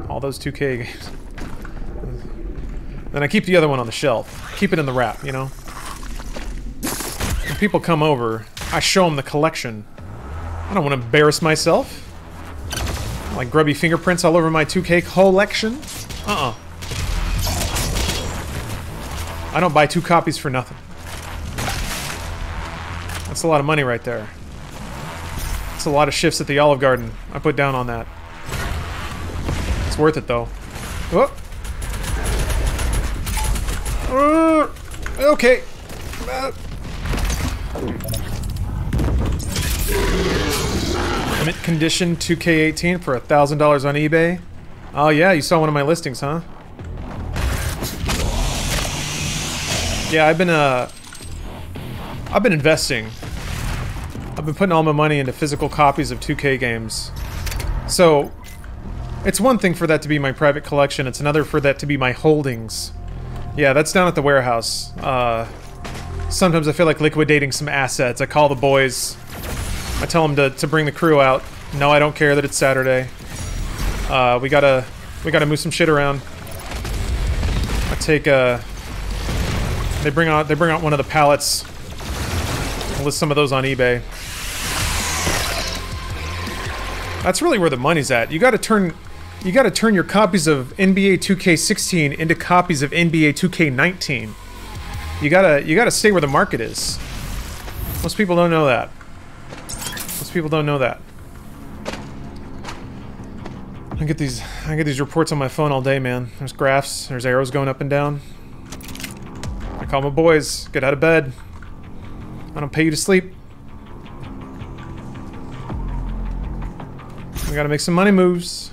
All those 2K games. Then I keep the other one on the shelf. Keep it in the wrap, you know? When people come over, I show them the collection. I don't want to embarrass myself. Like grubby fingerprints all over my 2K collection. I don't buy 2 copies for nothing. That's a lot of money right there. That's a lot of shifts at the Olive Garden I put down on that. It's worth it though. Oh. Okay. Mint condition 2K18 for $1,000 on eBay. Oh yeah, you saw one of my listings, huh? Yeah, I've been investing. I've been putting all my money into physical copies of 2K games. So, it's one thing for that to be my private collection, it's another for that to be my holdings. Yeah, that's down at the warehouse. Sometimes I feel like liquidating some assets. I call the boys. I tell them to bring the crew out. No, I don't care that it's Saturday. We gotta move some shit around. I take they bring out one of the pallets. I'll list some of those on eBay. That's really where the money's at. You gotta turn your copies of NBA 2K16 into copies of NBA 2K19. You gotta stay where the market is. Most people don't know that. Most people don't know that. I get these reports on my phone all day, man. There's graphs, there's arrows going up and down. I call my boys, get out of bed. I don't pay you to sleep. We gotta make some money moves.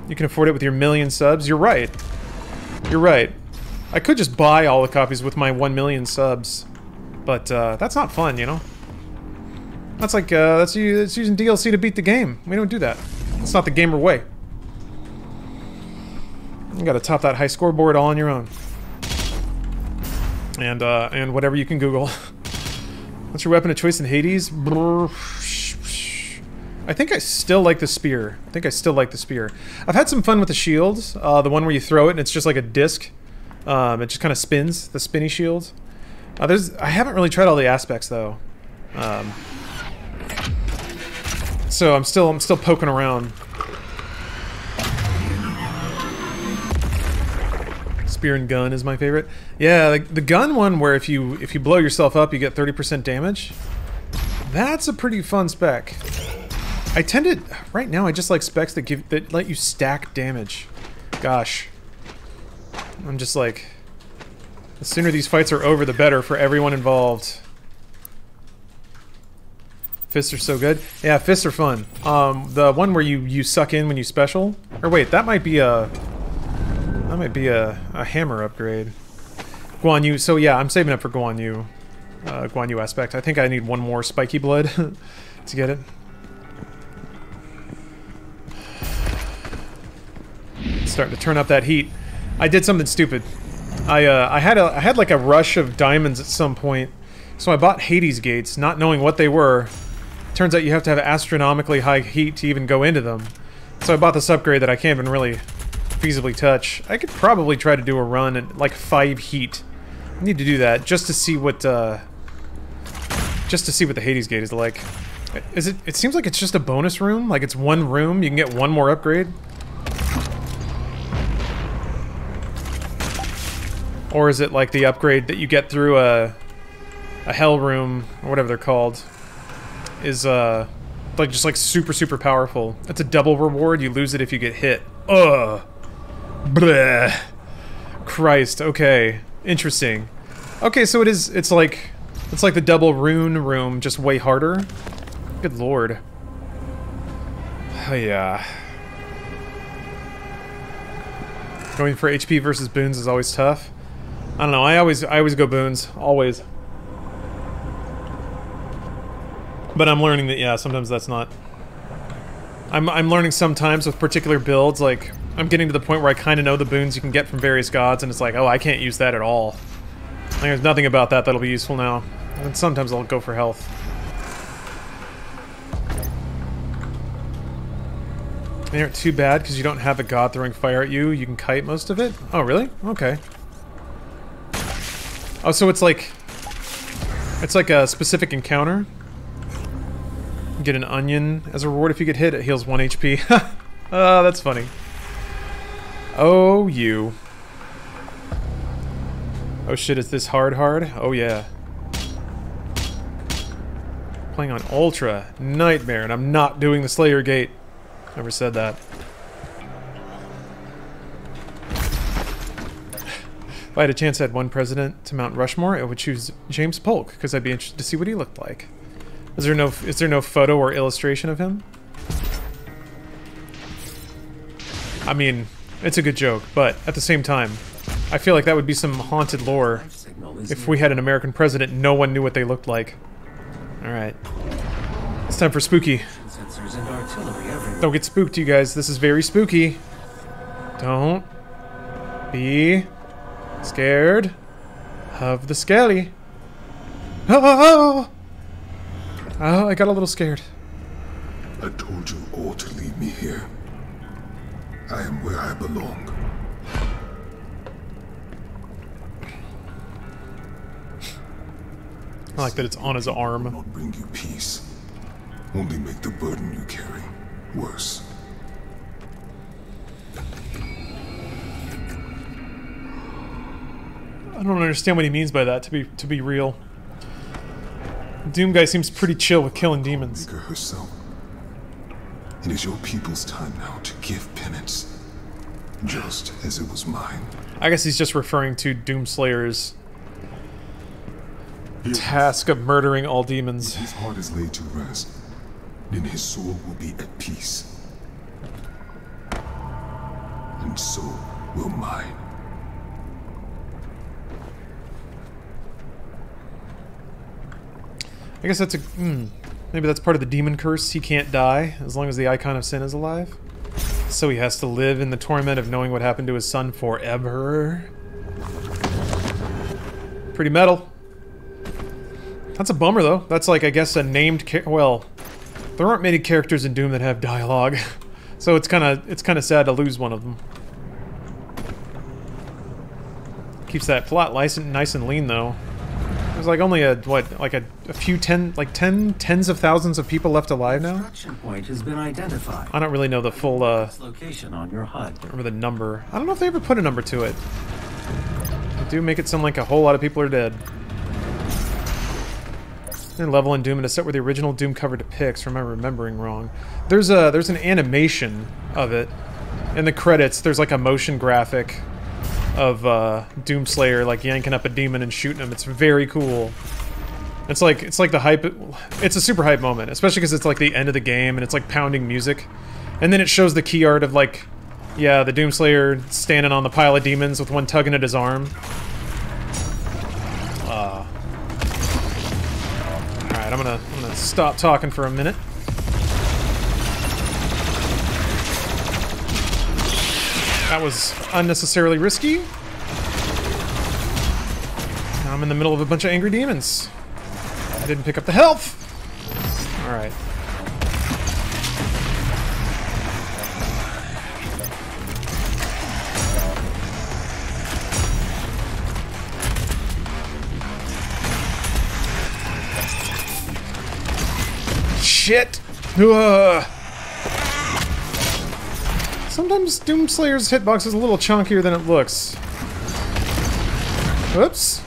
You can afford it with your 1,000,000 subs. You're right. You're right. I could just buy all the copies with my 1 million subs, but that's not fun, you know? That's like, that's using DLC to beat the game. We don't do that. It's not the gamer way. You gotta top that high scoreboard all on your own. And whatever you can Google. What's your weapon of choice in Hades? I think I still like the spear. I've had some fun with the shields. The one where you throw it and it's just like a disc. It just kind of spins, the spinny shield. I haven't really tried all the aspects though. So I'm still poking around. Spear and gun is my favorite. Yeah, the gun one where if you blow yourself up, you get 30% damage. That's a pretty fun spec. Right now I just like specs that let you stack damage. Gosh. I'm just like, the sooner these fights are over, the better for everyone involved. Fists are so good. Yeah, fists are fun. The one where you suck in when you special. Or wait, that might be a hammer upgrade. Guan Yu. So yeah, I'm saving up for Guan Yu. Guan Yu aspect. I think I need one more spiky blood to get it. Starting to turn up that heat. I did something stupid. I had like a rush of diamonds at some point, so I bought Hades gates, not knowing what they were. Turns out you have to have astronomically high heat to even go into them. So I bought this upgrade that I can't even really feasibly touch. I could probably try to do a run at like 5 heat. I need to do that just to see what the Hades gate is like. It seems like it's just a bonus room, like it's one room, you can get one more upgrade. Or is it like the upgrade that you get through a hell room, or whatever they're called, is like just like super powerful. It's a double reward, you lose it if you get hit. Ugh. Bleh. Christ, okay. Interesting. Okay, so it's like the double rune room, just way harder. Good lord. Oh yeah. Going for HP versus boons is always tough. I don't know, I always go boons. Always. But I'm learning that, yeah, sometimes that's not... I'm learning sometimes with particular builds, like, I'm getting to the point where I kind of know the boons you can get from various gods, and it's like, oh, I can't use that at all. Like, there's nothing about that that'll be useful now. And sometimes I'll go for health. They aren't too bad, because you don't have a god throwing fire at you. You can kite most of it? Oh, really? Okay. Oh, so it's like a specific encounter. You get an onion as a reward if you get hit. It heals 1 HP. Oh, that's funny. Oh, you. Oh shit, is this hard? Oh yeah. Playing on Ultra. Nightmare, and I'm not doing the Slayer Gate. Never said that. If I had a chance to add one president to Mount Rushmore, I would choose James Polk, because I'd be interested to see what he looked like. Is there no photo or illustration of him? I mean, it's a good joke, but at the same time, I feel like that would be some haunted lore. If we had an American president, no one knew what they looked like. Alright. It's time for spooky. Don't get spooked, you guys. This is very spooky. Don't be scared of the skelly. Oh! Oh, I got a little scared. I told you all to leave me here. I am where I belong. I like that it's on his arm. Will not bring you peace. Only make the burden you carry worse. I don't understand what he means by that, to be real. Doom guy seems pretty chill with killing demons. Herself. It is your people's time now to give penance, just as it was mine. I guess he's just referring to Doomslayer's task of murdering all demons. If his heart is laid to rest, then his soul will be at peace. And so will mine. I guess that's a... maybe that's part of the demon curse. He can't die as long as the icon of sin is alive. So he has to live in the torment of knowing what happened to his son forever. Pretty metal. That's a bummer, though. That's like, I guess, a named well, there aren't many characters in Doom that have dialogue. So it's kind of sad to lose one of them. Keeps that plot nice and lean, though. There's like only a few tens of thousands of people left alive now. Extraction point has been identified. I don't really know the full location on your HUD. I don't remember the number. I don't know if they ever put a number to it. They do make it sound like a whole lot of people are dead. And level in Doom in a set where the original Doom cover depicts, or am I remembering wrong? There's an animation of it. In the credits, there's like a motion graphic of Doomslayer like yanking up a demon and shooting him. It's very cool. It's like the hype. It's a super hype moment, especially because it's like the end of the game and it's like pounding music, and then it shows the key art of like, yeah, the Doomslayer standing on the pile of demons with one tugging at his arm. All right, I'm gonna stop talking for a minute. That was unnecessarily risky. Now I'm in the middle of a bunch of angry demons. I didn't pick up the health. All right. Shit. Ugh. Sometimes Doomslayer's hitbox is a little chunkier than it looks. Oops.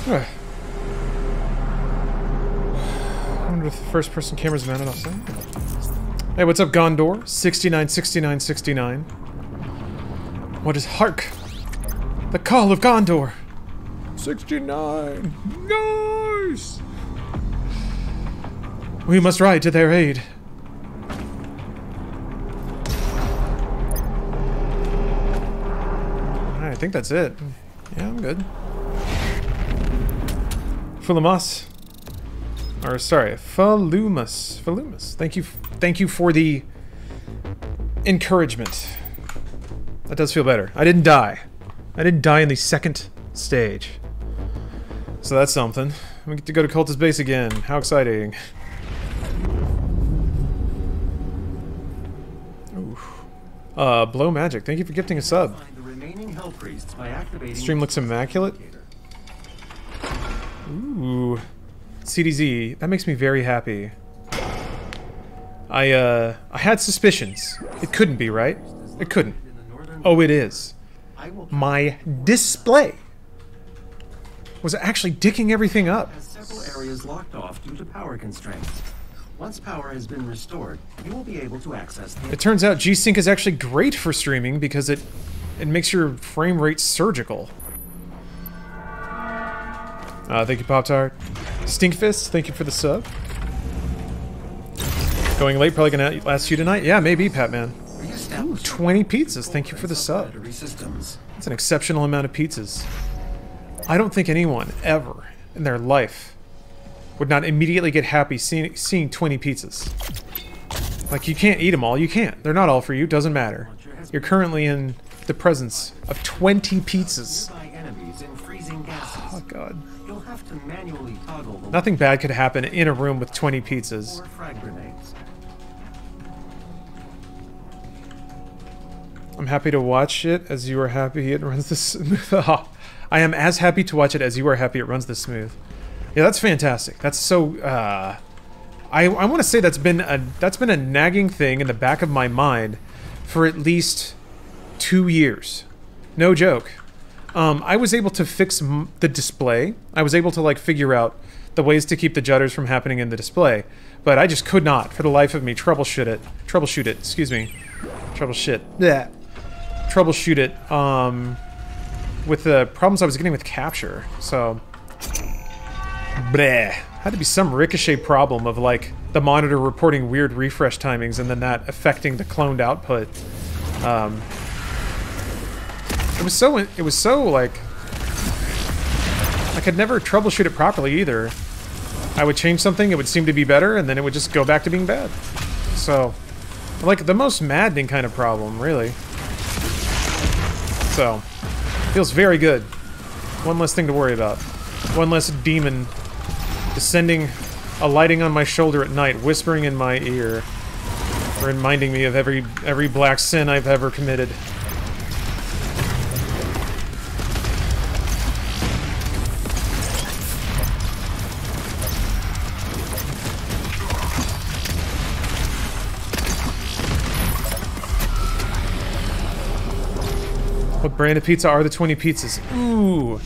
Alright. I wonder if the first-person camera's mounted offside. Hey, what's up, Gondor? 696969. What is hark? The call of Gondor. 69. Nice. We must ride to their aid. Alright, I think that's it. Yeah, I'm good. Fulumas. Or sorry, Falumas. Falumas. Thank you for the encouragement. That does feel better. I didn't die. I didn't die in the second stage. So that's something. We get to go to Cultist Base again. How exciting. Ooh. Blow Magic. Thank you for gifting a sub. Stream looks immaculate. Ooh. CDZ. That makes me very happy. I had suspicions. It couldn't be, right? It couldn't. Oh, it is. My display was actually dicking everything up. Several areas locked off due to power constraints. Once power has been restored, you will be able to access the... It turns out G-Sync is actually great for streaming because it makes your frame rate surgical. Thank you, Pop-Tart. Stinkfist, thank you for the sub. Going late, probably gonna last you tonight? Yeah, maybe, Patman. Ooh, 20 pizzas, thank you for the sub. That's an exceptional amount of pizzas. I don't think anyone, ever, in their life, would not immediately get happy seeing 20 pizzas. Like, you can't eat them all, you can't. They're not all for you, doesn't matter. You're currently in the presence of 20 pizzas. Oh, God. Nothing bad could happen in a room with 20 pizzas. I'm happy to watch it as you are happy it runs this smooth. I am as happy to watch it as you are happy it runs this smooth. Yeah, that's fantastic. That's so, I want to say that's been a nagging thing in the back of my mind for at least 2 years. No joke. I was able to fix the display. I was able to like figure out the ways to keep the jutters from happening in the display, but I just could not, for the life of me, troubleshoot it. Excuse me. Yeah. Troubleshoot it. With the problems I was getting with capture. So, bleh. Had to be some ricochet problem of like the monitor reporting weird refresh timings and then that affecting the cloned output. It was so like I could never troubleshoot it properly either. I would change something, it would seem to be better, and then it would just go back to being bad. So, like the most maddening kind of problem, really. So, feels very good. One less thing to worry about. One less demon descending, alighting on my shoulder at night, whispering in my ear, reminding me of every black sin I've ever committed. What brand of pizza are the 20 pizzas? Ooh.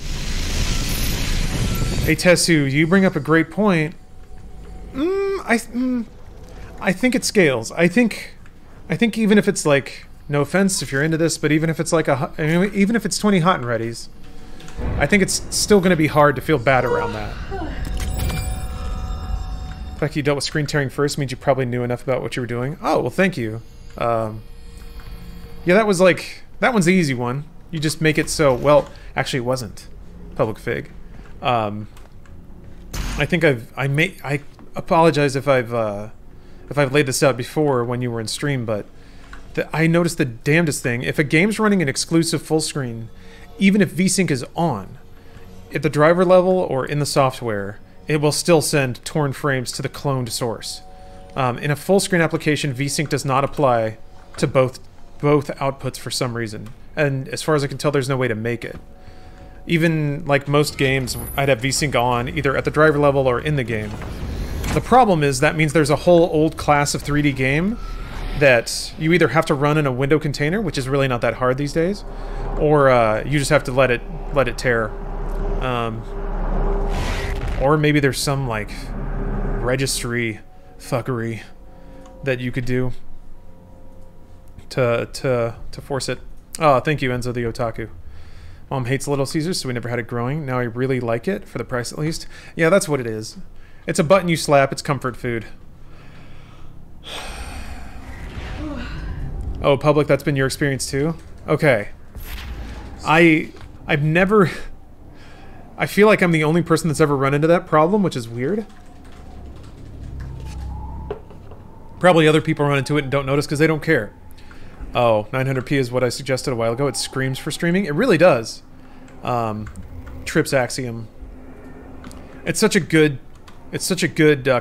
Hey Tessu, you bring up a great point. I think it scales. I think even if it's like, no offense if you're into this, but even if it's like even if it's 20 hot and readies, I think it's still going to be hard to feel bad around that. The fact you dealt with screen tearing first means you probably knew enough about what you were doing. Oh, well, thank you. Yeah, that was like, that one's the easy one. You just make it so, well, actually it wasn't. Public fig. I think I apologize if I've laid this out before when you were in stream, but I noticed the damnedest thing. If a game's running an exclusive full screen, even if VSync is on, at the driver level or in the software, it will still send torn frames to the cloned source. In a full screen application, VSync does not apply to both outputs for some reason. And as far as I can tell, there's no way to make it. Even like most games, I'd have VSync on either at the driver level or in the game. The problem is that means there's a whole old class of 3D game that you either have to run in a window container, which is really not that hard these days, or you just have to let it tear. Or maybe there's some like registry fuckery that you could do to force it. Oh, thank you, Enzo the Otaku. Mom hates Little Caesars, so we never had it growing. Now I really like it, for the price at least. Yeah, that's what it is. It's a button you slap, it's comfort food. Oh, Public, that's been your experience too? Okay. I've never... I feel like I'm the only person that's ever run into that problem, which is weird. Probably other people run into it and don't notice because they don't care. Oh, 900p is what I suggested a while ago. It screams for streaming. It really does. Tripp's axiom. It's such a good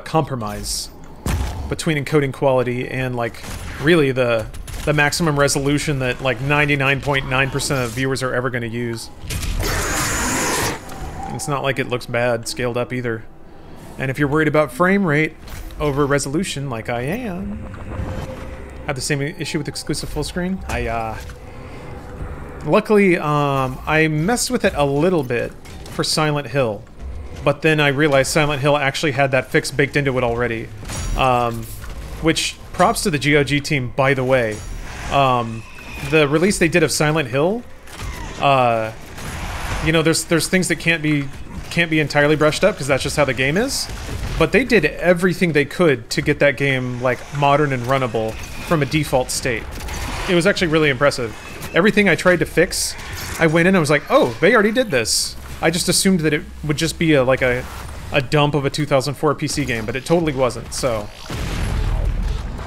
compromise between encoding quality and like really the maximum resolution that like 99.9% of viewers are ever going to use. It's not like it looks bad scaled up either. And if you're worried about frame rate over resolution, like I am, have the same issue with exclusive full screen. Luckily, I messed with it a little bit for Silent Hill, but then I realized Silent Hill actually had that fix baked into it already. Which, props to the GOG team, by the way. The release they did of Silent Hill, you know, there's things that can't be entirely brushed up because that's just how the game is. But they did everything they could to get that game like modern and runnable from a default state. It was actually really impressive. Everything I tried to fix, I went in and I was like, oh, they already did this. I just assumed that it would just be like a dump of a 2004 PC game, but it totally wasn't. So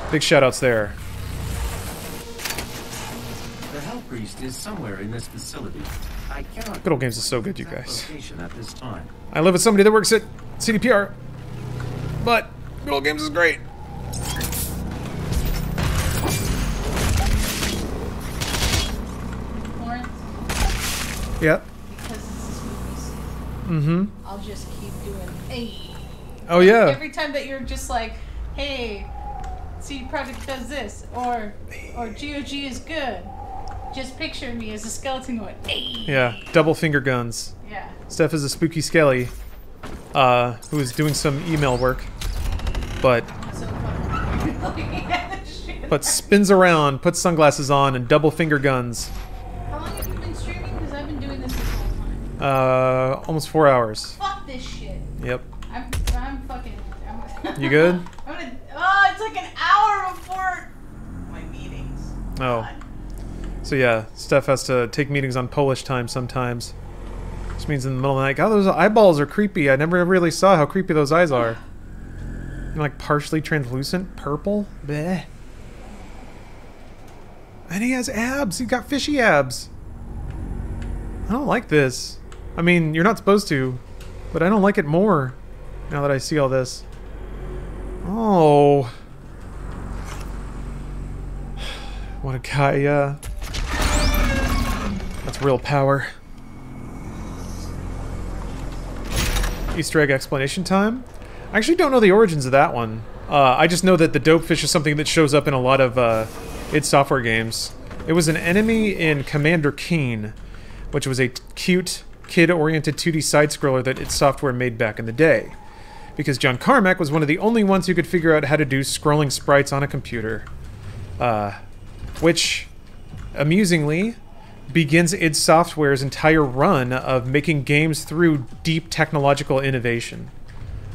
big shoutouts there. The Hell Priest is somewhere in this facility. I cannot. Good Old Games is so good, you guys. At this time. I live with somebody that works at CDPR, but Good Old Games is great. Lawrence? Yeah. Because this is movies. I'll just keep doing, hey. Oh yeah. Every time that you're just like, hey, CD Projekt does this, or GOG is good. just picture me as a skeleton going, hey. Yeah, double finger guns. Yeah. Steph is a spooky skelly, who is doing some email work, but So fucking looking at this shit. but spins around, puts sunglasses on, and double finger guns. How long have you been streaming? Because I've been doing this whole time. Almost 4 hours. Fuck this shit. Yep. I'm fucking. You good? I'm gonna. Oh, it's like an hour before my meetings. Oh. God. So yeah, Steph has to take meetings on Polish time sometimes. Which means in the middle of the night, God, those eyeballs are creepy. I never really saw how creepy those eyes are. And like partially translucent, purple. Bleh. And he has abs. He's got fishy abs. I don't like this. I mean, you're not supposed to, but I don't like it more now that I see all this. Oh. What a guy, That's real power. Easter egg explanation time? I actually don't know the origins of that one. I just know that the dope fish is something that shows up in a lot of id Software games. It was an enemy in Commander Keen, which was a cute, kid-oriented 2D side-scroller that id Software made back in the day. Because John Carmack was one of the only ones who could figure out how to do scrolling sprites on a computer. Which, amusingly, begins id Software's entire run of making games through deep technological innovation.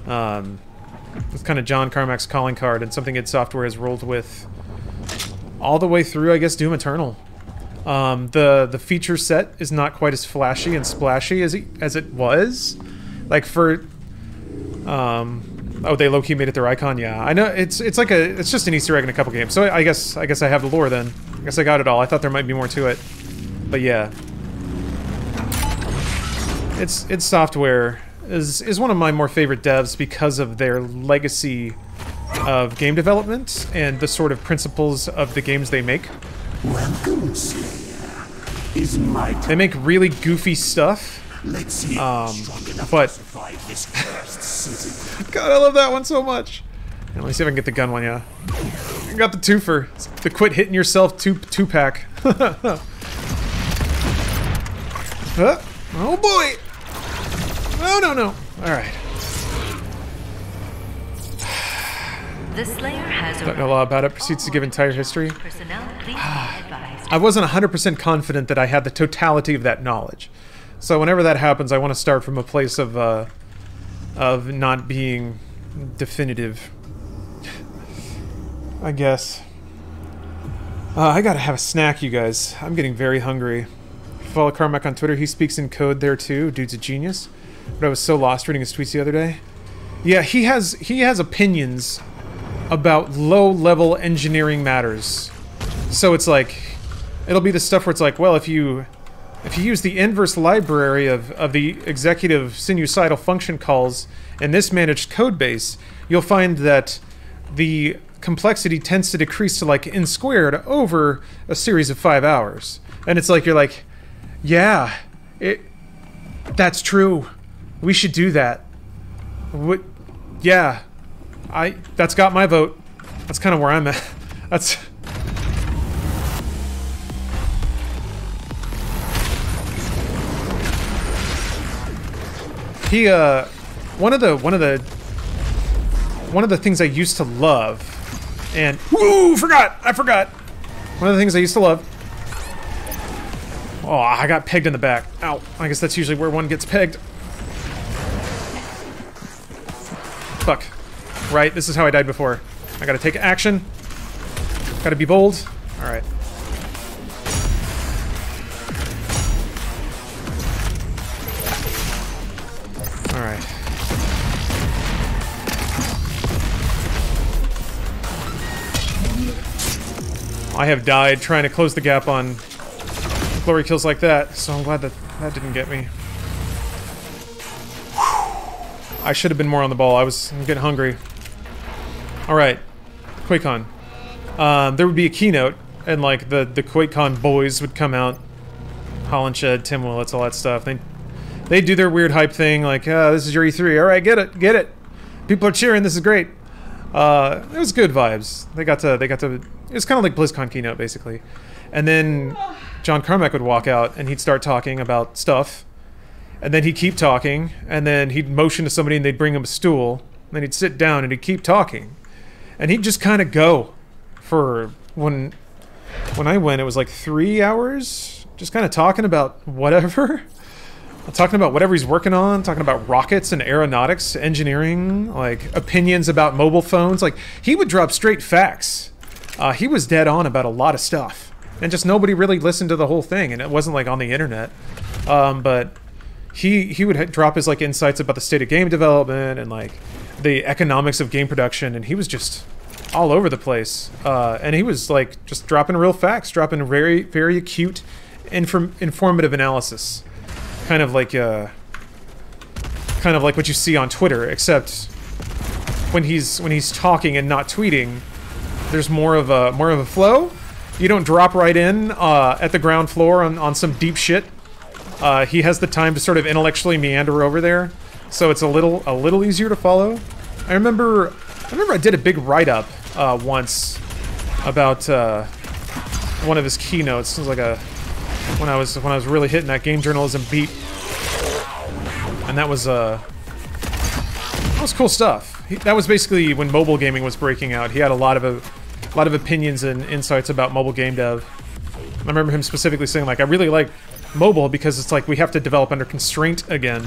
It's kind of John Carmack's calling card, and something id Software has rolled with all the way through, I guess, Doom Eternal. The feature set is not quite as flashy and splashy as it was. Like for, oh, they low-key made it their icon. Yeah, I know it's just an Easter egg in a couple games. So I guess I have the lore then. I guess I got it all. I thought there might be more to it, but yeah, id Software is one of my more favorite devs because of their legacy of game development and the sort of principles of the games they make. Welcome, Slayer. Is my They make really goofy stuff. Let's see if you're strong enough but- to survive this cursed season. God, I love that one so much. Yeah, let me see if I can get the gun one, yeah. I got the twofer. It's the quit hitting yourself two-pack. Oh boy! No. Alright. The Slayer has Don't know a lot about it. Proceeds to give entire history. personnel. Please be advised. I wasn't 100% confident that I had the totality of that knowledge. So whenever that happens, I want to start from a place of not being definitive. I guess. I gotta have a snack, you guys. I'm getting very hungry. Follow Carmack on Twitter. He speaks in code there too. Dude's a genius. But I was so lost reading his tweets the other day. Yeah, he has opinions about low-level engineering matters. So it's like, it'll be the stuff where it's like, well, if you use the inverse library of the executive sinusoidal function calls in this managed code base, you'll find that the complexity tends to decrease to like n squared over a series of 5 hours. And it's like, you're like, yeah, that's true. We should do that. Yeah, that's got my vote. That's kind of where I'm at. That's... He, one of the things I used to love, and I forgot. One of the things I used to love. Oh, I got pegged in the back. Ow. I guess that's usually where one gets pegged. Fuck. Right, this is how I died before. I gotta take action. Gotta be bold. Alright. Alright. I have died trying to close the gap on blurry kills like that, so I'm glad that didn't get me. I should have been more on the ball. I'm getting hungry. Alright. QuakeCon. There would be a keynote, and like the QuakeCon boys would come out. Hollenshed, Tim Willits, all that stuff. They do their weird hype thing, like, this is your E3. Alright, get it. People are cheering, this is great. It was good vibes. They got to it was kind of like BlizzCon keynote, basically. And then John Carmack would walk out and he'd start talking about stuff, and then he'd keep talking, and then he'd motion to somebody and they'd bring him a stool, and then he'd sit down and he'd keep talking, and he'd just kind of go for when I went, it was like 3 hours, just kind of talking about whatever. Talking about whatever he's working on, talking about rockets and aeronautics, engineering, like opinions about mobile phones. Like, he would drop straight facts. He was dead on about a lot of stuff. And just nobody really listened to the whole thing, and it wasn't like on the internet. But he would drop his like insights about the state of game development and like the economics of game production, and he was just all over the place. And he was like just dropping real facts, dropping very, very acute, informative analysis. Kind of like what you see on Twitter, except when he's talking and not tweeting, there's more of a flow. You don't drop right in at the ground floor on some deep shit. He has the time to sort of intellectually meander over there, so it's a little easier to follow. I remember I did a big write-up once about one of his keynotes. It was like when I was really hitting that game journalism beat, and that was cool stuff. That was basically when mobile gaming was breaking out. He had a lot of opinions and insights about mobile game dev. I remember him specifically saying, like, I really like mobile because it's like we have to develop under constraint again.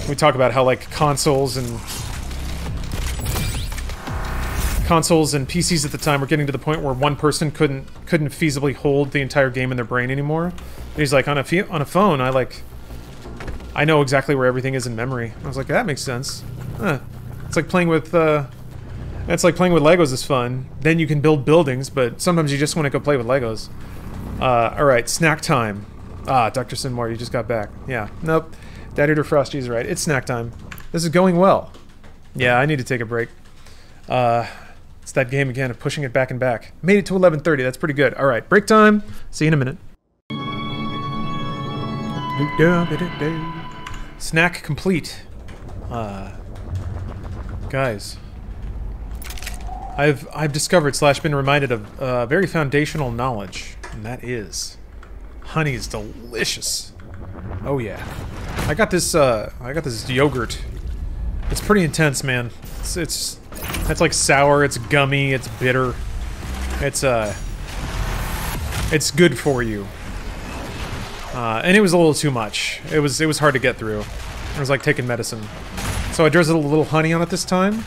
We talk about how like consoles and PCs at the time were getting to the point where one person couldn't feasibly hold the entire game in their brain anymore. And he's like, on a phone, I know exactly where everything is in memory. I was like, that makes sense. It's like playing with Legos is fun. Then you can build buildings, but sometimes you just want to go play with Legos. All right, snack time. Dr. Sinmore, you just got back. Yeah, nope. Daddy Frosty right. It's snack time. This is going well. Yeah, I need to take a break. It's that game again of pushing it back and back. Made it to 11:30. That's pretty good. All right, break time. See you in a minute. Snack complete. Guys, I've discovered / been reminded of very foundational knowledge, and that is honey is delicious. Oh yeah, I got this yogurt. It's pretty intense, man. It's like sour, it's gummy, it's bitter. It's good for you. And it was a little too much. It was hard to get through. It was like taking medicine. So I drizzled a little honey on it this time.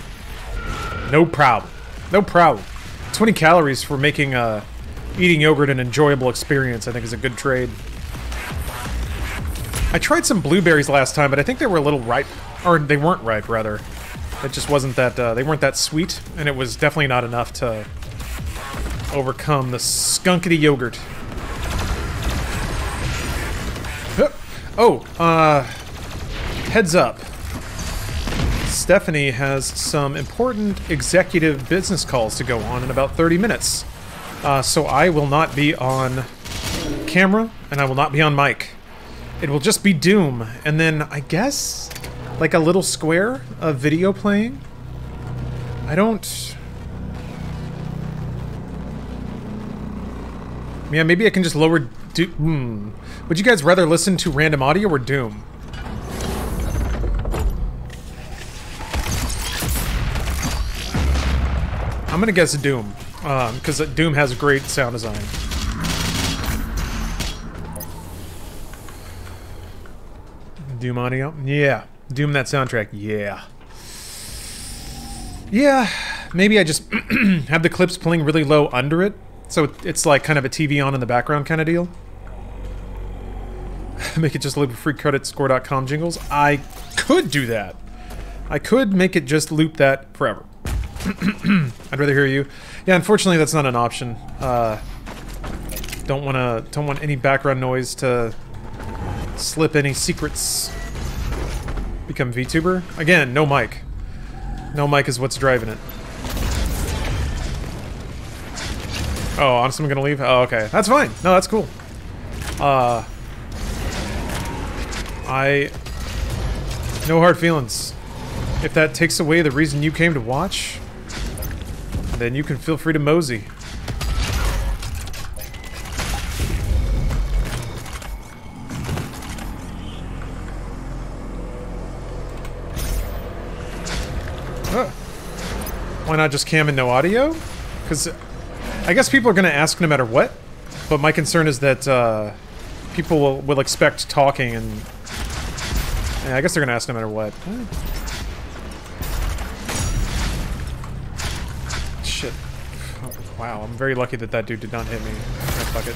No problem. No problem. 20 calories for making eating yogurt an enjoyable experience, I think, is a good trade. I tried some blueberries last time, but I think they were a little ripe. Or they weren't ripe, rather. It just wasn't that, they weren't that sweet, and it was definitely not enough to overcome the skunkity yogurt. Heads up. Stephanie has some important executive business calls to go on in about 30 minutes. So I will not be on camera, and I will not be on mic. It will just be Doom, and then, I guess, like a little square of video playing? Yeah, maybe I can just lower Doom. Would you guys rather listen to random audio or Doom? I'm gonna guess Doom, because Doom has great sound design. Doom audio? Yeah. Doom that soundtrack? Yeah. Yeah, maybe I just have the clips playing really low under it, so it's like kind of a TV on in the background kind of deal. Make it just loop freecreditscore.com jingles. I could do that. I could make it just loop that forever. I'd rather hear you. Yeah, unfortunately that's not an option. Don't want any background noise to slip any secrets. Become VTuber? Again, no mic. No mic is what's driving it. Oh, honestly, I'm gonna leave? Oh, okay. That's fine. No, that's cool. No hard feelings. If that takes away the reason you came to watch, then you can feel free to mosey. Why not just cam and no audio? Because I guess people are going to ask no matter what. But my concern is that people will expect talking, and yeah, I guess they're going to ask no matter what. Shit. Oh, wow, I'm very lucky that that dude did not hit me. Oh, fuck it.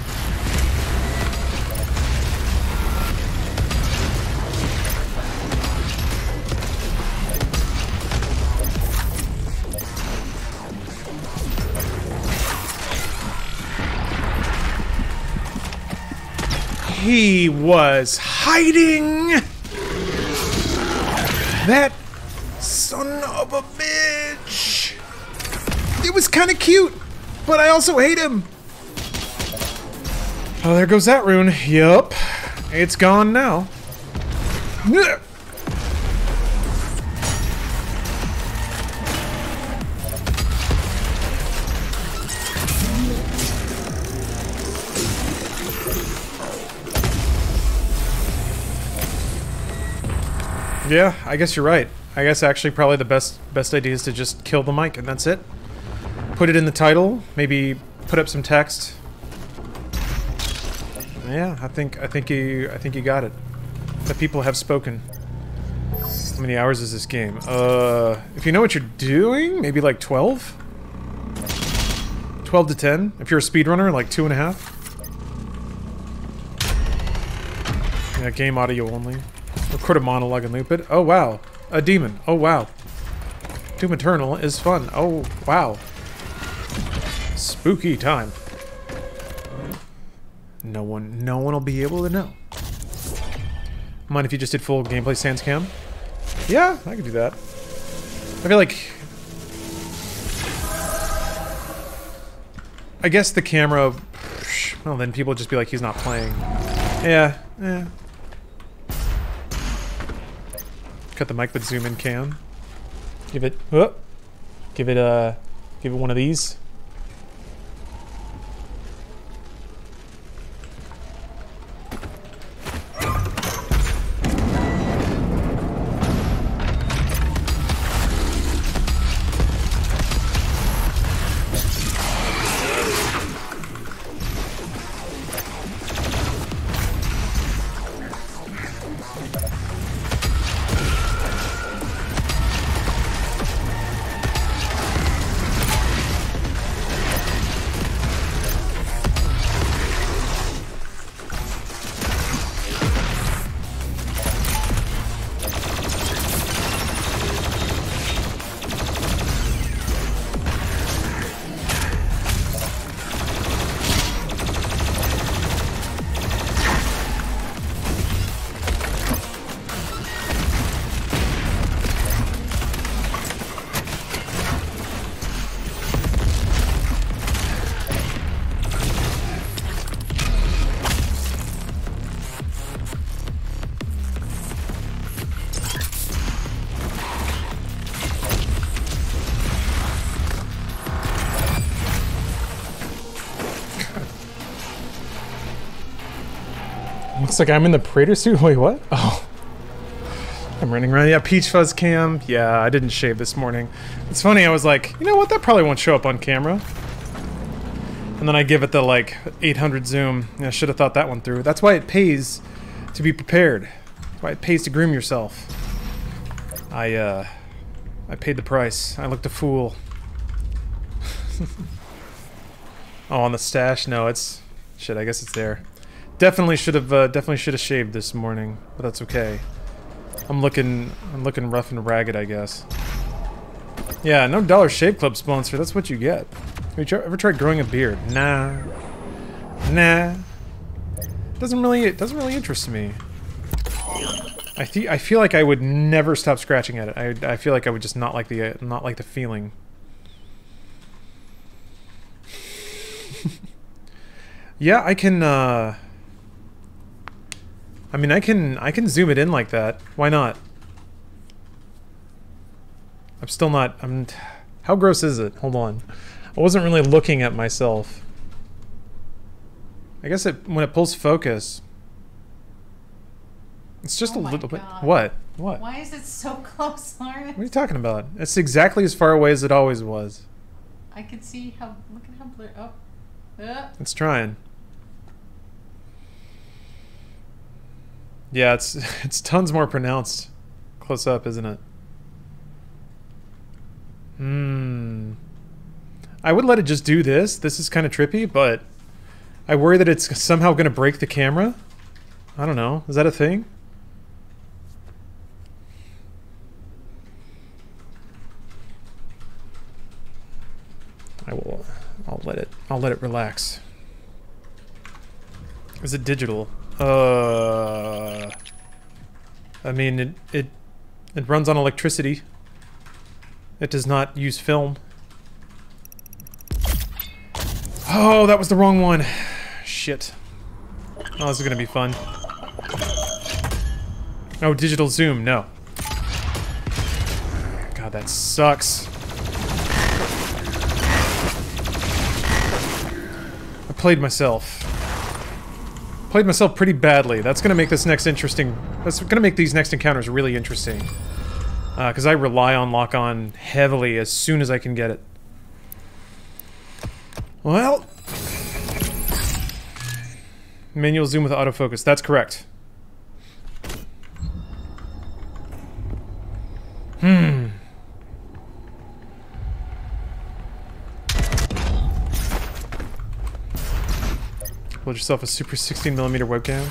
He was hiding! That son of a bitch! It was kind of cute, but I also hate him. Oh, there goes that rune. Yup. It's gone now. Yeah, I guess you're right. I guess actually probably the best idea is to just kill the mic and that's it. Put it in the title, maybe put up some text. Yeah, I think you got it. The people have spoken. How many hours is this game? If you know what you're doing, maybe like 12? 12 to 10? If you're a speedrunner, like 2.5? Yeah, game audio only. Record a monologue and loop it. Oh wow. A demon. Oh wow. Doom Eternal is fun. Oh wow. Spooky time. No one will be able to know. Mind if you just did full gameplay sans cam? Yeah, I could do that. I feel like... I guess the camera... Well, then people would just be like, he's not playing. Yeah, yeah. Cut the mic, but zoom in cam. Give it... Oh, give it one of these. Looks like I'm in the Praetor suit. Wait, what? Oh. I'm running around. Yeah, Peach Fuzz cam. Yeah, I didn't shave this morning. It's funny, I was like, you know what? That probably won't show up on camera. And then I give it the, like, 800 zoom. Yeah, I should have thought that one through. That's why it pays to be prepared. That's why it pays to groom yourself. I paid the price. I looked a fool. Oh, on the stash? No, it's... Shit, I guess it's there. Definitely should have shaved this morning, but that's okay. I'm looking rough and ragged, I guess. Yeah, no Dollar Shave Club sponsor. That's what you get. Have you ever tried growing a beard? Nah. Nah. Doesn't really interest me. I feel like I would never stop scratching at it. I feel like I would just not like the feeling. Yeah, I can. I mean, I can zoom it in like that. Why not? I'm still not. How gross is it? Hold on. I wasn't really looking at myself. I guess when it pulls focus. It's just Oh a my little bit. God. What? What? Why is it so close, Lauren? What are you talking about? It's exactly as far away as it always was. I can see how. Look at how blurry. Oh. It's trying. Yeah, it's tons more pronounced close up, isn't it? I would let it just do this. This is kind of trippy, but I worry that it's somehow going to break the camera. I don't know. Is that a thing? I'll let it relax. Is it digital? I mean, it runs on electricity. It does not use film. Oh, that was the wrong one. Shit. Oh, this is gonna be fun. Oh, digital zoom, no. God, that sucks. I played myself. Played myself pretty badly. That's gonna make this next interesting. That's gonna make these next encounters really interesting. Because I rely on lock-on heavily as soon as I can get it. Well, manual zoom with autofocus. That's correct. Build yourself a super 16mm webcam.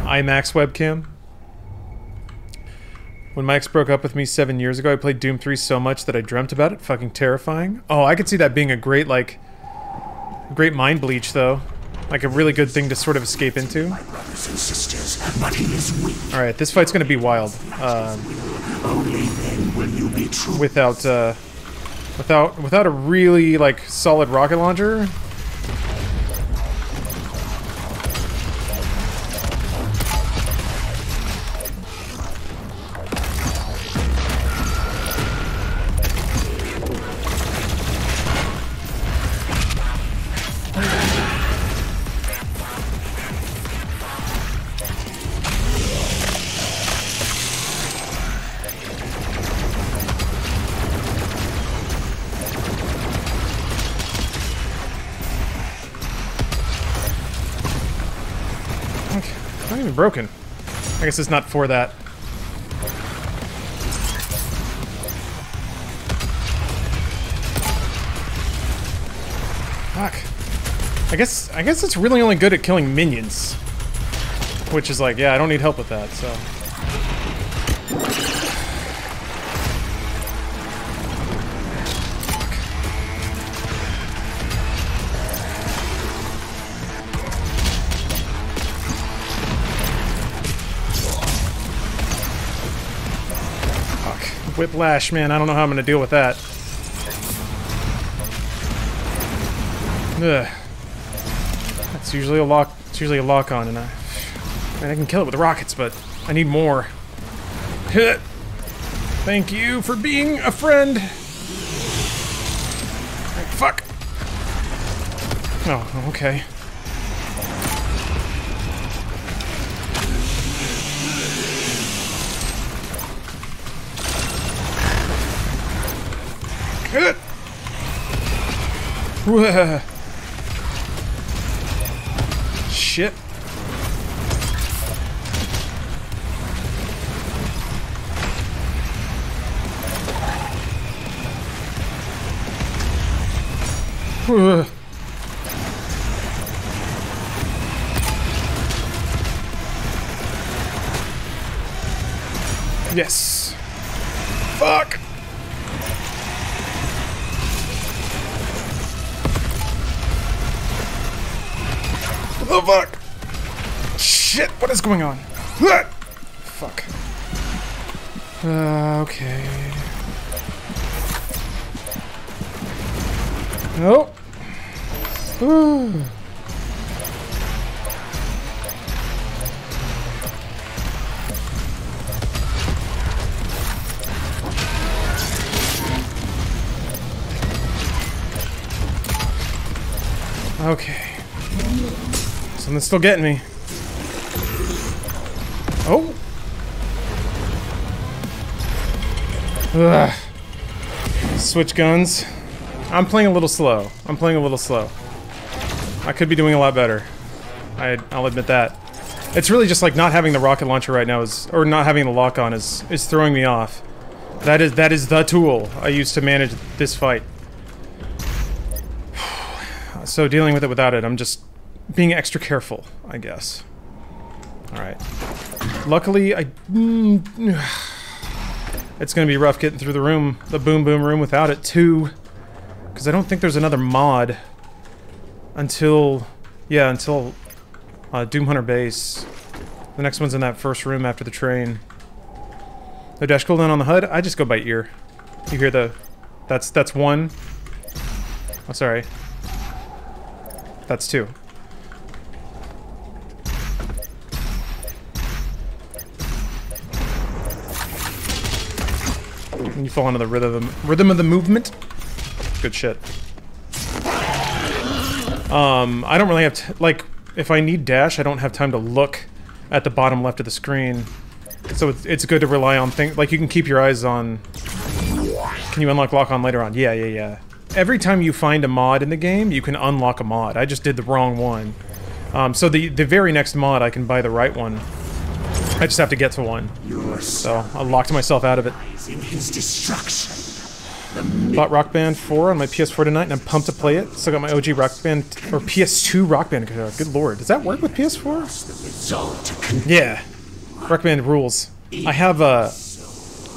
IMAX webcam. When my ex broke up with me 7 years ago, I played Doom 3 so much that I dreamt about it. Fucking terrifying. Oh, I could see that being a great, like, great mind bleach, though. Like a really good thing to sort of escape into. Alright, this fight's gonna be wild. Without a really, like, solid rocket launcher. Not even broken. I guess it's not for that. Fuck. I guess it's really only good at killing minions. Which is like, yeah, I don't need help with that, so. Whiplash, man, I don't know how I'm gonna deal with that. Ugh. That's usually a lock. It's usually a lock on, and I can kill it with rockets, but I need more. Thank you for being a friend. Fuck. Oh, okay. Shit. Yes. Fuck. Oh fuck! Shit, what is going on? Fuck. Okay. Nope. Ooh. Okay. Something's still getting me. Oh! Ugh. Switch guns. I'm playing a little slow. I'm playing a little slow. I could be doing a lot better. I'll admit that. It's really just like not having the rocket launcher right now is, or not having the lock on is throwing me off. That is the tool I use to manage this fight. So dealing with it without it, I'm just being extra careful, I guess. Alright. Luckily, it's gonna be rough getting through the room, the boom boom room without it too. Because I don't think there's another mod until, yeah, until Doom Hunter Base. The next one's in that first room after the train. The dash cooldown on the HUD, I just go by ear. You hear the, that's one. Oh, sorry. That's two. And you fall into the rhythm of the movement. Good shit. I don't really have like, if I need dash, I don't have time to look at the bottom left of the screen. So it's good to rely on things like you can keep your eyes on. Can you unlock lock on later on? Yeah. Every time you find a mod in the game, you can unlock a mod. I just did the wrong one. So the very next mod, I can buy the right one. I just have to get to one. So I locked myself out of it. In his destruction. Bought Rock Band 4 on my PS4 tonight, and I'm pumped to play it. Still got my OG Rock Band, or PS2 Rock Band controller. Good lord, does that work with PS4? Yeah, Rock Band rules. I have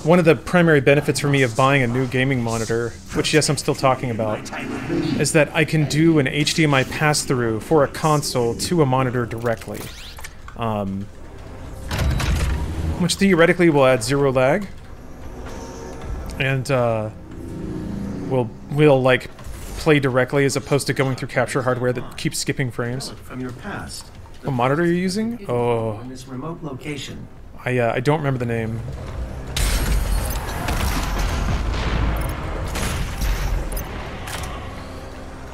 one of the primary benefits for me of buying a new gaming monitor, which yes, I'm still talking about, is that I can do an HDMI pass-through for a console to a monitor directly, which theoretically will add 0 lag, and will like play directly as opposed to going through capture hardware that keeps skipping frames. From your past. What monitor are you using? Oh, In this remote location. I don't remember the name.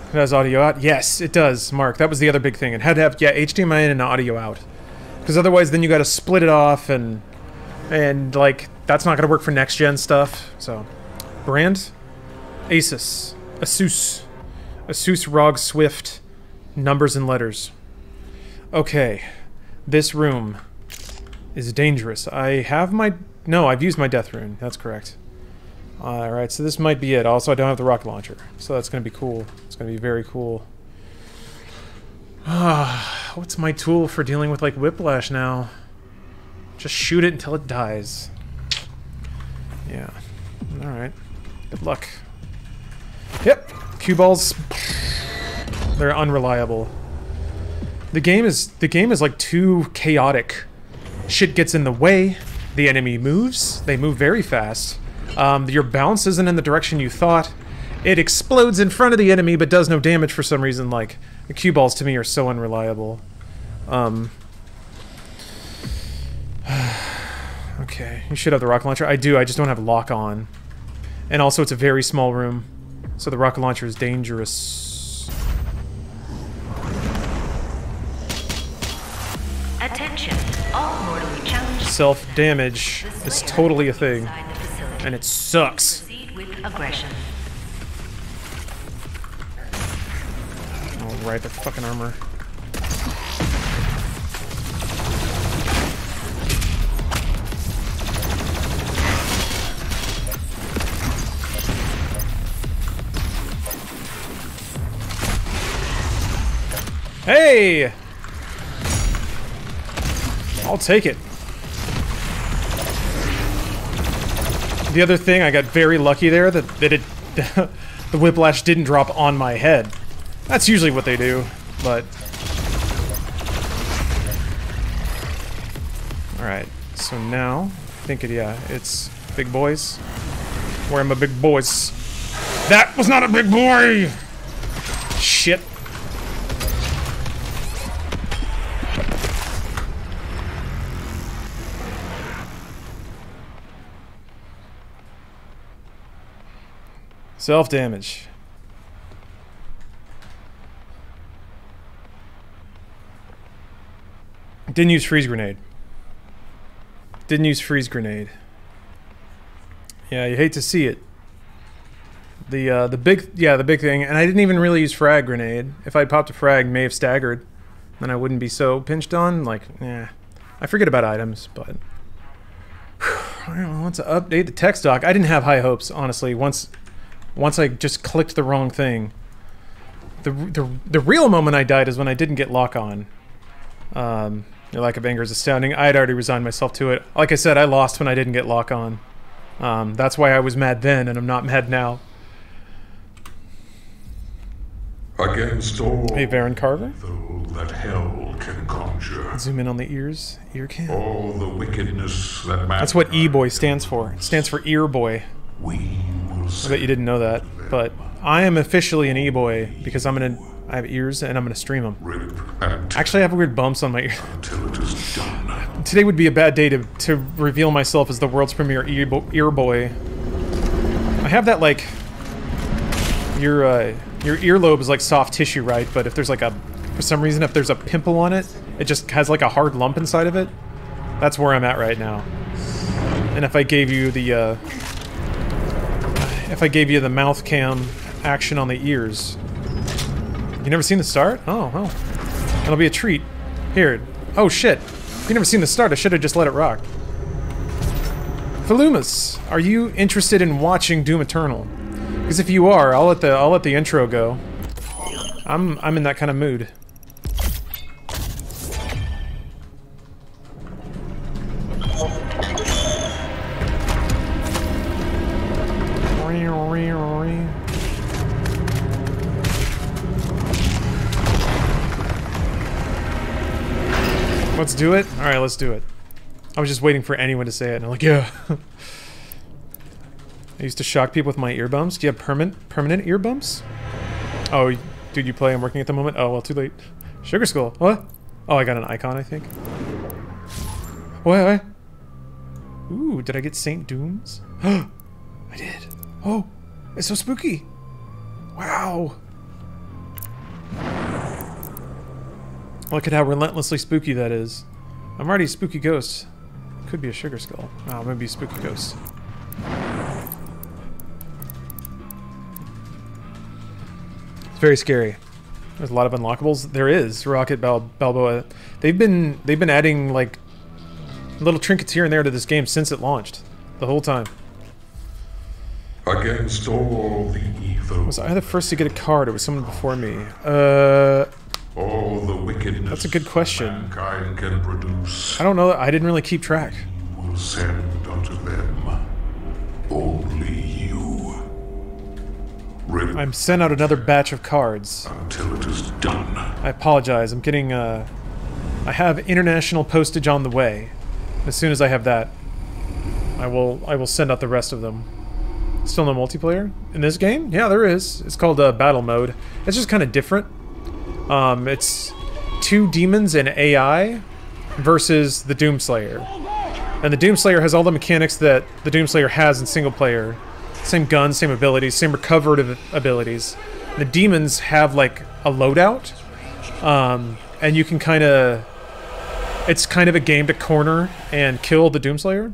It has audio out? Yes, it does, Mark. That was the other big thing. It had to have, yeah, HDMI in and audio out. Because otherwise then you gotta split it off and like, that's not gonna work for next-gen stuff, so. Brand? Asus. Asus ROG Swift. Numbers and letters. Okay. This room is dangerous. I have my... No, I've used my death rune. That's correct. Alright, so this might be it. Also, I don't have the rocket launcher. So that's gonna be cool. It's gonna be very cool. What's my tool for dealing with, like, whiplash now? Just shoot it until it dies. Yeah. Alright. Good luck. Yep. Cue balls. They're unreliable. The game is like too chaotic. Shit gets in the way. The enemy moves. They move very fast. Your bounce isn't in the direction you thought. It explodes in front of the enemy but does no damage for some reason. Like, the cue balls to me are so unreliable. Okay, you should have the rocket launcher. I do, I just don't have lock on. And also it's a very small room, so the rocket launcher is dangerous. Attention, all mortally challenged. Self-damage is totally a thing, and it sucks. Proceed with aggression. Alright, the fucking armor. Hey! I'll take it. The other thing, I got very lucky there that it the whiplash didn't drop on my head. That's usually what they do, but... Alright, so now, I think it's big boys. Where are my big boys? That was not a big boy! Shit. Self-damage. Didn't use freeze grenade. Didn't use freeze grenade. Yeah, you hate to see it. The big thing, and I didn't even really use frag grenade. If I'd popped a frag, may have staggered, then I wouldn't be so pinched on. Like, I forget about items, but I don't know, want to update the text doc. I didn't have high hopes, honestly. Once I just clicked the wrong thing. The real moment I died is when I didn't get lock on. Your lack of anger is astounding. I had already resigned myself to it. Like I said, I lost when I didn't get lock on. That's why I was mad then, and I'm not mad now. Against all Hey, Baron Carver. that hell can conjure. Zoom in on the ears. Ear cam. All the wickedness that That's what E-boy stands for. It stands for ear boy. We will I bet you didn't know that, but I am officially an E-boy because I have ears and I'm gonna stream them. Actually, I have weird bumps on my ear. Until it is done. Today would be a bad day to reveal myself as the world's premier ear boy. I have that, like, your earlobe is like soft tissue, right? But if there's like for some reason, if there's a pimple on it, it just has like a hard lump inside of it. That's where I'm at right now. And if I gave you the mouth cam action on the ears, you never seen the start? Oh, well, that'll be a treat. Here. Oh shit! You never seen the start? I should have just let it rock. Falumas, are you interested in watching Doom Eternal? Because if you are, I'll let the intro go. I'm in that kind of mood. Let's do it? Alright, let's do it. I was just waiting for anyone to say it, and I'm like, yeah. I used to shock people with my ear bumps. Do you have permanent ear bumps? Oh, dude, you play? I'm working at the moment? Oh, well, too late. Sugar Skull. What? Oh, I got an icon, I think. What? Ooh, did I get Saint Dooms? I did. Oh, it's so spooky. Wow. Look at how relentlessly spooky that is. I'm already a spooky ghost. Could be a Sugar Skull. Oh, I'm gonna be a spooky ghost. It's very scary. There's a lot of unlockables. There is Rocket Balboa. They've been adding like little trinkets here and there to this game since it launched. The whole time. Against all the evil. Was I the first to get a card, or was someone before me? All the wickedness that's a good question. mankind can produce. I don't know. I didn't really keep track. Will send unto them only you. I'm sent out another batch of cards. Until it is done. I apologize. I'm getting I have international postage on the way. As soon as I have that, I will send out the rest of them. Still no multiplayer in this game? Yeah, there is. It's called battle mode. It's just kind of different. It's 2 demons and AI versus the Doomslayer. And the Doomslayer has all the mechanics that the Doomslayer has in single player. Same guns, same abilities, same recovered abilities. The demons have like a loadout. And you can kind of... It's kind of a game to corner and kill the Doomslayer.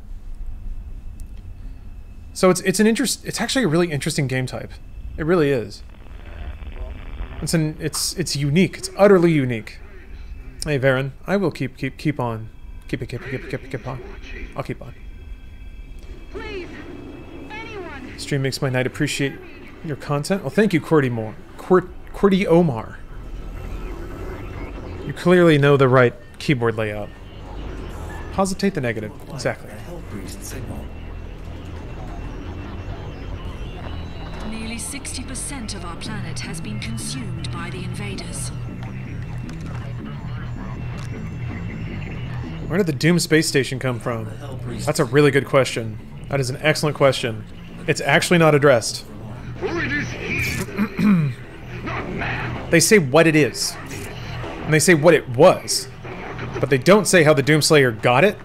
So it's actually a really interesting game type. It really is. It's unique. It's utterly unique. Hey Varen, I will keep on. Keep on. I'll keep on. Please, anyone. Stream makes my night. Appreciate your content. Well, thank you, Qwerty Omar. You clearly know the right keyboard layout. Positate the negative. Exactly. Nearly 60% of our planet has been consumed by the invaders. Where did the Doom space station come from? That's a really good question. That is an excellent question. It's actually not addressed. They say what it is. And they say what it was. But they don't say how the Doomslayer got it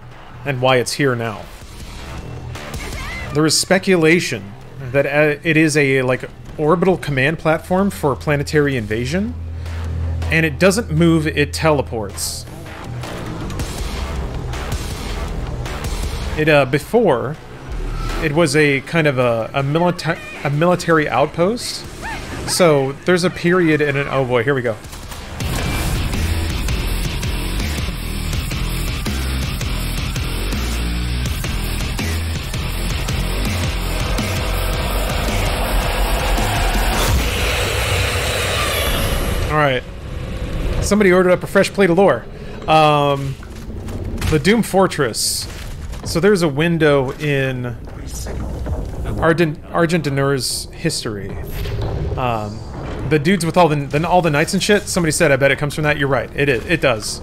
and why it's here now. There is speculation that it is a like orbital command platform for planetary invasion, and it doesn't move, it teleports. Before, it was a kind of a military outpost. So there's a period in an... Oh boy, here we go. Alright. Somebody ordered up a fresh plate of lore. The Doom Fortress. So there's a window in Argentinour's history. The dudes with all the knights and shit, somebody said, I bet it comes from that. You're right. It does.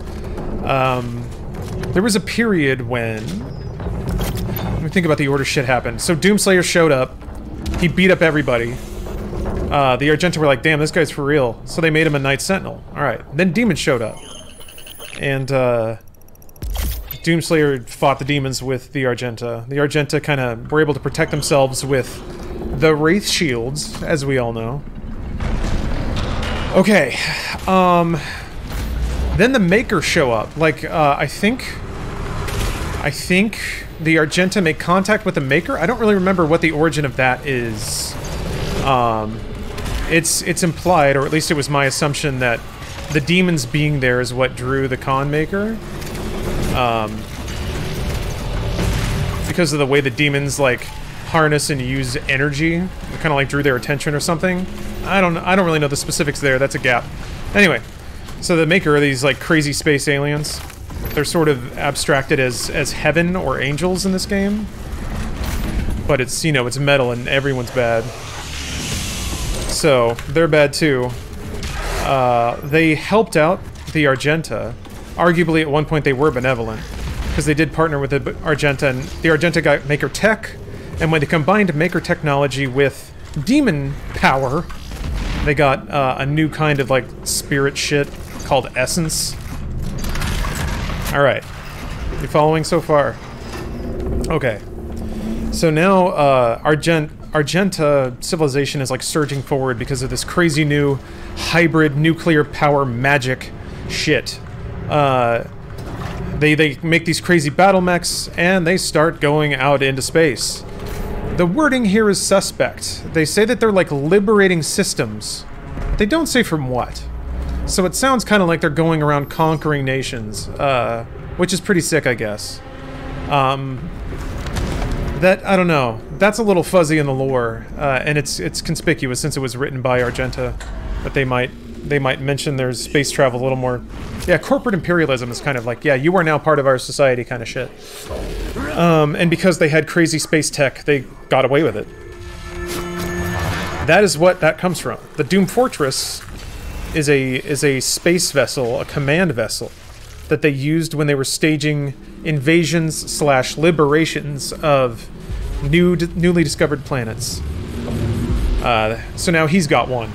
There was a period when... Let me think about the order shit happened. So Doomslayer showed up. He beat up everybody. The Argenta were like, damn, this guy's for real. So they made him a Knight Sentinel. Alright. Then demons showed up. And, Doomslayer fought the demons with the Argenta. The Argenta kind of were able to protect themselves with the Wraith Shields, as we all know. Okay. Then the Makers show up. Like, I think the Argenta make contact with the Maker. I don't really remember what the origin of that is. It's implied, or at least it was my assumption, that the demons being there is what drew the Con Maker. Because of the way the demons, like, harness and use energy. It kind of, like, drew their attention or something. I don't really know the specifics there. That's a gap. Anyway, so the Maker are these, like, crazy space aliens. They're sort of abstracted as heaven or angels in this game. But it's, you know, it's metal and everyone's bad. So, they're bad too. They helped out the Argenta. Arguably, at one point, they were benevolent. Because they did partner with the Argenta, and the Argenta got Maker Tech. And when they combined Maker technology with demon power, they got a new kind of, like, spirit shit called Essence. Alright. You following so far? Okay. So now, Argenta civilization is, like, surging forward because of this crazy new hybrid nuclear power magic shit. They make these crazy battle mechs, and they start going out into space. The wording here is suspect. They say that they're, like, liberating systems. They don't say from what. So it sounds kind of like they're going around conquering nations, which is pretty sick, I guess. That, I don't know. That's a little fuzzy in the lore, and it's conspicuous since it was written by Argenta, but they might mention there's space travel a little more. Yeah, corporate imperialism is kind of like, yeah, you are now part of our society kind of shit. And because they had crazy space tech, they got away with it. That is what that comes from. The Doom Fortress is a space vessel, a command vessel, that they used when they were staging invasions/liberations of newly discovered planets. So now he's got one.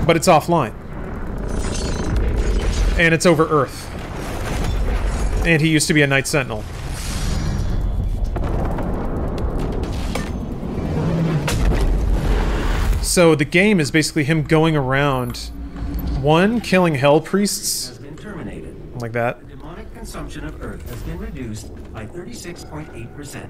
But it's offline. And it's over Earth. And he used to be a Knight Sentinel. So the game is basically him going around, one, killing Hell Priests. Has been terminated. Like that. The demonic consumption of Earth has been reduced by 36.8%.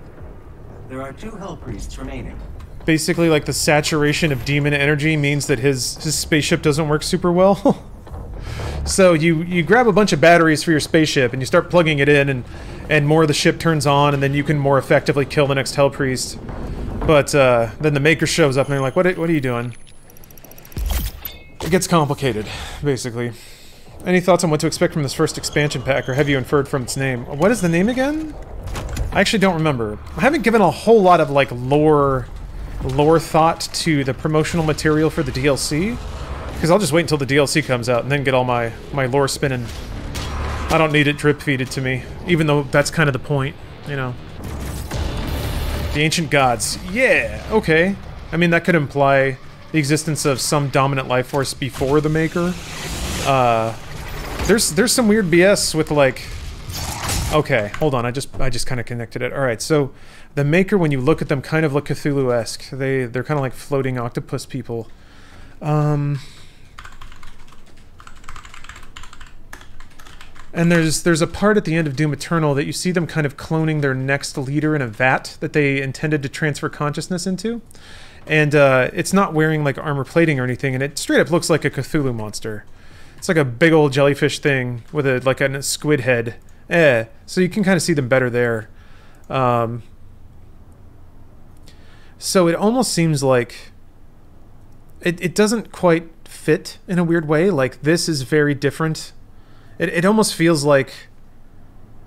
There are 2 Hell Priests remaining. Basically, like, the saturation of demon energy means that his spaceship doesn't work super well. So you grab a bunch of batteries for your spaceship and you start plugging it in, and more of the ship turns on, and then you can more effectively kill the next Hell Priest. But then the Maker shows up and they're like, what are you doing? It gets complicated, basically. Any thoughts on what to expect from this first expansion pack, or have you inferred from its name? What is the name again? I actually don't remember. I haven't given a whole lot of, like, lore thought to the promotional material for the DLC, because I'll just wait until the DLC comes out and then get all my lore spinning. I don't need it drip-feeded to me, even though that's kind of the point, you know. The Ancient Gods. Yeah, okay. I mean, that could imply the existence of some dominant life force before the Maker. There's some weird BS with, like... Okay, hold on, I just kind of connected it. Alright, so the Maker, when you look at them, kind of look Cthulhu-esque. They're kind of like floating octopus people. And there's a part at the end of Doom Eternal that you see them kind of cloning their next leader in a vat that they intended to transfer consciousness into. And it's not wearing like armor plating or anything, and it straight up looks like a Cthulhu monster. It's like a big old jellyfish thing with a squid head. So you can kind of see them better there. So it almost seems like it doesn't quite fit in a weird way. Like, this is very different. It almost feels like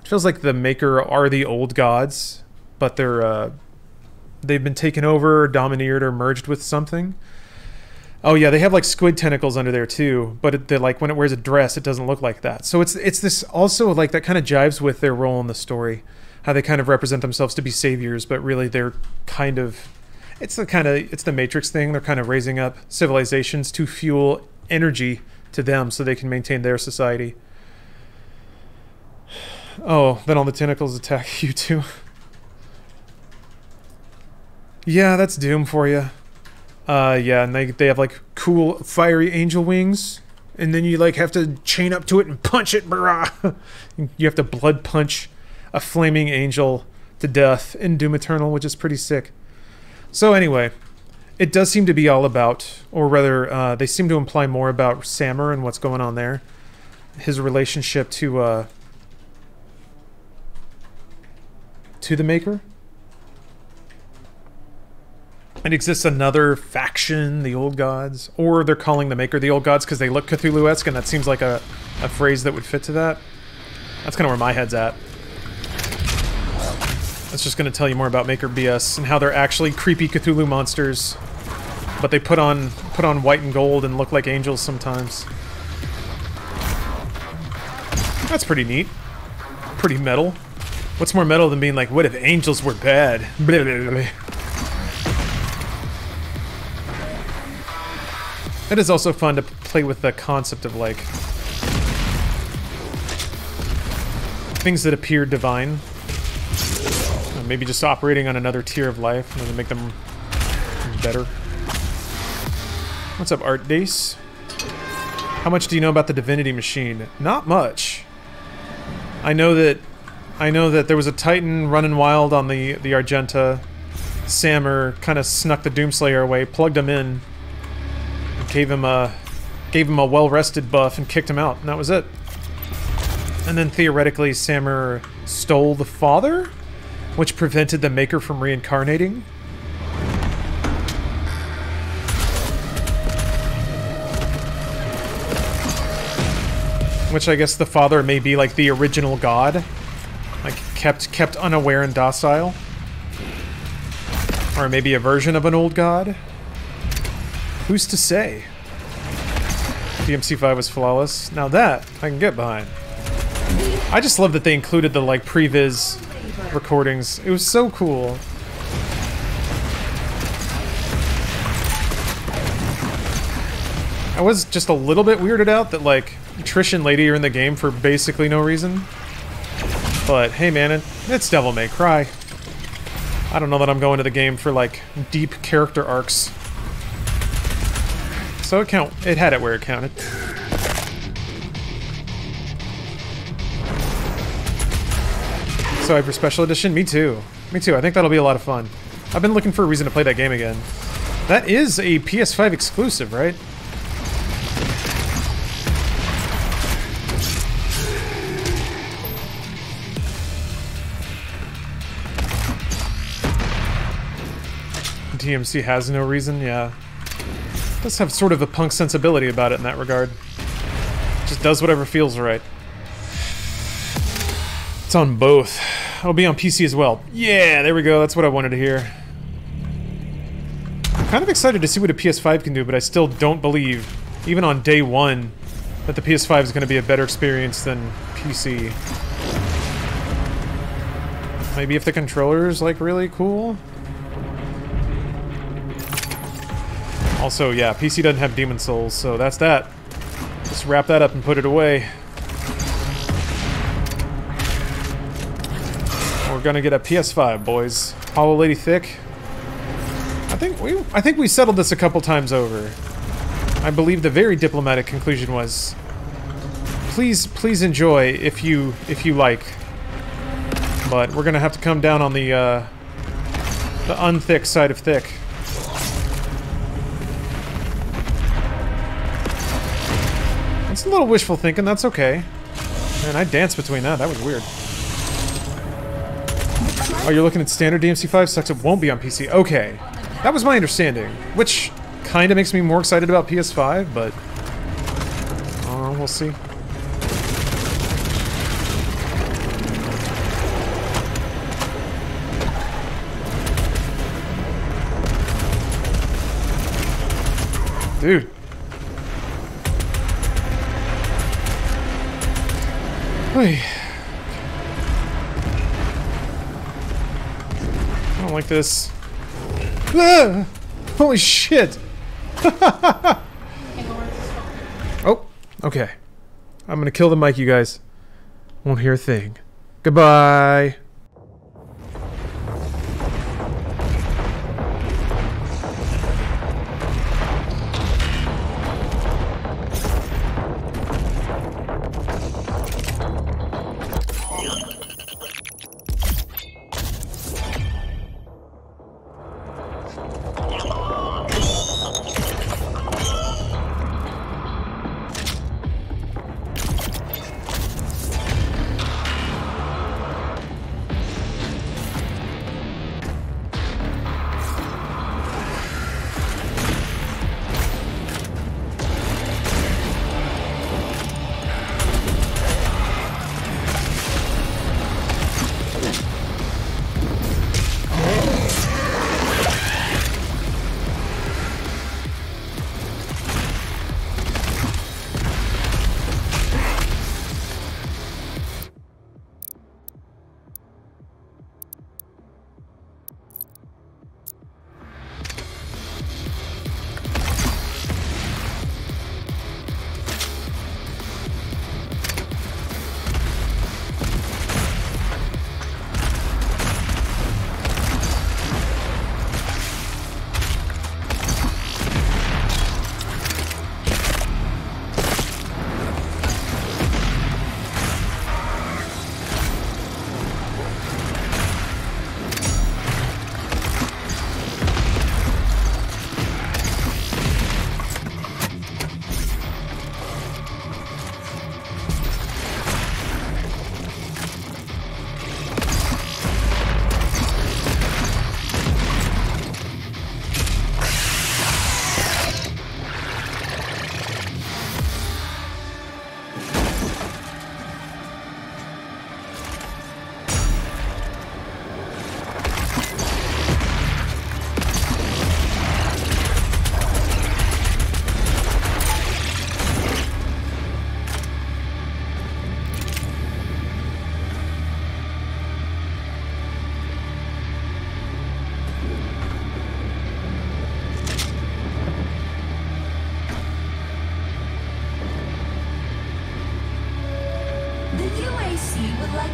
the Maker are the old gods, but they've been taken over, or domineered, or merged with something. Oh yeah, they have like squid tentacles under there too, but like when it wears a dress, it doesn't look like that. So it's this also like that kind of jives with their role in the story, how they kind of represent themselves to be saviors, but really they're kind of it's the Matrix thing. They're kind of raising up civilizations to fuel energy to them so they can maintain their society. Oh, then all the tentacles attack you too. Yeah, that's Doom for you. Yeah, and they have like cool fiery angel wings, and then you like have to chain up to it and punch it, brah. You have to blood punch a flaming angel to death in Doom Eternal, which is pretty sick. So anyway, it does seem to be all about, or rather, they seem to imply more about Samur and what's going on there. His relationship to the Maker. It exists another faction, the Old Gods, or they're calling the Maker the Old Gods because they look Cthulhu-esque, and that seems like a phrase that would fit to that. That's kind of where my head's at. That's just going to tell you more about Maker BS and how they're actually creepy Cthulhu monsters, but they put on white and gold and look like angels sometimes. That's pretty neat. Pretty metal. What's more metal than being like, what if angels were bad? Blah, blah, blah. It is also fun to play with the concept of like things that appear divine. Maybe just operating on another tier of life and to make them better. What's up, Art Dace? How much do you know about the Divinity Machine? Not much. I know that there was a Titan running wild on the Argenta. Samur kind of snuck the Doomslayer away, plugged him in, gave him a well-rested buff, and kicked him out, and that was it. And then theoretically, Samur stole the Father, which prevented the Maker from reincarnating. Which I guess the Father may be like the original god, like kept unaware and docile, or maybe a version of an old god. Who's to say? DMC5 was flawless. Now that I can get behind. I just love that they included the like previs recordings. It was so cool. I was just a little bit weirded out that like Trish and Lady are in the game for basically no reason. But hey man, it's Devil May Cry. I don't know that I'm going to the game for like deep character arcs. So it had it where it counted. So for Special Edition? Me too. Me too. I think that'll be a lot of fun. I've been looking for a reason to play that game again. That is a PS5 exclusive, right? DMC has no reason, yeah. It does have sort of a punk sensibility about it in that regard. Just does whatever feels right. It's on both. It'll be on PC as well. Yeah, there we go. That's what I wanted to hear. I'm kind of excited to see what a PS5 can do, but I still don't believe, even on day one, that the PS5 is going to be a better experience than PC. Maybe if the controller's like really cool? Also, yeah, PC doesn't have Demon Souls, so that's that. Just wrap that up and put it away. We're gonna get a PS5, boys. Hollow Lady Thick. I think we settled this a couple times over. I believe the very diplomatic conclusion was please enjoy if you like. But we're gonna have to come down on the unthick side of thick. It's a little wishful thinking. That's okay. Man, I danced between that. That was weird. Oh, you're looking at standard DMC5? Sucks it won't be on PC. Okay. That was my understanding. Which kind of makes me more excited about PS5, but... we'll see. Dude. Wait. I don't like this. Ah! Holy shit! Oh, okay. I'm gonna kill the mic, you guys. Won't hear a thing. Goodbye.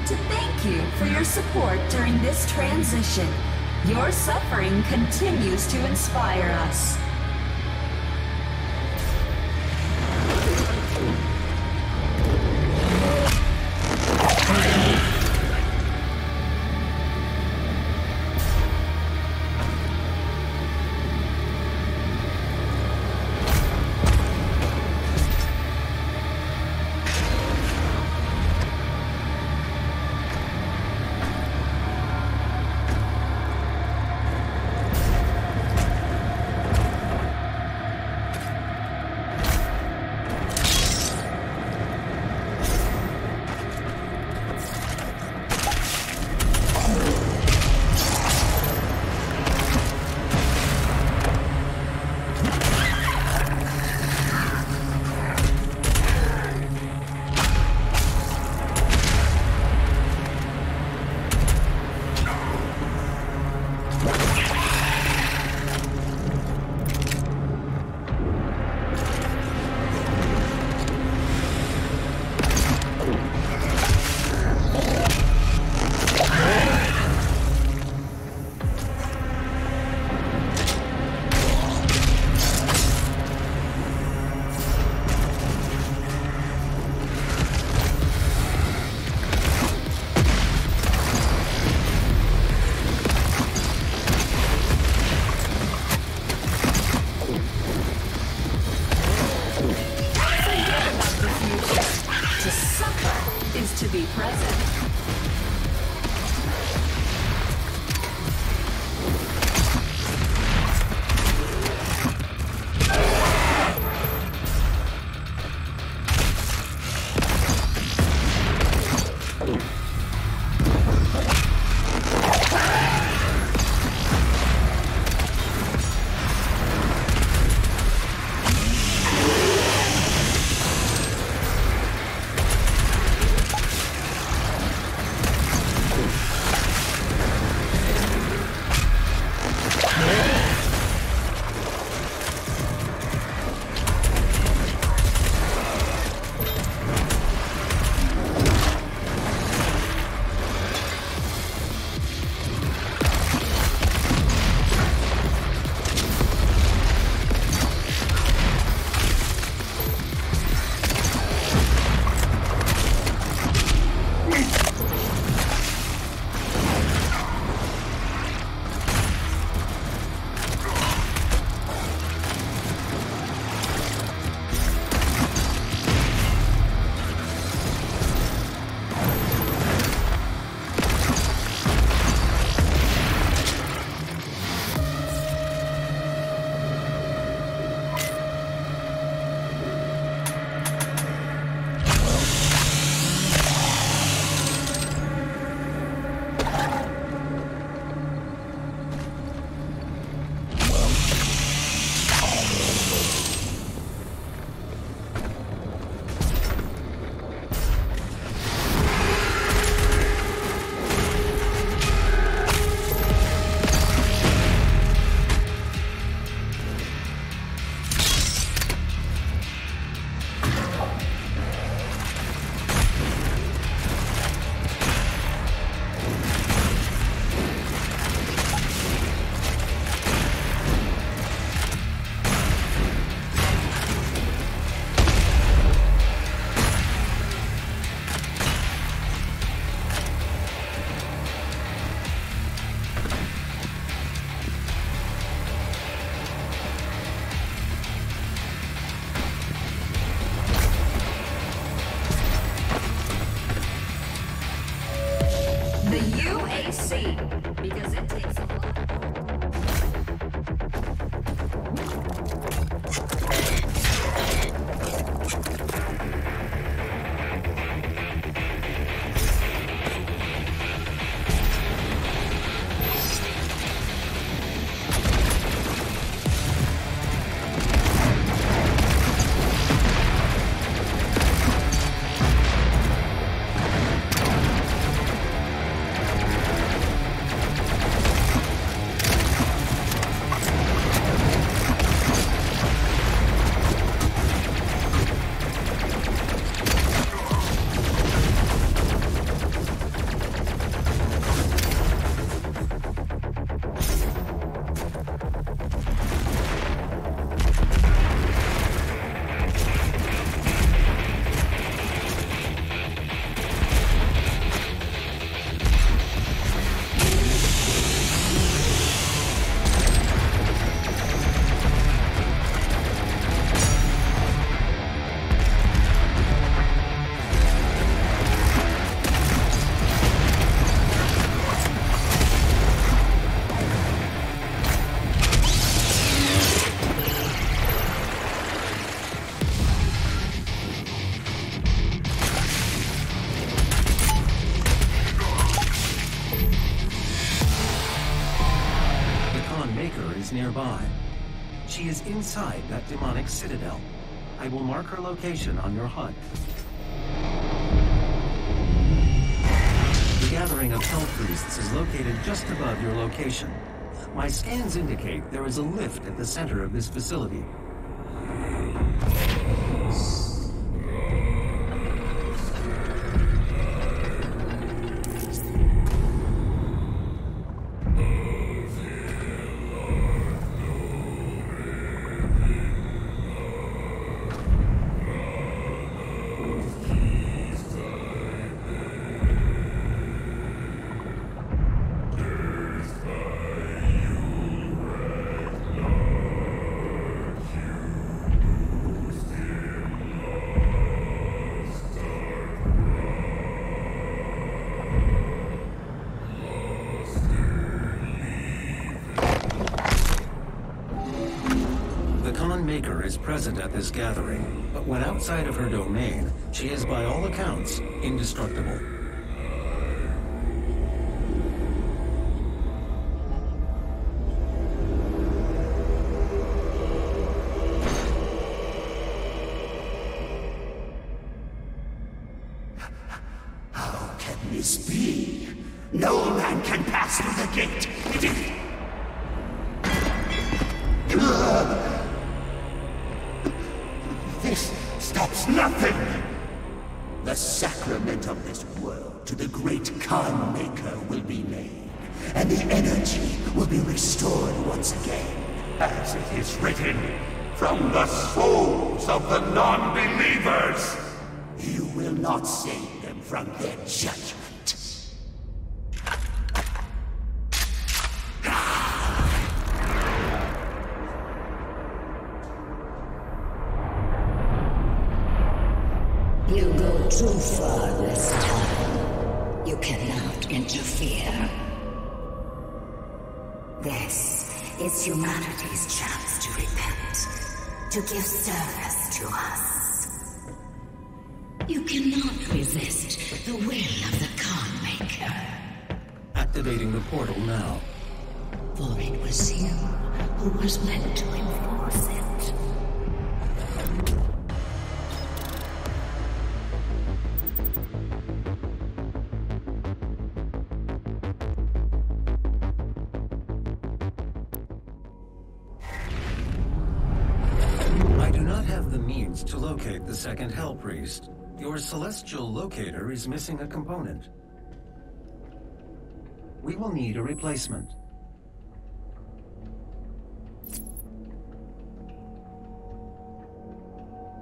To thank you for your support during this transition. Your suffering continues to inspire us. AC, because it takes a lot. Nearby. She is inside that demonic citadel. I will mark her location on your HUD. The gathering of Hell Priests is located just above your location. My scans indicate there is a lift at the center of this facility. Maker is present at this gathering, but when outside of her domain, she is by all accounts indestructible. How can this be? No man can pass through the gate. It is... This stops nothing! The sacrament of this world to the great Khan Maker will be made, and the energy will be restored once again. As it is written, from the souls of the non-believers! You will not save them from their judgment. You go too far this time. You cannot interfere. This is humanity's chance to repent, to give service to us. You cannot resist the will of the Khan Maker. Activating the portal now. For it was you who was meant to enforce it. To locate the second Hell Priest, your celestial locator is missing a component. We will need a replacement.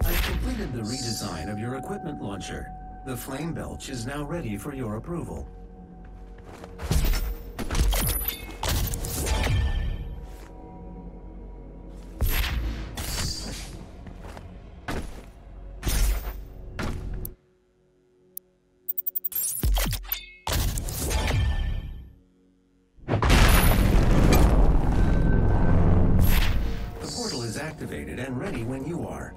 I've completed the redesign of your equipment launcher. The flame belch is now ready for your approval. and ready when you are.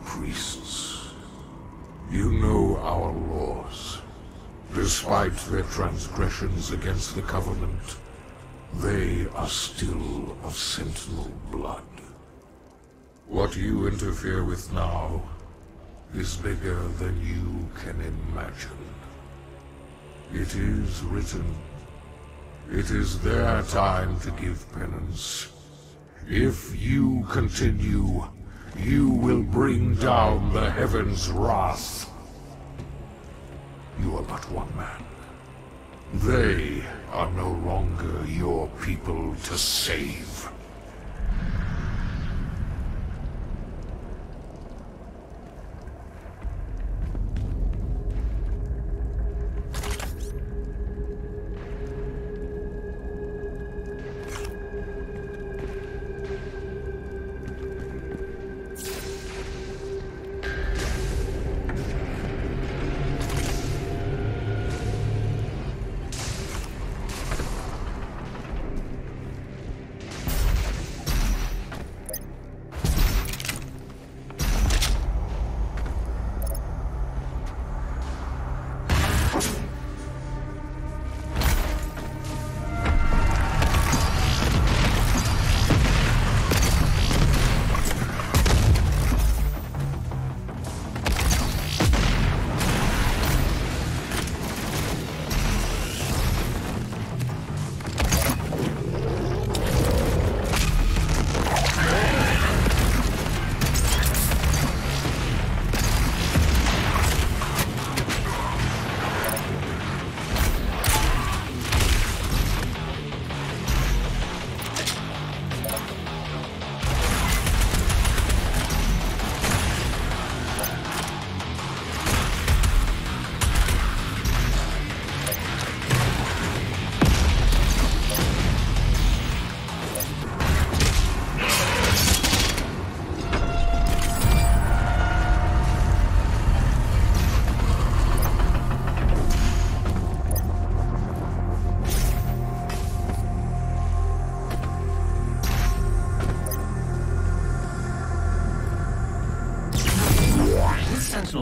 priests. You know our laws. Despite their transgressions against the Covenant, they are still of Sentinel blood. What you interfere with now is bigger than you can imagine. It is written. It is their time to give penance. If you continue, you will bring down the heavens' wrath. You are but one man. They are no longer your people to save.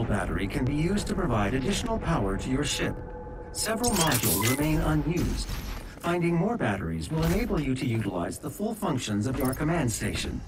Battery can be used to provide additional power to your ship. Several modules remain unused. Finding more batteries will enable you to utilize the full functions of your command station.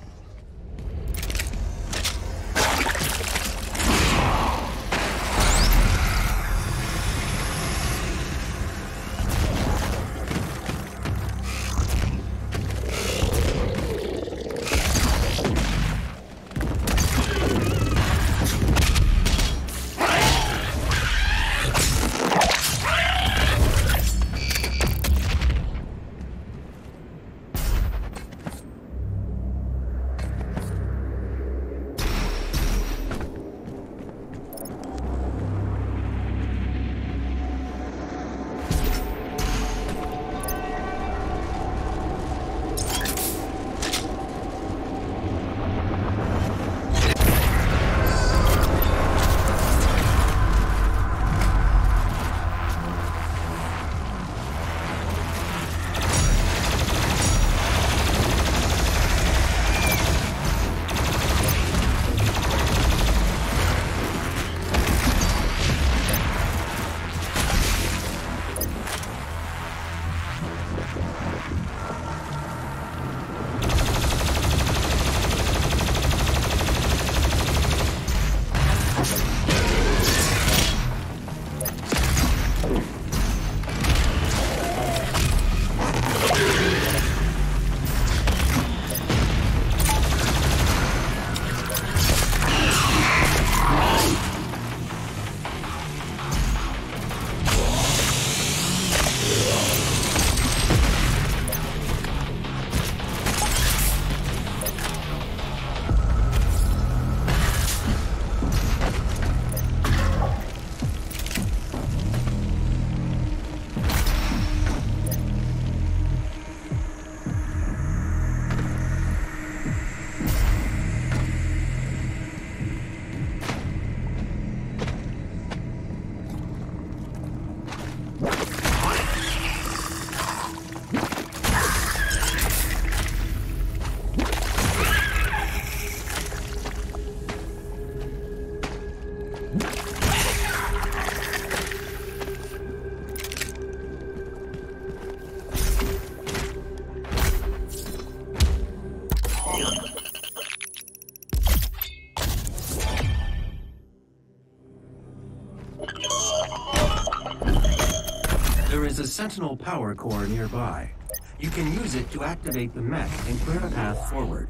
There is a Sentinel power core nearby. You can use it to activate the mech and clear a path forward.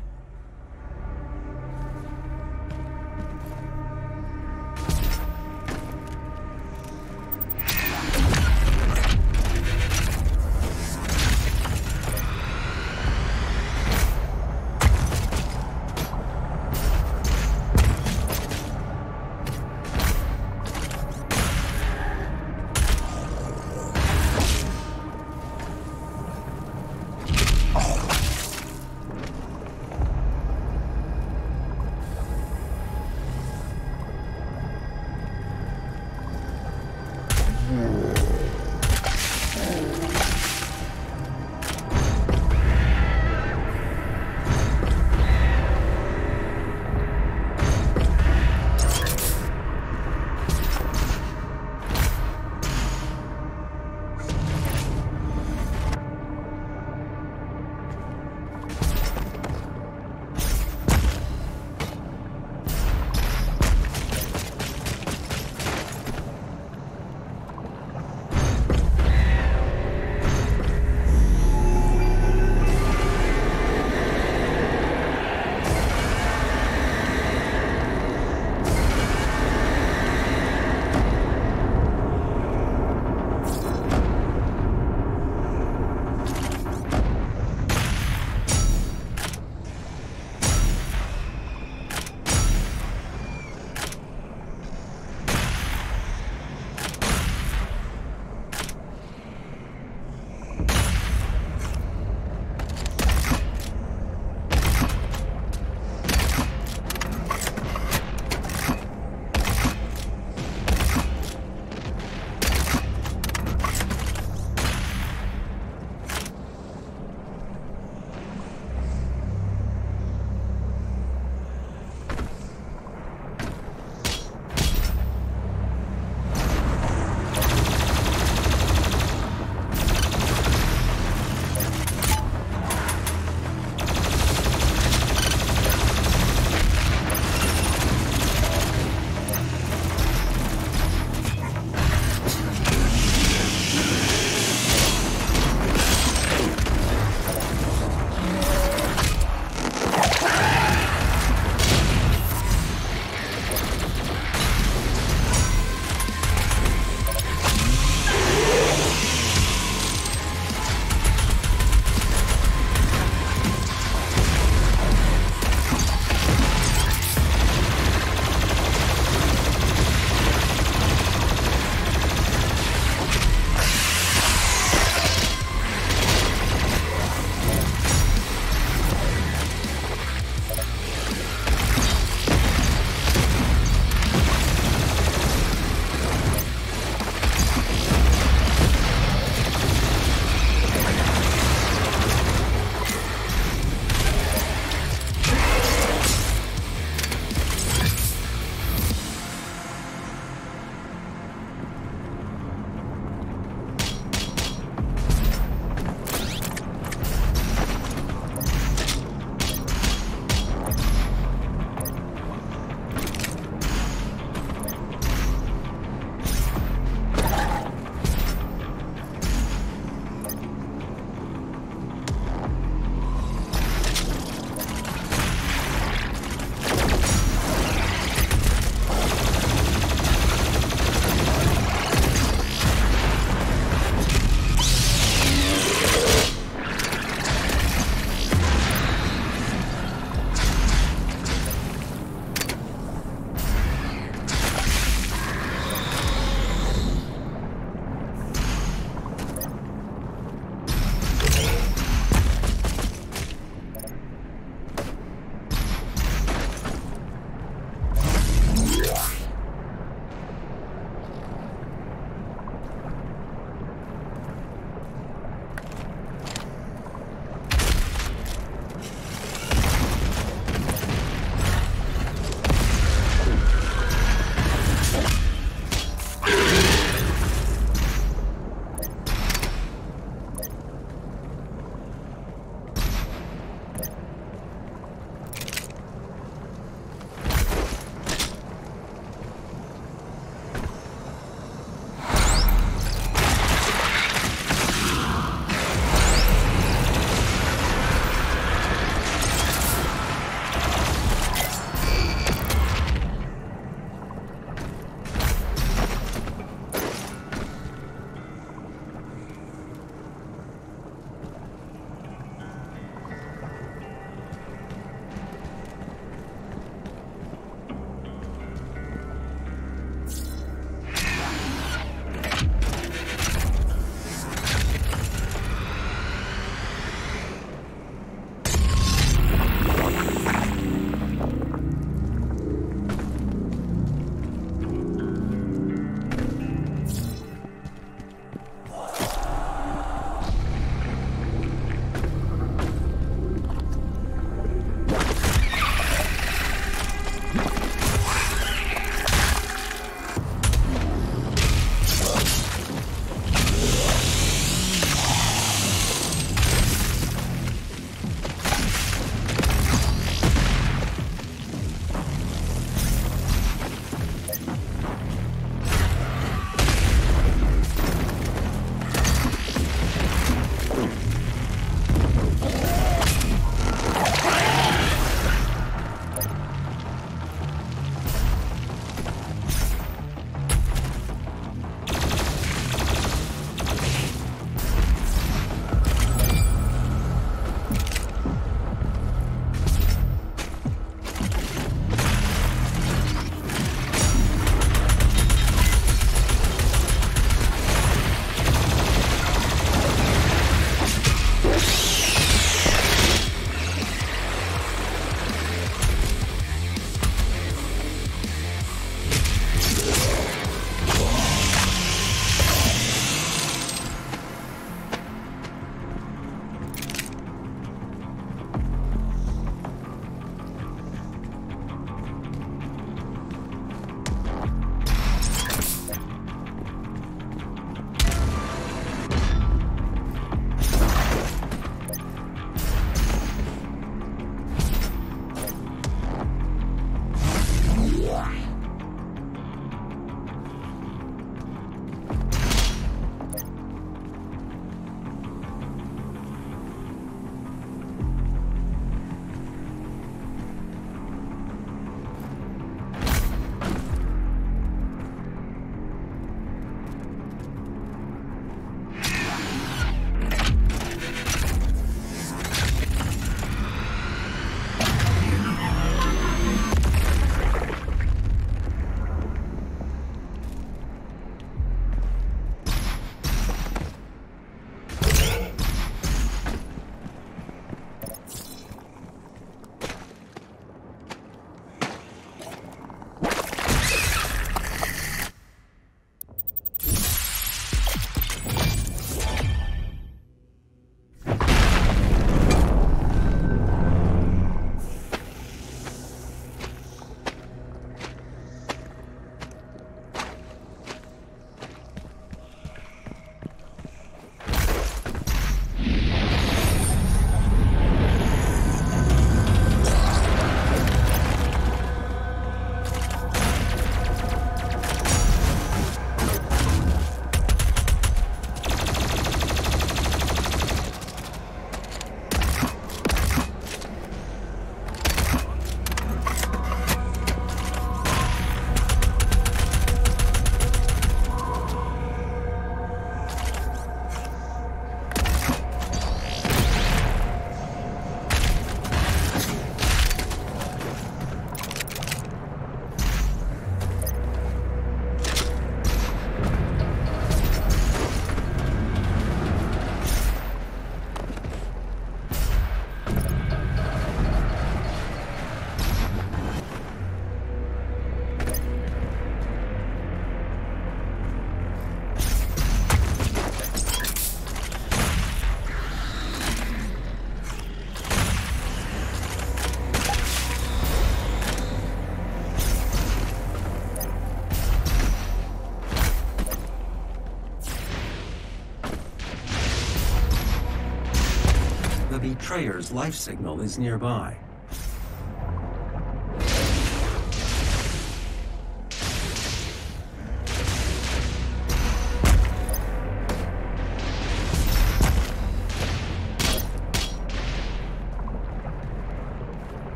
betrayer's life signal is nearby.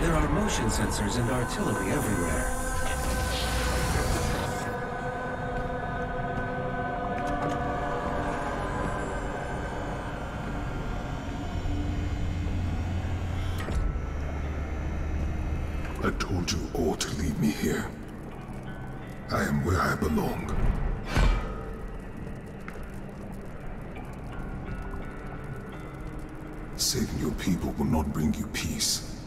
There are motion sensors and artillery everywhere. I told you all to leave me here. I am where I belong. Saving your people will not bring you peace.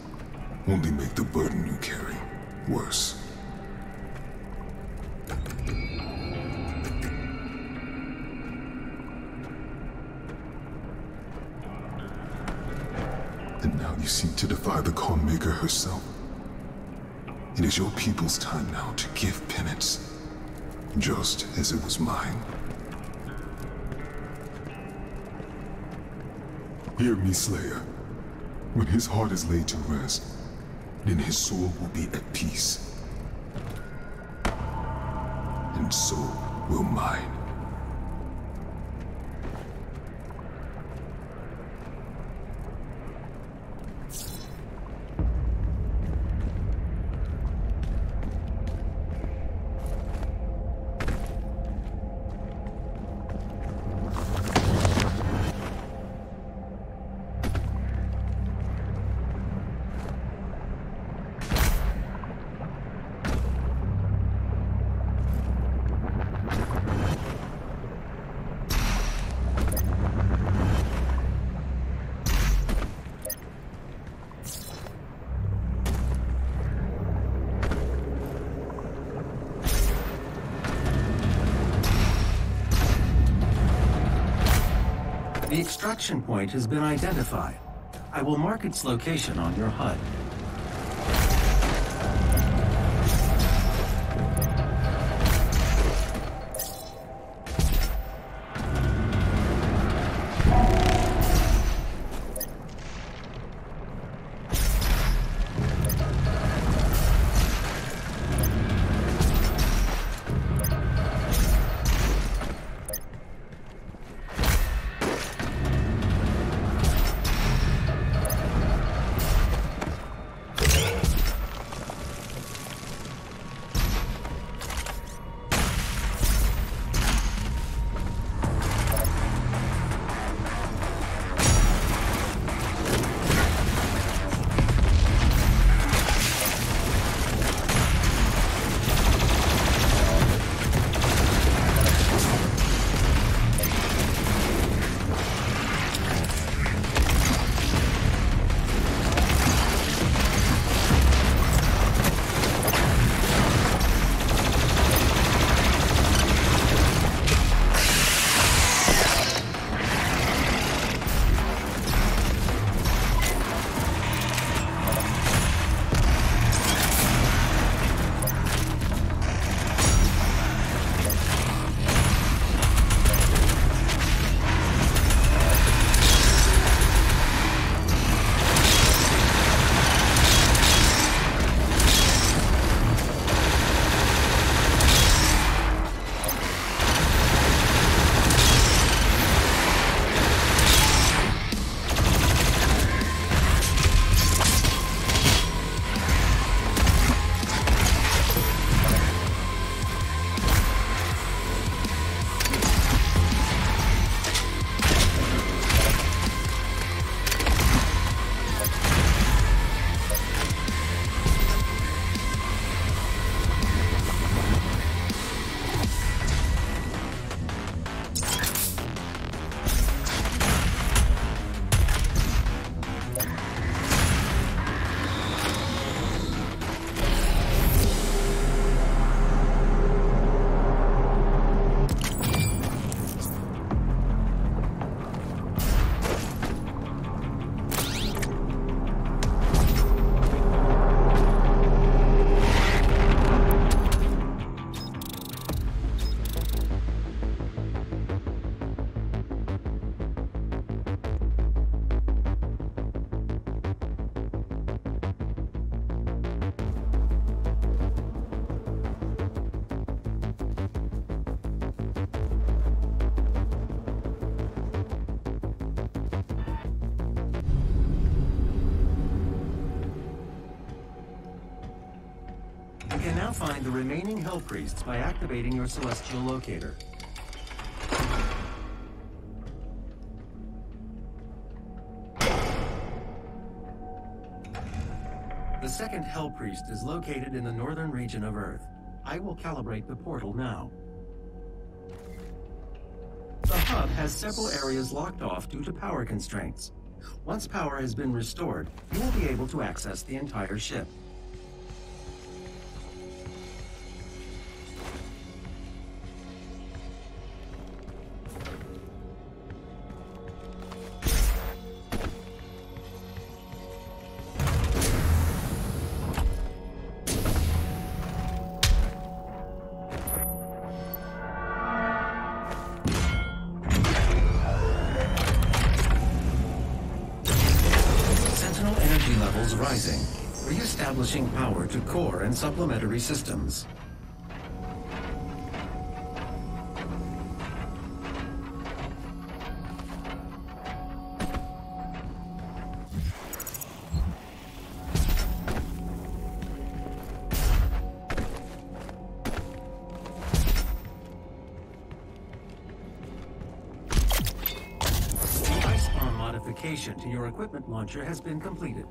Only make the burden you carry worse. And now you seek to defy the Khan Maker herself. It is your people's time now to give penance, just as it was mine. Hear me, Slayer. When his heart is laid to rest, then his soul will be at peace. And so will mine. The extraction point has been identified. I will mark its location on your HUD. You can now find the remaining Hell Priests by activating your celestial locator. The second Hell Priest is located in the northern region of Earth. I will calibrate the portal now. The hub has several areas locked off due to power constraints. Once power has been restored, you will be able to access the entire ship. Rising, re-establishing power to core and supplementary systems. The ice bomb modification to your equipment launcher has been completed.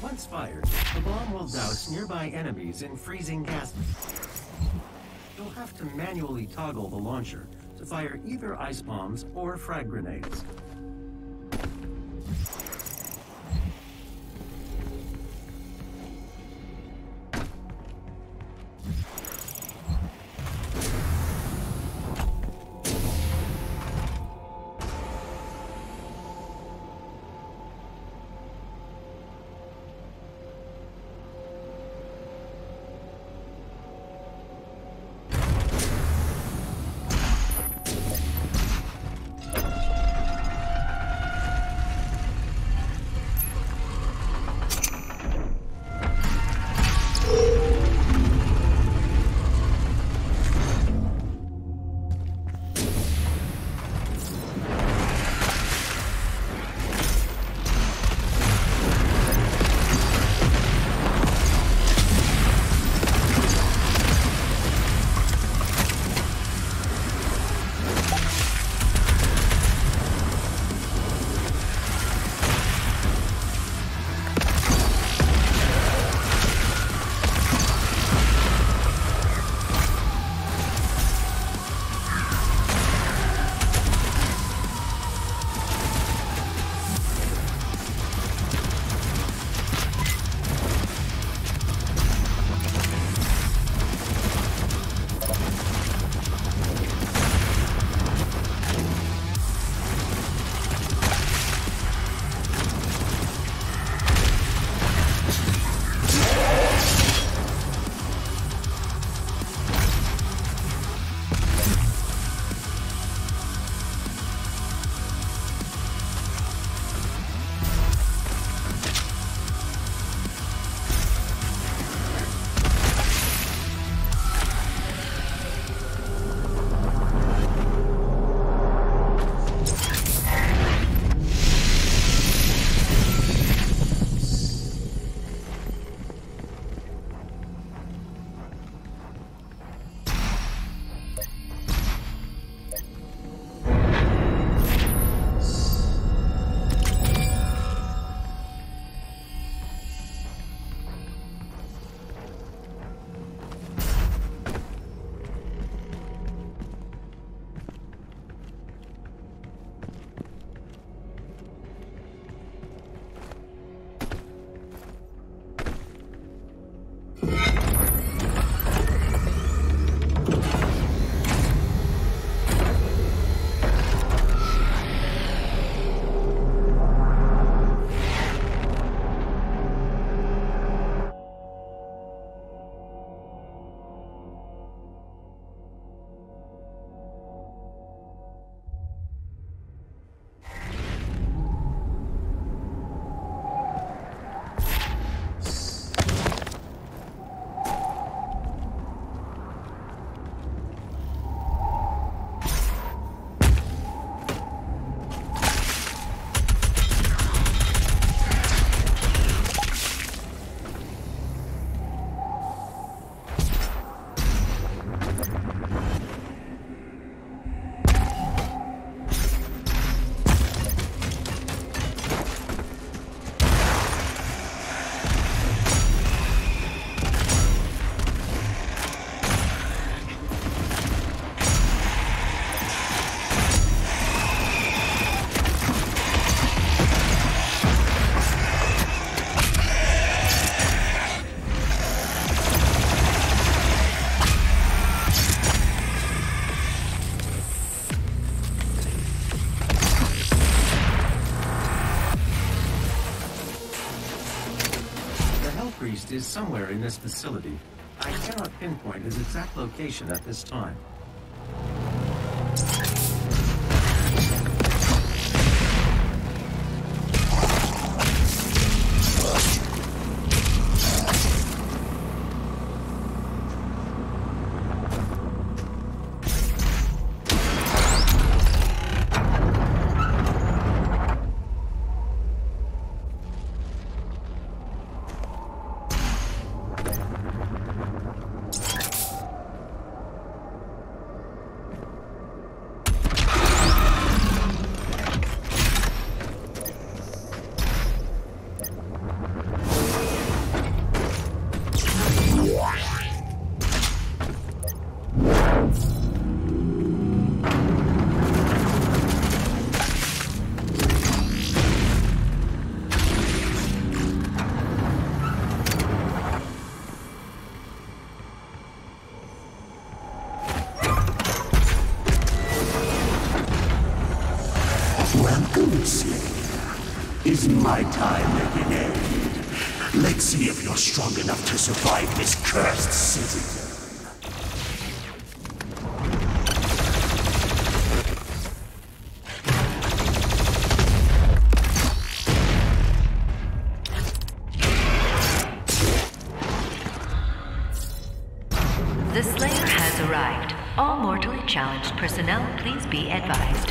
Once fired, the bomb will douse nearby enemies in freezing gas. You'll have to manually toggle the launcher to fire either ice bombs or frag grenades. is somewhere in this facility. I cannot pinpoint his exact location at this time. Is my time at an end? Let's see if you're strong enough to survive this cursed citizen. The Slayer has arrived. All mortally challenged personnel, please be advised.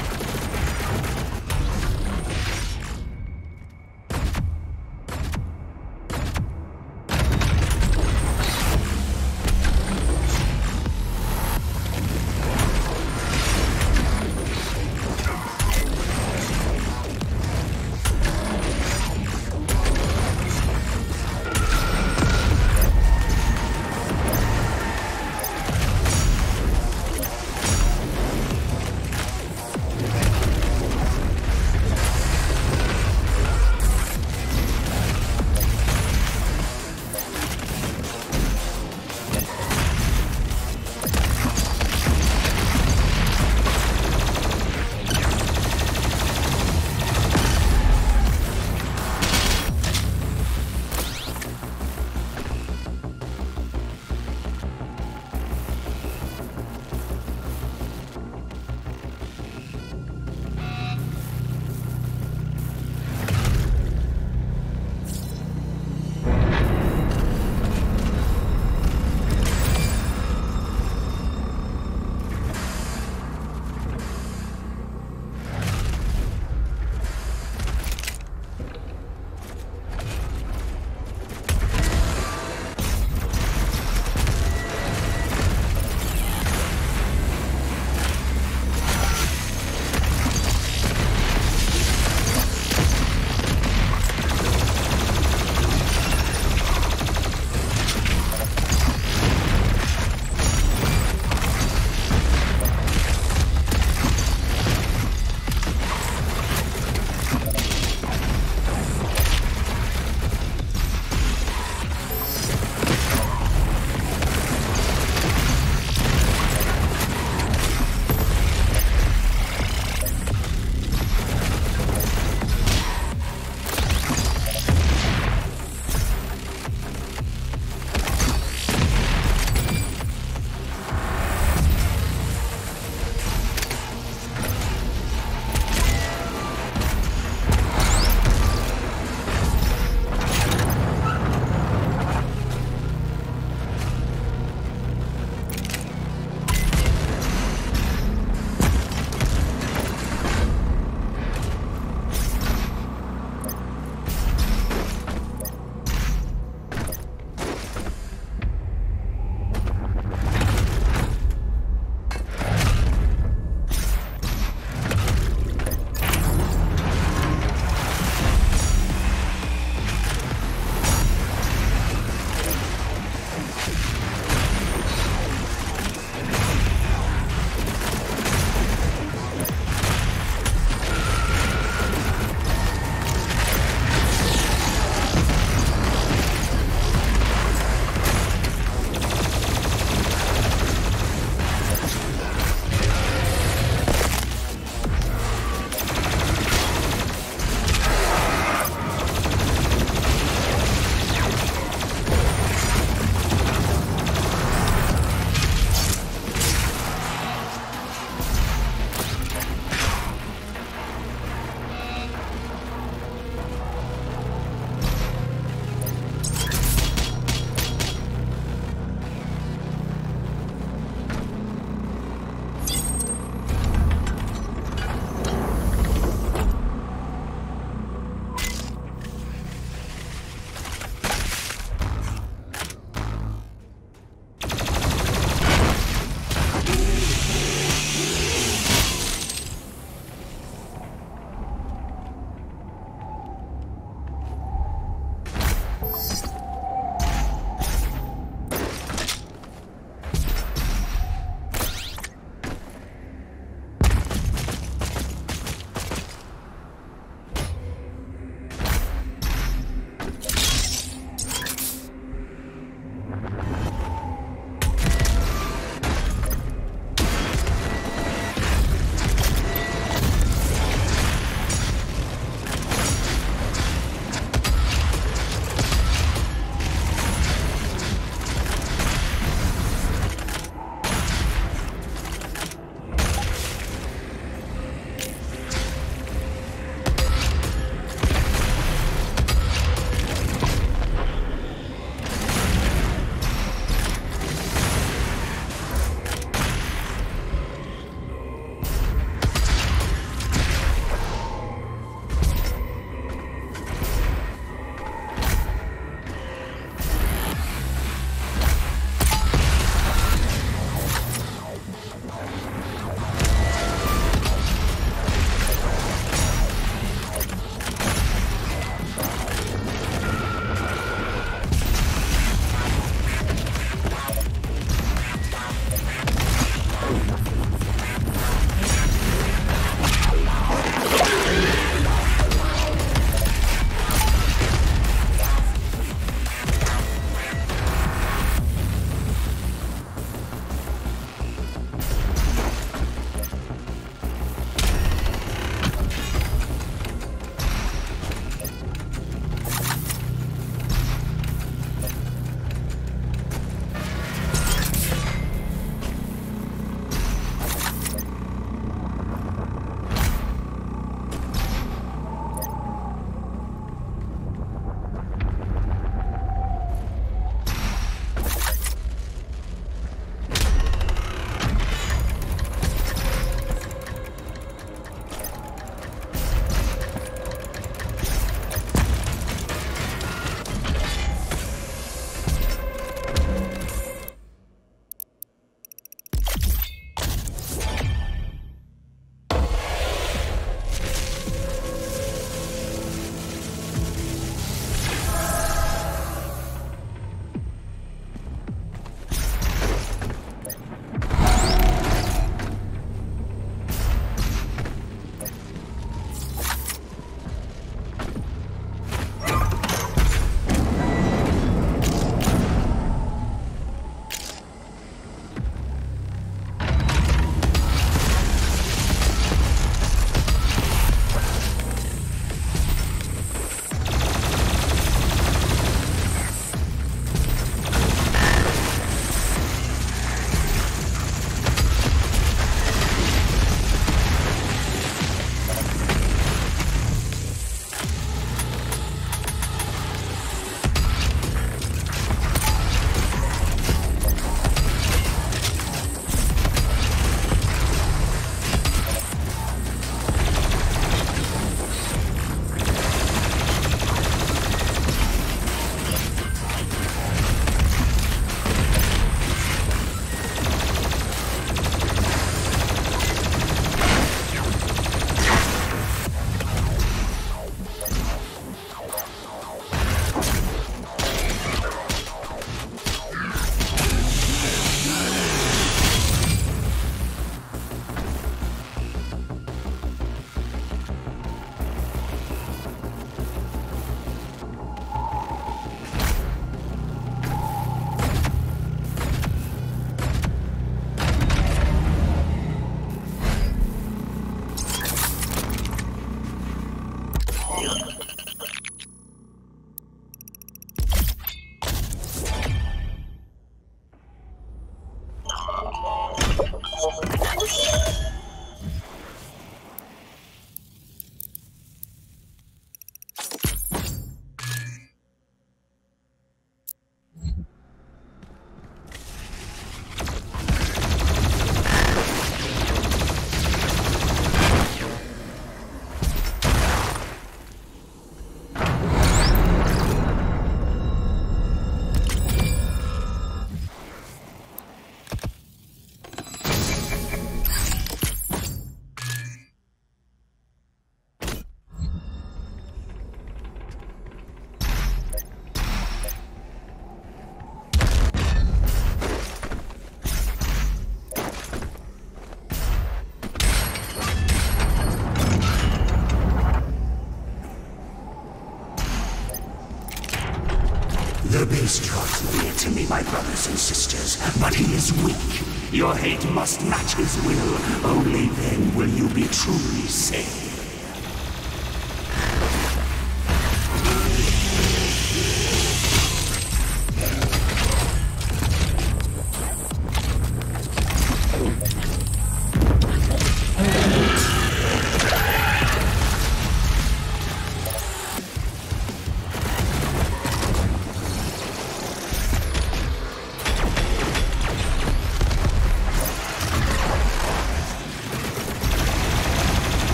my brothers and sisters, but he is weak. Your hate must match his will. Only then will you be truly saved.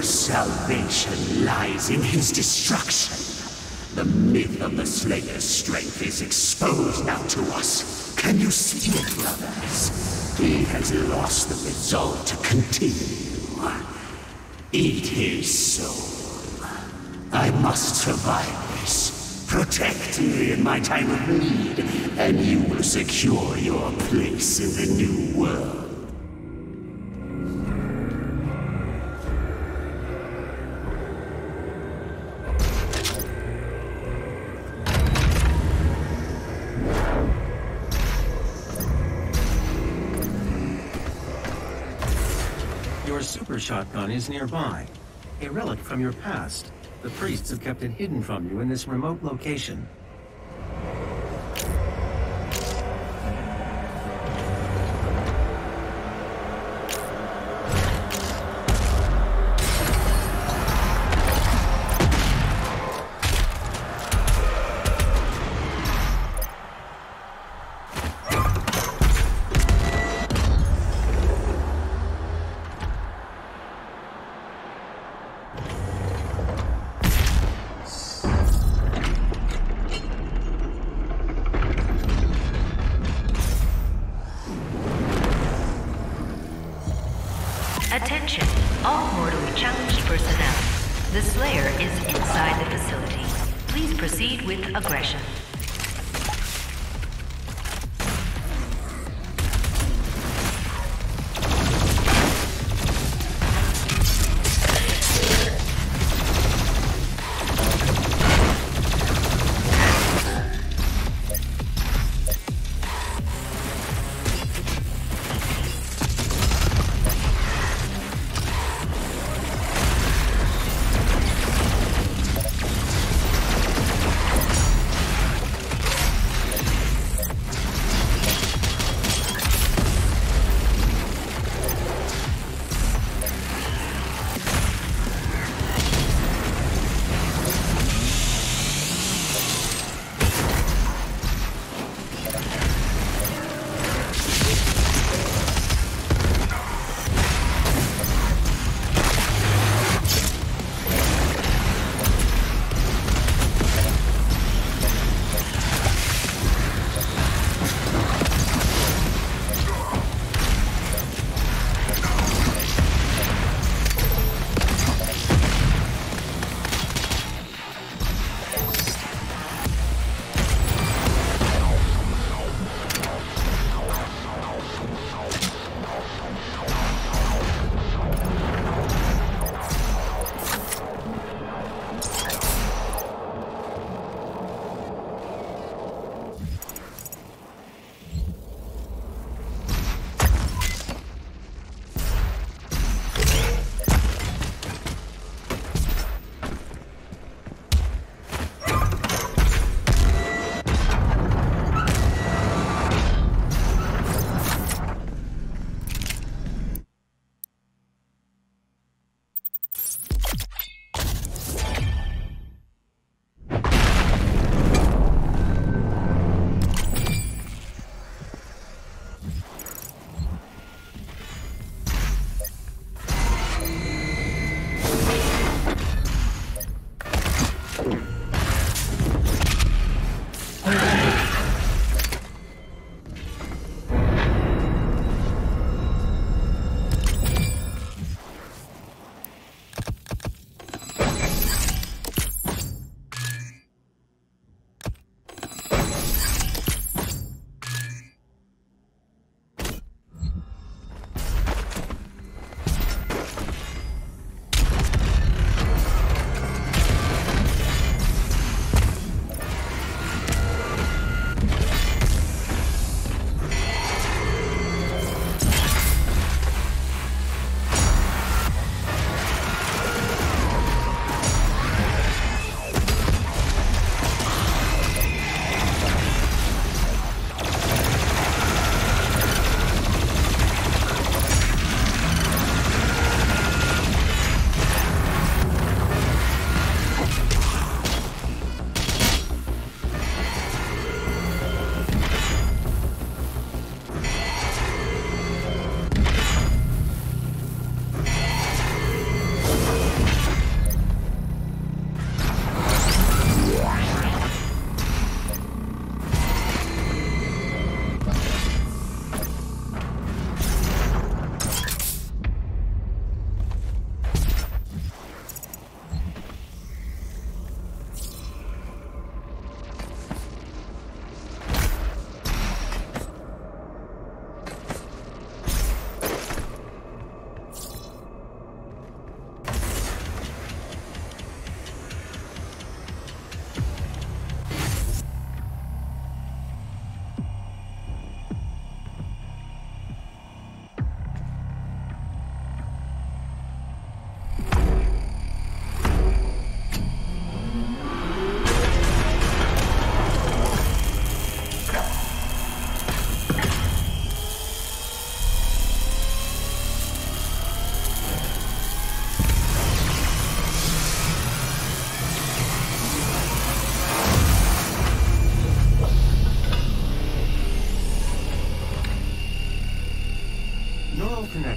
Salvation lies in his destruction. The myth of the Slayer's strength is exposed now to us. Can you see it, brothers? He has lost the resolve to continue. Eat his soul. I must survive this. Protect me in my time of need, and you will secure your place in the new world. Your super shotgun is nearby, a relic from your past. The priests have kept it hidden from you in this remote location. Attention, all mortally challenged personnel. The Slayer is inside the facility. Please proceed with aggression.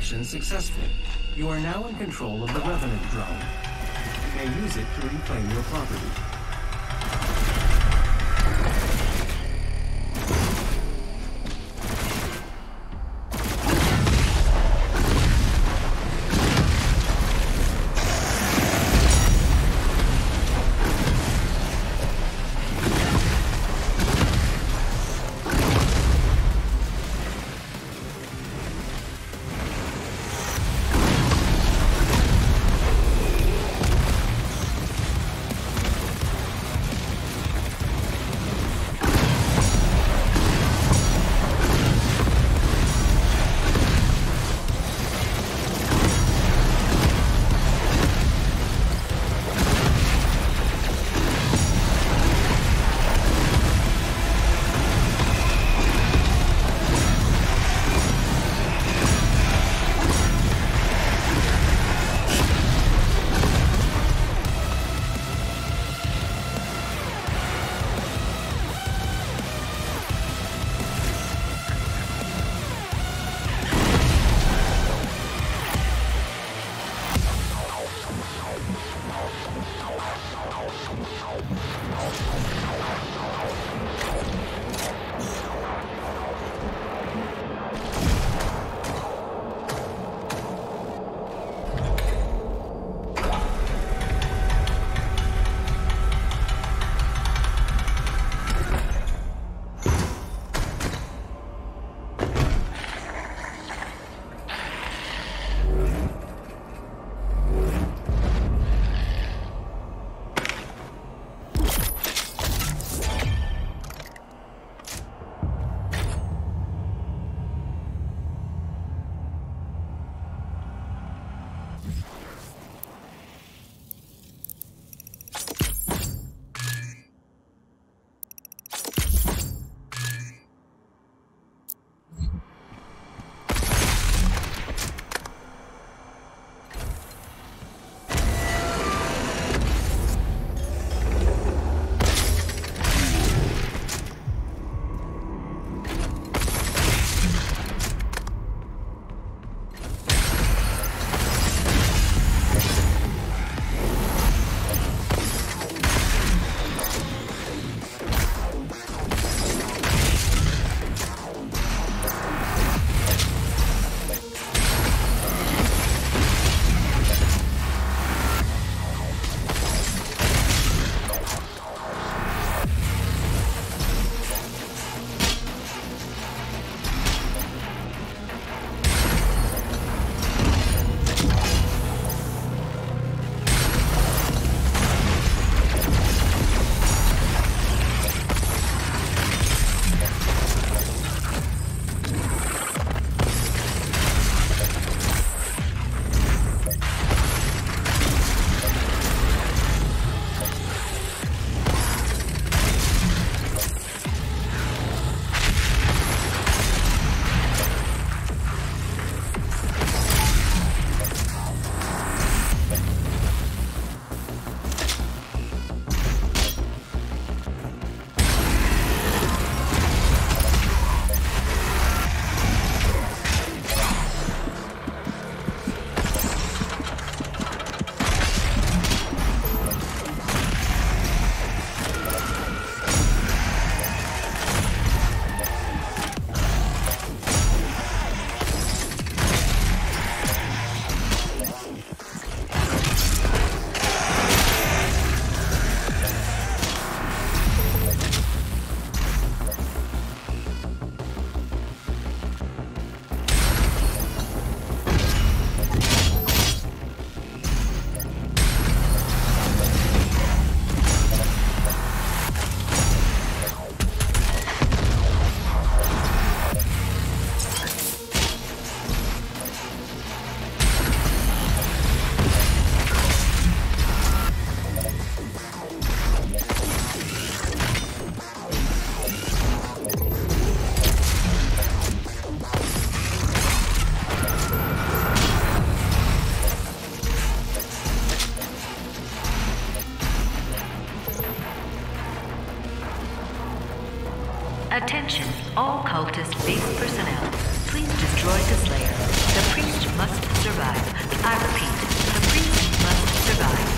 extraction successful. You are now in control of the Revenant drone. You may use it to reclaim your property. Attention, all cultist base personnel. Please destroy the Slayer. The priest must survive. I repeat, the priest must survive.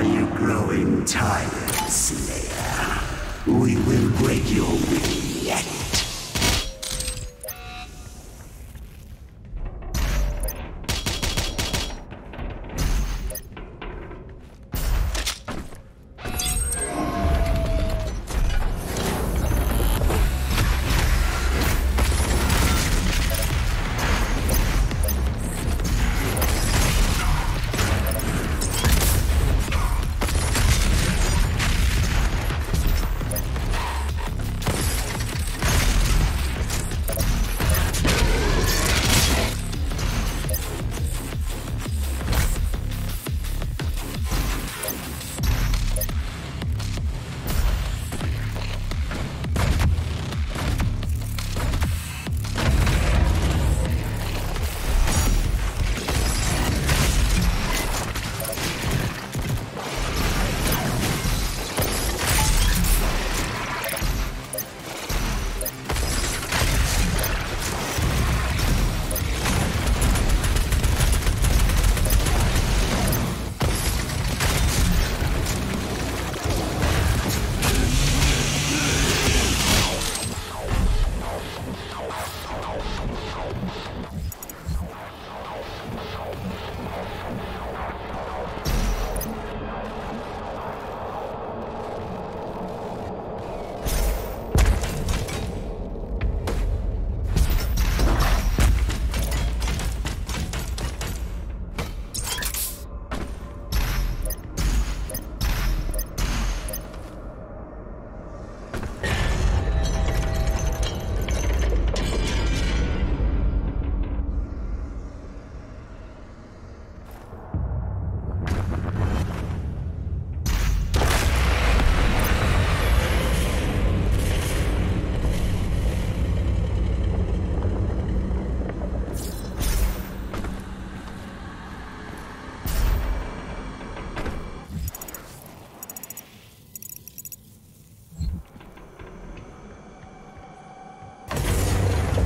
Are you growing tired, Slayer? We will break your will yet.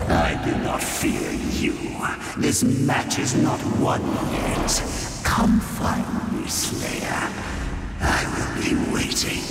I do not fear you. This match is not won yet. Come find me, Slayer. I will be waiting.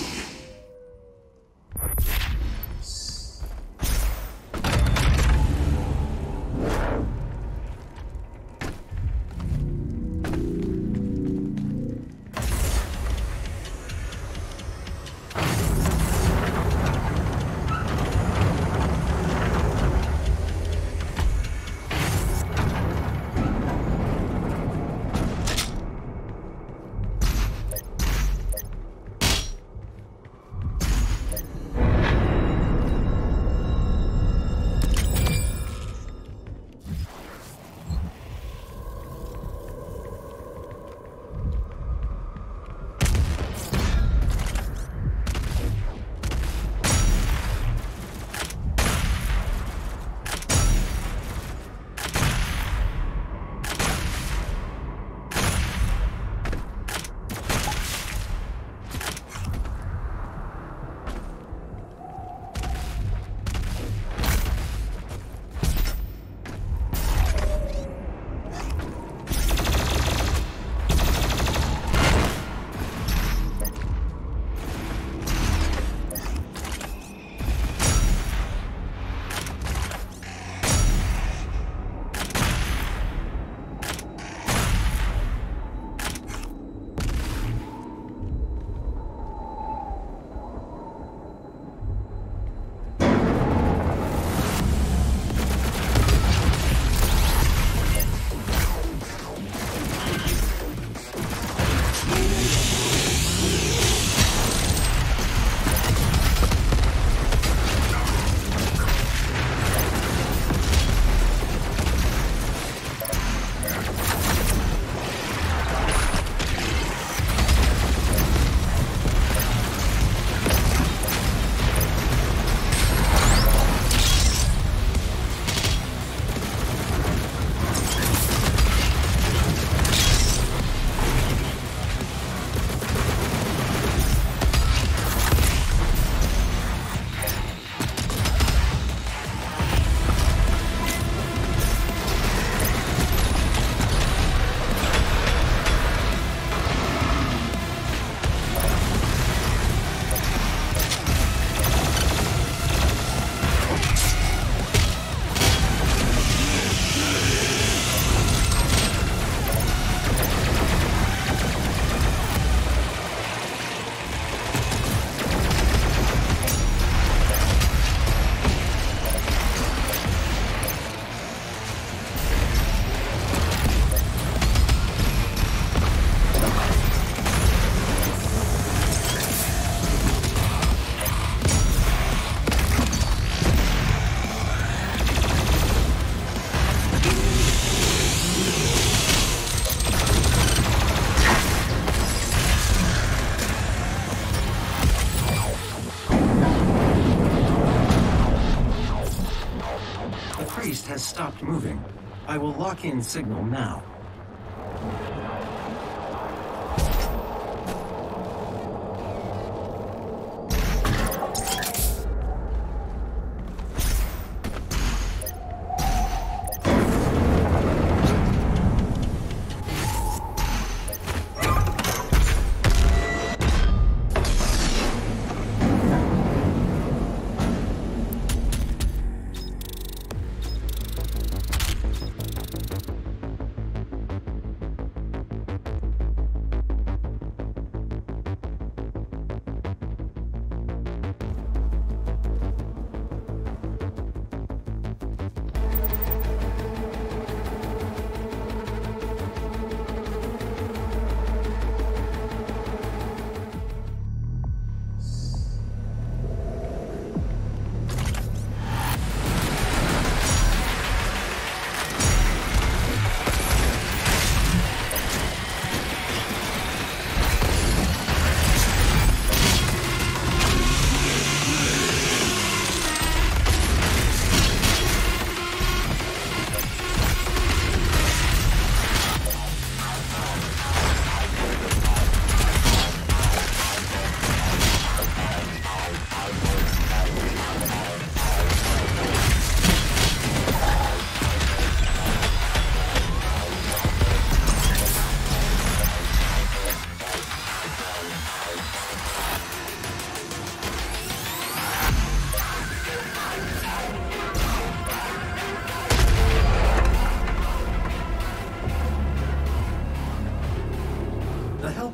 I will lock in signal now.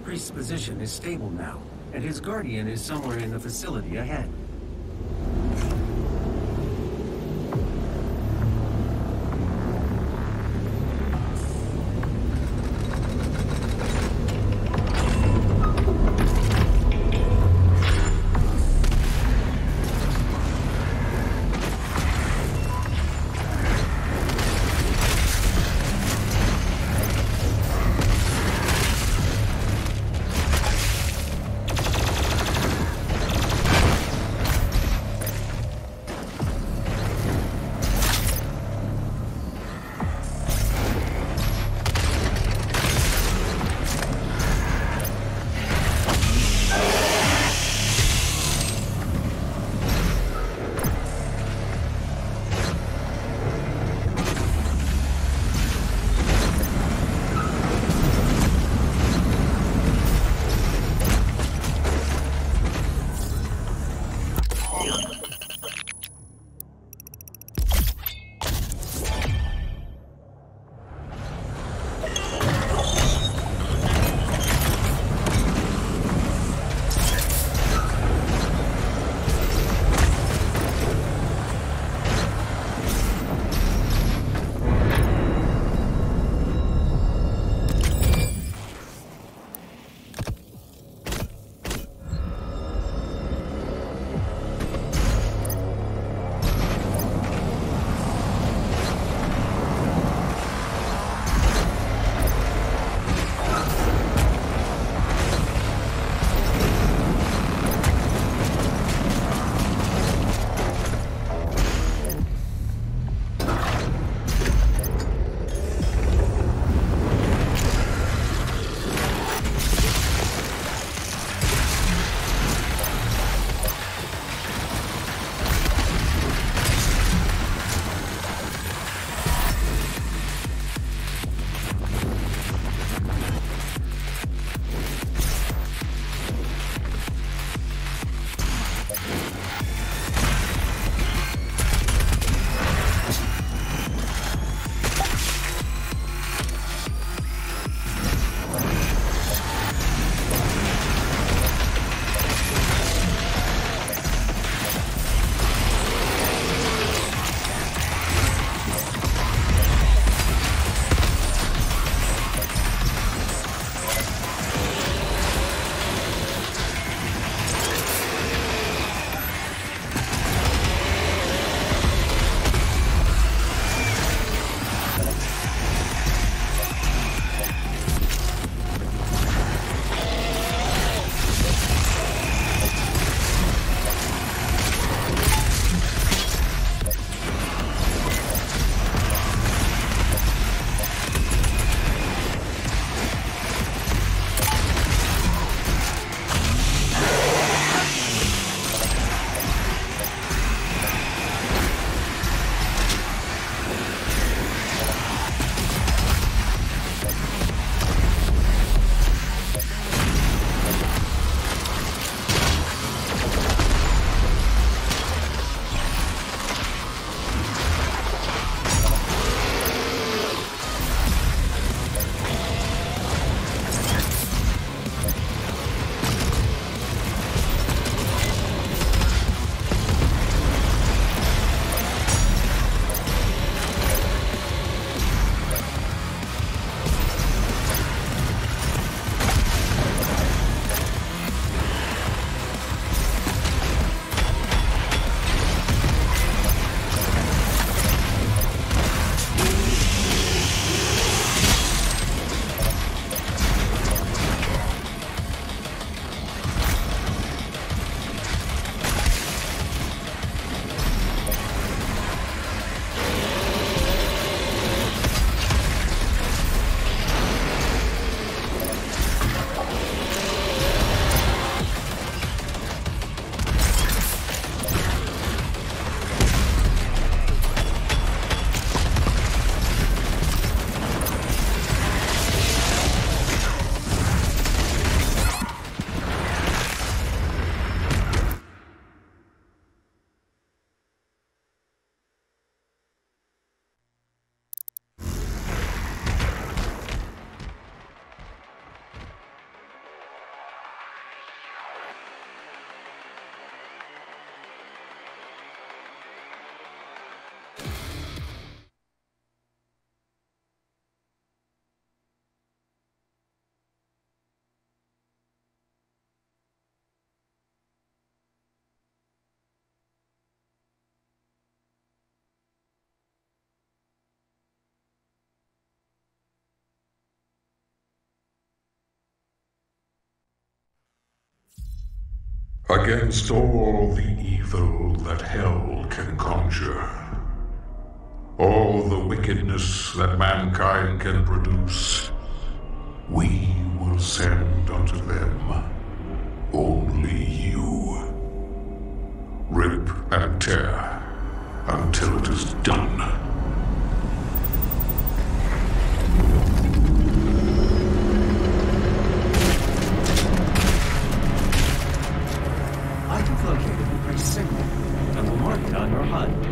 Priest's position is stable now, and his guardian is somewhere in the facility ahead. Against all the evil that hell can conjure, all the wickedness that mankind can produce, we will send unto them only you. Rip and tear until it is done. I have located the priest's signal and will mark it on your HUD.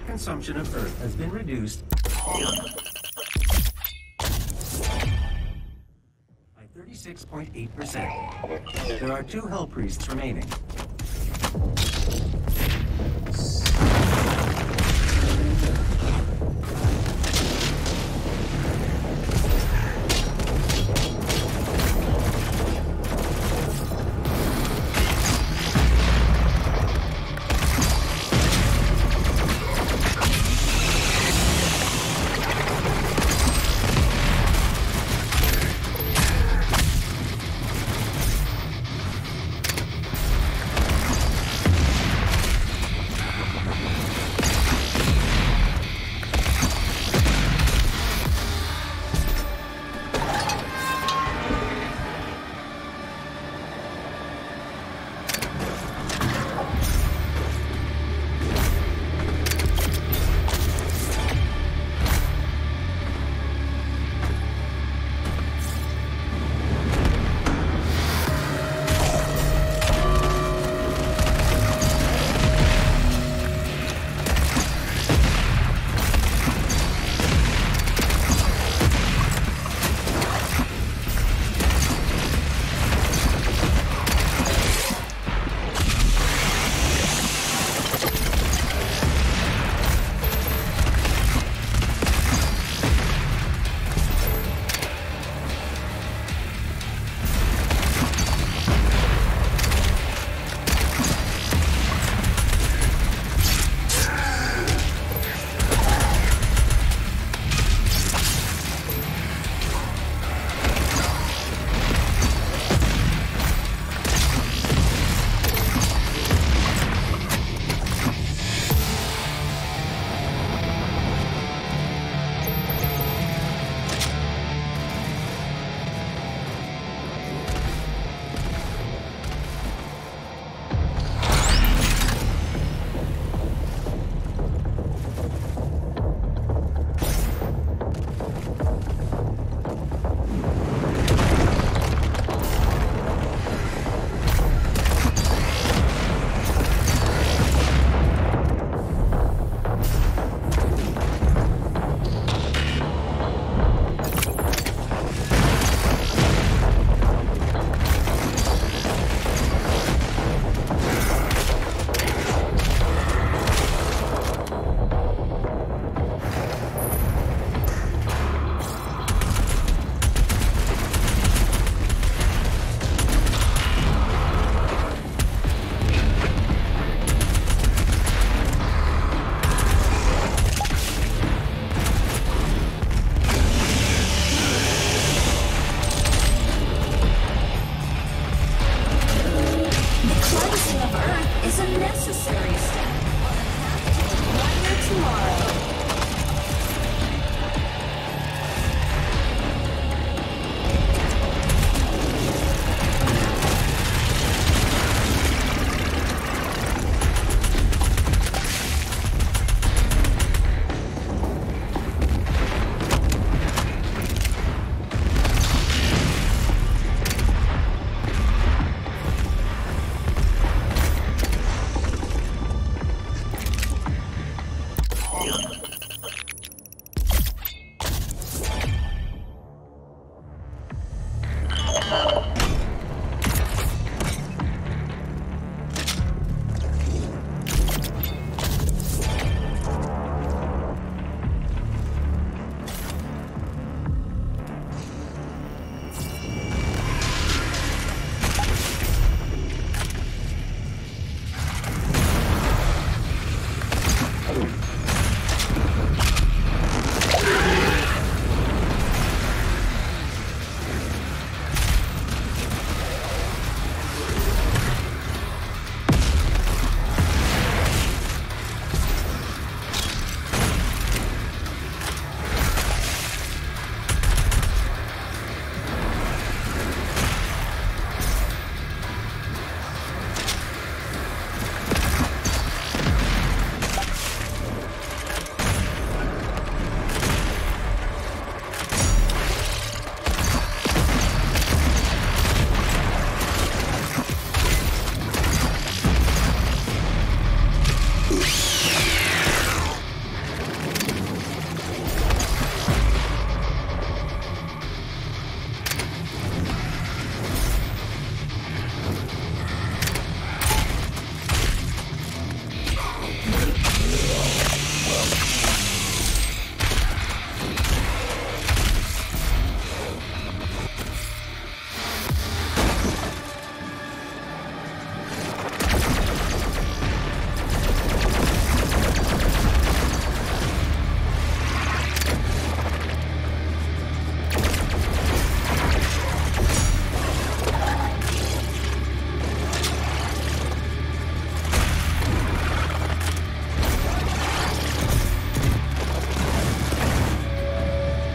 Consumption of Earth has been reduced by 36.8%. There are 2 Hell Priests remaining.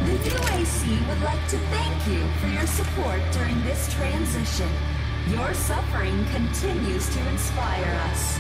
The UAC would like to thank you for your support during this transition. Your suffering continues to inspire us.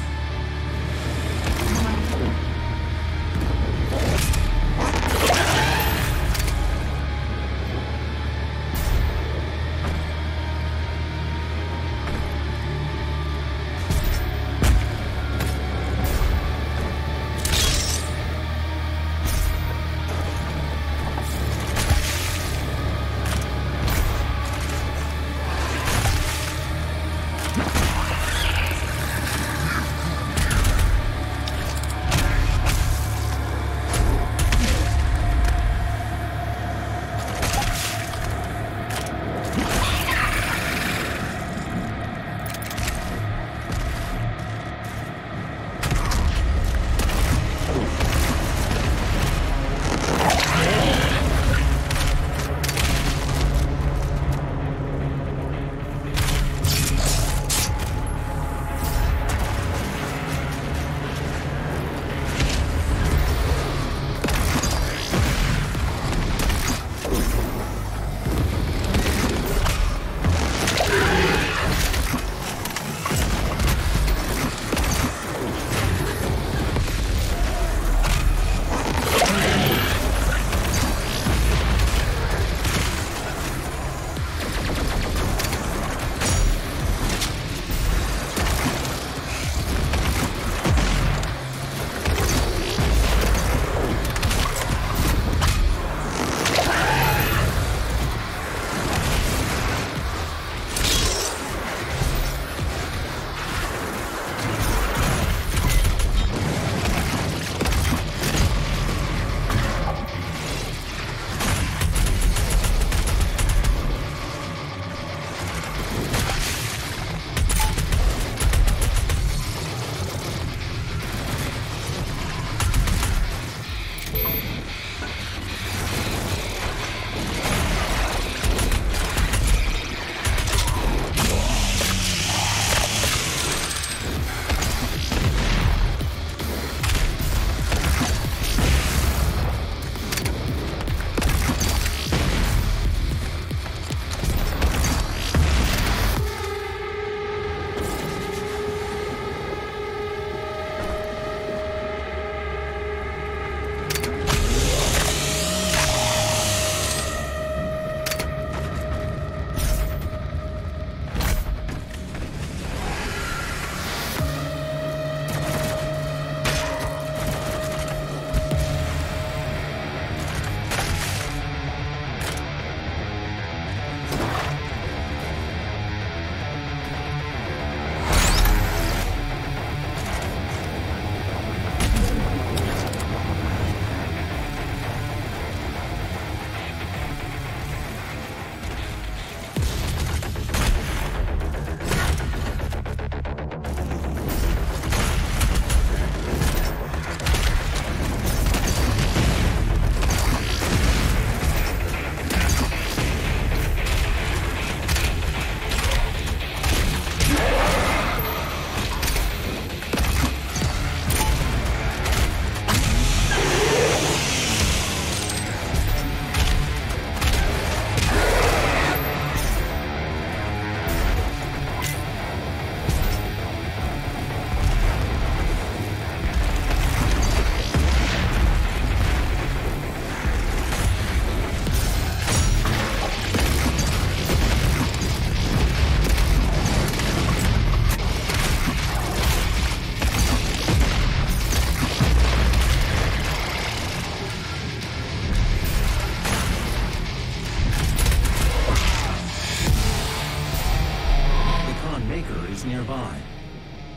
nearby.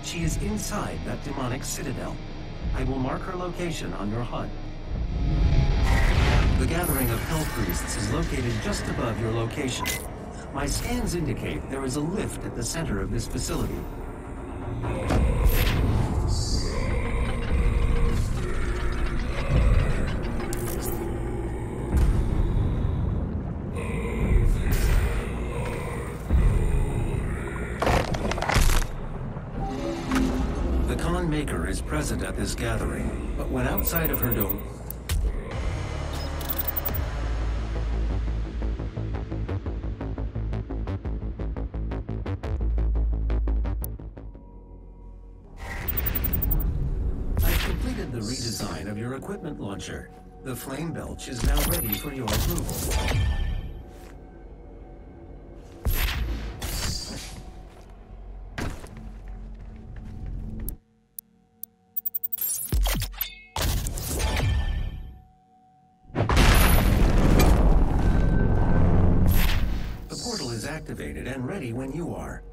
She is inside that demonic citadel. I will mark her location on your HUD. The gathering of Hell Priests is located just above your location. My scans indicate there is a lift at the center of this facility. The Khan Maker is present at this gathering, but when outside of her dome... the redesign of your equipment launcher. The flame belch is now ready for your approval. The portal is activated and ready when you are.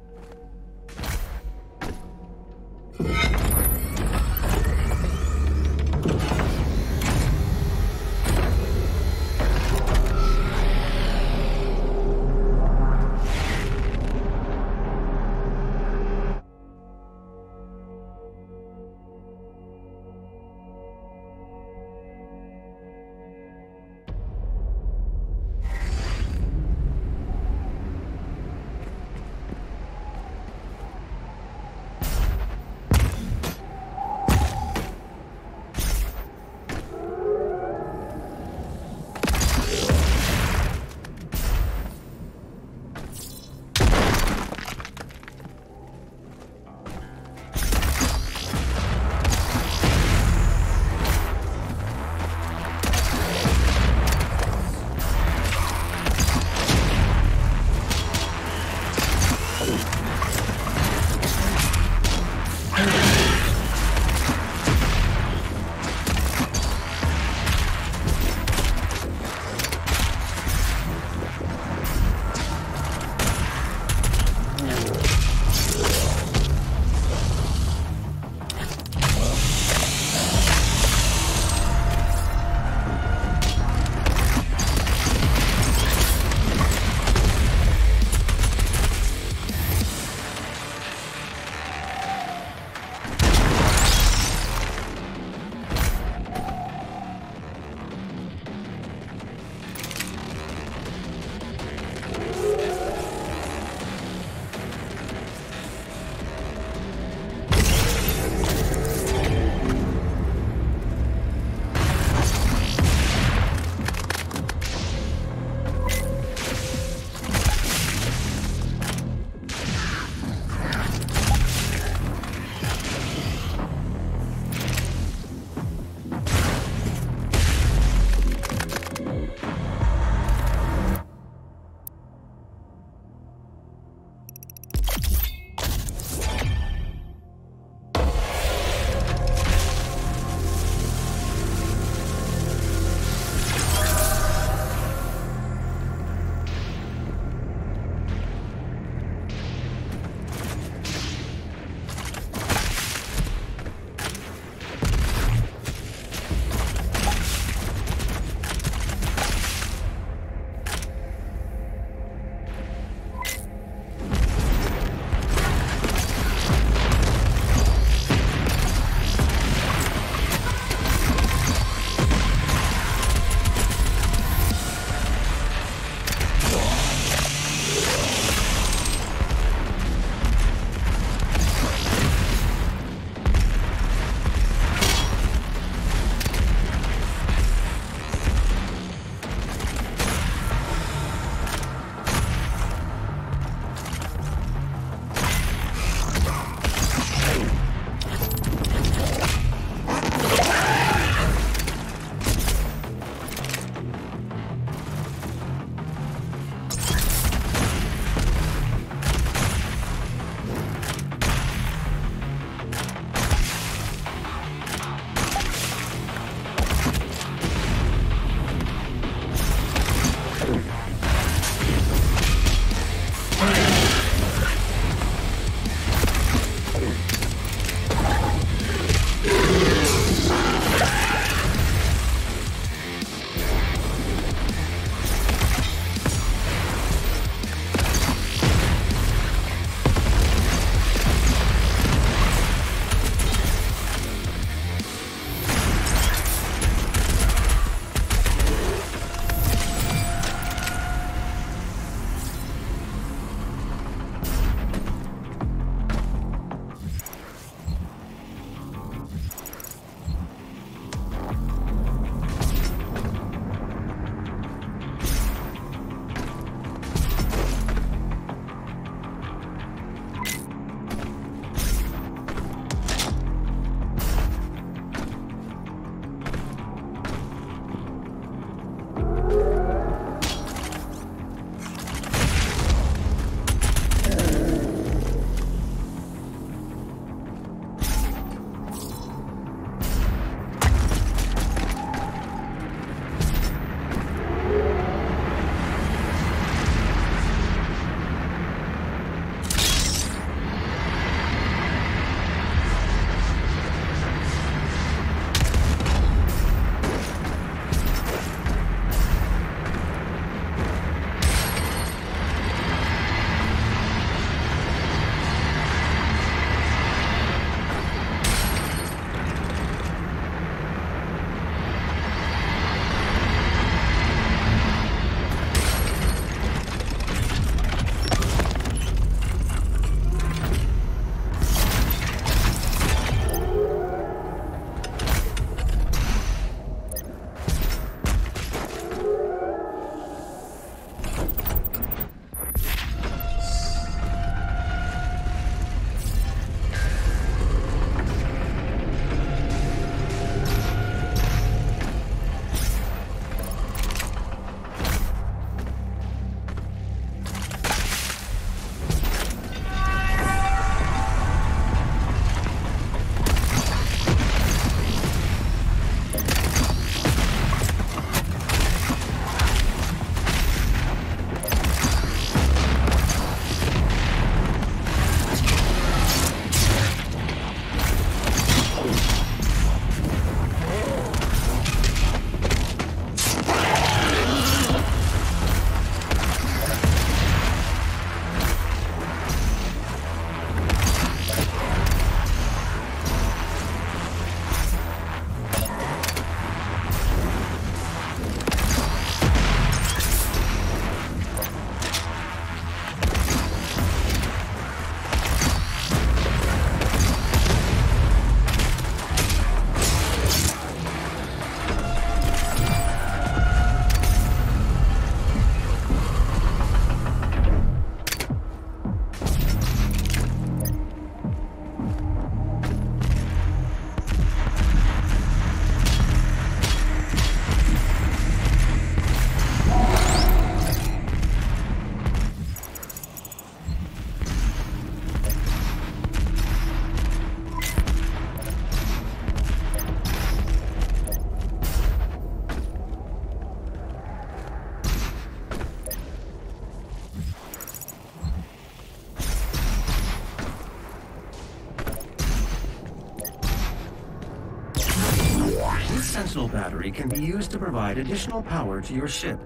Sentinel battery can be used to provide additional power to your ship.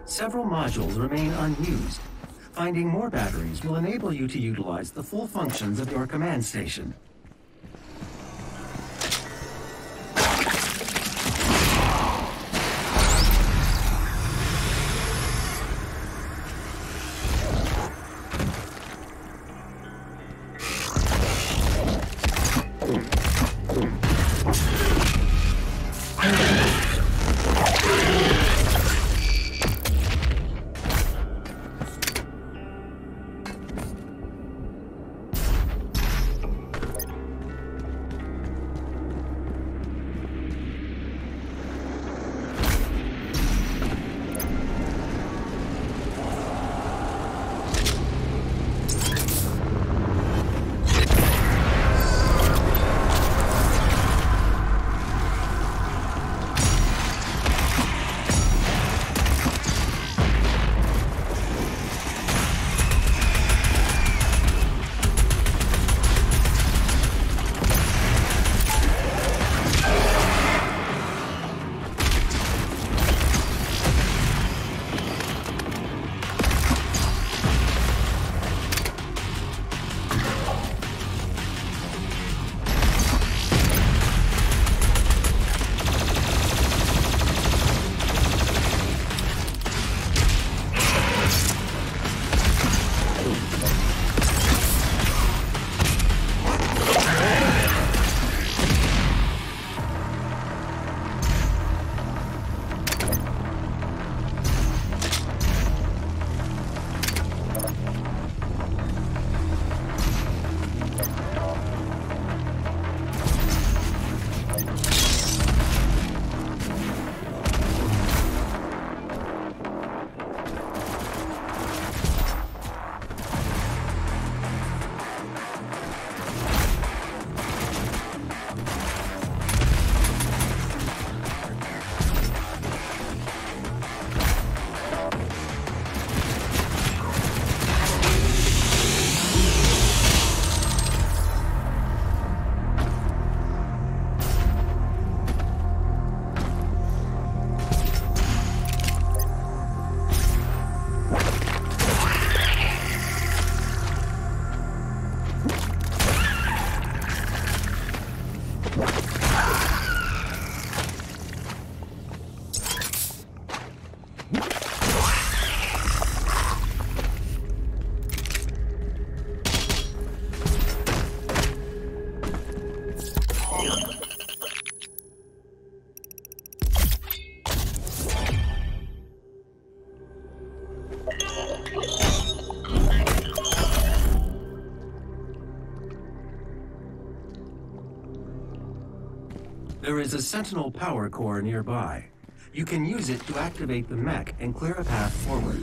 Several modules remain unused. Finding more batteries will enable you to utilize the full functions of your command station. There is a Sentinel power core nearby. You can use it to activate the mech and clear a path forward.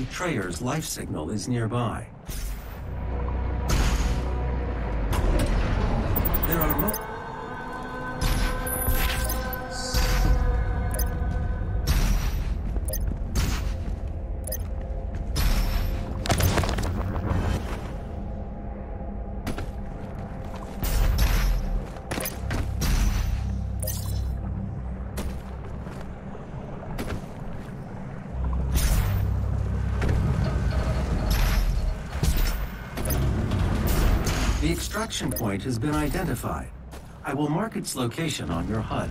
betrayer's life signal is nearby. There are The extraction point has been identified. I will mark its location on your HUD.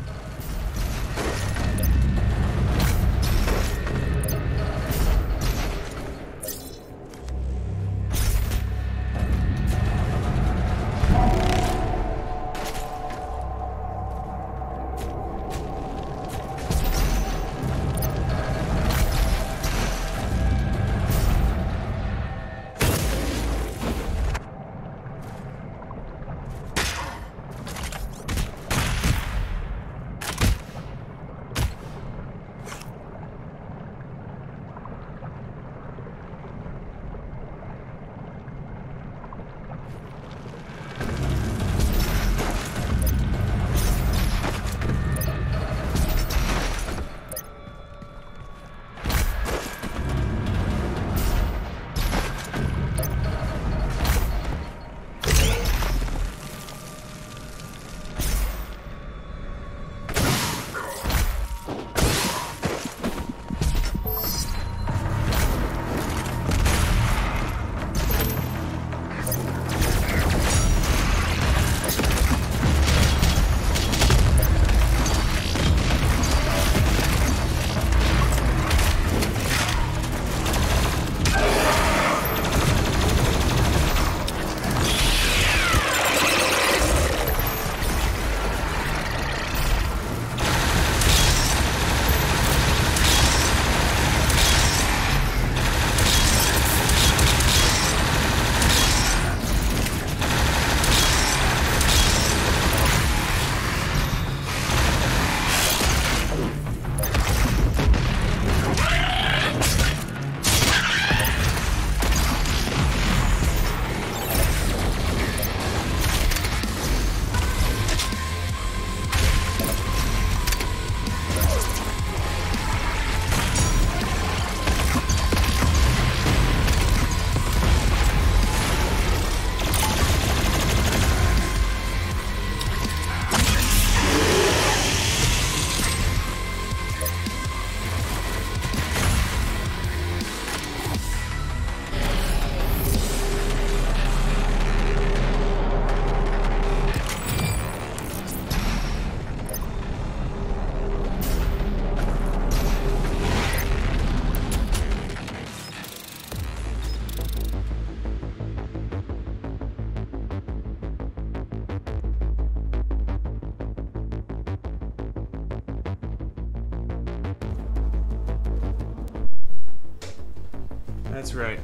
That's right.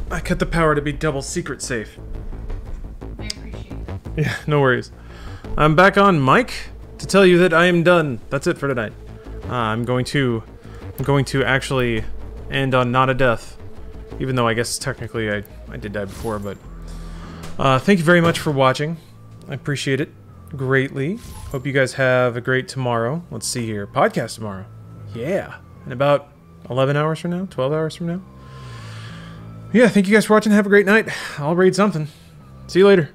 I cut the power to be double secret safe. I appreciate it. Yeah, no worries. I'm back on mic to tell you that I am done. That's it for tonight. I'm going to actually end on not a death, even though I guess technically I did die before. But thank you very much for watching. I appreciate it greatly. Hope you guys have a great tomorrow. Let's see here, podcast tomorrow. Yeah, in about 11 hours from now, 12 hours from now. Yeah, thank you guys for watching. Have a great night. I'll raid something. See you later.